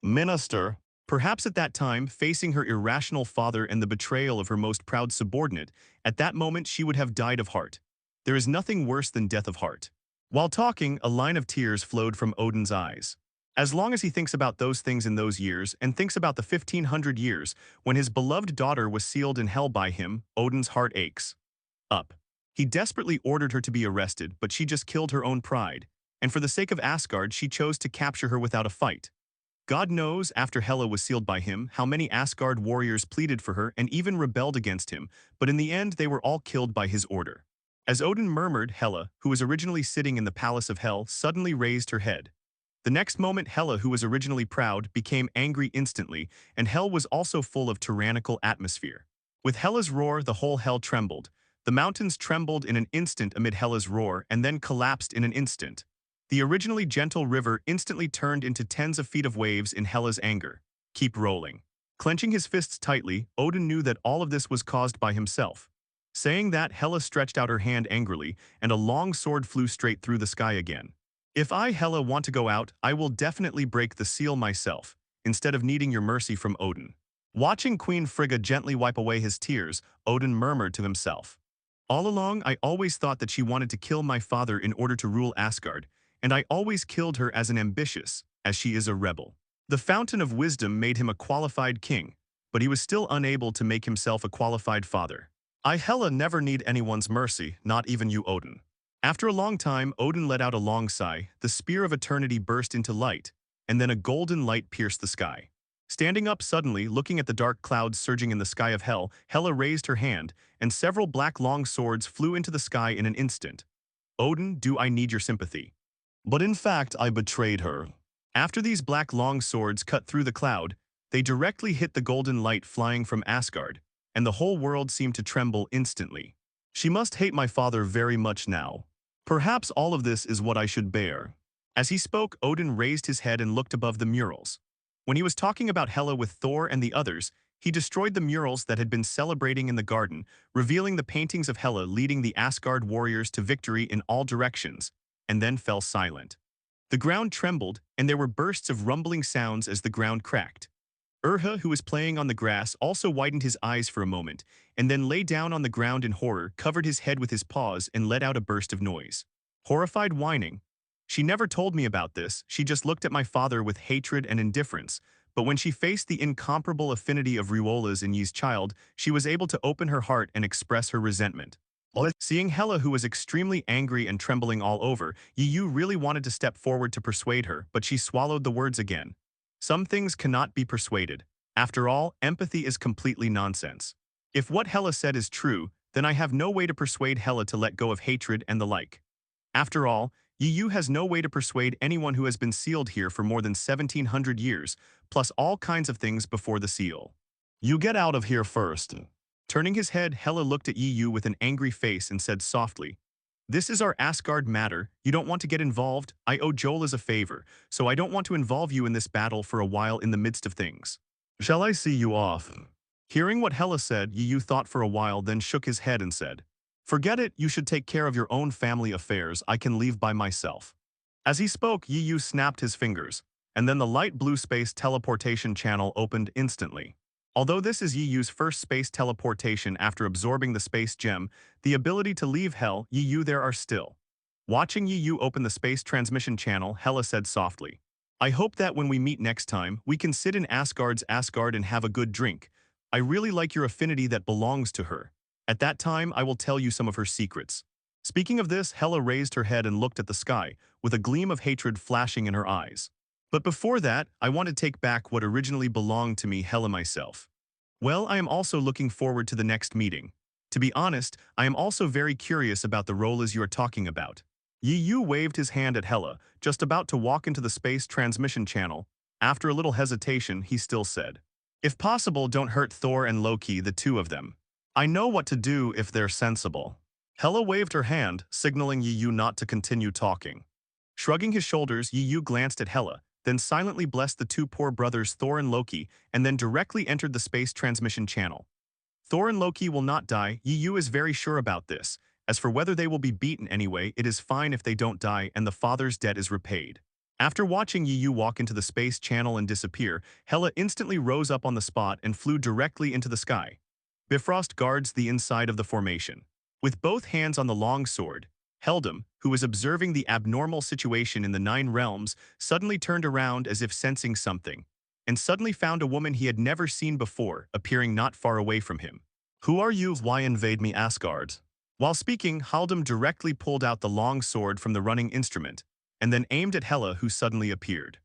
Minister, perhaps at that time, facing her irrational father and the betrayal of her most proud subordinate, at that moment she would have died of heart. There is nothing worse than death of heart. While talking, a line of tears flowed from Odin's eyes. As long as he thinks about those things in those years and thinks about the 1,500 years when his beloved daughter was sealed in hell by him, Odin's heart aches. Up. He desperately ordered her to be arrested, but she just killed her own pride, and for the sake of Asgard she chose to capture her without a fight. God knows, after Hela was sealed by him, how many Asgard warriors pleaded for her and even rebelled against him, but in the end they were all killed by his order. As Odin murmured, Hela, who was originally sitting in the palace of Hel, suddenly raised her head. The next moment Hela, who was originally proud, became angry instantly, and Hel was also full of tyrannical atmosphere. With Hela's roar, the whole Hell trembled. The mountains trembled in an instant amid Hela's roar and then collapsed in an instant. The originally gentle river instantly turned into tens of feet of waves in Hela's anger. Keep rolling. Clenching his fists tightly, Odin knew that all of this was caused by himself. Saying that, Hela stretched out her hand angrily, and a long sword flew straight through the sky again. If I, Hela, want to go out, I will definitely break the seal myself, instead of needing your mercy from Odin. Watching Queen Frigga gently wipe away his tears, Odin murmured to himself. All along, I always thought that she wanted to kill my father in order to rule Asgard, and I always killed her as an ambitious, as she is a rebel. The fountain of wisdom made him a qualified king, but he was still unable to make himself a qualified father. I, Hela, never need anyone's mercy, not even you, Odin. After a long time, Odin let out a long sigh, the spear of eternity burst into light, and then a golden light pierced the sky. Standing up suddenly, looking at the dark clouds surging in the sky of Hell, Hela raised her hand, and several black long swords flew into the sky in an instant. Odin, do I need your sympathy? But in fact, I betrayed her. After these black long swords cut through the cloud, they directly hit the golden light flying from Asgard, and the whole world seemed to tremble instantly. She must hate my father very much now. Perhaps all of this is what I should bear. As he spoke, Odin raised his head and looked above the murals. When he was talking about Hela with Thor and the others, he destroyed the murals that had been celebrating in the garden, revealing the paintings of Hela leading the Asgard warriors to victory in all directions, and then fell silent. The ground trembled, and there were bursts of rumbling sounds as the ground cracked. Urha, who was playing on the grass, also widened his eyes for a moment, and then lay down on the ground in horror, covered his head with his paws, and let out a burst of noise. Horrified whining. She never told me about this, she just looked at my father with hatred and indifference, but when she faced the incomparable affinity of Riola's and Yi's child, she was able to open her heart and express her resentment. Seeing Hela, who was extremely angry and trembling all over, Yu really wanted to step forward to persuade her, but she swallowed the words again. Some things cannot be persuaded. After all, empathy is completely nonsense. If what Hela said is true, then I have no way to persuade Hela to let go of hatred and the like. After all, Yu has no way to persuade anyone who has been sealed here for more than 1,700 years, plus all kinds of things before the seal. You get out of here first. Turning his head, Hela looked at Yu with an angry face and said softly, "This is our Asgard matter. You don't want to get involved. I owe Joel as a favor, so I don't want to involve you in this battle for a while in the midst of things. Shall I see you off?" Hearing what Hela said, Yu thought for a while, then shook his head and said, "Forget it, you should take care of your own family affairs. I can leave by myself." As he spoke, Yu snapped his fingers, and then the light blue space teleportation channel opened instantly. Although this is Yu's first space teleportation after absorbing the space gem, the ability to leave Hell, Yu there are still. Watching Yu open the space transmission channel, Hela said softly, "I hope that when we meet next time, we can sit in Asgard's Asgard and have a good drink. I really like your affinity that belongs to her. At that time, I will tell you some of her secrets." Speaking of this, Hela raised her head and looked at the sky, with a gleam of hatred flashing in her eyes. "But before that, I want to take back what originally belonged to me, Hela myself. Well, I am also looking forward to the next meeting. To be honest, I am also very curious about the roles you are talking about." Yu waved his hand at Hela, just about to walk into the space transmission channel. After a little hesitation, he still said, "If possible, don't hurt Thor and Loki, the two of them. I know what to do if they're sensible." Hela waved her hand, signaling Yu not to continue talking. Shrugging his shoulders, Yu glanced at Hela, then silently blessed the two poor brothers Thor and Loki, and then directly entered the space transmission channel. Thor and Loki will not die, Yu is very sure about this. As for whether they will be beaten anyway, it is fine if they don't die and the father's debt is repaid. After watching Yu walk into the space channel and disappear, Hela instantly rose up on the spot and flew directly into the sky. Bifrost guards the inside of the formation. With both hands on the long sword, Heldam, who was observing the abnormal situation in the Nine Realms, suddenly turned around as if sensing something, and suddenly found a woman he had never seen before, appearing not far away from him. "Who are you? Why invade me, Asgard?" While speaking, Haldam directly pulled out the long sword from the running instrument, and then aimed at Hela, who suddenly appeared.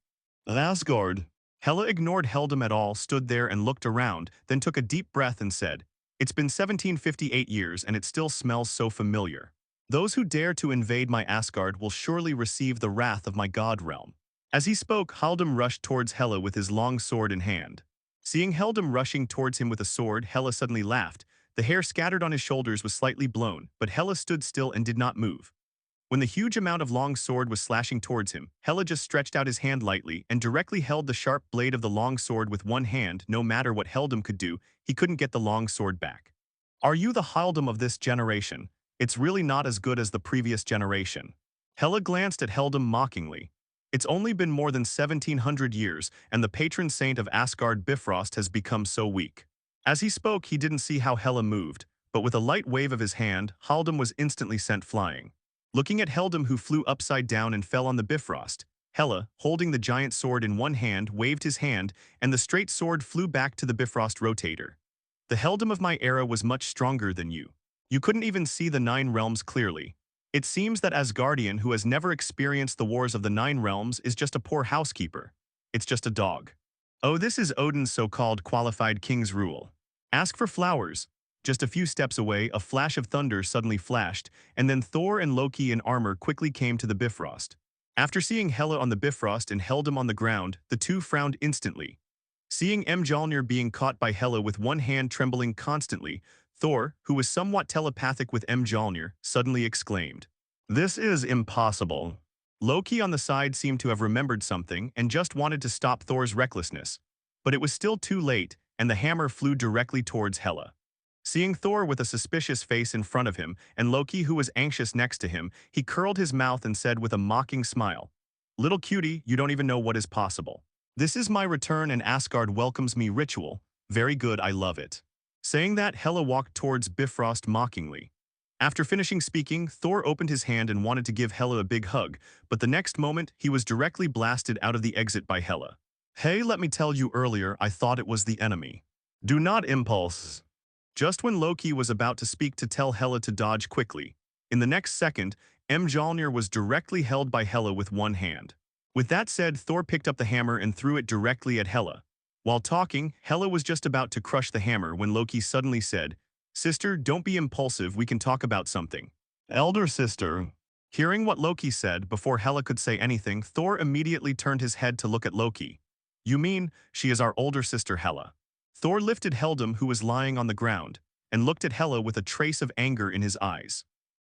"Asgard." Hela ignored Heldam at all, stood there and looked around, then took a deep breath and said, "It's been 1758 years and it still smells so familiar. Those who dare to invade my Asgard will surely receive the wrath of my god realm." As he spoke, Haldam rushed towards Hela with his long sword in hand. Seeing Heldam rushing towards him with a sword, Hela suddenly laughed. The hair scattered on his shoulders was slightly blown, but Hela stood still and did not move. When the huge amount of long sword was slashing towards him, Hela just stretched out his hand lightly and directly held the sharp blade of the long sword with one hand. No matter what Heldam could do, he couldn't get the long sword back. "Are you the Heldam of this generation? It's really not as good as the previous generation." Hela glanced at Heldam mockingly. "It's only been more than 1700 years, and the patron saint of Asgard Bifrost has become so weak." As he spoke, he didn't see how Hela moved, but with a light wave of his hand, Haldam was instantly sent flying. Looking at Heldam, who flew upside down and fell on the Bifrost, Hela, holding the giant sword in one hand, waved his hand, and the straight sword flew back to the Bifrost rotator. "The Heldam of my era was much stronger than you. You couldn't even see the Nine Realms clearly. It seems that Asgardian, who has never experienced the wars of the Nine Realms, is just a poor housekeeper. It's just a dog." "Oh, this is Odin's so-called qualified king's rule. Ask for flowers." Just a few steps away, a flash of thunder suddenly flashed, and then Thor and Loki in armor quickly came to the Bifrost. After seeing Hela on the Bifrost and Heldam on the ground, the two frowned instantly. Seeing Mjolnir being caught by Hela with one hand trembling constantly, Thor, who was somewhat telepathic with Mjolnir, suddenly exclaimed, "This is impossible." Loki on the side seemed to have remembered something and just wanted to stop Thor's recklessness. But it was still too late, and the hammer flew directly towards Hela. Seeing Thor with a suspicious face in front of him, and Loki who was anxious next to him, he curled his mouth and said with a mocking smile, "Little cutie, you don't even know what is possible. This is my return and Asgard welcomes me ritual. Very good, I love it." Saying that, Hela walked towards Bifrost mockingly. After finishing speaking, Thor opened his hand and wanted to give Hela a big hug, but the next moment, he was directly blasted out of the exit by Hela. "Hey, let me tell you earlier, I thought it was the enemy. Do not impulse." Just when Loki was about to speak to tell Hela to dodge quickly, in the next second, Mjolnir was directly held by Hela with one hand. With that said, Thor picked up the hammer and threw it directly at Hela. While talking, Hela was just about to crush the hammer when Loki suddenly said, "Sister, don't be impulsive, we can talk about something." "Elder sister." Hearing what Loki said, before Hela could say anything, Thor immediately turned his head to look at Loki. "You mean, she is our older sister Hela?" Thor lifted Heldam, who was lying on the ground, and looked at Hela with a trace of anger in his eyes.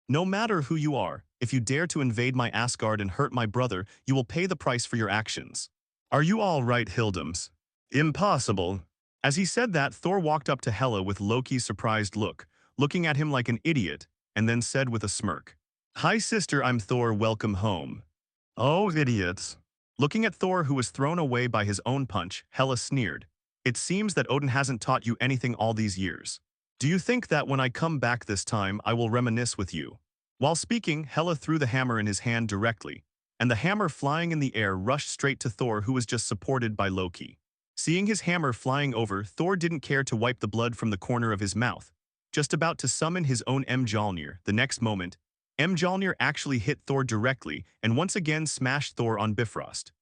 No matter who you are, if you dare to invade my Asgard and hurt my brother, you will pay the price for your actions. Are you all right, Hildums? Impossible. As he said that, Thor walked up to Hela with Loki's surprised look, looking at him like an idiot, and then said with a smirk, "Hi sister, I'm Thor, welcome home." Oh, idiots. Looking at Thor, who was thrown away by his own punch, Hela sneered. It seems that Odin hasn't taught you anything all these years. Do you think that when I come back this time, I will reminisce with you? While speaking, Hela threw the hammer in his hand directly, and the hammer flying in the air rushed straight to Thor, who was just supported by Loki. Seeing his hammer flying over, Thor didn't care to wipe the blood from the corner of his mouth. Just about to summon his own Mjolnir, the next moment, Mjolnir actually hit Thor directly and once again smashed Thor on Bifrost.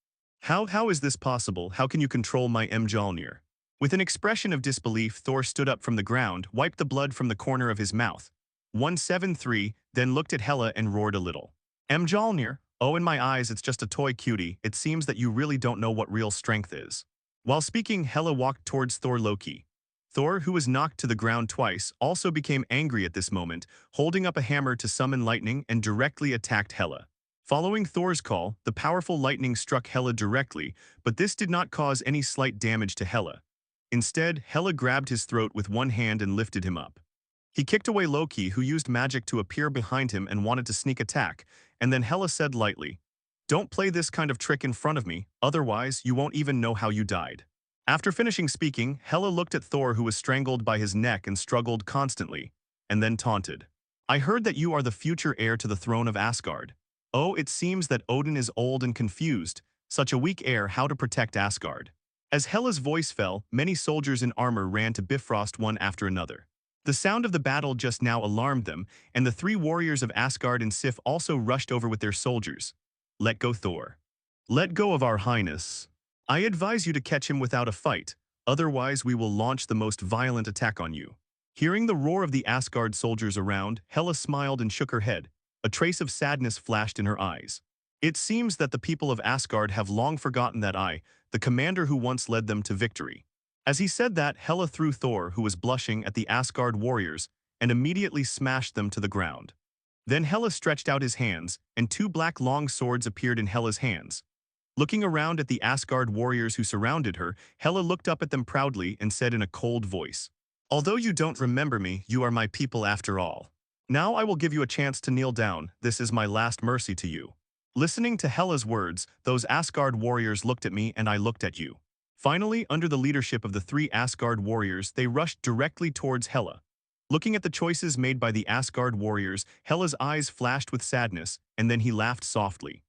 How is this possible? How can you control my Mjolnir? With an expression of disbelief, Thor stood up from the ground, wiped the blood from the corner of his mouth. 173, then looked at Hela and roared a little. Mjolnir? Oh, in my eyes, it's just a toy cutie. It seems that you really don't know what real strength is. While speaking, Hela walked towards Thor Loki. Thor, who was knocked to the ground twice, also became angry at this moment, holding up a hammer to summon lightning and directly attacked Hela. Following Thor's call, the powerful lightning struck Hela directly, but this did not cause any slight damage to Hela. Instead, Hela grabbed his throat with one hand and lifted him up. He kicked away Loki, who used magic to appear behind him and wanted to sneak attack, and then Hela said lightly, "Don't play this kind of trick in front of me, otherwise you won't even know how you died." After finishing speaking, Hela looked at Thor, who was strangled by his neck and struggled constantly, and then taunted. "I heard that you are the future heir to the throne of Asgard. Oh, it seems that Odin is old and confused. Such a weak heir, how to protect Asgard?" As Hela's voice fell, many soldiers in armor ran to Bifrost one after another. The sound of the battle just now alarmed them, and the three warriors of Asgard and Sif also rushed over with their soldiers. "Let go, Thor. Let go of our highness. I advise you to catch him without a fight, otherwise we will launch the most violent attack on you." Hearing the roar of the Asgard soldiers around, Hela smiled and shook her head. A trace of sadness flashed in her eyes. It seems that the people of Asgard have long forgotten that I, the commander who once led them to victory. As he said that, Hela threw Thor, who was blushing, at the Asgard warriors and immediately smashed them to the ground. Then Hela stretched out his hands, and two black long swords appeared in Hela's hands. Looking around at the Asgard warriors who surrounded her, Hela looked up at them proudly and said in a cold voice, "Although you don't remember me, you are my people after all. Now I will give you a chance to kneel down. This is my last mercy to you." Listening to Hela's words, those Asgard warriors looked at me and I looked at you. Finally, under the leadership of the three Asgard warriors, they rushed directly towards Hela. Looking at the choices made by the Asgard warriors, Hela's eyes flashed with sadness, and then he laughed softly.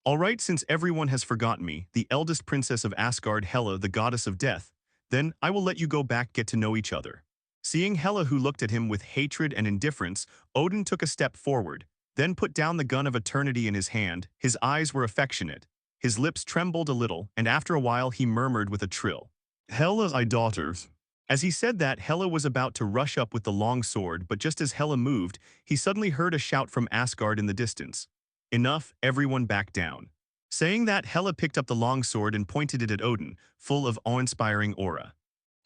"All right, since everyone has forgotten me, the eldest princess of Asgard, Hela, the goddess of death, then I will let you go back, get to know each other." Seeing Hela, who looked at him with hatred and indifference, Odin took a step forward, then put down the gun of eternity in his hand. His eyes were affectionate. His lips trembled a little, and after a while he murmured with a trill, "Hela, my daughters." As he said that, Hela was about to rush up with the long sword, but just as Hela moved, he suddenly heard a shout from Asgard in the distance. "Enough, everyone back down." Saying that, Hela picked up the long sword and pointed it at Odin, full of awe-inspiring aura.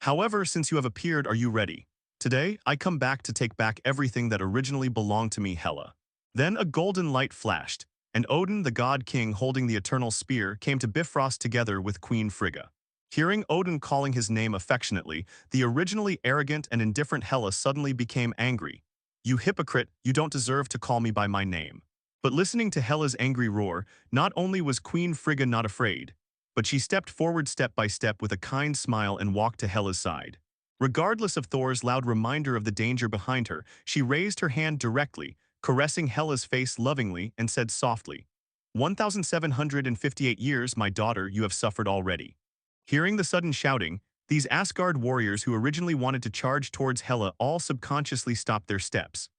"However, since you have appeared, are you ready? Today, I come back to take back everything that originally belonged to me, Hela." Then a golden light flashed, and Odin, the god king holding the eternal spear, came to Bifrost together with Queen Frigga. Hearing Odin calling his name affectionately, the originally arrogant and indifferent Hela suddenly became angry. "You hypocrite, you don't deserve to call me by my name." But listening to Hela's angry roar, not only was Queen Frigga not afraid, but she stepped forward step by step with a kind smile and walked to Hela's side. Regardless of Thor's loud reminder of the danger behind her, she raised her hand directly, caressing Hela's face lovingly, and said softly, 1,758 years, my daughter, you have suffered already." Hearing the sudden shouting, these Asgard warriors who originally wanted to charge towards Hela all subconsciously stopped their steps.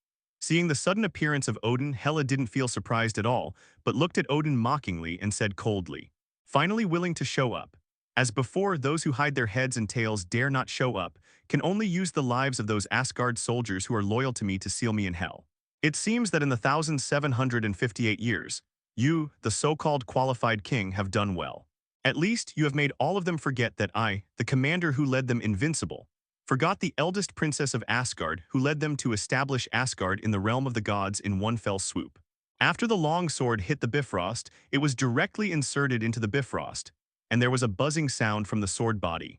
Seeing the sudden appearance of Odin, Hela didn't feel surprised at all, but looked at Odin mockingly and said coldly, "Finally willing to show up. As before, those who hide their heads and tails dare not show up, can only use the lives of those Asgard soldiers who are loyal to me to seal me in hell. It seems that in the 1,758 years, you, the so-called qualified king, have done well. At least you have made all of them forget that I, the commander who led them, invincible. forgot the eldest princess of Asgard who led them to establish Asgard in the realm of the gods in one fell swoop. After the long sword hit the Bifrost, it was directly inserted into the Bifrost, and there was a buzzing sound from the sword body.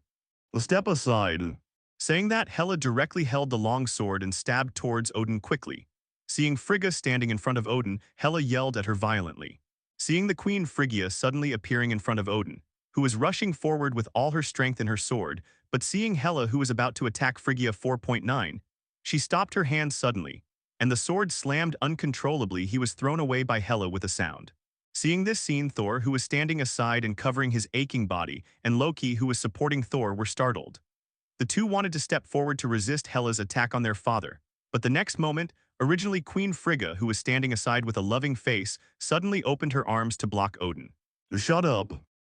Step aside. Saying that, Hela directly held the long sword and stabbed towards Odin quickly. Seeing Frigga standing in front of Odin, Hela yelled at her violently. Seeing the Queen Phrygia suddenly appearing in front of Odin, who was rushing forward with all her strength in her sword, but seeing Hela who was about to attack Phrygia 4.9, she stopped her hand suddenly, and the sword slammed uncontrollably. He was thrown away by Hela with a sound. Seeing this scene, Thor, who was standing aside and covering his aching body, and Loki, who was supporting Thor, were startled. The two wanted to step forward to resist Hela's attack on their father, but the next moment, originally Queen Frigga, who was standing aside with a loving face, suddenly opened her arms to block Odin. Shut up.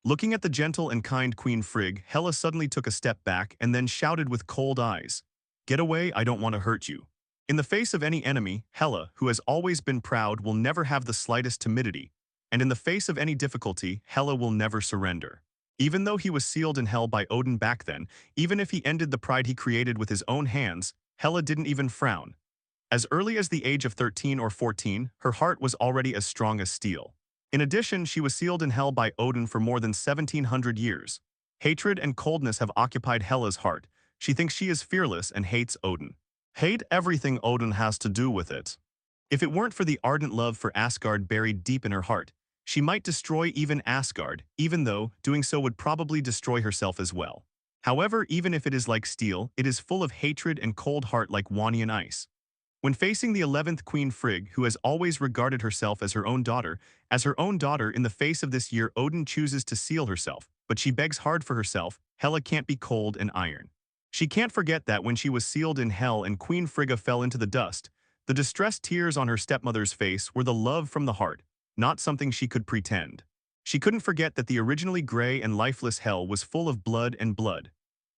Looking at the gentle and kind Queen Frigg, Hela suddenly took a step back and then shouted with cold eyes, "Get away, I don't want to hurt you." In the face of any enemy, Hela, who has always been proud, will never have the slightest timidity, and in the face of any difficulty, Hela will never surrender. Even though he was sealed in hell by Odin back then, even if he ended the pride he created with his own hands, Hela didn't even frown. As early as the age of 13 or 14, her heart was already as strong as steel. In addition, she was sealed in hell by Odin for more than 1700 years. Hatred and coldness have occupied Hela's heart. She thinks she is fearless and hates Odin. Hate everything Odin has to do with it. If it weren't for the ardent love for Asgard buried deep in her heart, she might destroy even Asgard, even though doing so would probably destroy herself as well. However, even if it is like steel, it is full of hatred and cold heart like Wanian ice. When facing the 11th Queen Frigg, who has always regarded herself as her own daughter in the face of this year, Odin chooses to seal herself, but she begs hard for herself. Hela can't be cold and iron. She can't forget that when she was sealed in hell and Queen Frigga fell into the dust, the distressed tears on her stepmother's face were the love from the heart, not something she could pretend. She couldn't forget that the originally gray and lifeless hell was full of blood and blood.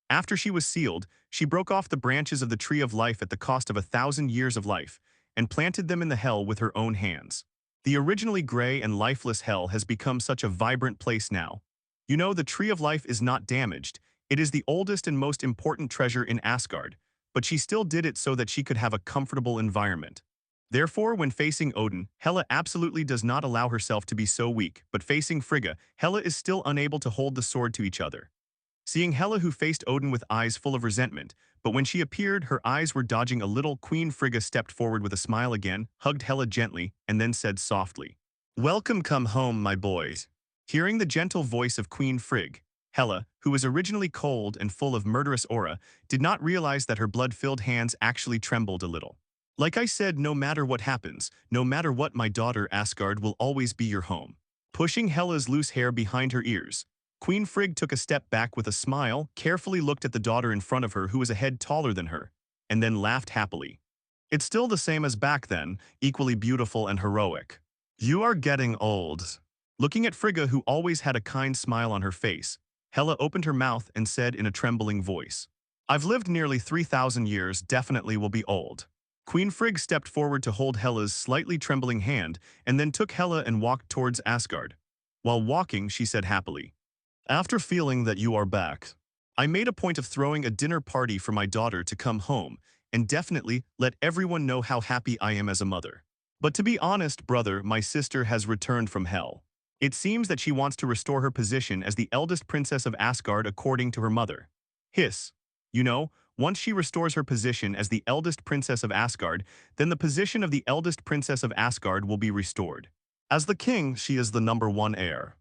After she was sealed, she broke off the branches of the tree of life at the cost of 1,000 years of life, and planted them in the hell with her own hands. The originally gray and lifeless hell has become such a vibrant place now. You know, the tree of life is not damaged. It is the oldest and most important treasure in Asgard, but she still did it so that she could have a comfortable environment. Therefore, when facing Odin, Hela absolutely does not allow herself to be so weak, but facing Frigga, Hela is still unable to hold the sword to each other. Seeing Hela, who faced Odin with eyes full of resentment, but when she appeared, her eyes were dodging a little, Queen Frigga stepped forward with a smile again, hugged Hela gently, and then said softly, "Welcome, come home, my boys." Hearing the gentle voice of Queen Frigg, Hela, who was originally cold and full of murderous aura, did not realize that her blood-filled hands actually trembled a little. Like I said, no matter what happens, no matter what, my daughter Asgard will always be your home. Pushing Hela's loose hair behind her ears, Queen Frigg took a step back with a smile, carefully looked at the daughter in front of her who was a head taller than her, and then laughed happily. It's still the same as back then, equally beautiful and heroic. You are getting old. Looking at Frigga, who always had a kind smile on her face, Hela opened her mouth and said in a trembling voice, "I've lived nearly 3,000 years, definitely will be old." Queen Frigg stepped forward to hold Hela's slightly trembling hand and then took Hela and walked towards Asgard. While walking, she said happily, "After feeling that you are back, I made a point of throwing a dinner party for my daughter to come home and definitely let everyone know how happy I am as a mother. But to be honest, brother, my sister has returned from hell. It seems that she wants to restore her position as the eldest princess of Asgard according to her mother. Hiss. You know, once she restores her position as the eldest princess of Asgard, then the position of the eldest princess of Asgard will be restored. As the king, she is the #1 heir.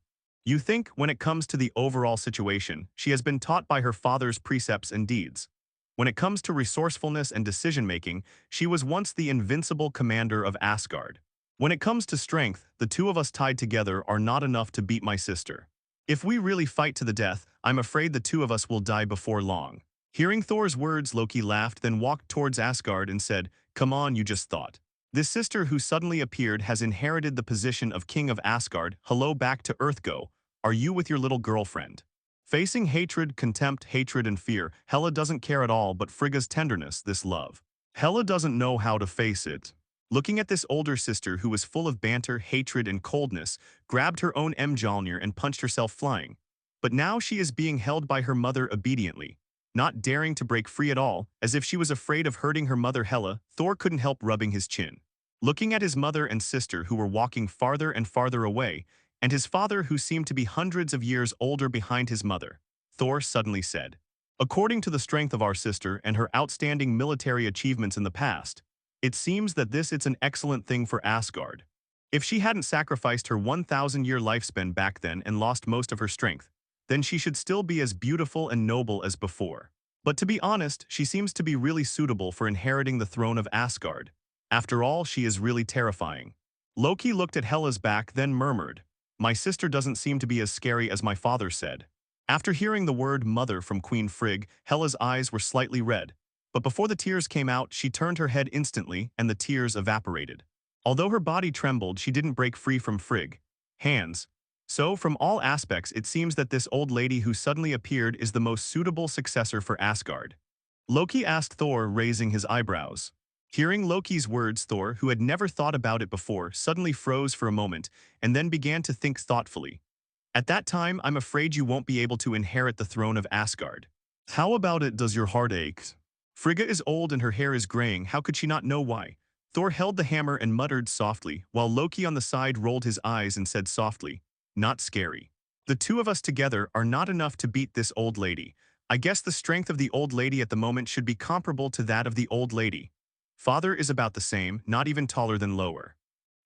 You think, when it comes to the overall situation, she has been taught by her father's precepts and deeds. When it comes to resourcefulness and decision-making, she was once the invincible commander of Asgard. When it comes to strength, the two of us tied together are not enough to beat my sister. If we really fight to the death, I'm afraid the two of us will die before long." Hearing Thor's words, Loki laughed, then walked towards Asgard and said, "Come on, you just thought. This sister who suddenly appeared has inherited the position of king of Asgard. Hello, back to Earth go. Are you with your little girlfriend?" Facing hatred, contempt, hatred, and fear, Hela doesn't care at all but Frigga's tenderness, this love. Hela doesn't know how to face it. Looking at this older sister who was full of banter, hatred, and coldness, grabbed her own Mjolnir and punched herself flying. But now she is being held by her mother obediently. not daring to break free at all, as if she was afraid of hurting her mother Hela. Thor couldn't help rubbing his chin. Looking at his mother and sister who were walking farther and farther away, and his father who seemed to be hundreds of years older behind his mother, Thor suddenly said, "According to the strength of our sister and her outstanding military achievements in the past, it seems that it's an excellent thing for Asgard. If she hadn't sacrificed her 1,000-year lifespan back then and lost most of her strength, then she should still be as beautiful and noble as before. But to be honest, she seems to be really suitable for inheriting the throne of Asgard. After all, she is really terrifying." Loki looked at Hela's back, then murmured, "My sister doesn't seem to be as scary as my father said." After hearing the word mother from Queen Frigg, Hela's eyes were slightly red. But before the tears came out, she turned her head instantly, and the tears evaporated. Although her body trembled, she didn't break free from Frigg hands. So, from all aspects, it seems that this old lady who suddenly appeared is the most suitable successor for Asgard. Loki asked Thor, raising his eyebrows. Hearing Loki's words, Thor, who had never thought about it before, suddenly froze for a moment and then began to think thoughtfully. "At that time, I'm afraid you won't be able to inherit the throne of Asgard." "How about it? Does your heart ache?" "Frigga is old and her hair is graying. How could she not know why?" Thor held the hammer and muttered softly, while Loki on the side rolled his eyes and said softly, "Not scary. The two of us together are not enough to beat this old lady. I guess the strength of the old lady at the moment should be comparable to that of the old lady. Father is about the same, not even taller than lower.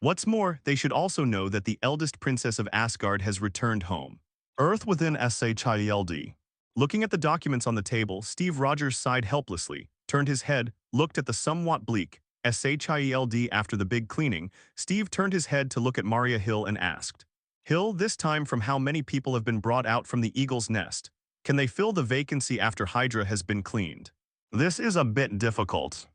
What's more, they should also know that the eldest princess of Asgard has returned home. Earth within SHIELD." Looking at the documents on the table, Steve Rogers sighed helplessly, turned his head, looked at the somewhat bleak SHIELD. After the big cleaning, Steve turned his head to look at Maria Hill and asked, "Hill, this time from how many people have been brought out from the eagle's nest? Can they fill the vacancy after Hydra has been cleaned?" "This is a bit difficult."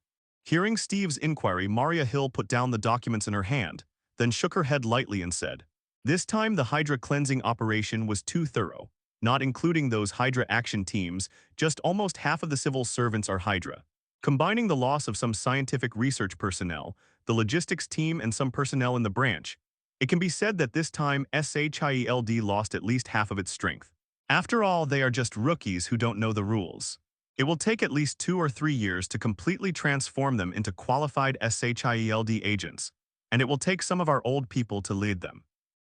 Hearing Steve's inquiry, Maria Hill put down the documents in her hand, then shook her head lightly and said, "This time the Hydra cleansing operation was too thorough. Not including those Hydra action teams, just almost half of the civil servants are Hydra. Combining the loss of some scientific research personnel, the logistics team and some personnel in the branch, it can be said that this time SHIELD lost at least half of its strength. After all, they are just rookies who don't know the rules. It will take at least 2 or 3 years to completely transform them into qualified SHIELD agents, and it will take some of our old people to lead them."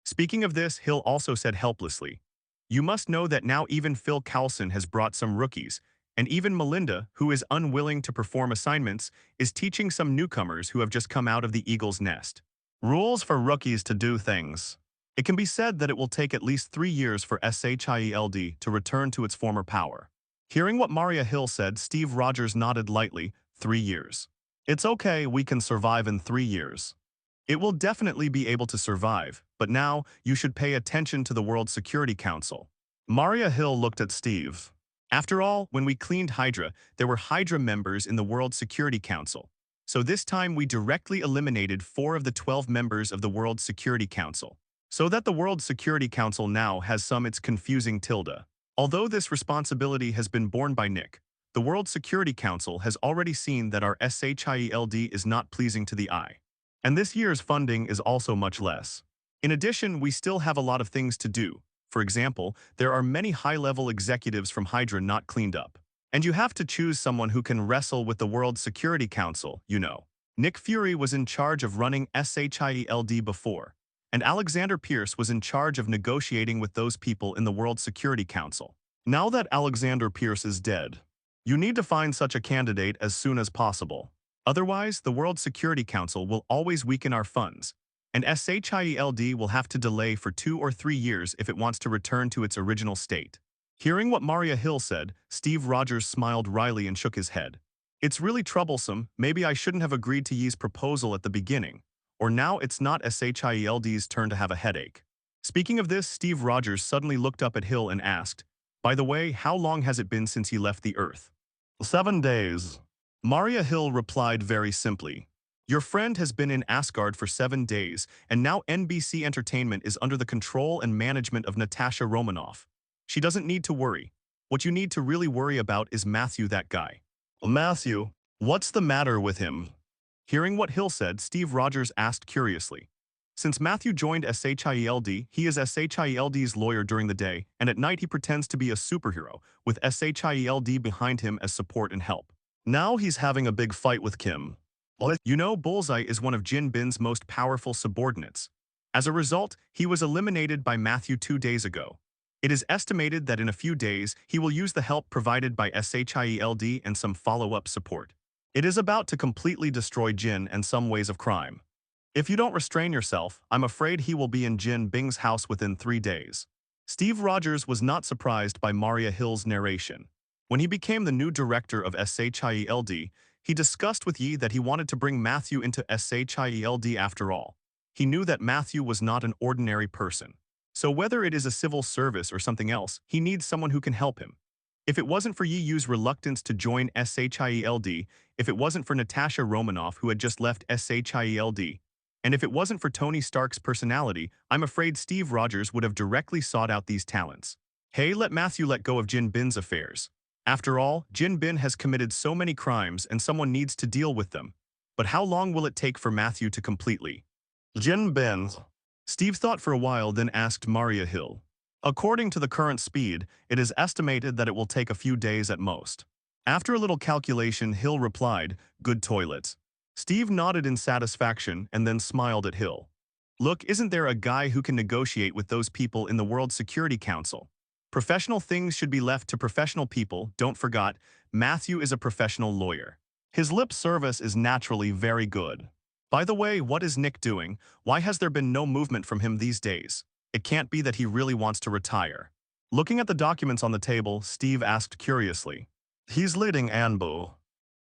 Speaking of this, Hill also said helplessly, "You must know that now even Phil Coulson has brought some rookies, and even Melinda, who is unwilling to perform assignments, is teaching some newcomers who have just come out of the eagle's nest. Rules for rookies to do things. It can be said that it will take at least 3 years for SHIELD to return to its former power." Hearing what Maria Hill said, Steve Rogers nodded lightly. 3 years. "It's okay, we can survive in 3 years. It will definitely be able to survive, but now you should pay attention to the World Security Council." Maria Hill looked at Steve. "After all, when we cleaned Hydra, there were Hydra members in the World Security Council. So this time we directly eliminated 4 of the 12 members of the World Security Council. So that the World Security Council now has its confusing tilde. Although this responsibility has been borne by Nick, the World Security Council has already seen that our SHIELD is not pleasing to the eye. And this year's funding is also much less. In addition, we still have a lot of things to do. For example, there are many high-level executives from Hydra not cleaned up. And you have to choose someone who can wrestle with the World Security Council, you know. Nick Fury was in charge of running SHIELD before, and Alexander Pierce was in charge of negotiating with those people in the World Security Council. Now that Alexander Pierce is dead, you need to find such a candidate as soon as possible. Otherwise, the World Security Council will always weaken our funds, and SHIELD will have to delay for 2 or 3 years if it wants to return to its original state." Hearing what Maria Hill said, Steve Rogers smiled wryly and shook his head. "It's really troublesome. Maybe I shouldn't have agreed to Ye's proposal at the beginning. Or now it's not SHIELD's turn to have a headache." Speaking of this, Steve Rogers suddenly looked up at Hill and asked, "By the way, how long has it been since he left the Earth?" 7 days. Maria Hill replied very simply, "Your friend has been in Asgard for 7 days, and now NBC Entertainment is under the control and management of Natasha Romanoff. She doesn't need to worry. What you need to really worry about is Matthew, that guy." "Matthew? What's the matter with him?" Hearing what Hill said, Steve Rogers asked curiously, Since Matthew joined SHIELD, he is SHIELD's lawyer during the day, and at night he pretends to be a superhero, with SHIELD behind him as support and help. Now he's having a big fight with Kim. You know, Bullseye is one of Jin Bin's most powerful subordinates. As a result, he was eliminated by Matthew 2 days ago. It is estimated that in a few days, he will use the help provided by SHIELD and some follow-up support. It is about to completely destroy Jin and some ways of crime. If you don't restrain yourself, I'm afraid he will be in Jin Bing's house within 3 days. Steve Rogers was not surprised by Maria Hill's narration. When he became the new director of SHIELD, he discussed with Yi that he wanted to bring Matthew into SHIELD after all. He knew that Matthew was not an ordinary person. So whether it is a civil service or something else, he needs someone who can help him. If it wasn't for Yi Yu's reluctance to join SHIELD, if it wasn't for Natasha Romanoff who had just left SHIELD, and if it wasn't for Tony Stark's personality, I'm afraid Steve Rogers would have directly sought out these talents. Hey, let Matthew let go of Jin Bin's affairs. After all, Jin Bin has committed so many crimes and someone needs to deal with them. But how long will it take for Matthew to completely? Jin Bin. Steve thought for a while, then asked Maria Hill. According to the current speed, it is estimated that it will take a few days at most. After a little calculation, Hill replied, "Good toilets." Steve nodded in satisfaction and then smiled at Hill. Look, isn't there a guy who can negotiate with those people in the World Security Council? Professional things should be left to professional people. Don't forget, Matthew is a professional lawyer. His lip service is naturally very good. By the way, what is Nick doing? Why has there been no movement from him these days? It can't be that he really wants to retire. Looking at the documents on the table, Steve asked curiously. He's leading Anbu.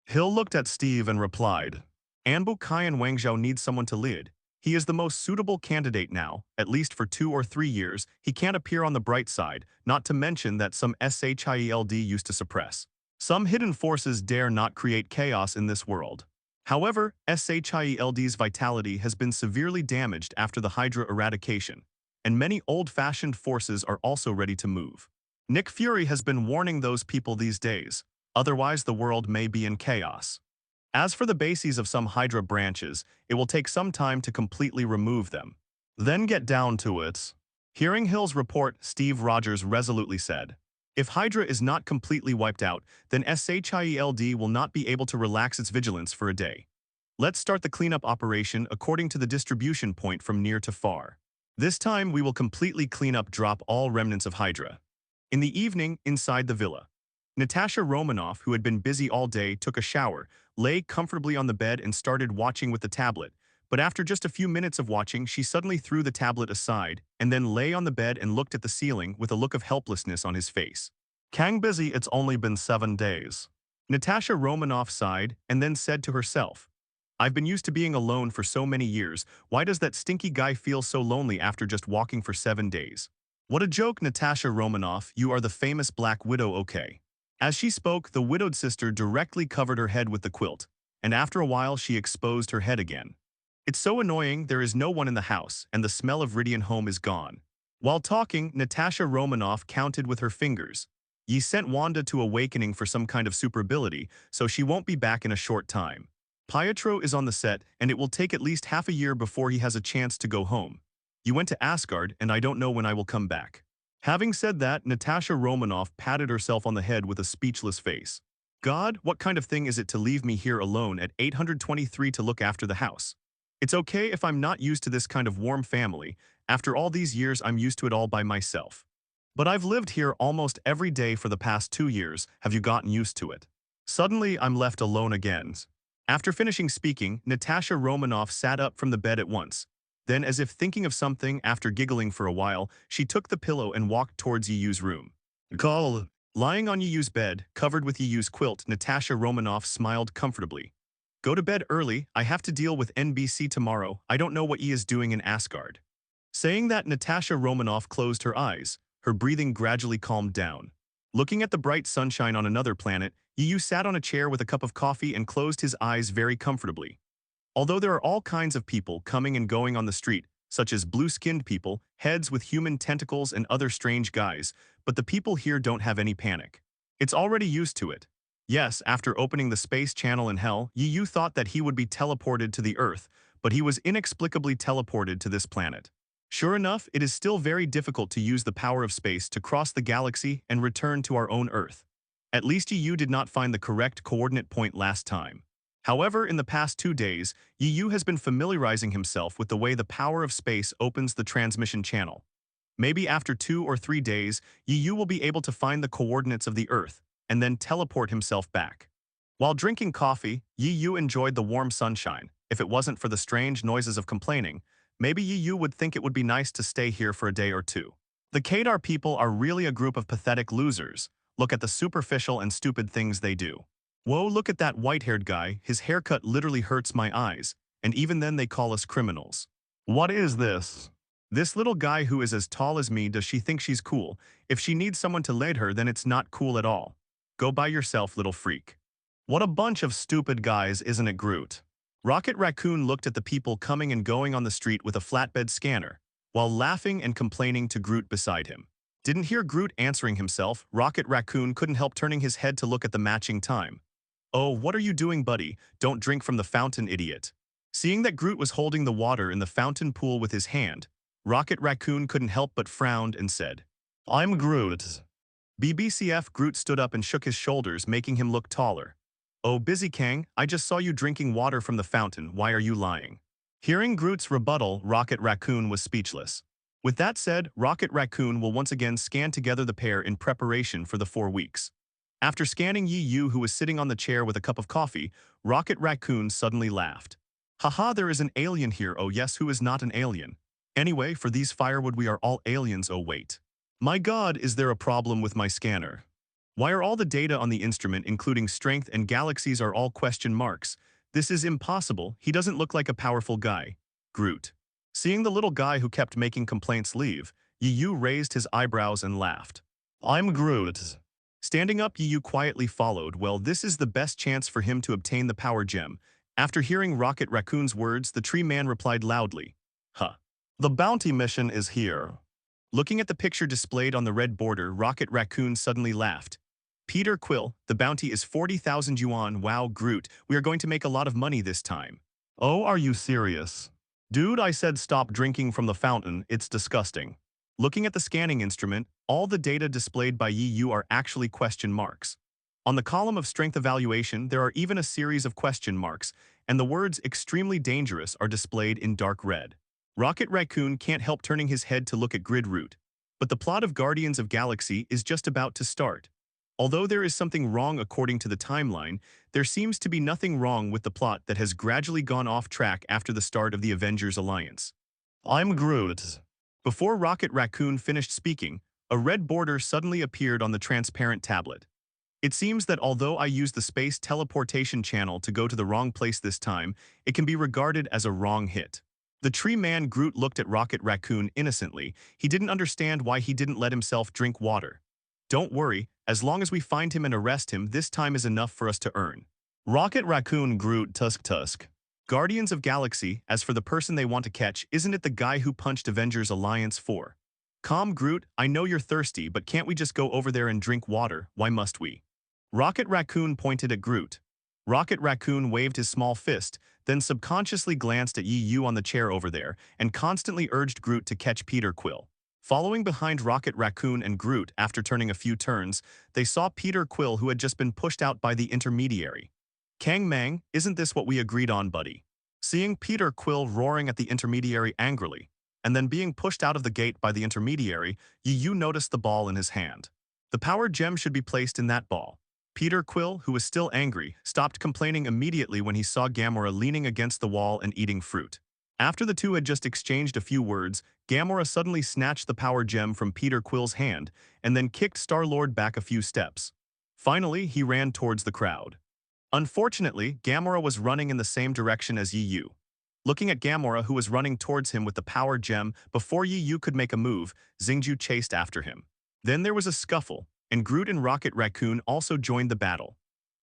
Hill looked at Steve and replied, Anbu Kai and Wangzhou need someone to lead. He is the most suitable candidate now, at least for 2 or 3 years. He can't appear on the bright side, not to mention that some SHIELD used to suppress. Some hidden forces dare not create chaos in this world. However, SHIELD's vitality has been severely damaged after the Hydra eradication, and many old-fashioned forces are also ready to move. Nick Fury has been warning those people these days, otherwise the world may be in chaos. As for the bases of some Hydra branches, it will take some time to completely remove them. Then get down to it. Hearing Hill's report, Steve Rogers resolutely said, if Hydra is not completely wiped out, then SHIELD will not be able to relax its vigilance for a day. Let's start the cleanup operation according to the distribution point from near to far. This time we will completely clean up, drop all remnants of Hydra. In the evening, inside the villa, Natasha Romanoff, who had been busy all day, took a shower, lay comfortably on the bed and started watching with the tablet. But after just a few minutes of watching, she suddenly threw the tablet aside and then lay on the bed and looked at the ceiling with a look of helplessness on his face. Kang busy, it's only been 7 days. Natasha Romanoff sighed and then said to herself, I've been used to being alone for so many years. Why does that stinky guy feel so lonely after just walking for 7 days? What a joke, Natasha Romanoff, you are the famous Black Widow, okay? As she spoke, the widowed sister directly covered her head with the quilt, and after a while she exposed her head again. It's so annoying, there is no one in the house, and the smell of Ridian home is gone. While talking, Natasha Romanoff counted with her fingers. Ye sent Wanda to Awakening for some kind of super ability, so she won't be back in a short time. Pietro is on the set, and it will take at least half a year before he has a chance to go home. You went to Asgard, and I don't know when I will come back. Having said that, Natasha Romanoff patted herself on the head with a speechless face. God, what kind of thing is it to leave me here alone at 823 to look after the house? It's okay if I'm not used to this kind of warm family. After all these years, I'm used to it all by myself. But I've lived here almost every day for the past 2 years. Have you gotten used to it? Suddenly, I'm left alone again. After finishing speaking, Natasha Romanoff sat up from the bed at once. Then, as if thinking of something, after giggling for a while, she took the pillow and walked towards Yiyu's room. Call. Lying on Yiyu's bed, covered with Yiyu's quilt, Natasha Romanoff smiled comfortably. Go to bed early, I have to deal with NBC tomorrow, I don't know what Yi is doing in Asgard. Saying that, Natasha Romanoff closed her eyes, her breathing gradually calmed down. Looking at the bright sunshine on another planet, Yiyu sat on a chair with a cup of coffee and closed his eyes very comfortably. Although there are all kinds of people coming and going on the street, such as blue-skinned people, heads with human tentacles and other strange guys, but the people here don't have any panic. It's already used to it. Yes, after opening the space channel in hell, Yiyu thought that he would be teleported to the Earth, but he was inexplicably teleported to this planet. Sure enough, it is still very difficult to use the power of space to cross the galaxy and return to our own Earth. At least Yu did not find the correct coordinate point last time. However, in the past 2 days, Yu has been familiarizing himself with the way the power of space opens the transmission channel. Maybe after 2 or 3 days, Yu will be able to find the coordinates of the Earth, and then teleport himself back. While drinking coffee, Yu enjoyed the warm sunshine. If it wasn't for the strange noises of complaining, maybe Yu would think it would be nice to stay here for a day or two. The Kadar people are really a group of pathetic losers. Look at the superficial and stupid things they do. Whoa, look at that white-haired guy, his haircut literally hurts my eyes, and even then they call us criminals. What is this? This little guy who is as tall as me, does she think she's cool? If she needs someone to lead her, then it's not cool at all. Go by yourself, little freak. What a bunch of stupid guys, isn't it, Groot? Rocket Raccoon looked at the people coming and going on the street with a flatbed scanner, while laughing and complaining to Groot beside him. Didn't hear Groot answering himself, Rocket Raccoon couldn't help turning his head to look at the matching time. Oh, what are you doing, buddy? Don't drink from the fountain, idiot. Seeing that Groot was holding the water in the fountain pool with his hand, Rocket Raccoon couldn't help but frowned and said, I'm Groot. BBCF. Groot stood up and shook his shoulders, making him look taller. Oh, Busy Kang, I just saw you drinking water from the fountain, why are you lying? Hearing Groot's rebuttal, Rocket Raccoon was speechless. With that said, Rocket Raccoon will once again scan together the pair in preparation for the 4 weeks. After scanning Yu, who was sitting on the chair with a cup of coffee, Rocket Raccoon suddenly laughed. Haha, there is an alien here. Oh yes, who is not an alien? Anyway, for these firewood we are all aliens. Oh wait. My god, is there a problem with my scanner? Why are all the data on the instrument, including strength and galaxies, are all question marks? This is impossible. He doesn't look like a powerful guy. Groot. Seeing the little guy who kept making complaints leave, Yu raised his eyebrows and laughed. I'm Groot. Standing up, Yu quietly followed. Well, this is the best chance for him to obtain the power gem. After hearing Rocket Raccoon's words, the tree man replied loudly. Huh. The bounty mission is here. Looking at the picture displayed on the red border, Rocket Raccoon suddenly laughed. Peter Quill, the bounty is 40,000 yuan. Wow, Groot, we are going to make a lot of money this time. Oh, are you serious? Dude, I said stop drinking from the fountain, it's disgusting. Looking at the scanning instrument, all the data displayed by Yu are actually question marks. On the column of strength evaluation, there are even a series of question marks, and the words extremely dangerous are displayed in dark red. Rocket Raccoon can't help turning his head to look at Grid Root. But the plot of Guardians of Galaxy is just about to start. Although there is something wrong according to the timeline, there seems to be nothing wrong with the plot that has gradually gone off track after the start of the Avengers Alliance. I'm Groot. Before Rocket Raccoon finished speaking, a red border suddenly appeared on the transparent tablet. It seems that although I used the space teleportation channel to go to the wrong place this time, it can be regarded as a wrong hit. The tree man Groot looked at Rocket Raccoon innocently. He didn't understand why he didn't let himself drink water. Don't worry, as long as we find him and arrest him, this time is enough for us to earn. Rocket Raccoon Groot Tusk. Guardians of Galaxy, as for the person they want to catch, isn't it the guy who punched Avengers Alliance 4? Calm, Groot, I know you're thirsty, but can't we just go over there and drink water? Why must we? Rocket Raccoon pointed at Groot. Rocket Raccoon waved his small fist, then subconsciously glanced at Yu on the chair over there and constantly urged Groot to catch Peter Quill. Following behind Rocket Raccoon and Groot after turning a few turns, they saw Peter Quill, who had just been pushed out by the intermediary. Kang Mang, isn't this what we agreed on, buddy? Seeing Peter Quill roaring at the intermediary angrily, and then being pushed out of the gate by the intermediary, Yu noticed the ball in his hand. The power gem should be placed in that ball. Peter Quill, who was still angry, stopped complaining immediately when he saw Gamora leaning against the wall and eating fruit. After the two had just exchanged a few words, Gamora suddenly snatched the power gem from Peter Quill's hand and then kicked Star-Lord back a few steps. Finally, he ran towards the crowd. Unfortunately, Gamora was running in the same direction as Yu. Looking at Gamora, who was running towards him with the power gem, before Yu could make a move, Xingju chased after him. Then there was a scuffle, and Groot and Rocket Raccoon also joined the battle.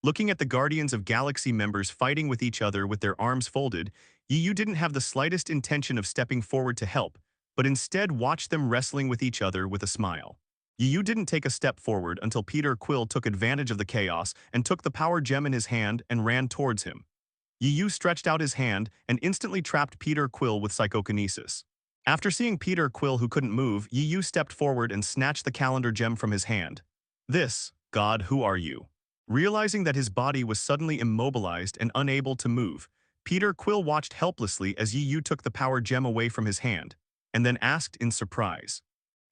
Looking at the Guardians of Galaxy members fighting with each other with their arms folded, Yu didn't have the slightest intention of stepping forward to help, but instead watched them wrestling with each other with a smile. Yu didn't take a step forward until Peter Quill took advantage of the chaos and took the power gem in his hand and ran towards him. Yu stretched out his hand and instantly trapped Peter Quill with psychokinesis. After seeing Peter Quill who couldn't move, Yu stepped forward and snatched the calendar gem from his hand. This, God, who are you? Realizing that his body was suddenly immobilized and unable to move, Peter Quill watched helplessly as Yu took the power gem away from his hand, and then asked in surprise.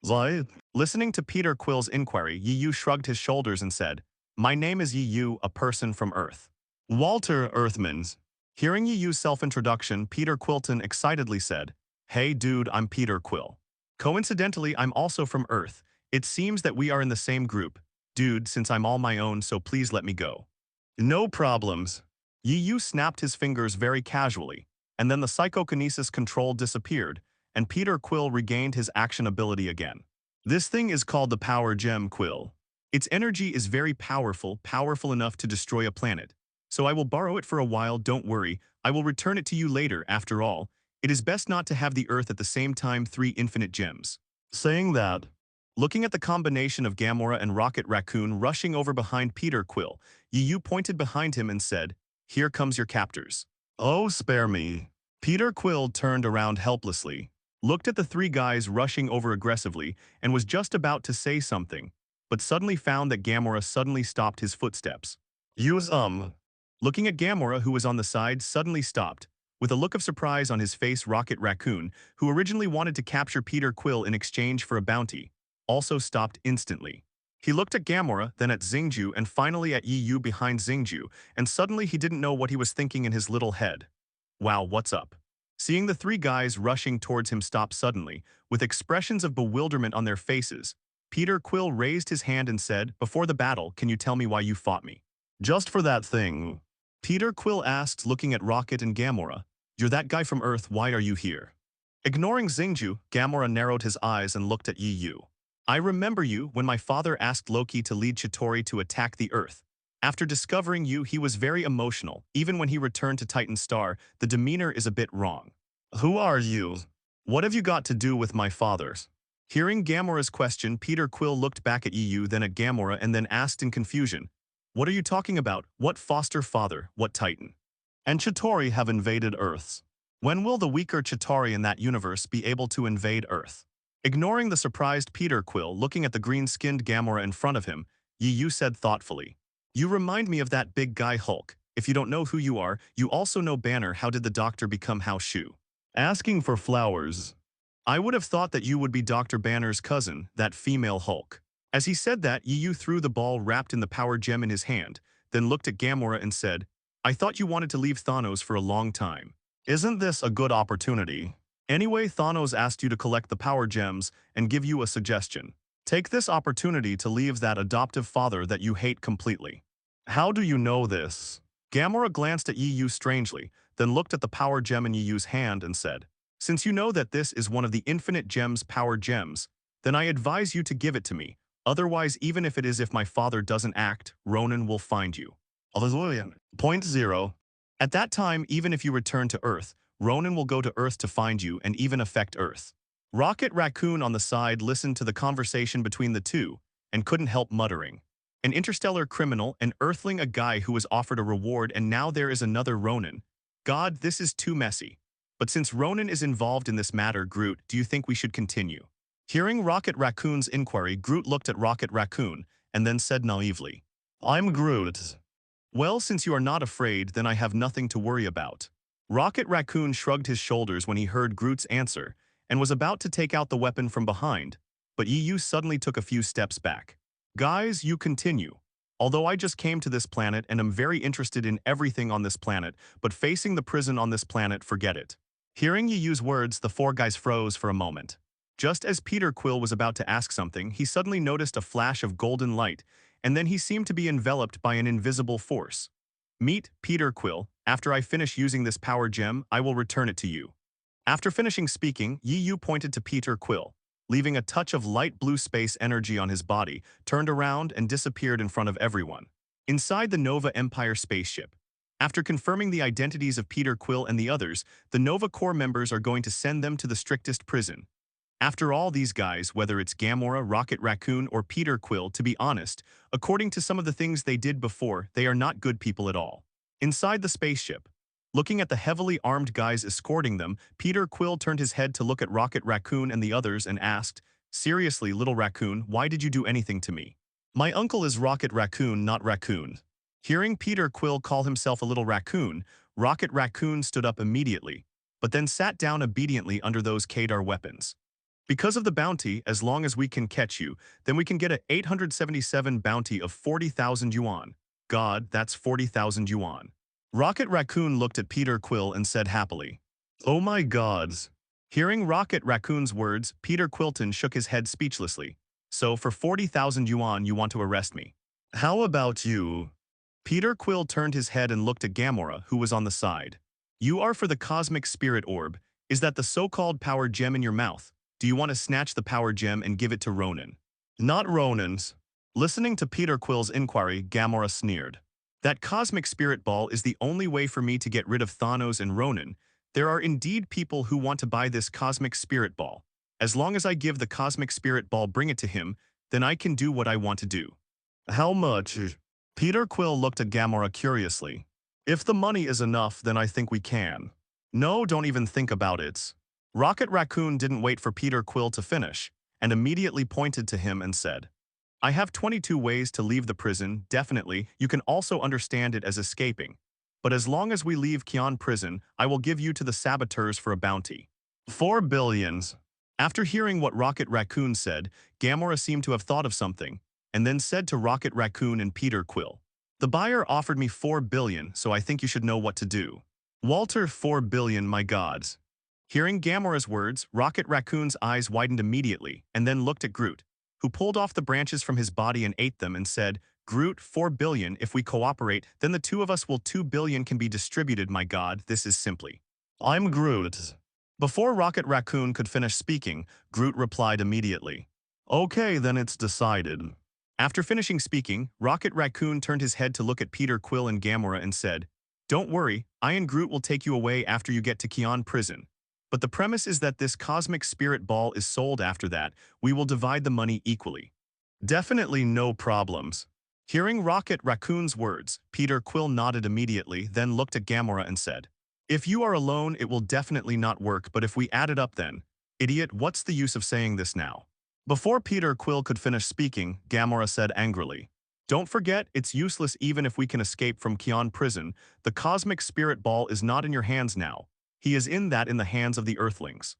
Zai? Listening to Peter Quill's inquiry, Yu shrugged his shoulders and said, "My name is Yu, a person from Earth." Walter Earthmans. Hearing Yu's self-introduction, Peter Quilton excitedly said, "Hey dude, I'm Peter Quill. Coincidentally, I'm also from Earth. It seems that we are in the same group. Dude, since I'm all my own, so please let me go." No problems. Yu snapped his fingers very casually, and then the psychokinesis control disappeared, and Peter Quill regained his action ability again. This thing is called the Power Gem, Quill. Its energy is very powerful, powerful enough to destroy a planet. So I will borrow it for a while, don't worry, I will return it to you later. After all, it is best not to have the Earth at the same time 3 infinite gems. Saying that, looking at the combination of Gamora and Rocket Raccoon rushing over behind Peter Quill, Yu pointed behind him and said, "Here comes your captors." Oh, spare me. Peter Quill turned around helplessly, looked at the 3 guys rushing over aggressively, and was just about to say something, but suddenly found that Gamora suddenly stopped his footsteps. Use Looking at Gamora, who was on the side, suddenly stopped. With a look of surprise on his face, Rocket Raccoon, who originally wanted to capture Peter Quill in exchange for a bounty, also stopped instantly. He looked at Gamora, then at Xingju, and finally at Yu behind Xingju, and suddenly he didn't know what he was thinking in his little head. Wow, what's up? Seeing the 3 guys rushing towards him stop suddenly, with expressions of bewilderment on their faces, Peter Quill raised his hand and said, "Before the battle, can you tell me why you fought me?" "Just for that thing." Peter Quill asked, looking at Rocket and Gamora. "You're that guy from Earth, why are you here?" Ignoring Xingju, Gamora narrowed his eyes and looked at Yu. "I remember you when my father asked Loki to lead Chitauri to attack the Earth. After discovering you, he was very emotional. Even when he returned to Titan Star, the demeanor is a bit wrong." "Who are you? What have you got to do with my father's?" Hearing Gamora's question, Peter Quill looked back at Yu, then at Gamora, and then asked in confusion, "What are you talking about? What foster father? What Titan? And Chitauri have invaded Earths. When will the weaker Chitauri in that universe be able to invade Earth?" Ignoring the surprised Peter Quill, looking at the green-skinned Gamora in front of him, Yu said thoughtfully, "You remind me of that big guy Hulk. If you don't know who you are, you also know Banner. How did the Doctor become House Shu?" "Asking for flowers." "I would have thought that you would be Dr. Banner's cousin, that female Hulk." As he said that, Yu threw the ball wrapped in the power gem in his hand, then looked at Gamora and said, "I thought you wanted to leave Thanos for a long time. Isn't this a good opportunity? Anyway, Thanos asked you to collect the power gems and give you a suggestion. Take this opportunity to leave that adoptive father that you hate completely." "How do you know this?" Gamora glanced at Yu strangely, then looked at the power gem in Yu's hand and said, "Since you know that this is one of the infinite gems power gems, then I advise you to give it to me. Otherwise, even if it is if my father doesn't act, Ronan will find you." Point zero. At that time, even if you return to Earth, Ronan will go to Earth to find you and even affect Earth. Rocket Raccoon on the side listened to the conversation between the two and couldn't help muttering. An interstellar criminal, an Earthling, a guy who was offered a reward, and now there is another Ronan. God, this is too messy. But since Ronan is involved in this matter, Groot, do you think we should continue? Hearing Rocket Raccoon's inquiry, Groot looked at Rocket Raccoon and then said naively, "I'm Groot." "Well, since you are not afraid, then I have nothing to worry about." Rocket Raccoon shrugged his shoulders when he heard Groot's answer and was about to take out the weapon from behind, but Yu suddenly took a few steps back. "Guys, you continue. Although I just came to this planet and am very interested in everything on this planet, but facing the prison on this planet, forget it." Hearing Yu's words, the 4 guys froze for a moment. Just as Peter Quill was about to ask something, he suddenly noticed a flash of golden light, and then he seemed to be enveloped by an invisible force. "Meet Peter Quill. After I finish using this power gem, I will return it to you." After finishing speaking, Yu pointed to Peter Quill, leaving a touch of light blue space energy on his body, turned around and disappeared in front of everyone. Inside the Nova Empire spaceship. After confirming the identities of Peter Quill and the others, the Nova Corps members are going to send them to the strictest prison. After all, these guys, whether it's Gamora, Rocket Raccoon, or Peter Quill, to be honest, according to some of the things they did before, they are not good people at all. Inside the spaceship, Looking at the heavily armed guys escorting them, Peter Quill turned his head to look at Rocket Raccoon and the others and asked, "Seriously, little raccoon, why did you do anything to me?" "My uncle is Rocket Raccoon, not Raccoon." Hearing Peter Quill call himself a little raccoon, Rocket Raccoon stood up immediately, but then sat down obediently under those Kadar weapons. "Because of the bounty, as long as we can catch you, then we can get a 877 bounty of 40,000 yuan. God, that's 40,000 yuan. Rocket Raccoon looked at Peter Quill and said happily, "Oh my gods." Hearing Rocket Raccoon's words, Peter Quilton shook his head speechlessly. "So for 40,000 yuan you want to arrest me? How about you?" Peter Quill turned his head and looked at Gamora, who was on the side. "You are for the Cosmic Spirit Orb. Is that the so-called power gem in your mouth? Do you want to snatch the power gem and give it to Ronan?" "Not Ronan's." Listening to Peter Quill's inquiry, Gamora sneered. "That Cosmic Spirit Ball is the only way for me to get rid of Thanos and Ronan. There are indeed people who want to buy this Cosmic Spirit Ball. As long as I give the Cosmic Spirit Ball, bring it to him, then I can do what I want to do." "How much?" Peter Quill looked at Gamora curiously. "If the money is enough, then I think we can." "No, don't even think about it." Rocket Raccoon didn't wait for Peter Quill to finish, and immediately pointed to him and said, "I have 22 ways to leave the prison. Definitely, you can also understand it as escaping. But as long as we leave Kion prison, I will give you to the saboteurs for a bounty. 4 billions. After hearing what Rocket Raccoon said, Gamora seemed to have thought of something, and then said to Rocket Raccoon and Peter Quill, "The buyer offered me 4 billion, so I think you should know what to do." "Walter, 4 billion, my gods." Hearing Gamora's words, Rocket Raccoon's eyes widened immediately, and then looked at Groot, who pulled off the branches from his body and ate them and said, "Groot, 4 billion, if we cooperate, then the two of us will 2 billion can be distributed, my god, this is simply." "I'm Groot." Before Rocket Raccoon could finish speaking, Groot replied immediately, "Okay, then it's decided." After finishing speaking, Rocket Raccoon turned his head to look at Peter Quill and Gamora and said, "Don't worry, I and Groot will take you away after you get to Kion prison. But the premise is that this Cosmic Spirit Ball is sold after that. We will divide the money equally." "Definitely no problems." Hearing Rocket Raccoon's words, Peter Quill nodded immediately, then looked at Gamora and said, "If you are alone, it will definitely not work, but if we add it up then, idiot, what's the use of saying this now?" Before Peter Quill could finish speaking, Gamora said angrily, "Don't forget, it's useless even if we can escape from Kion prison. The Cosmic Spirit Ball is not in your hands now. He is in the hands of the Earthlings."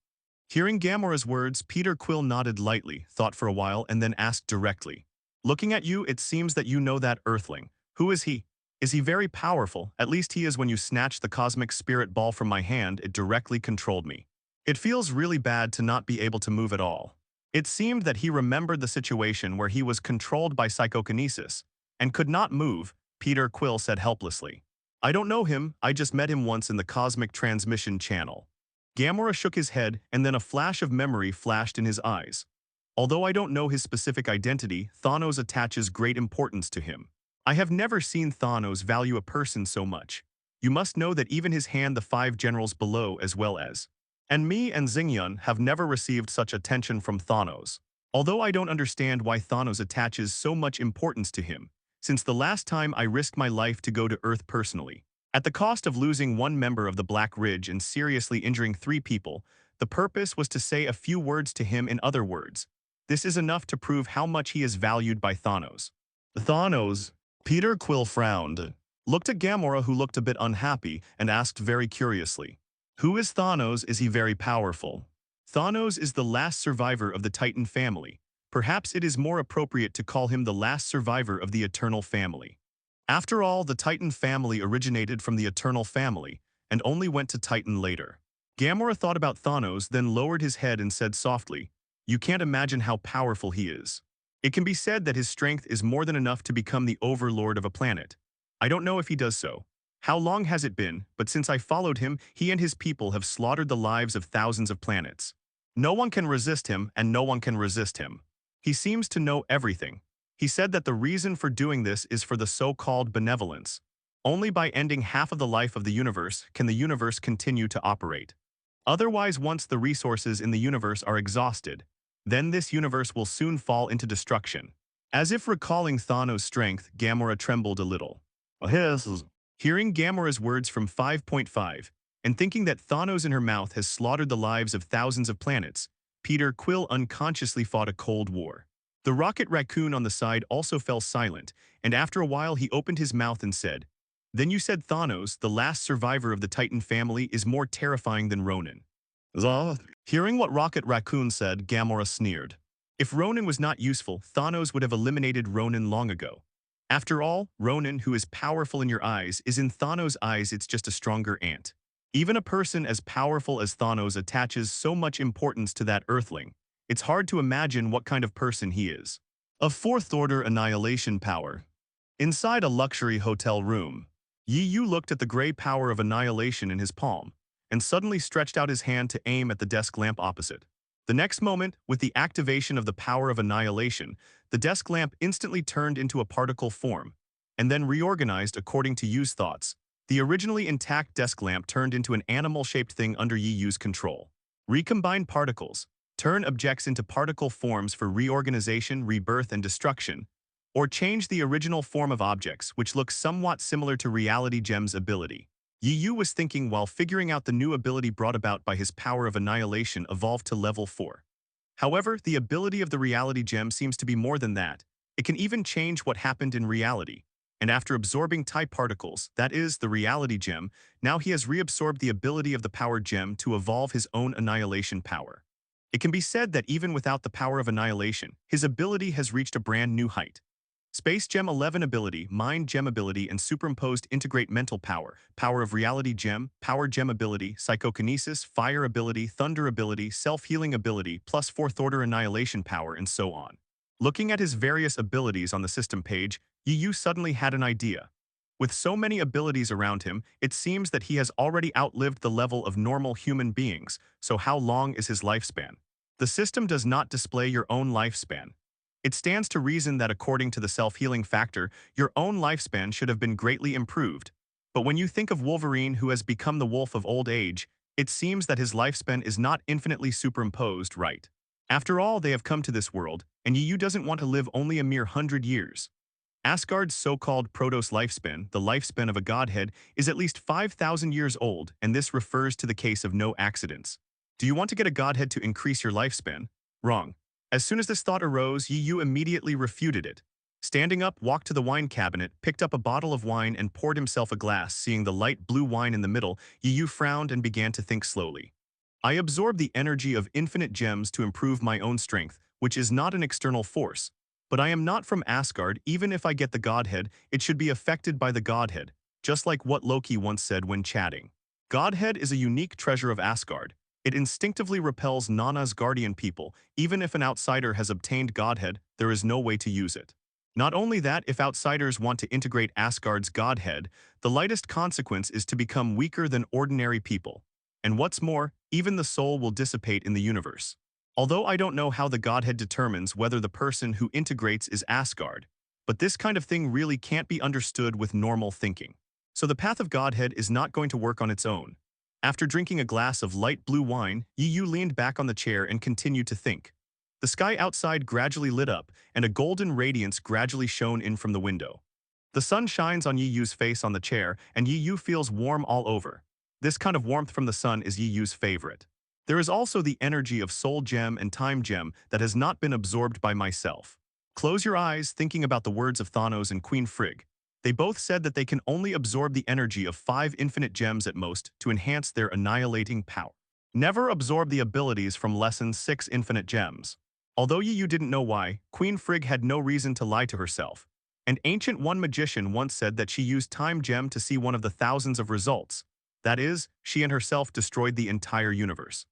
Hearing Gamora's words, Peter Quill nodded lightly, thought for a while, and then asked directly, "Looking at you, it seems that you know that Earthling. Who is he? Is he very powerful? At least he is. When you snatched the Cosmic Spirit Ball from my hand, it directly controlled me. It feels really bad to not be able to move at all." It seemed that he remembered the situation where he was controlled by psychokinesis and could not move. Peter Quill said helplessly, "I don't know him, I just met him once in the Cosmic Transmission Channel." Gamora shook his head, and then a flash of memory flashed in his eyes. "Although I don't know his specific identity, Thanos attaches great importance to him. I have never seen Thanos value a person so much. You must know that even his hand, the 5 generals below, as well as and me and Xingyun have never received such attention from Thanos. Although I don't understand why Thanos attaches so much importance to him, since the last time I risked my life to go to Earth personally, at the cost of losing 1 member of the Black Ridge and seriously injuring 3 people, the purpose was to say a few words to him. In other words, this is enough to prove how much he is valued by Thanos." "Thanos?" Peter Quill frowned, looked at Gamora, who looked a bit unhappy, and asked very curiously, "Who is Thanos? Is he very powerful?" "Thanos is the last survivor of the Titan family. Perhaps it is more appropriate to call him the last survivor of the Eternal family. After all, the Titan family originated from the Eternal family, and only went to Titan later." Gamora thought about Thanos, then lowered his head and said softly, "You can't imagine how powerful he is. It can be said that his strength is more than enough to become the overlord of a planet. I don't know if he does so. How long has it been, but since I followed him, he and his people have slaughtered the lives of thousands of planets. No one can resist him, and no one can resist him. He seems to know everything. He said that the reason for doing this is for the so-called benevolence. Only by ending half of the life of the universe can the universe continue to operate. Otherwise, once the resources in the universe are exhausted, then this universe will soon fall into destruction." As if recalling Thanos' strength, Gamora trembled a little. "His Hearing Gamora's words from 5.5, and thinking that Thanos in her mouth has slaughtered the lives of thousands of planets, Peter Quill unconsciously fought a cold war. The rocket raccoon on the side also fell silent, and after a while he opened his mouth and said, "Then you said Thanos, the last survivor of the Titan family, is more terrifying than Ronan." Zah. Hearing what Rocket Raccoon said, Gamora sneered. If Ronan was not useful, Thanos would have eliminated Ronan long ago. After all, Ronan, who is powerful in your eyes, is in Thanos' eyes it's just a stronger ant. Even a person as powerful as Thanos attaches so much importance to that Earthling. It's hard to imagine what kind of person he is. A fourth-order annihilation power. Inside a luxury hotel room, Yi Yu looked at the gray power of annihilation in his palm, and suddenly stretched out his hand to aim at the desk lamp opposite. The next moment, with the activation of the power of annihilation, the desk lamp instantly turned into a particle form, and then reorganized according to Yu's thoughts. The originally intact desk lamp turned into an animal-shaped thing under Yi Yu's control. Recombine particles. Turn objects into particle forms for reorganization, rebirth, and destruction, or change the original form of objects, which looks somewhat similar to Reality Gem's ability. Yi Yu was thinking while figuring out the new ability brought about by his power of annihilation evolved to level 4. However, the ability of the Reality Gem seems to be more than that. It can even change what happened in reality. And after absorbing type particles, that is, the Reality Gem, now he has reabsorbed the ability of the Power Gem to evolve his own annihilation power. It can be said that even without the power of annihilation, his ability has reached a brand new height. Space Gem 11 ability, Mind Gem ability, and superimposed integrate mental power, power of Reality Gem, Power Gem ability, psychokinesis, fire ability, thunder ability, self-healing ability, plus fourth-order annihilation power, and so on. Looking at his various abilities on the system page, Yi Yu suddenly had an idea. With so many abilities around him, it seems that he has already outlived the level of normal human beings, so how long is his lifespan? The system does not display your own lifespan. It stands to reason that according to the self-healing factor, your own lifespan should have been greatly improved. But when you think of Wolverine who has become the wolf of old age, it seems that his lifespan is not infinitely superimposed, right? After all, they have come to this world, and Yi Yu doesn't want to live only a mere 100 years. Asgard's so-called Protos lifespan, the lifespan of a godhead, is at least 5,000 years old, and this refers to the case of no accidents. Do you want to get a godhead to increase your lifespan? Wrong. As soon as this thought arose, Yi Yu immediately refuted it. Standing up, walked to the wine cabinet, picked up a bottle of wine, and poured himself a glass. Seeing the light blue wine in the middle, Yi Yu frowned and began to think slowly. I absorb the energy of infinite gems to improve my own strength, which is not an external force. But I am not from Asgard. Even if I get the Godhead, it should be affected by the Godhead, just like what Loki once said when chatting. Godhead is a unique treasure of Asgard. It instinctively repels non-Asgardian people. Even if an outsider has obtained Godhead, there is no way to use it. Not only that, if outsiders want to integrate Asgard's Godhead, the lightest consequence is to become weaker than ordinary people. And what's more, even the soul will dissipate in the universe. Although I don't know how the Godhead determines whether the person who integrates is Asgard, but this kind of thing really can't be understood with normal thinking. So the path of Godhead is not going to work on its own. After drinking a glass of light blue wine, Yi Yu leaned back on the chair and continued to think. The sky outside gradually lit up, and a golden radiance gradually shone in from the window. The sun shines on Yi Yu's face on the chair, and Yi Yu feels warm all over. This kind of warmth from the sun is Yi Yu's favorite. There is also the energy of Soul Gem and Time Gem that has not been absorbed by myself. Close your eyes, thinking about the words of Thanos and Queen Frigg. They both said that they can only absorb the energy of 5 infinite gems at most to enhance their annihilating power. Never absorb the abilities from Lesson 6 Infinite Gems. Although Yi Yu didn't know why, Queen Frigg had no reason to lie to herself. An ancient one magician once said that she used Time Gem to see one of the thousands of results. That is, she and herself destroyed the entire universe.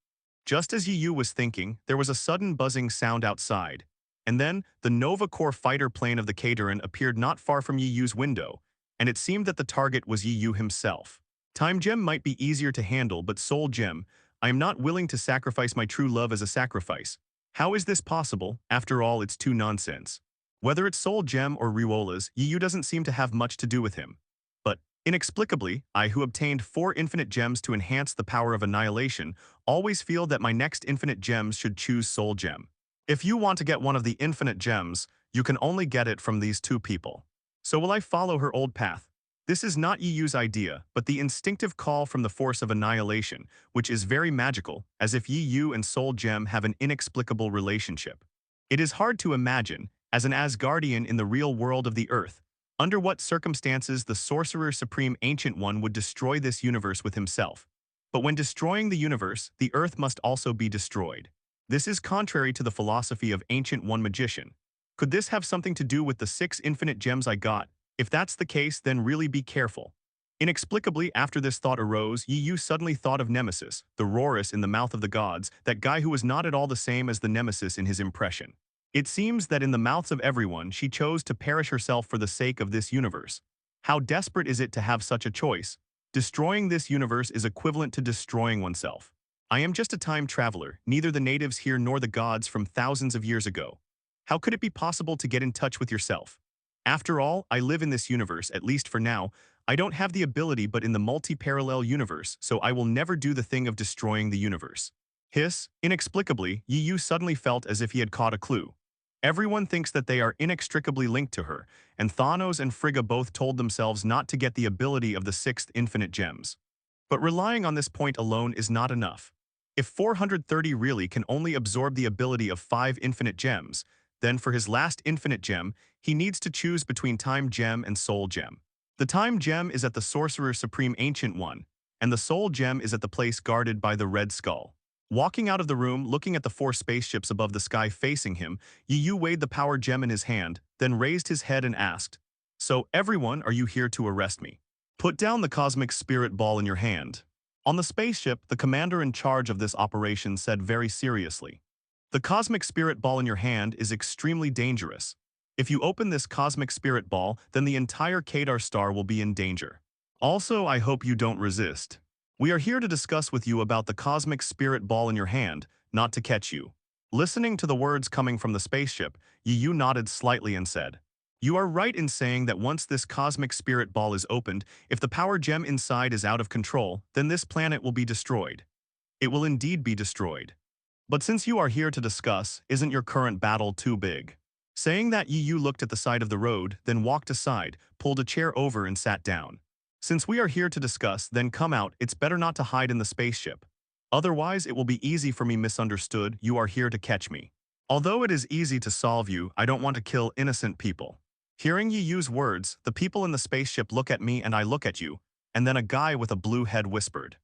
Just as Yi Yu was thinking, there was a sudden buzzing sound outside. And then, the Nova Corps fighter plane of the Kadarin appeared not far from Yi Yu's window, and it seemed that the target was Yi Yu himself. Time Gem might be easier to handle, but Soul Gem, I am not willing to sacrifice my true love as a sacrifice. How is this possible? After all, it's too nonsense. Whether it's Soul Gem or Riola's, Yi Yu doesn't seem to have much to do with him. But, inexplicably, I who obtained 4 infinite gems to enhance the power of annihilation, always feel that my next infinite gems should choose Soul Gem. If you want to get one of the infinite gems, you can only get it from these 2 people. So will I follow her old path? This is not Yu's idea, but the instinctive call from the force of annihilation, which is very magical, as if Yu and Soul Gem have an inexplicable relationship. It is hard to imagine, as an Asgardian in the real world of the Earth, under what circumstances the Sorcerer Supreme Ancient One would destroy this universe with himself. But when destroying the universe, the Earth must also be destroyed. This is contrary to the philosophy of Ancient One Magician. Could this have something to do with the 6 infinite gems I got? If that's the case, then really be careful. Inexplicably, after this thought arose, Yu suddenly thought of Nemesis, the Rorus in the mouth of the gods, that guy who was not at all the same as the Nemesis in his impression. It seems that in the mouths of everyone, she chose to perish herself for the sake of this universe. How desperate is it to have such a choice? Destroying this universe is equivalent to destroying oneself. I am just a time traveler, neither the natives here nor the gods from thousands of years ago. How could it be possible to get in touch with yourself? After all, I live in this universe, at least for now. I don't have the ability but in the multi-parallel universe, so I will never do the thing of destroying the universe. Inexplicably, Yu suddenly felt as if he had caught a clue. Everyone thinks that they are inextricably linked to her, and Thanos and Frigga both told themselves not to get the ability of the 6th infinite gems. But relying on this point alone is not enough. If 430 really can only absorb the ability of 5 infinite gems, then for his last infinite gem, he needs to choose between Time Gem and Soul Gem. The Time Gem is at the Sorcerer Supreme Ancient One, and the Soul Gem is at the place guarded by the Red Skull. Walking out of the room, looking at the 4 spaceships above the sky facing him, Yu weighed the power gem in his hand, then raised his head and asked, "So, everyone, are you here to arrest me? Put down the cosmic spirit ball in your hand." On the spaceship, the commander in charge of this operation said very seriously, "The cosmic spirit ball in your hand is extremely dangerous. If you open this cosmic spirit ball, then the entire Kadar star will be in danger. Also, I hope you don't resist. We are here to discuss with you about the cosmic spirit ball in your hand, not to catch you." Listening to the words coming from the spaceship, Yu nodded slightly and said, "You are right in saying that once this cosmic spirit ball is opened, if the power gem inside is out of control, then this planet will be destroyed. It will indeed be destroyed. But since you are here to discuss, isn't your current battle too big?" Saying that, Yu looked at the side of the road, then walked aside, pulled a chair over and sat down. "Since we are here to discuss, then come out. It's better not to hide in the spaceship. Otherwise, it will be easy for me misunderstood. You are here to catch me. Although it is easy to solve you, I don't want to kill innocent people." Hearing Yu's words, the people in the spaceship look at me and I look at you, and then a guy with a blue head whispered,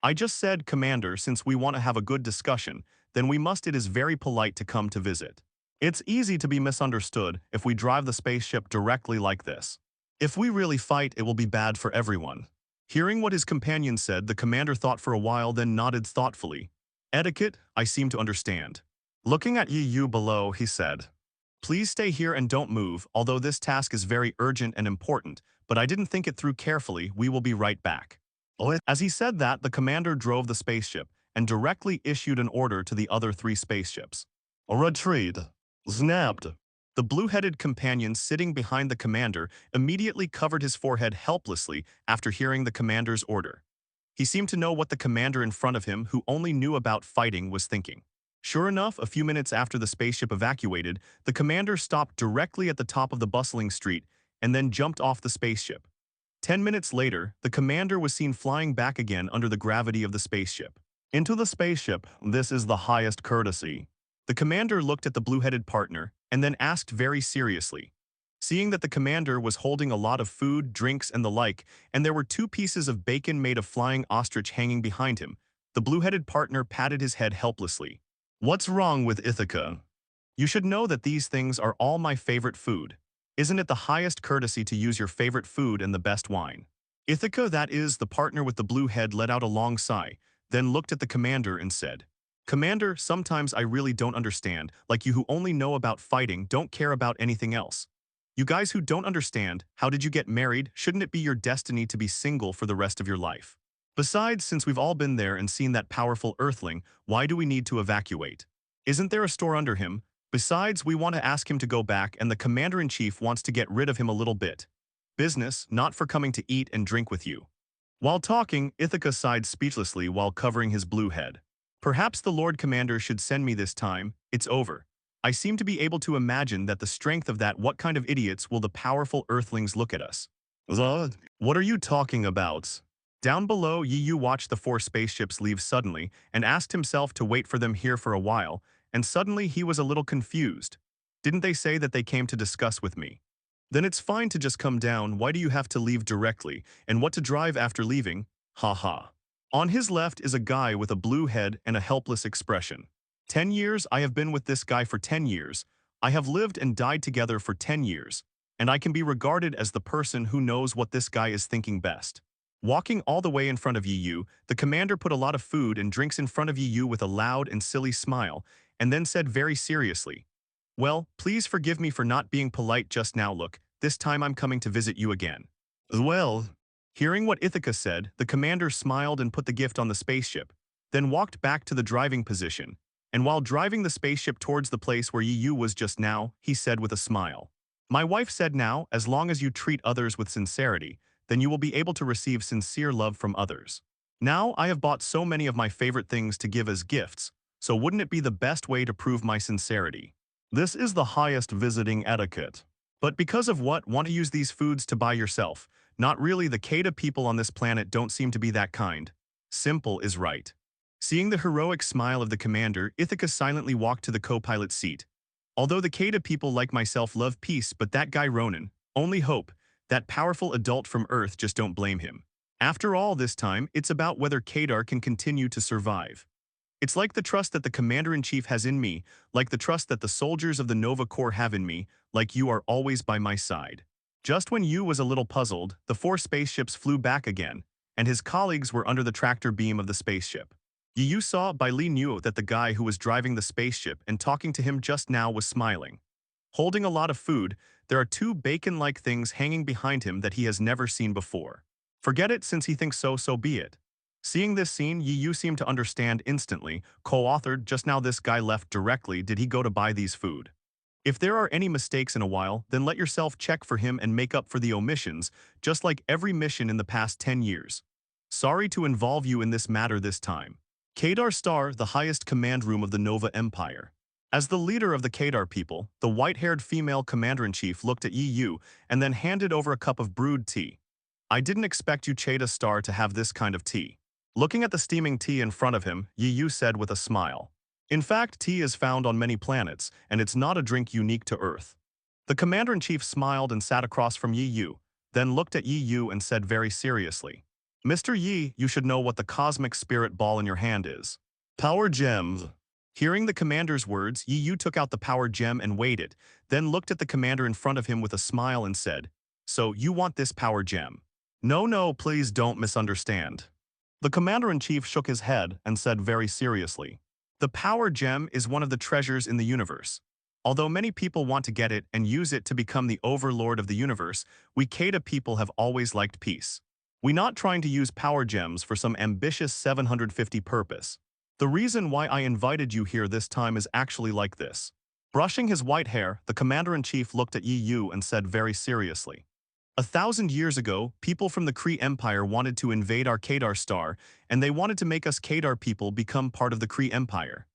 "I just said, Commander, since we want to have a good discussion, then it is very polite to come to visit. It's easy to be misunderstood if we drive the spaceship directly like this. If we really fight, it will be bad for everyone." Hearing what his companion said, the commander thought for a while, then nodded thoughtfully. "Etiquette, I seem to understand." Looking at Yu below, he said, "Please stay here and don't move, although this task is very urgent and important, but I didn't think it through carefully. We will be right back." As he said that, the commander drove the spaceship and directly issued an order to the other 3 spaceships. "Retreat. Snapped." The blue-headed companion sitting behind the commander immediately covered his forehead helplessly after hearing the commander's order. He seemed to know what the commander in front of him, who only knew about fighting, was thinking. Sure enough, a few minutes after the spaceship evacuated, the commander stopped directly at the top of the bustling street and then jumped off the spaceship. 10 minutes later, the commander was seen flying back again under the gravity of the spaceship. "Into the spaceship, this is the highest courtesy." The commander looked at the blue-headed partner and then asked very seriously. Seeing that the commander was holding a lot of food, drinks, and the like, and there were 2 pieces of bacon made of flying ostrich hanging behind him, the blue-headed partner patted his head helplessly. "What's wrong with Ithaca? You should know that these things are all my favorite food. Isn't it the highest courtesy to use your favorite food and the best wine?" Ithaca, that is, the partner with the blue head, let out a long sigh, then looked at the commander and said, "Commander, sometimes I really don't understand, like you who only know about fighting, don't care about anything else. You guys who don't understand, how did you get married? Shouldn't it be your destiny to be single for the rest of your life? Besides, since we've all been there and seen that powerful earthling, why do we need to evacuate? Isn't there a store under him? Besides, we want to ask him to go back and the commander-in-chief wants to get rid of him a little bit. Business, not for coming to eat and drink with you." While talking, Ithaca sighed speechlessly while covering his blue head. "Perhaps the Lord Commander should send me this time. It's over. I seem to be able to imagine that the strength of that. What kind of idiots will the powerful earthlings look at us? What are you talking about? Down below, Yu watched the four spaceships leave suddenly and asked himself to wait for them here for a while, and suddenly he was a little confused. Didn't they say that they came to discuss with me? Then it's fine to just come down. Why do you have to leave directly? And what to drive after leaving? Ha ha. On his left is a guy with a blue head and a helpless expression. 10 years, I have been with this guy for 10 years. I have lived and died together for 10 years. And I can be regarded as the person who knows what this guy is thinking best. Walking all the way in front of Yu, the commander put a lot of food and drinks in front of Yu with a loud and silly smile, and then said very seriously, "Well, please forgive me for not being polite just now. Look, this time I'm coming to visit you again." Well, hearing what Ithaca said, the commander smiled and put the gift on the spaceship, then walked back to the driving position, and while driving the spaceship towards the place where Yu was just now, he said with a smile, "My wife said now, as long as you treat others with sincerity, then you will be able to receive sincere love from others. Now I have bought so many of my favorite things to give as gifts, so wouldn't it be the best way to prove my sincerity? This is the highest visiting etiquette. But because of what, want to use these foods to buy yourself? Not really. The Keda people on this planet don't seem to be that kind. Simple is right." Seeing the heroic smile of the commander, Ithaca silently walked to the co-pilot seat. Although the Keda people like myself love peace, but that guy Ronan, only hope, that powerful adult from Earth, just don't blame him. After all this time, it's about whether Kadar can continue to survive. It's like the trust that the Commander-in-Chief has in me, like the trust that the soldiers of the Nova Corps have in me, like you are always by my side. Just when Yu was a little puzzled, the four spaceships flew back again, and his colleagues were under the tractor beam of the spaceship. Yu saw by Li knew that the guy who was driving the spaceship and talking to him just now was smiling. Holding a lot of food, there are two bacon-like things hanging behind him that he has never seen before. Forget it, since he thinks so, so be it. Seeing this scene, Yu seemed to understand instantly. Co-authored, just now this guy left directly. Did he go to buy these food? If there are any mistakes in a while, then let yourself check for him and make up for the omissions, just like every mission in the past 10 years. Sorry to involve you in this matter this time. Kadar Star, the highest command room of the Nova Empire. As the leader of the Kadar people, the white-haired female commander-in-chief looked at Yu and then handed over a cup of brewed tea. I didn't expect you, Cheda Star, to have this kind of tea. Looking at the steaming tea in front of him, Yu said with a smile. In fact, tea is found on many planets, and it's not a drink unique to Earth. The commander-in-chief smiled and sat across from Yu, then looked at Yu and said very seriously, "Mr. Yi, you should know what the cosmic spirit ball in your hand is. Power gem." Hearing the commander's words, Yu took out the power gem and weighed it, then looked at the commander in front of him with a smile and said, "So you want this power gem?" No, please don't misunderstand." The commander-in-chief shook his head and said very seriously, "The power gem is one of the treasures in the universe. Although many people want to get it and use it to become the overlord of the universe, we Keda people have always liked peace. We're not trying to use power gems for some ambitious 750 purpose. The reason why I invited you here this time is actually like this." Brushing his white hair, the commander-in-chief looked at Yu and said very seriously, 1,000 years ago, people from the Kree Empire wanted to invade our Kadar star, and they wanted to make us Kadar people become part of the Kree Empire.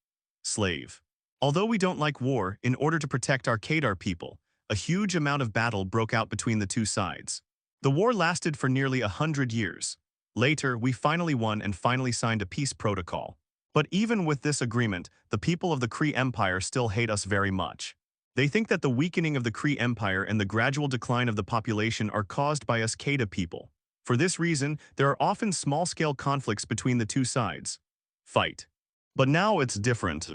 Slave. Although we don't like war, in order to protect our Kadar people, a huge amount of battle broke out between the two sides. The war lasted for nearly 100 years. Later, we finally won and finally signed a peace protocol. But even with this agreement, the people of the Kree Empire still hate us very much. They think that the weakening of the Kree Empire and the gradual decline of the population are caused by us Keda people. For this reason, there are often small-scale conflicts between the two sides. Fight. But now it's different.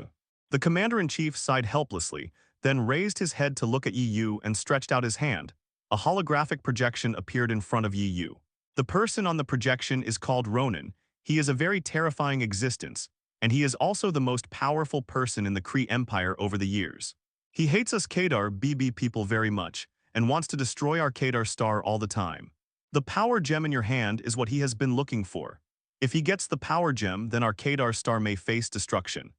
The commander-in-chief sighed helplessly, then raised his head to look at Yu and stretched out his hand. A holographic projection appeared in front of Yu. The person on the projection is called Ronan. He is a very terrifying existence, and he is also the most powerful person in the Kree Empire over the years. He hates us Kadar BB people very much, and wants to destroy our Kadar star all the time. The power gem in your hand is what he has been looking for. If he gets the power gem, then our Kadar star may face destruction.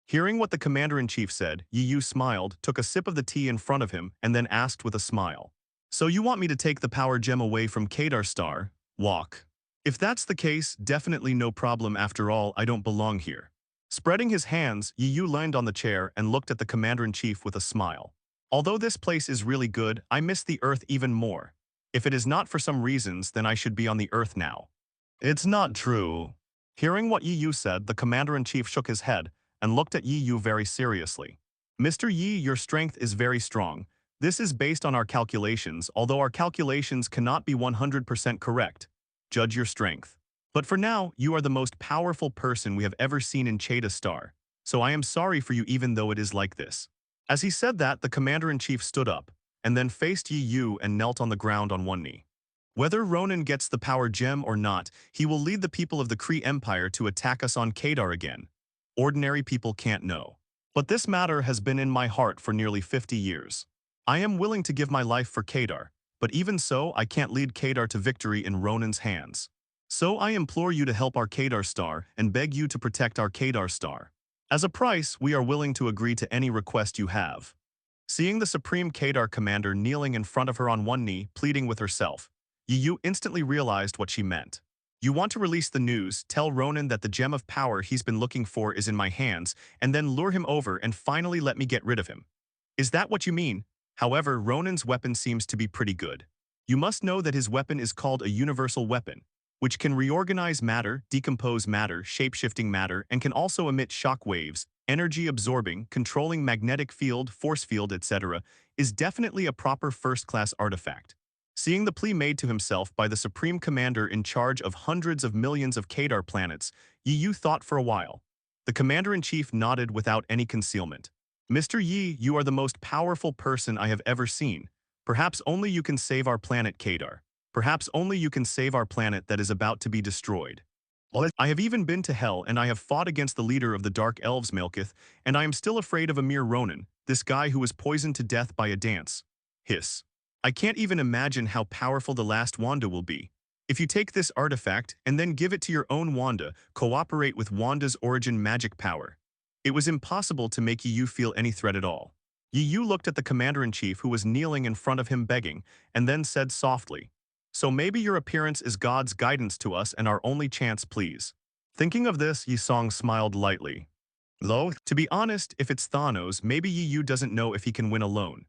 Hearing what the commander-in-chief said, Yu smiled, took a sip of the tea in front of him, and then asked with a smile, "So you want me to take the power gem away from Kadar star? Walk. If that's the case, definitely no problem. After all, I don't belong here." Spreading his hands, Yu leaned on the chair and looked at the commander-in-chief with a smile. "Although this place is really good, I miss the Earth even more. If it is not for some reasons, then I should be on the earth now. It's not true. Hearing what Yi Yu said, the commander-in-chief shook his head and looked at Yi Yu very seriously. Mr. Yi, your strength is very strong. This is based on our calculations, although our calculations cannot be 100% correct. Judge your strength. But for now, you are the most powerful person we have ever seen in Cheta Star, so I am sorry for you even though it is like this. As he said that, the commander-in-chief stood up, and then faced Yi Yu and knelt on the ground on one knee. Whether Ronan gets the power gem or not, he will lead the people of the Kree Empire to attack us on Kadar again. Ordinary people can't know. But this matter has been in my heart for nearly 50 years. I am willing to give my life for Kadar, but even so, I can't lead Kadar to victory in Ronan's hands. So I implore you to help our Kadar Star and beg you to protect our Kadar Star. As a price, we are willing to agree to any request you have. Seeing the Supreme Kadar Commander kneeling in front of her on one knee, pleading with herself, Yi Yu instantly realized what she meant. You want to release the news, tell Ronan that the gem of power he's been looking for is in my hands, and then lure him over and finally let me get rid of him. Is that what you mean? However, Ronan's weapon seems to be pretty good. You must know that his weapon is called a universal weapon, which can reorganize matter, decompose matter, shape-shifting matter, and can also emit shock waves, energy-absorbing, controlling magnetic field, force field, etc., is definitely a proper first-class artifact. Seeing the plea made to himself by the Supreme Commander in charge of hundreds of millions of Kadar planets, Yi Yu thought for a while. The Commander-in-Chief nodded without any concealment. Mr. Yi, you are the most powerful person I have ever seen. Perhaps only you can save our planet Kadar. Perhaps only you can save our planet that is about to be destroyed. I have even been to Hell and I have fought against the leader of the Dark Elves Malekith, and I am still afraid of Amir Ronan, this guy who was poisoned to death by a dance. Hiss. I can't even imagine how powerful the last Wanda will be. If you take this artifact and then give it to your own Wanda, cooperate with Wanda's origin magic power. It was impossible to make Yi Yu feel any threat at all. Yi Yu looked at the Commander-in-Chief who was kneeling in front of him begging, and then said softly, "So maybe your appearance is God's guidance to us and our only chance, please." Thinking of this, Yi Song smiled lightly. Lo, to be honest, if it's Thanos, maybe Yi Yu doesn't know if he can win alone.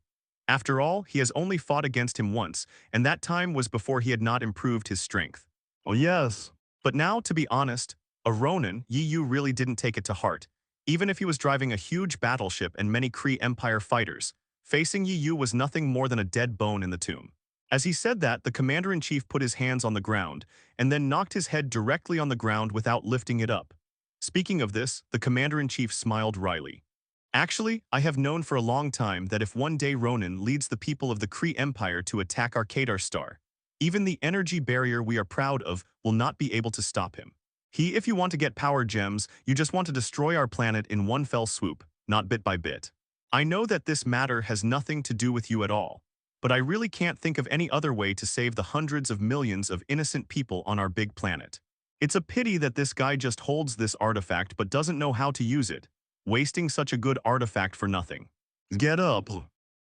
After all, he has only fought against him once, and that time was before he had not improved his strength. Oh yes. But now, to be honest, a Ronin, Yi Yu really didn't take it to heart. Even if he was driving a huge battleship and many Kree Empire fighters, facing Yi Yu was nothing more than a dead bone in the tomb. As he said that, the Commander-in-Chief put his hands on the ground, and then knocked his head directly on the ground without lifting it up. Speaking of this, the Commander-in-Chief smiled wryly. Actually, I have known for a long time that if one day Ronan leads the people of the Kree Empire to attack our Kadar Star, even the energy barrier we are proud of will not be able to stop him. If you want to get power gems, you just want to destroy our planet in one fell swoop, not bit by bit. I know that this matter has nothing to do with you at all, but I really can't think of any other way to save the hundreds of millions of innocent people on our big planet. It's a pity that this guy just holds this artifact but doesn't know how to use it, wasting such a good artifact for nothing. Get up.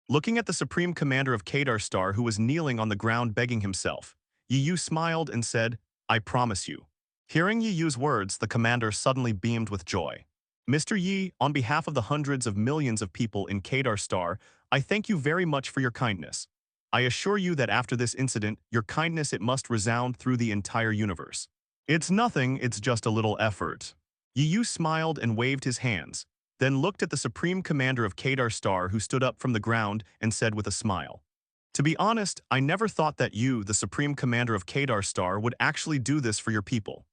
Looking at the Supreme Commander of Kadar Star who was kneeling on the ground begging himself, Yi Yu smiled and said, "I promise you." Hearing Yi Yu's words, the commander suddenly beamed with joy. "Mr. Yi, on behalf of the hundreds of millions of people in Kadar Star, I thank you very much for your kindness. I assure you that after this incident, your kindness it must resound through the entire universe." "It's nothing, it's just a little effort." Yi Yu smiled and waved his hands, then looked at the Supreme Commander of Kadar Star who stood up from the ground and said with a smile, "To be honest, I never thought that you, the Supreme Commander of Kadar Star, would actually do this for your people.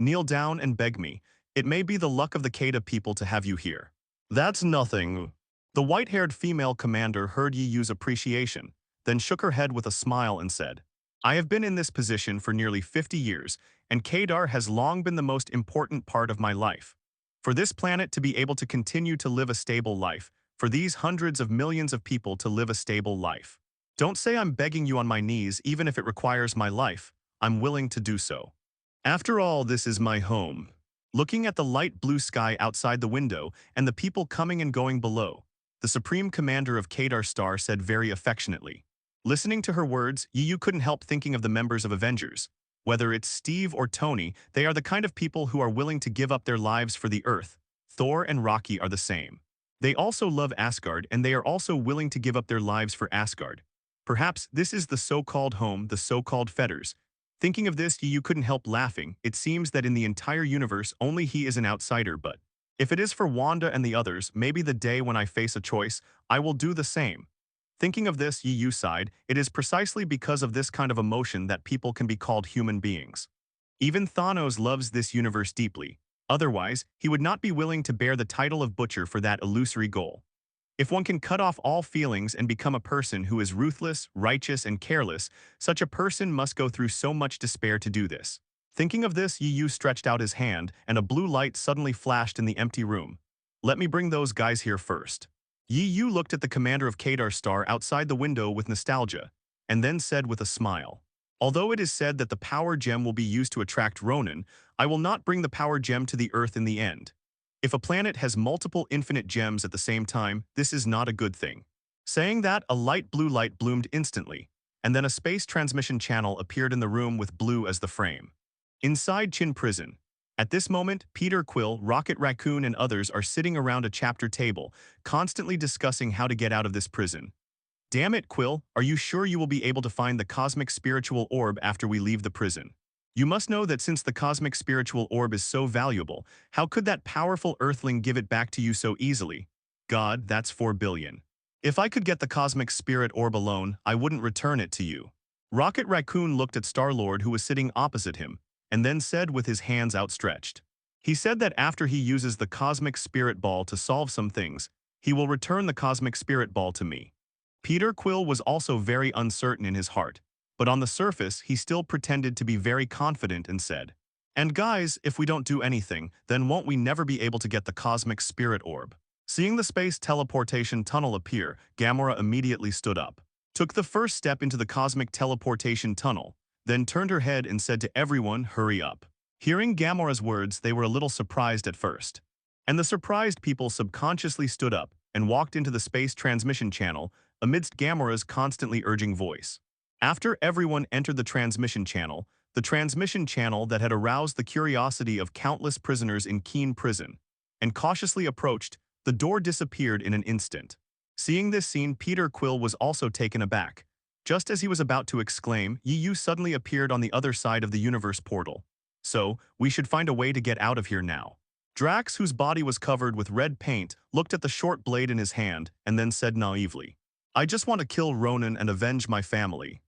Kneel down and beg me. It may be the luck of the Kada people to have you here." "That's nothing." The white-haired female commander heard Yi Yu's appreciation, then shook her head with a smile and said, "I have been in this position for nearly 50 years, and Kadar has long been the most important part of my life. For this planet to be able to continue to live a stable life, for these hundreds of millions of people to live a stable life. Don't say I'm begging you on my knees even if it requires my life. I'm willing to do so. After all, this is my home." Looking at the light blue sky outside the window and the people coming and going below, the Supreme Commander of Kadar Star said very affectionately. Listening to her words, Yi Yu couldn't help thinking of the members of Avengers. Whether it's Steve or Tony, they are the kind of people who are willing to give up their lives for the Earth. Thor and Rocky are the same. They also love Asgard and they are also willing to give up their lives for Asgard. Perhaps this is the so-called home, the so-called fetters. Thinking of this, you couldn't help laughing. It seems that in the entire universe, only he is an outsider, but if it is for Wanda and the others, maybe the day when I face a choice, I will do the same. Thinking of this, Yu sighed, it is precisely because of this kind of emotion that people can be called human beings. Even Thanos loves this universe deeply. Otherwise, he would not be willing to bear the title of butcher for that illusory goal. If one can cut off all feelings and become a person who is ruthless, righteous, and careless, such a person must go through so much despair to do this. Thinking of this, Yu stretched out his hand, and a blue light suddenly flashed in the empty room. Let me bring those guys here first. Yu looked at the commander of Kadar Star outside the window with nostalgia, and then said with a smile, although it is said that the power gem will be used to attract Ronin, I will not bring the power gem to the Earth in the end. If a planet has multiple infinite gems at the same time, this is not a good thing. Saying that, a light blue light bloomed instantly, and then a space transmission channel appeared in the room with blue as the frame. Inside Chin Prison. At this moment, Peter Quill, Rocket Raccoon, and others are sitting around a chapter table, constantly discussing how to get out of this prison. Damn it, Quill, are you sure you will be able to find the cosmic spiritual orb after we leave the prison? You must know that since the cosmic spiritual orb is so valuable, how could that powerful earthling give it back to you so easily? God, that's 4 billion. If I could get the cosmic spirit orb alone, I wouldn't return it to you. Rocket Raccoon looked at Star-Lord, who was sitting opposite him, and then said with his hands outstretched. He said that after he uses the cosmic spirit ball to solve some things, he will return the cosmic spirit ball to me. Peter Quill was also very uncertain in his heart, but on the surface he still pretended to be very confident and said, and guys, if we don't do anything, then won't we never be able to get the cosmic spirit orb? Seeing the space teleportation tunnel appear, Gamora immediately stood up, took the first step into the cosmic teleportation tunnel, then turned her head and said to everyone, hurry up. Hearing Gamora's words, they were a little surprised at first. And the surprised people subconsciously stood up and walked into the space transmission channel amidst Gamora's constantly urging voice. After everyone entered the transmission channel that had aroused the curiosity of countless prisoners in Keen Prison, and cautiously approached, the door disappeared in an instant. Seeing this scene, Peter Quill was also taken aback. Just as he was about to exclaim, Yu suddenly appeared on the other side of the universe portal. So, we should find a way to get out of here now. Drax, whose body was covered with red paint, looked at the short blade in his hand and then said naively, I just want to kill Ronin and avenge my family.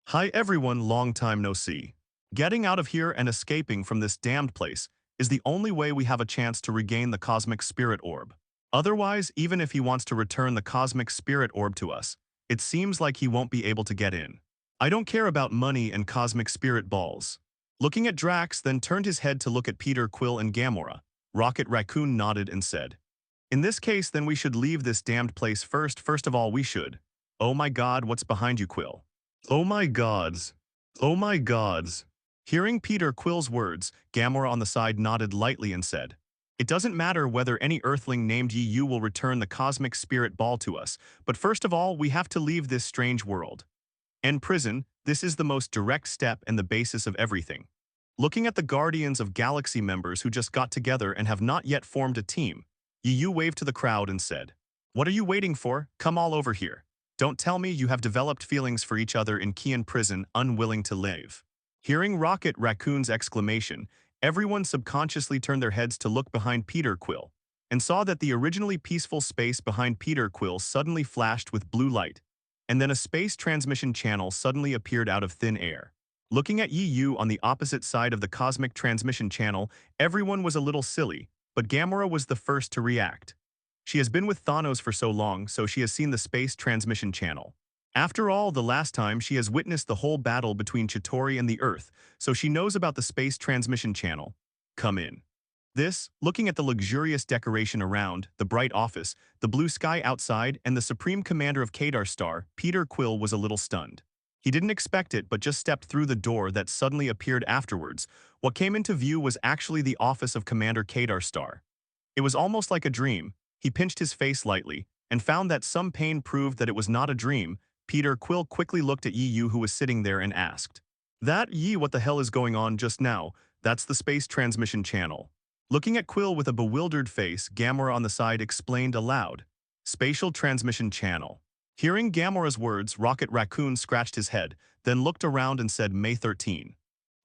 Hi everyone, long time no see. Getting out of here and escaping from this damned place is the only way we have a chance to regain the cosmic spirit orb. Otherwise, even if he wants to return the cosmic spirit orb to us, it seems like he won't be able to get in. I don't care about money and cosmic spirit balls. Looking at Drax, then turned his head to look at Peter Quill and Gamora. Rocket Raccoon nodded and said, in this case, then we should leave this damned place first. First of all, we should. Oh my god, what's behind you, Quill? Oh my gods. Oh my gods. Hearing Peter Quill's words, Gamora on the side nodded lightly and said, it doesn't matter whether any earthling named Yu will return the cosmic spirit ball to us, but first of all, we have to leave this strange world. And prison, this is the most direct step and the basis of everything. Looking at the Guardians of Galaxy members who just got together and have not yet formed a team, Yu waved to the crowd and said, what are you waiting for? Come all over here. Don't tell me you have developed feelings for each other in Kian Prison, unwilling to live. Hearing Rocket Raccoon's exclamation, everyone subconsciously turned their heads to look behind Peter Quill, and saw that the originally peaceful space behind Peter Quill suddenly flashed with blue light, and then a space transmission channel suddenly appeared out of thin air. Looking at Yu on the opposite side of the cosmic transmission channel, everyone was a little silly, but Gamora was the first to react. She has been with Thanos for so long, so she has seen the space transmission channel. After all, the last time she has witnessed the whole battle between Chitauri and the Earth, so she knows about the space transmission channel. Come in. This, looking at the luxurious decoration around, the bright office, the blue sky outside, and the Supreme Commander of Kadar Star, Peter Quill was a little stunned. He didn't expect it but just stepped through the door that suddenly appeared afterwards. What came into view was actually the office of Commander Kadar Star. It was almost like a dream. He pinched his face lightly, and found that some pain proved that it was not a dream. Peter Quill quickly looked at Yu who was sitting there and asked, that Yi, what the hell is going on just now? That's the space transmission channel. Looking at Quill with a bewildered face, Gamora on the side explained aloud, spatial transmission channel. Hearing Gamora's words, Rocket Raccoon scratched his head, then looked around and said May 13.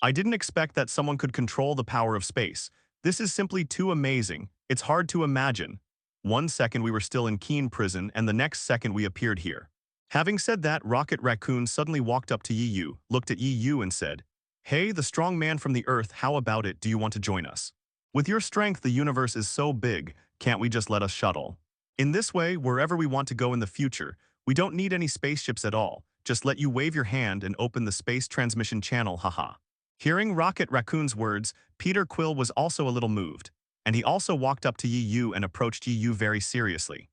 I didn't expect that someone could control the power of space. This is simply too amazing. It's hard to imagine. 1 second we were still in Keen prison and the next second we appeared here. Having said that, Rocket Raccoon suddenly walked up to Yu, looked at Yu and said, Hey, the strong man from the Earth, how about it, do you want to join us? With your strength, the universe is so big, can't we just let us shuttle? In this way, wherever we want to go in the future, we don't need any spaceships at all, just let you wave your hand and open the space transmission channel, haha. Hearing Rocket Raccoon's words, Peter Quill was also a little moved, and he also walked up to Yu and approached Yu very seriously.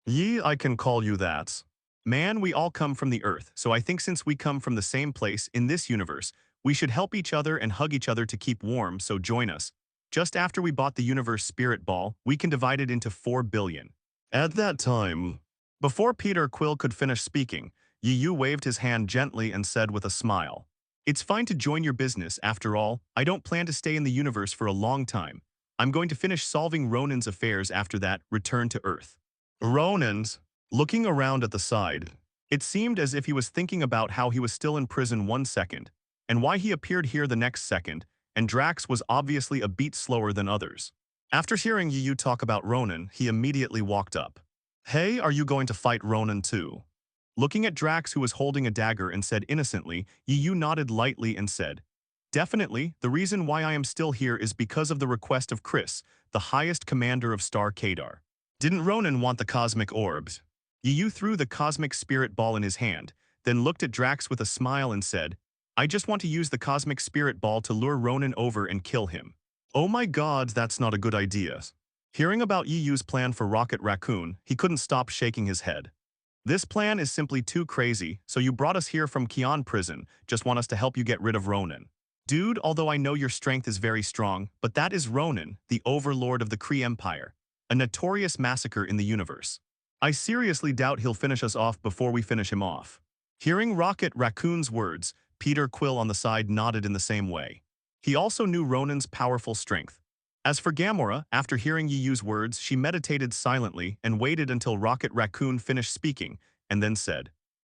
Yi, I can call you that. Man, we all come from the Earth, so I think since we come from the same place in this universe, we should help each other and hug each other to keep warm, so join us. Just after we bought the Universe Spirit Ball, we can divide it into 4 billion. At that time, before Peter Quill could finish speaking, Yu waved his hand gently and said with a smile, It's fine to join your business, after all, I don't plan to stay in the universe for a long time. I'm going to finish solving Ronan's affairs after that, return to Earth. Ronan's? Looking around at the side, it seemed as if he was thinking about how he was still in prison 1 second, and why he appeared here the next second, and Drax was obviously a beat slower than others. After hearing Yu talk about Ronan, he immediately walked up. Hey, are you going to fight Ronan too? Looking at Drax, who was holding a dagger, and said innocently, Yu nodded lightly and said, Definitely, the reason why I am still here is because of the request of Chris, the highest commander of Star Kadar. Didn't Ronan want the cosmic orbs? Yu threw the cosmic spirit ball in his hand, then looked at Drax with a smile and said, I just want to use the cosmic spirit ball to lure Ronan over and kill him. Oh my god, that's not a good idea. Hearing about Yu's plan for Rocket Raccoon, he couldn't stop shaking his head. This plan is simply too crazy, so you brought us here from Kion prison, just want us to help you get rid of Ronan. Dude, although I know your strength is very strong, but that is Ronan, the overlord of the Kree Empire, a notorious massacre in the universe. I seriously doubt he'll finish us off before we finish him off. Hearing Rocket Raccoon's words, Peter Quill on the side nodded in the same way. He also knew Ronan's powerful strength. As for Gamora, after hearing Yu's words, she meditated silently and waited until Rocket Raccoon finished speaking, and then said,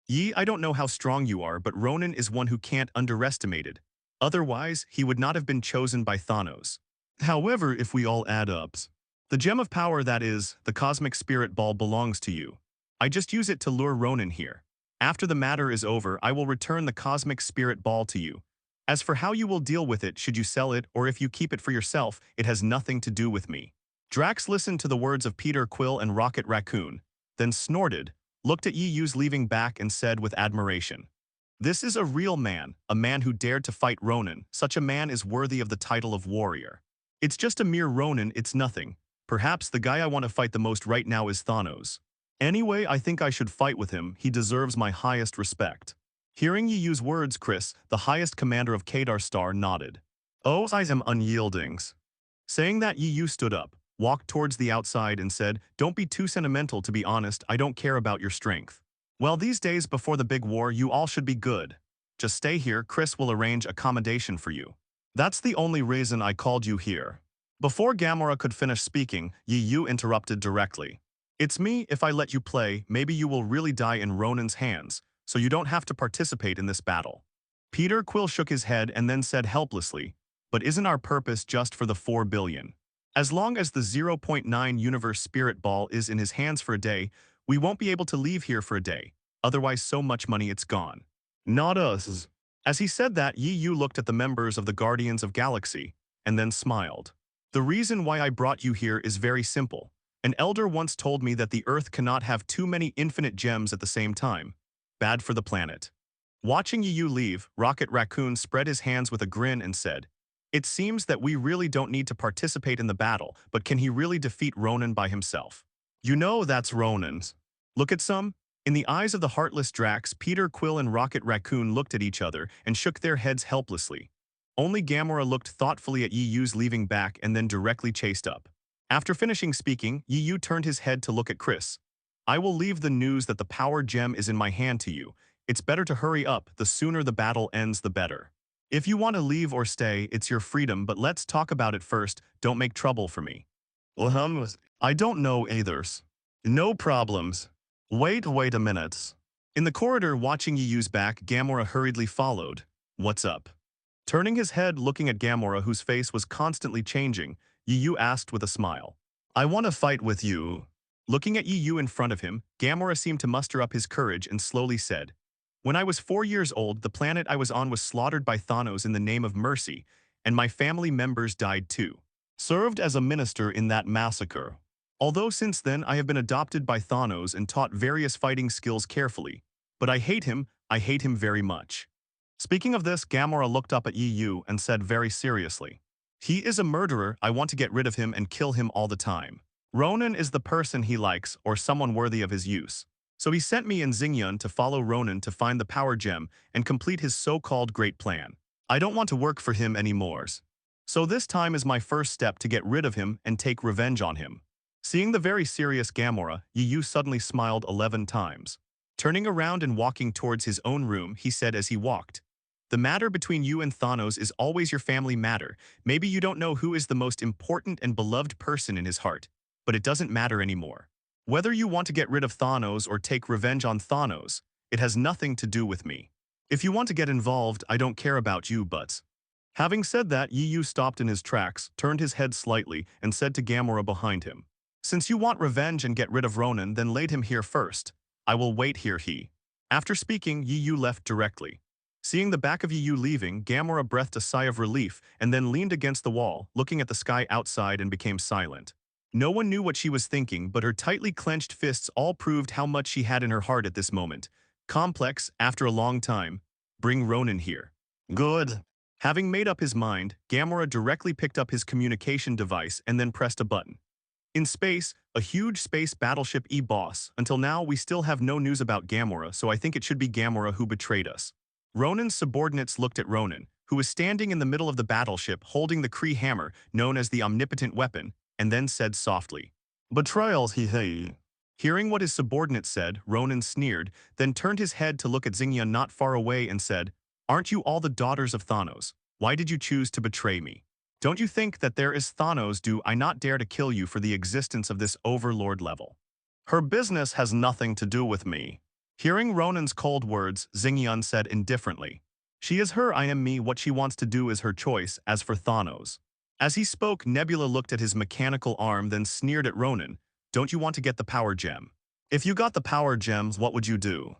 Yi, I don't know how strong you are, but Ronan is one who can't underestimated. Otherwise, he would not have been chosen by Thanos. However, if we all add up, the gem of power, that is, the cosmic spirit ball, belongs to you. I just use it to lure Ronan here. After the matter is over, I will return the cosmic spirit ball to you. As for how you will deal with it, should you sell it or if you keep it for yourself, it has nothing to do with me. Drax listened to the words of Peter Quill and Rocket Raccoon, then snorted, looked at Yu's leaving back and said with admiration, This is a real man, a man who dared to fight Ronan. Such a man is worthy of the title of warrior. It's just a mere Ronan, it's nothing. Perhaps the guy I want to fight the most right now is Thanos. Anyway, I think I should fight with him, he deserves my highest respect. Hearing Yu's words, Chris, the highest commander of Kadar Star, nodded. Oh, I am unyielding. Saying that, Yu stood up, walked towards the outside and said, Don't be too sentimental, to be honest, I don't care about your strength. Well, these days before the big war, you all should be good. Just stay here, Chris will arrange accommodation for you. That's the only reason I called you here. Before Gamora could finish speaking, Yu interrupted directly. It's me, if I let you play, maybe you will really die in Ronan's hands, so you don't have to participate in this battle. Peter Quill shook his head and then said helplessly, But isn't our purpose just for the 4 billion? As long as the 0.9 Universe Spirit Ball is in his hands for a day, we won't be able to leave here for a day. Otherwise, so much money it's gone. Not us. As he said that, Yu looked at the members of the Guardians of Galaxy, and then smiled. The reason why I brought you here is very simple. An elder once told me that the Earth cannot have too many infinite gems at the same time. Bad for the planet. Watching Yu leave, Rocket Raccoon spread his hands with a grin and said, It seems that we really don't need to participate in the battle, but can he really defeat Ronan by himself? You know that's Ronan's. Look at some. In the eyes of the heartless Drax, Peter Quill and Rocket Raccoon looked at each other and shook their heads helplessly. Only Gamora looked thoughtfully at Yu's leaving back and then directly chased up. After finishing speaking, Yu turned his head to look at Chris. I will leave the news that the power gem is in my hand to you. It's better to hurry up, the sooner the battle ends the better. If you want to leave or stay, it's your freedom, but let's talk about it first, don't make trouble for me. I don't know either. No problems. Wait a minute. In the corridor, watching Yuyu's back, Gamora hurriedly followed. What's up? Turning his head, looking at Gamora, whose face was constantly changing, Yuyu asked with a smile. I want to fight with you. Looking at Yuyu in front of him, Gamora seemed to muster up his courage and slowly said, When I was 4 years old, the planet I was on was slaughtered by Thanos in the name of mercy, and my family members died too. Served as a minister in that massacre. Although since then I have been adopted by Thanos and taught various fighting skills carefully. But I hate him very much. Speaking of this, Gamora looked up at Yu and said very seriously, He is a murderer, I want to get rid of him and kill him all the time. Ronan is the person he likes or someone worthy of his use. So he sent me and Xingyun to follow Ronan to find the power gem and complete his so-called great plan. I don't want to work for him anymore. So this time is my first step to get rid of him and take revenge on him. Seeing the very serious Gamora, Yu suddenly smiled 11 times. Turning around and walking towards his own room, he said as he walked, The matter between you and Thanos is always your family matter. Maybe you don't know who is the most important and beloved person in his heart, but it doesn't matter anymore. Whether you want to get rid of Thanos or take revenge on Thanos, it has nothing to do with me. If you want to get involved, I don't care about you, but... Having said that, Yu stopped in his tracks, turned his head slightly, and said to Gamora behind him, Since you want revenge and get rid of Ronan, then lead him here first. I will wait here, he. After speaking, Yu left directly. Seeing the back of Yu leaving, Gamora breathed a sigh of relief and then leaned against the wall, looking at the sky outside, and became silent. No one knew what she was thinking, but her tightly clenched fists all proved how much she had in her heart at this moment. Complex, after a long time. Bring Ronan here. Good. Having made up his mind, Gamora directly picked up his communication device and then pressed a button. In space, a huge space battleship E-Boss. Until now, we still have no news about Gamora, so I think it should be Gamora who betrayed us. Ronan's subordinates looked at Ronan, who was standing in the middle of the battleship holding the Kree hammer, known as the omnipotent weapon, and then said softly, Betrayals, he. Hearing what his subordinate said, Ronan sneered, then turned his head to look at Xingyun not far away and said, Aren't you all the daughters of Thanos? Why did you choose to betray me? Don't you think that there is Thanos? Do I not dare to kill you for the existence of this overlord level? Her business has nothing to do with me. Hearing Ronan's cold words, Xingyun said indifferently, She is her, I am me, what she wants to do is her choice, as for Thanos. As he spoke, Nebula looked at his mechanical arm, then sneered at Ronan, Don't you want to get the power gem? If you got the power gems, what would you do?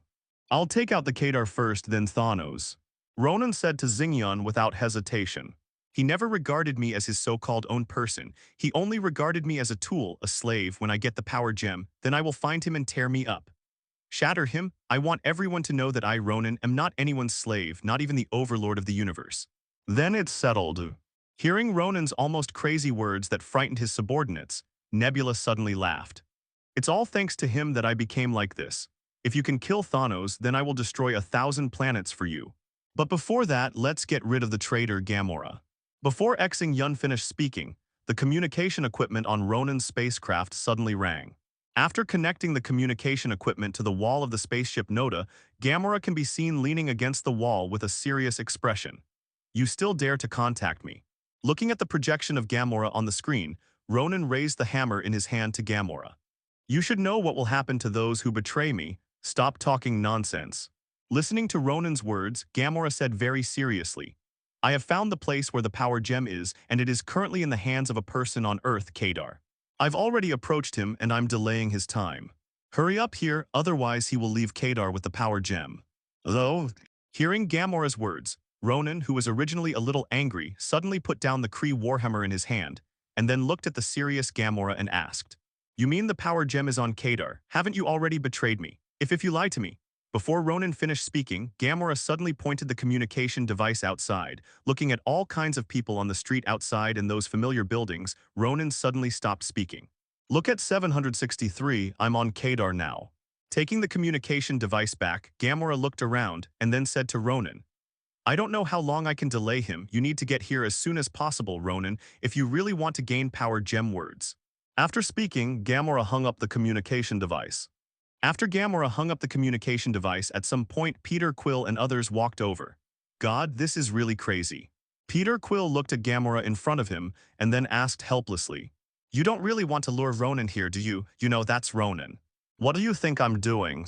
I'll take out the Kadar first, then Thanos. Ronan said to Xingyun without hesitation. He never regarded me as his so-called own person. He only regarded me as a tool, a slave. When I get the power gem, then I will find him and tear me up. Shatter him. I want everyone to know that I, Ronan, am not anyone's slave, not even the overlord of the universe. Then it's settled. Hearing Ronan's almost crazy words that frightened his subordinates, Nebula suddenly laughed. It's all thanks to him that I became like this. If you can kill Thanos, then I will destroy 1,000 planets for you. But before that, let's get rid of the traitor Gamora. Before Xingyun finished speaking, the communication equipment on Ronan's spacecraft suddenly rang. After connecting the communication equipment to the wall of the spaceship Noda, Gamora can be seen leaning against the wall with a serious expression. You still dare to contact me? Looking at the projection of Gamora on the screen, Ronan raised the hammer in his hand to Gamora. You should know what will happen to those who betray me. Stop talking nonsense. Listening to Ronan's words, Gamora said very seriously, I have found the place where the power gem is, and it is currently in the hands of a person on Earth, Kadar. I've already approached him, and I'm delaying his time. Hurry up here, otherwise he will leave Kadar with the power gem. Though, hearing Gamora's words, Ronan, who was originally a little angry, suddenly put down the Kree warhammer in his hand, and then looked at the serious Gamora and asked, You mean the power gem is on Kadar? Haven't you already betrayed me? If you lied to me. Before Ronan finished speaking, Gamora suddenly pointed the communication device outside. Looking at all kinds of people on the street outside and those familiar buildings, Ronan suddenly stopped speaking. Look at 763, I'm on Kadar now. Taking the communication device back, Gamora looked around and then said to Ronan, I don't know how long I can delay him. You need to get here as soon as possible, Ronan, if you really want to gain power gem words. After speaking, Gamora hung up the communication device. After Gamora hung up the communication device, at some point Peter Quill and others walked over. God, this is really crazy. Peter Quill looked at Gamora in front of him and then asked helplessly, You don't really want to lure Ronan here, do you? You know that's Ronan. What do you think I'm doing?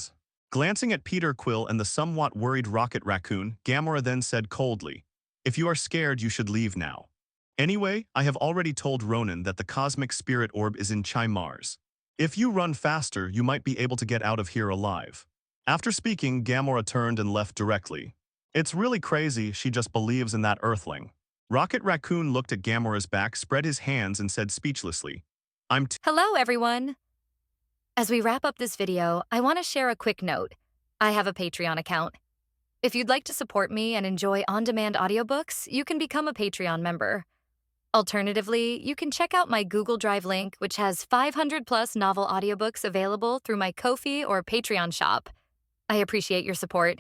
Glancing at Peter Quill and the somewhat worried Rocket Raccoon, Gamora then said coldly, "If you are scared, you should leave now. Anyway, I have already told Ronan that the cosmic spirit orb is in Chimars. If you run faster, you might be able to get out of here alive." After speaking, Gamora turned and left directly. It's really crazy she just believes in that Earthling. Rocket Raccoon looked at Gamora's back, spread his hands, and said speechlessly, Hello, everyone. As we wrap up this video, I want to share a quick note. I have a Patreon account. If you'd like to support me and enjoy on-demand audiobooks, you can become a Patreon member. Alternatively, you can check out my Google Drive link, which has 500-plus novel audiobooks available through my Ko-fi or Patreon shop. I appreciate your support.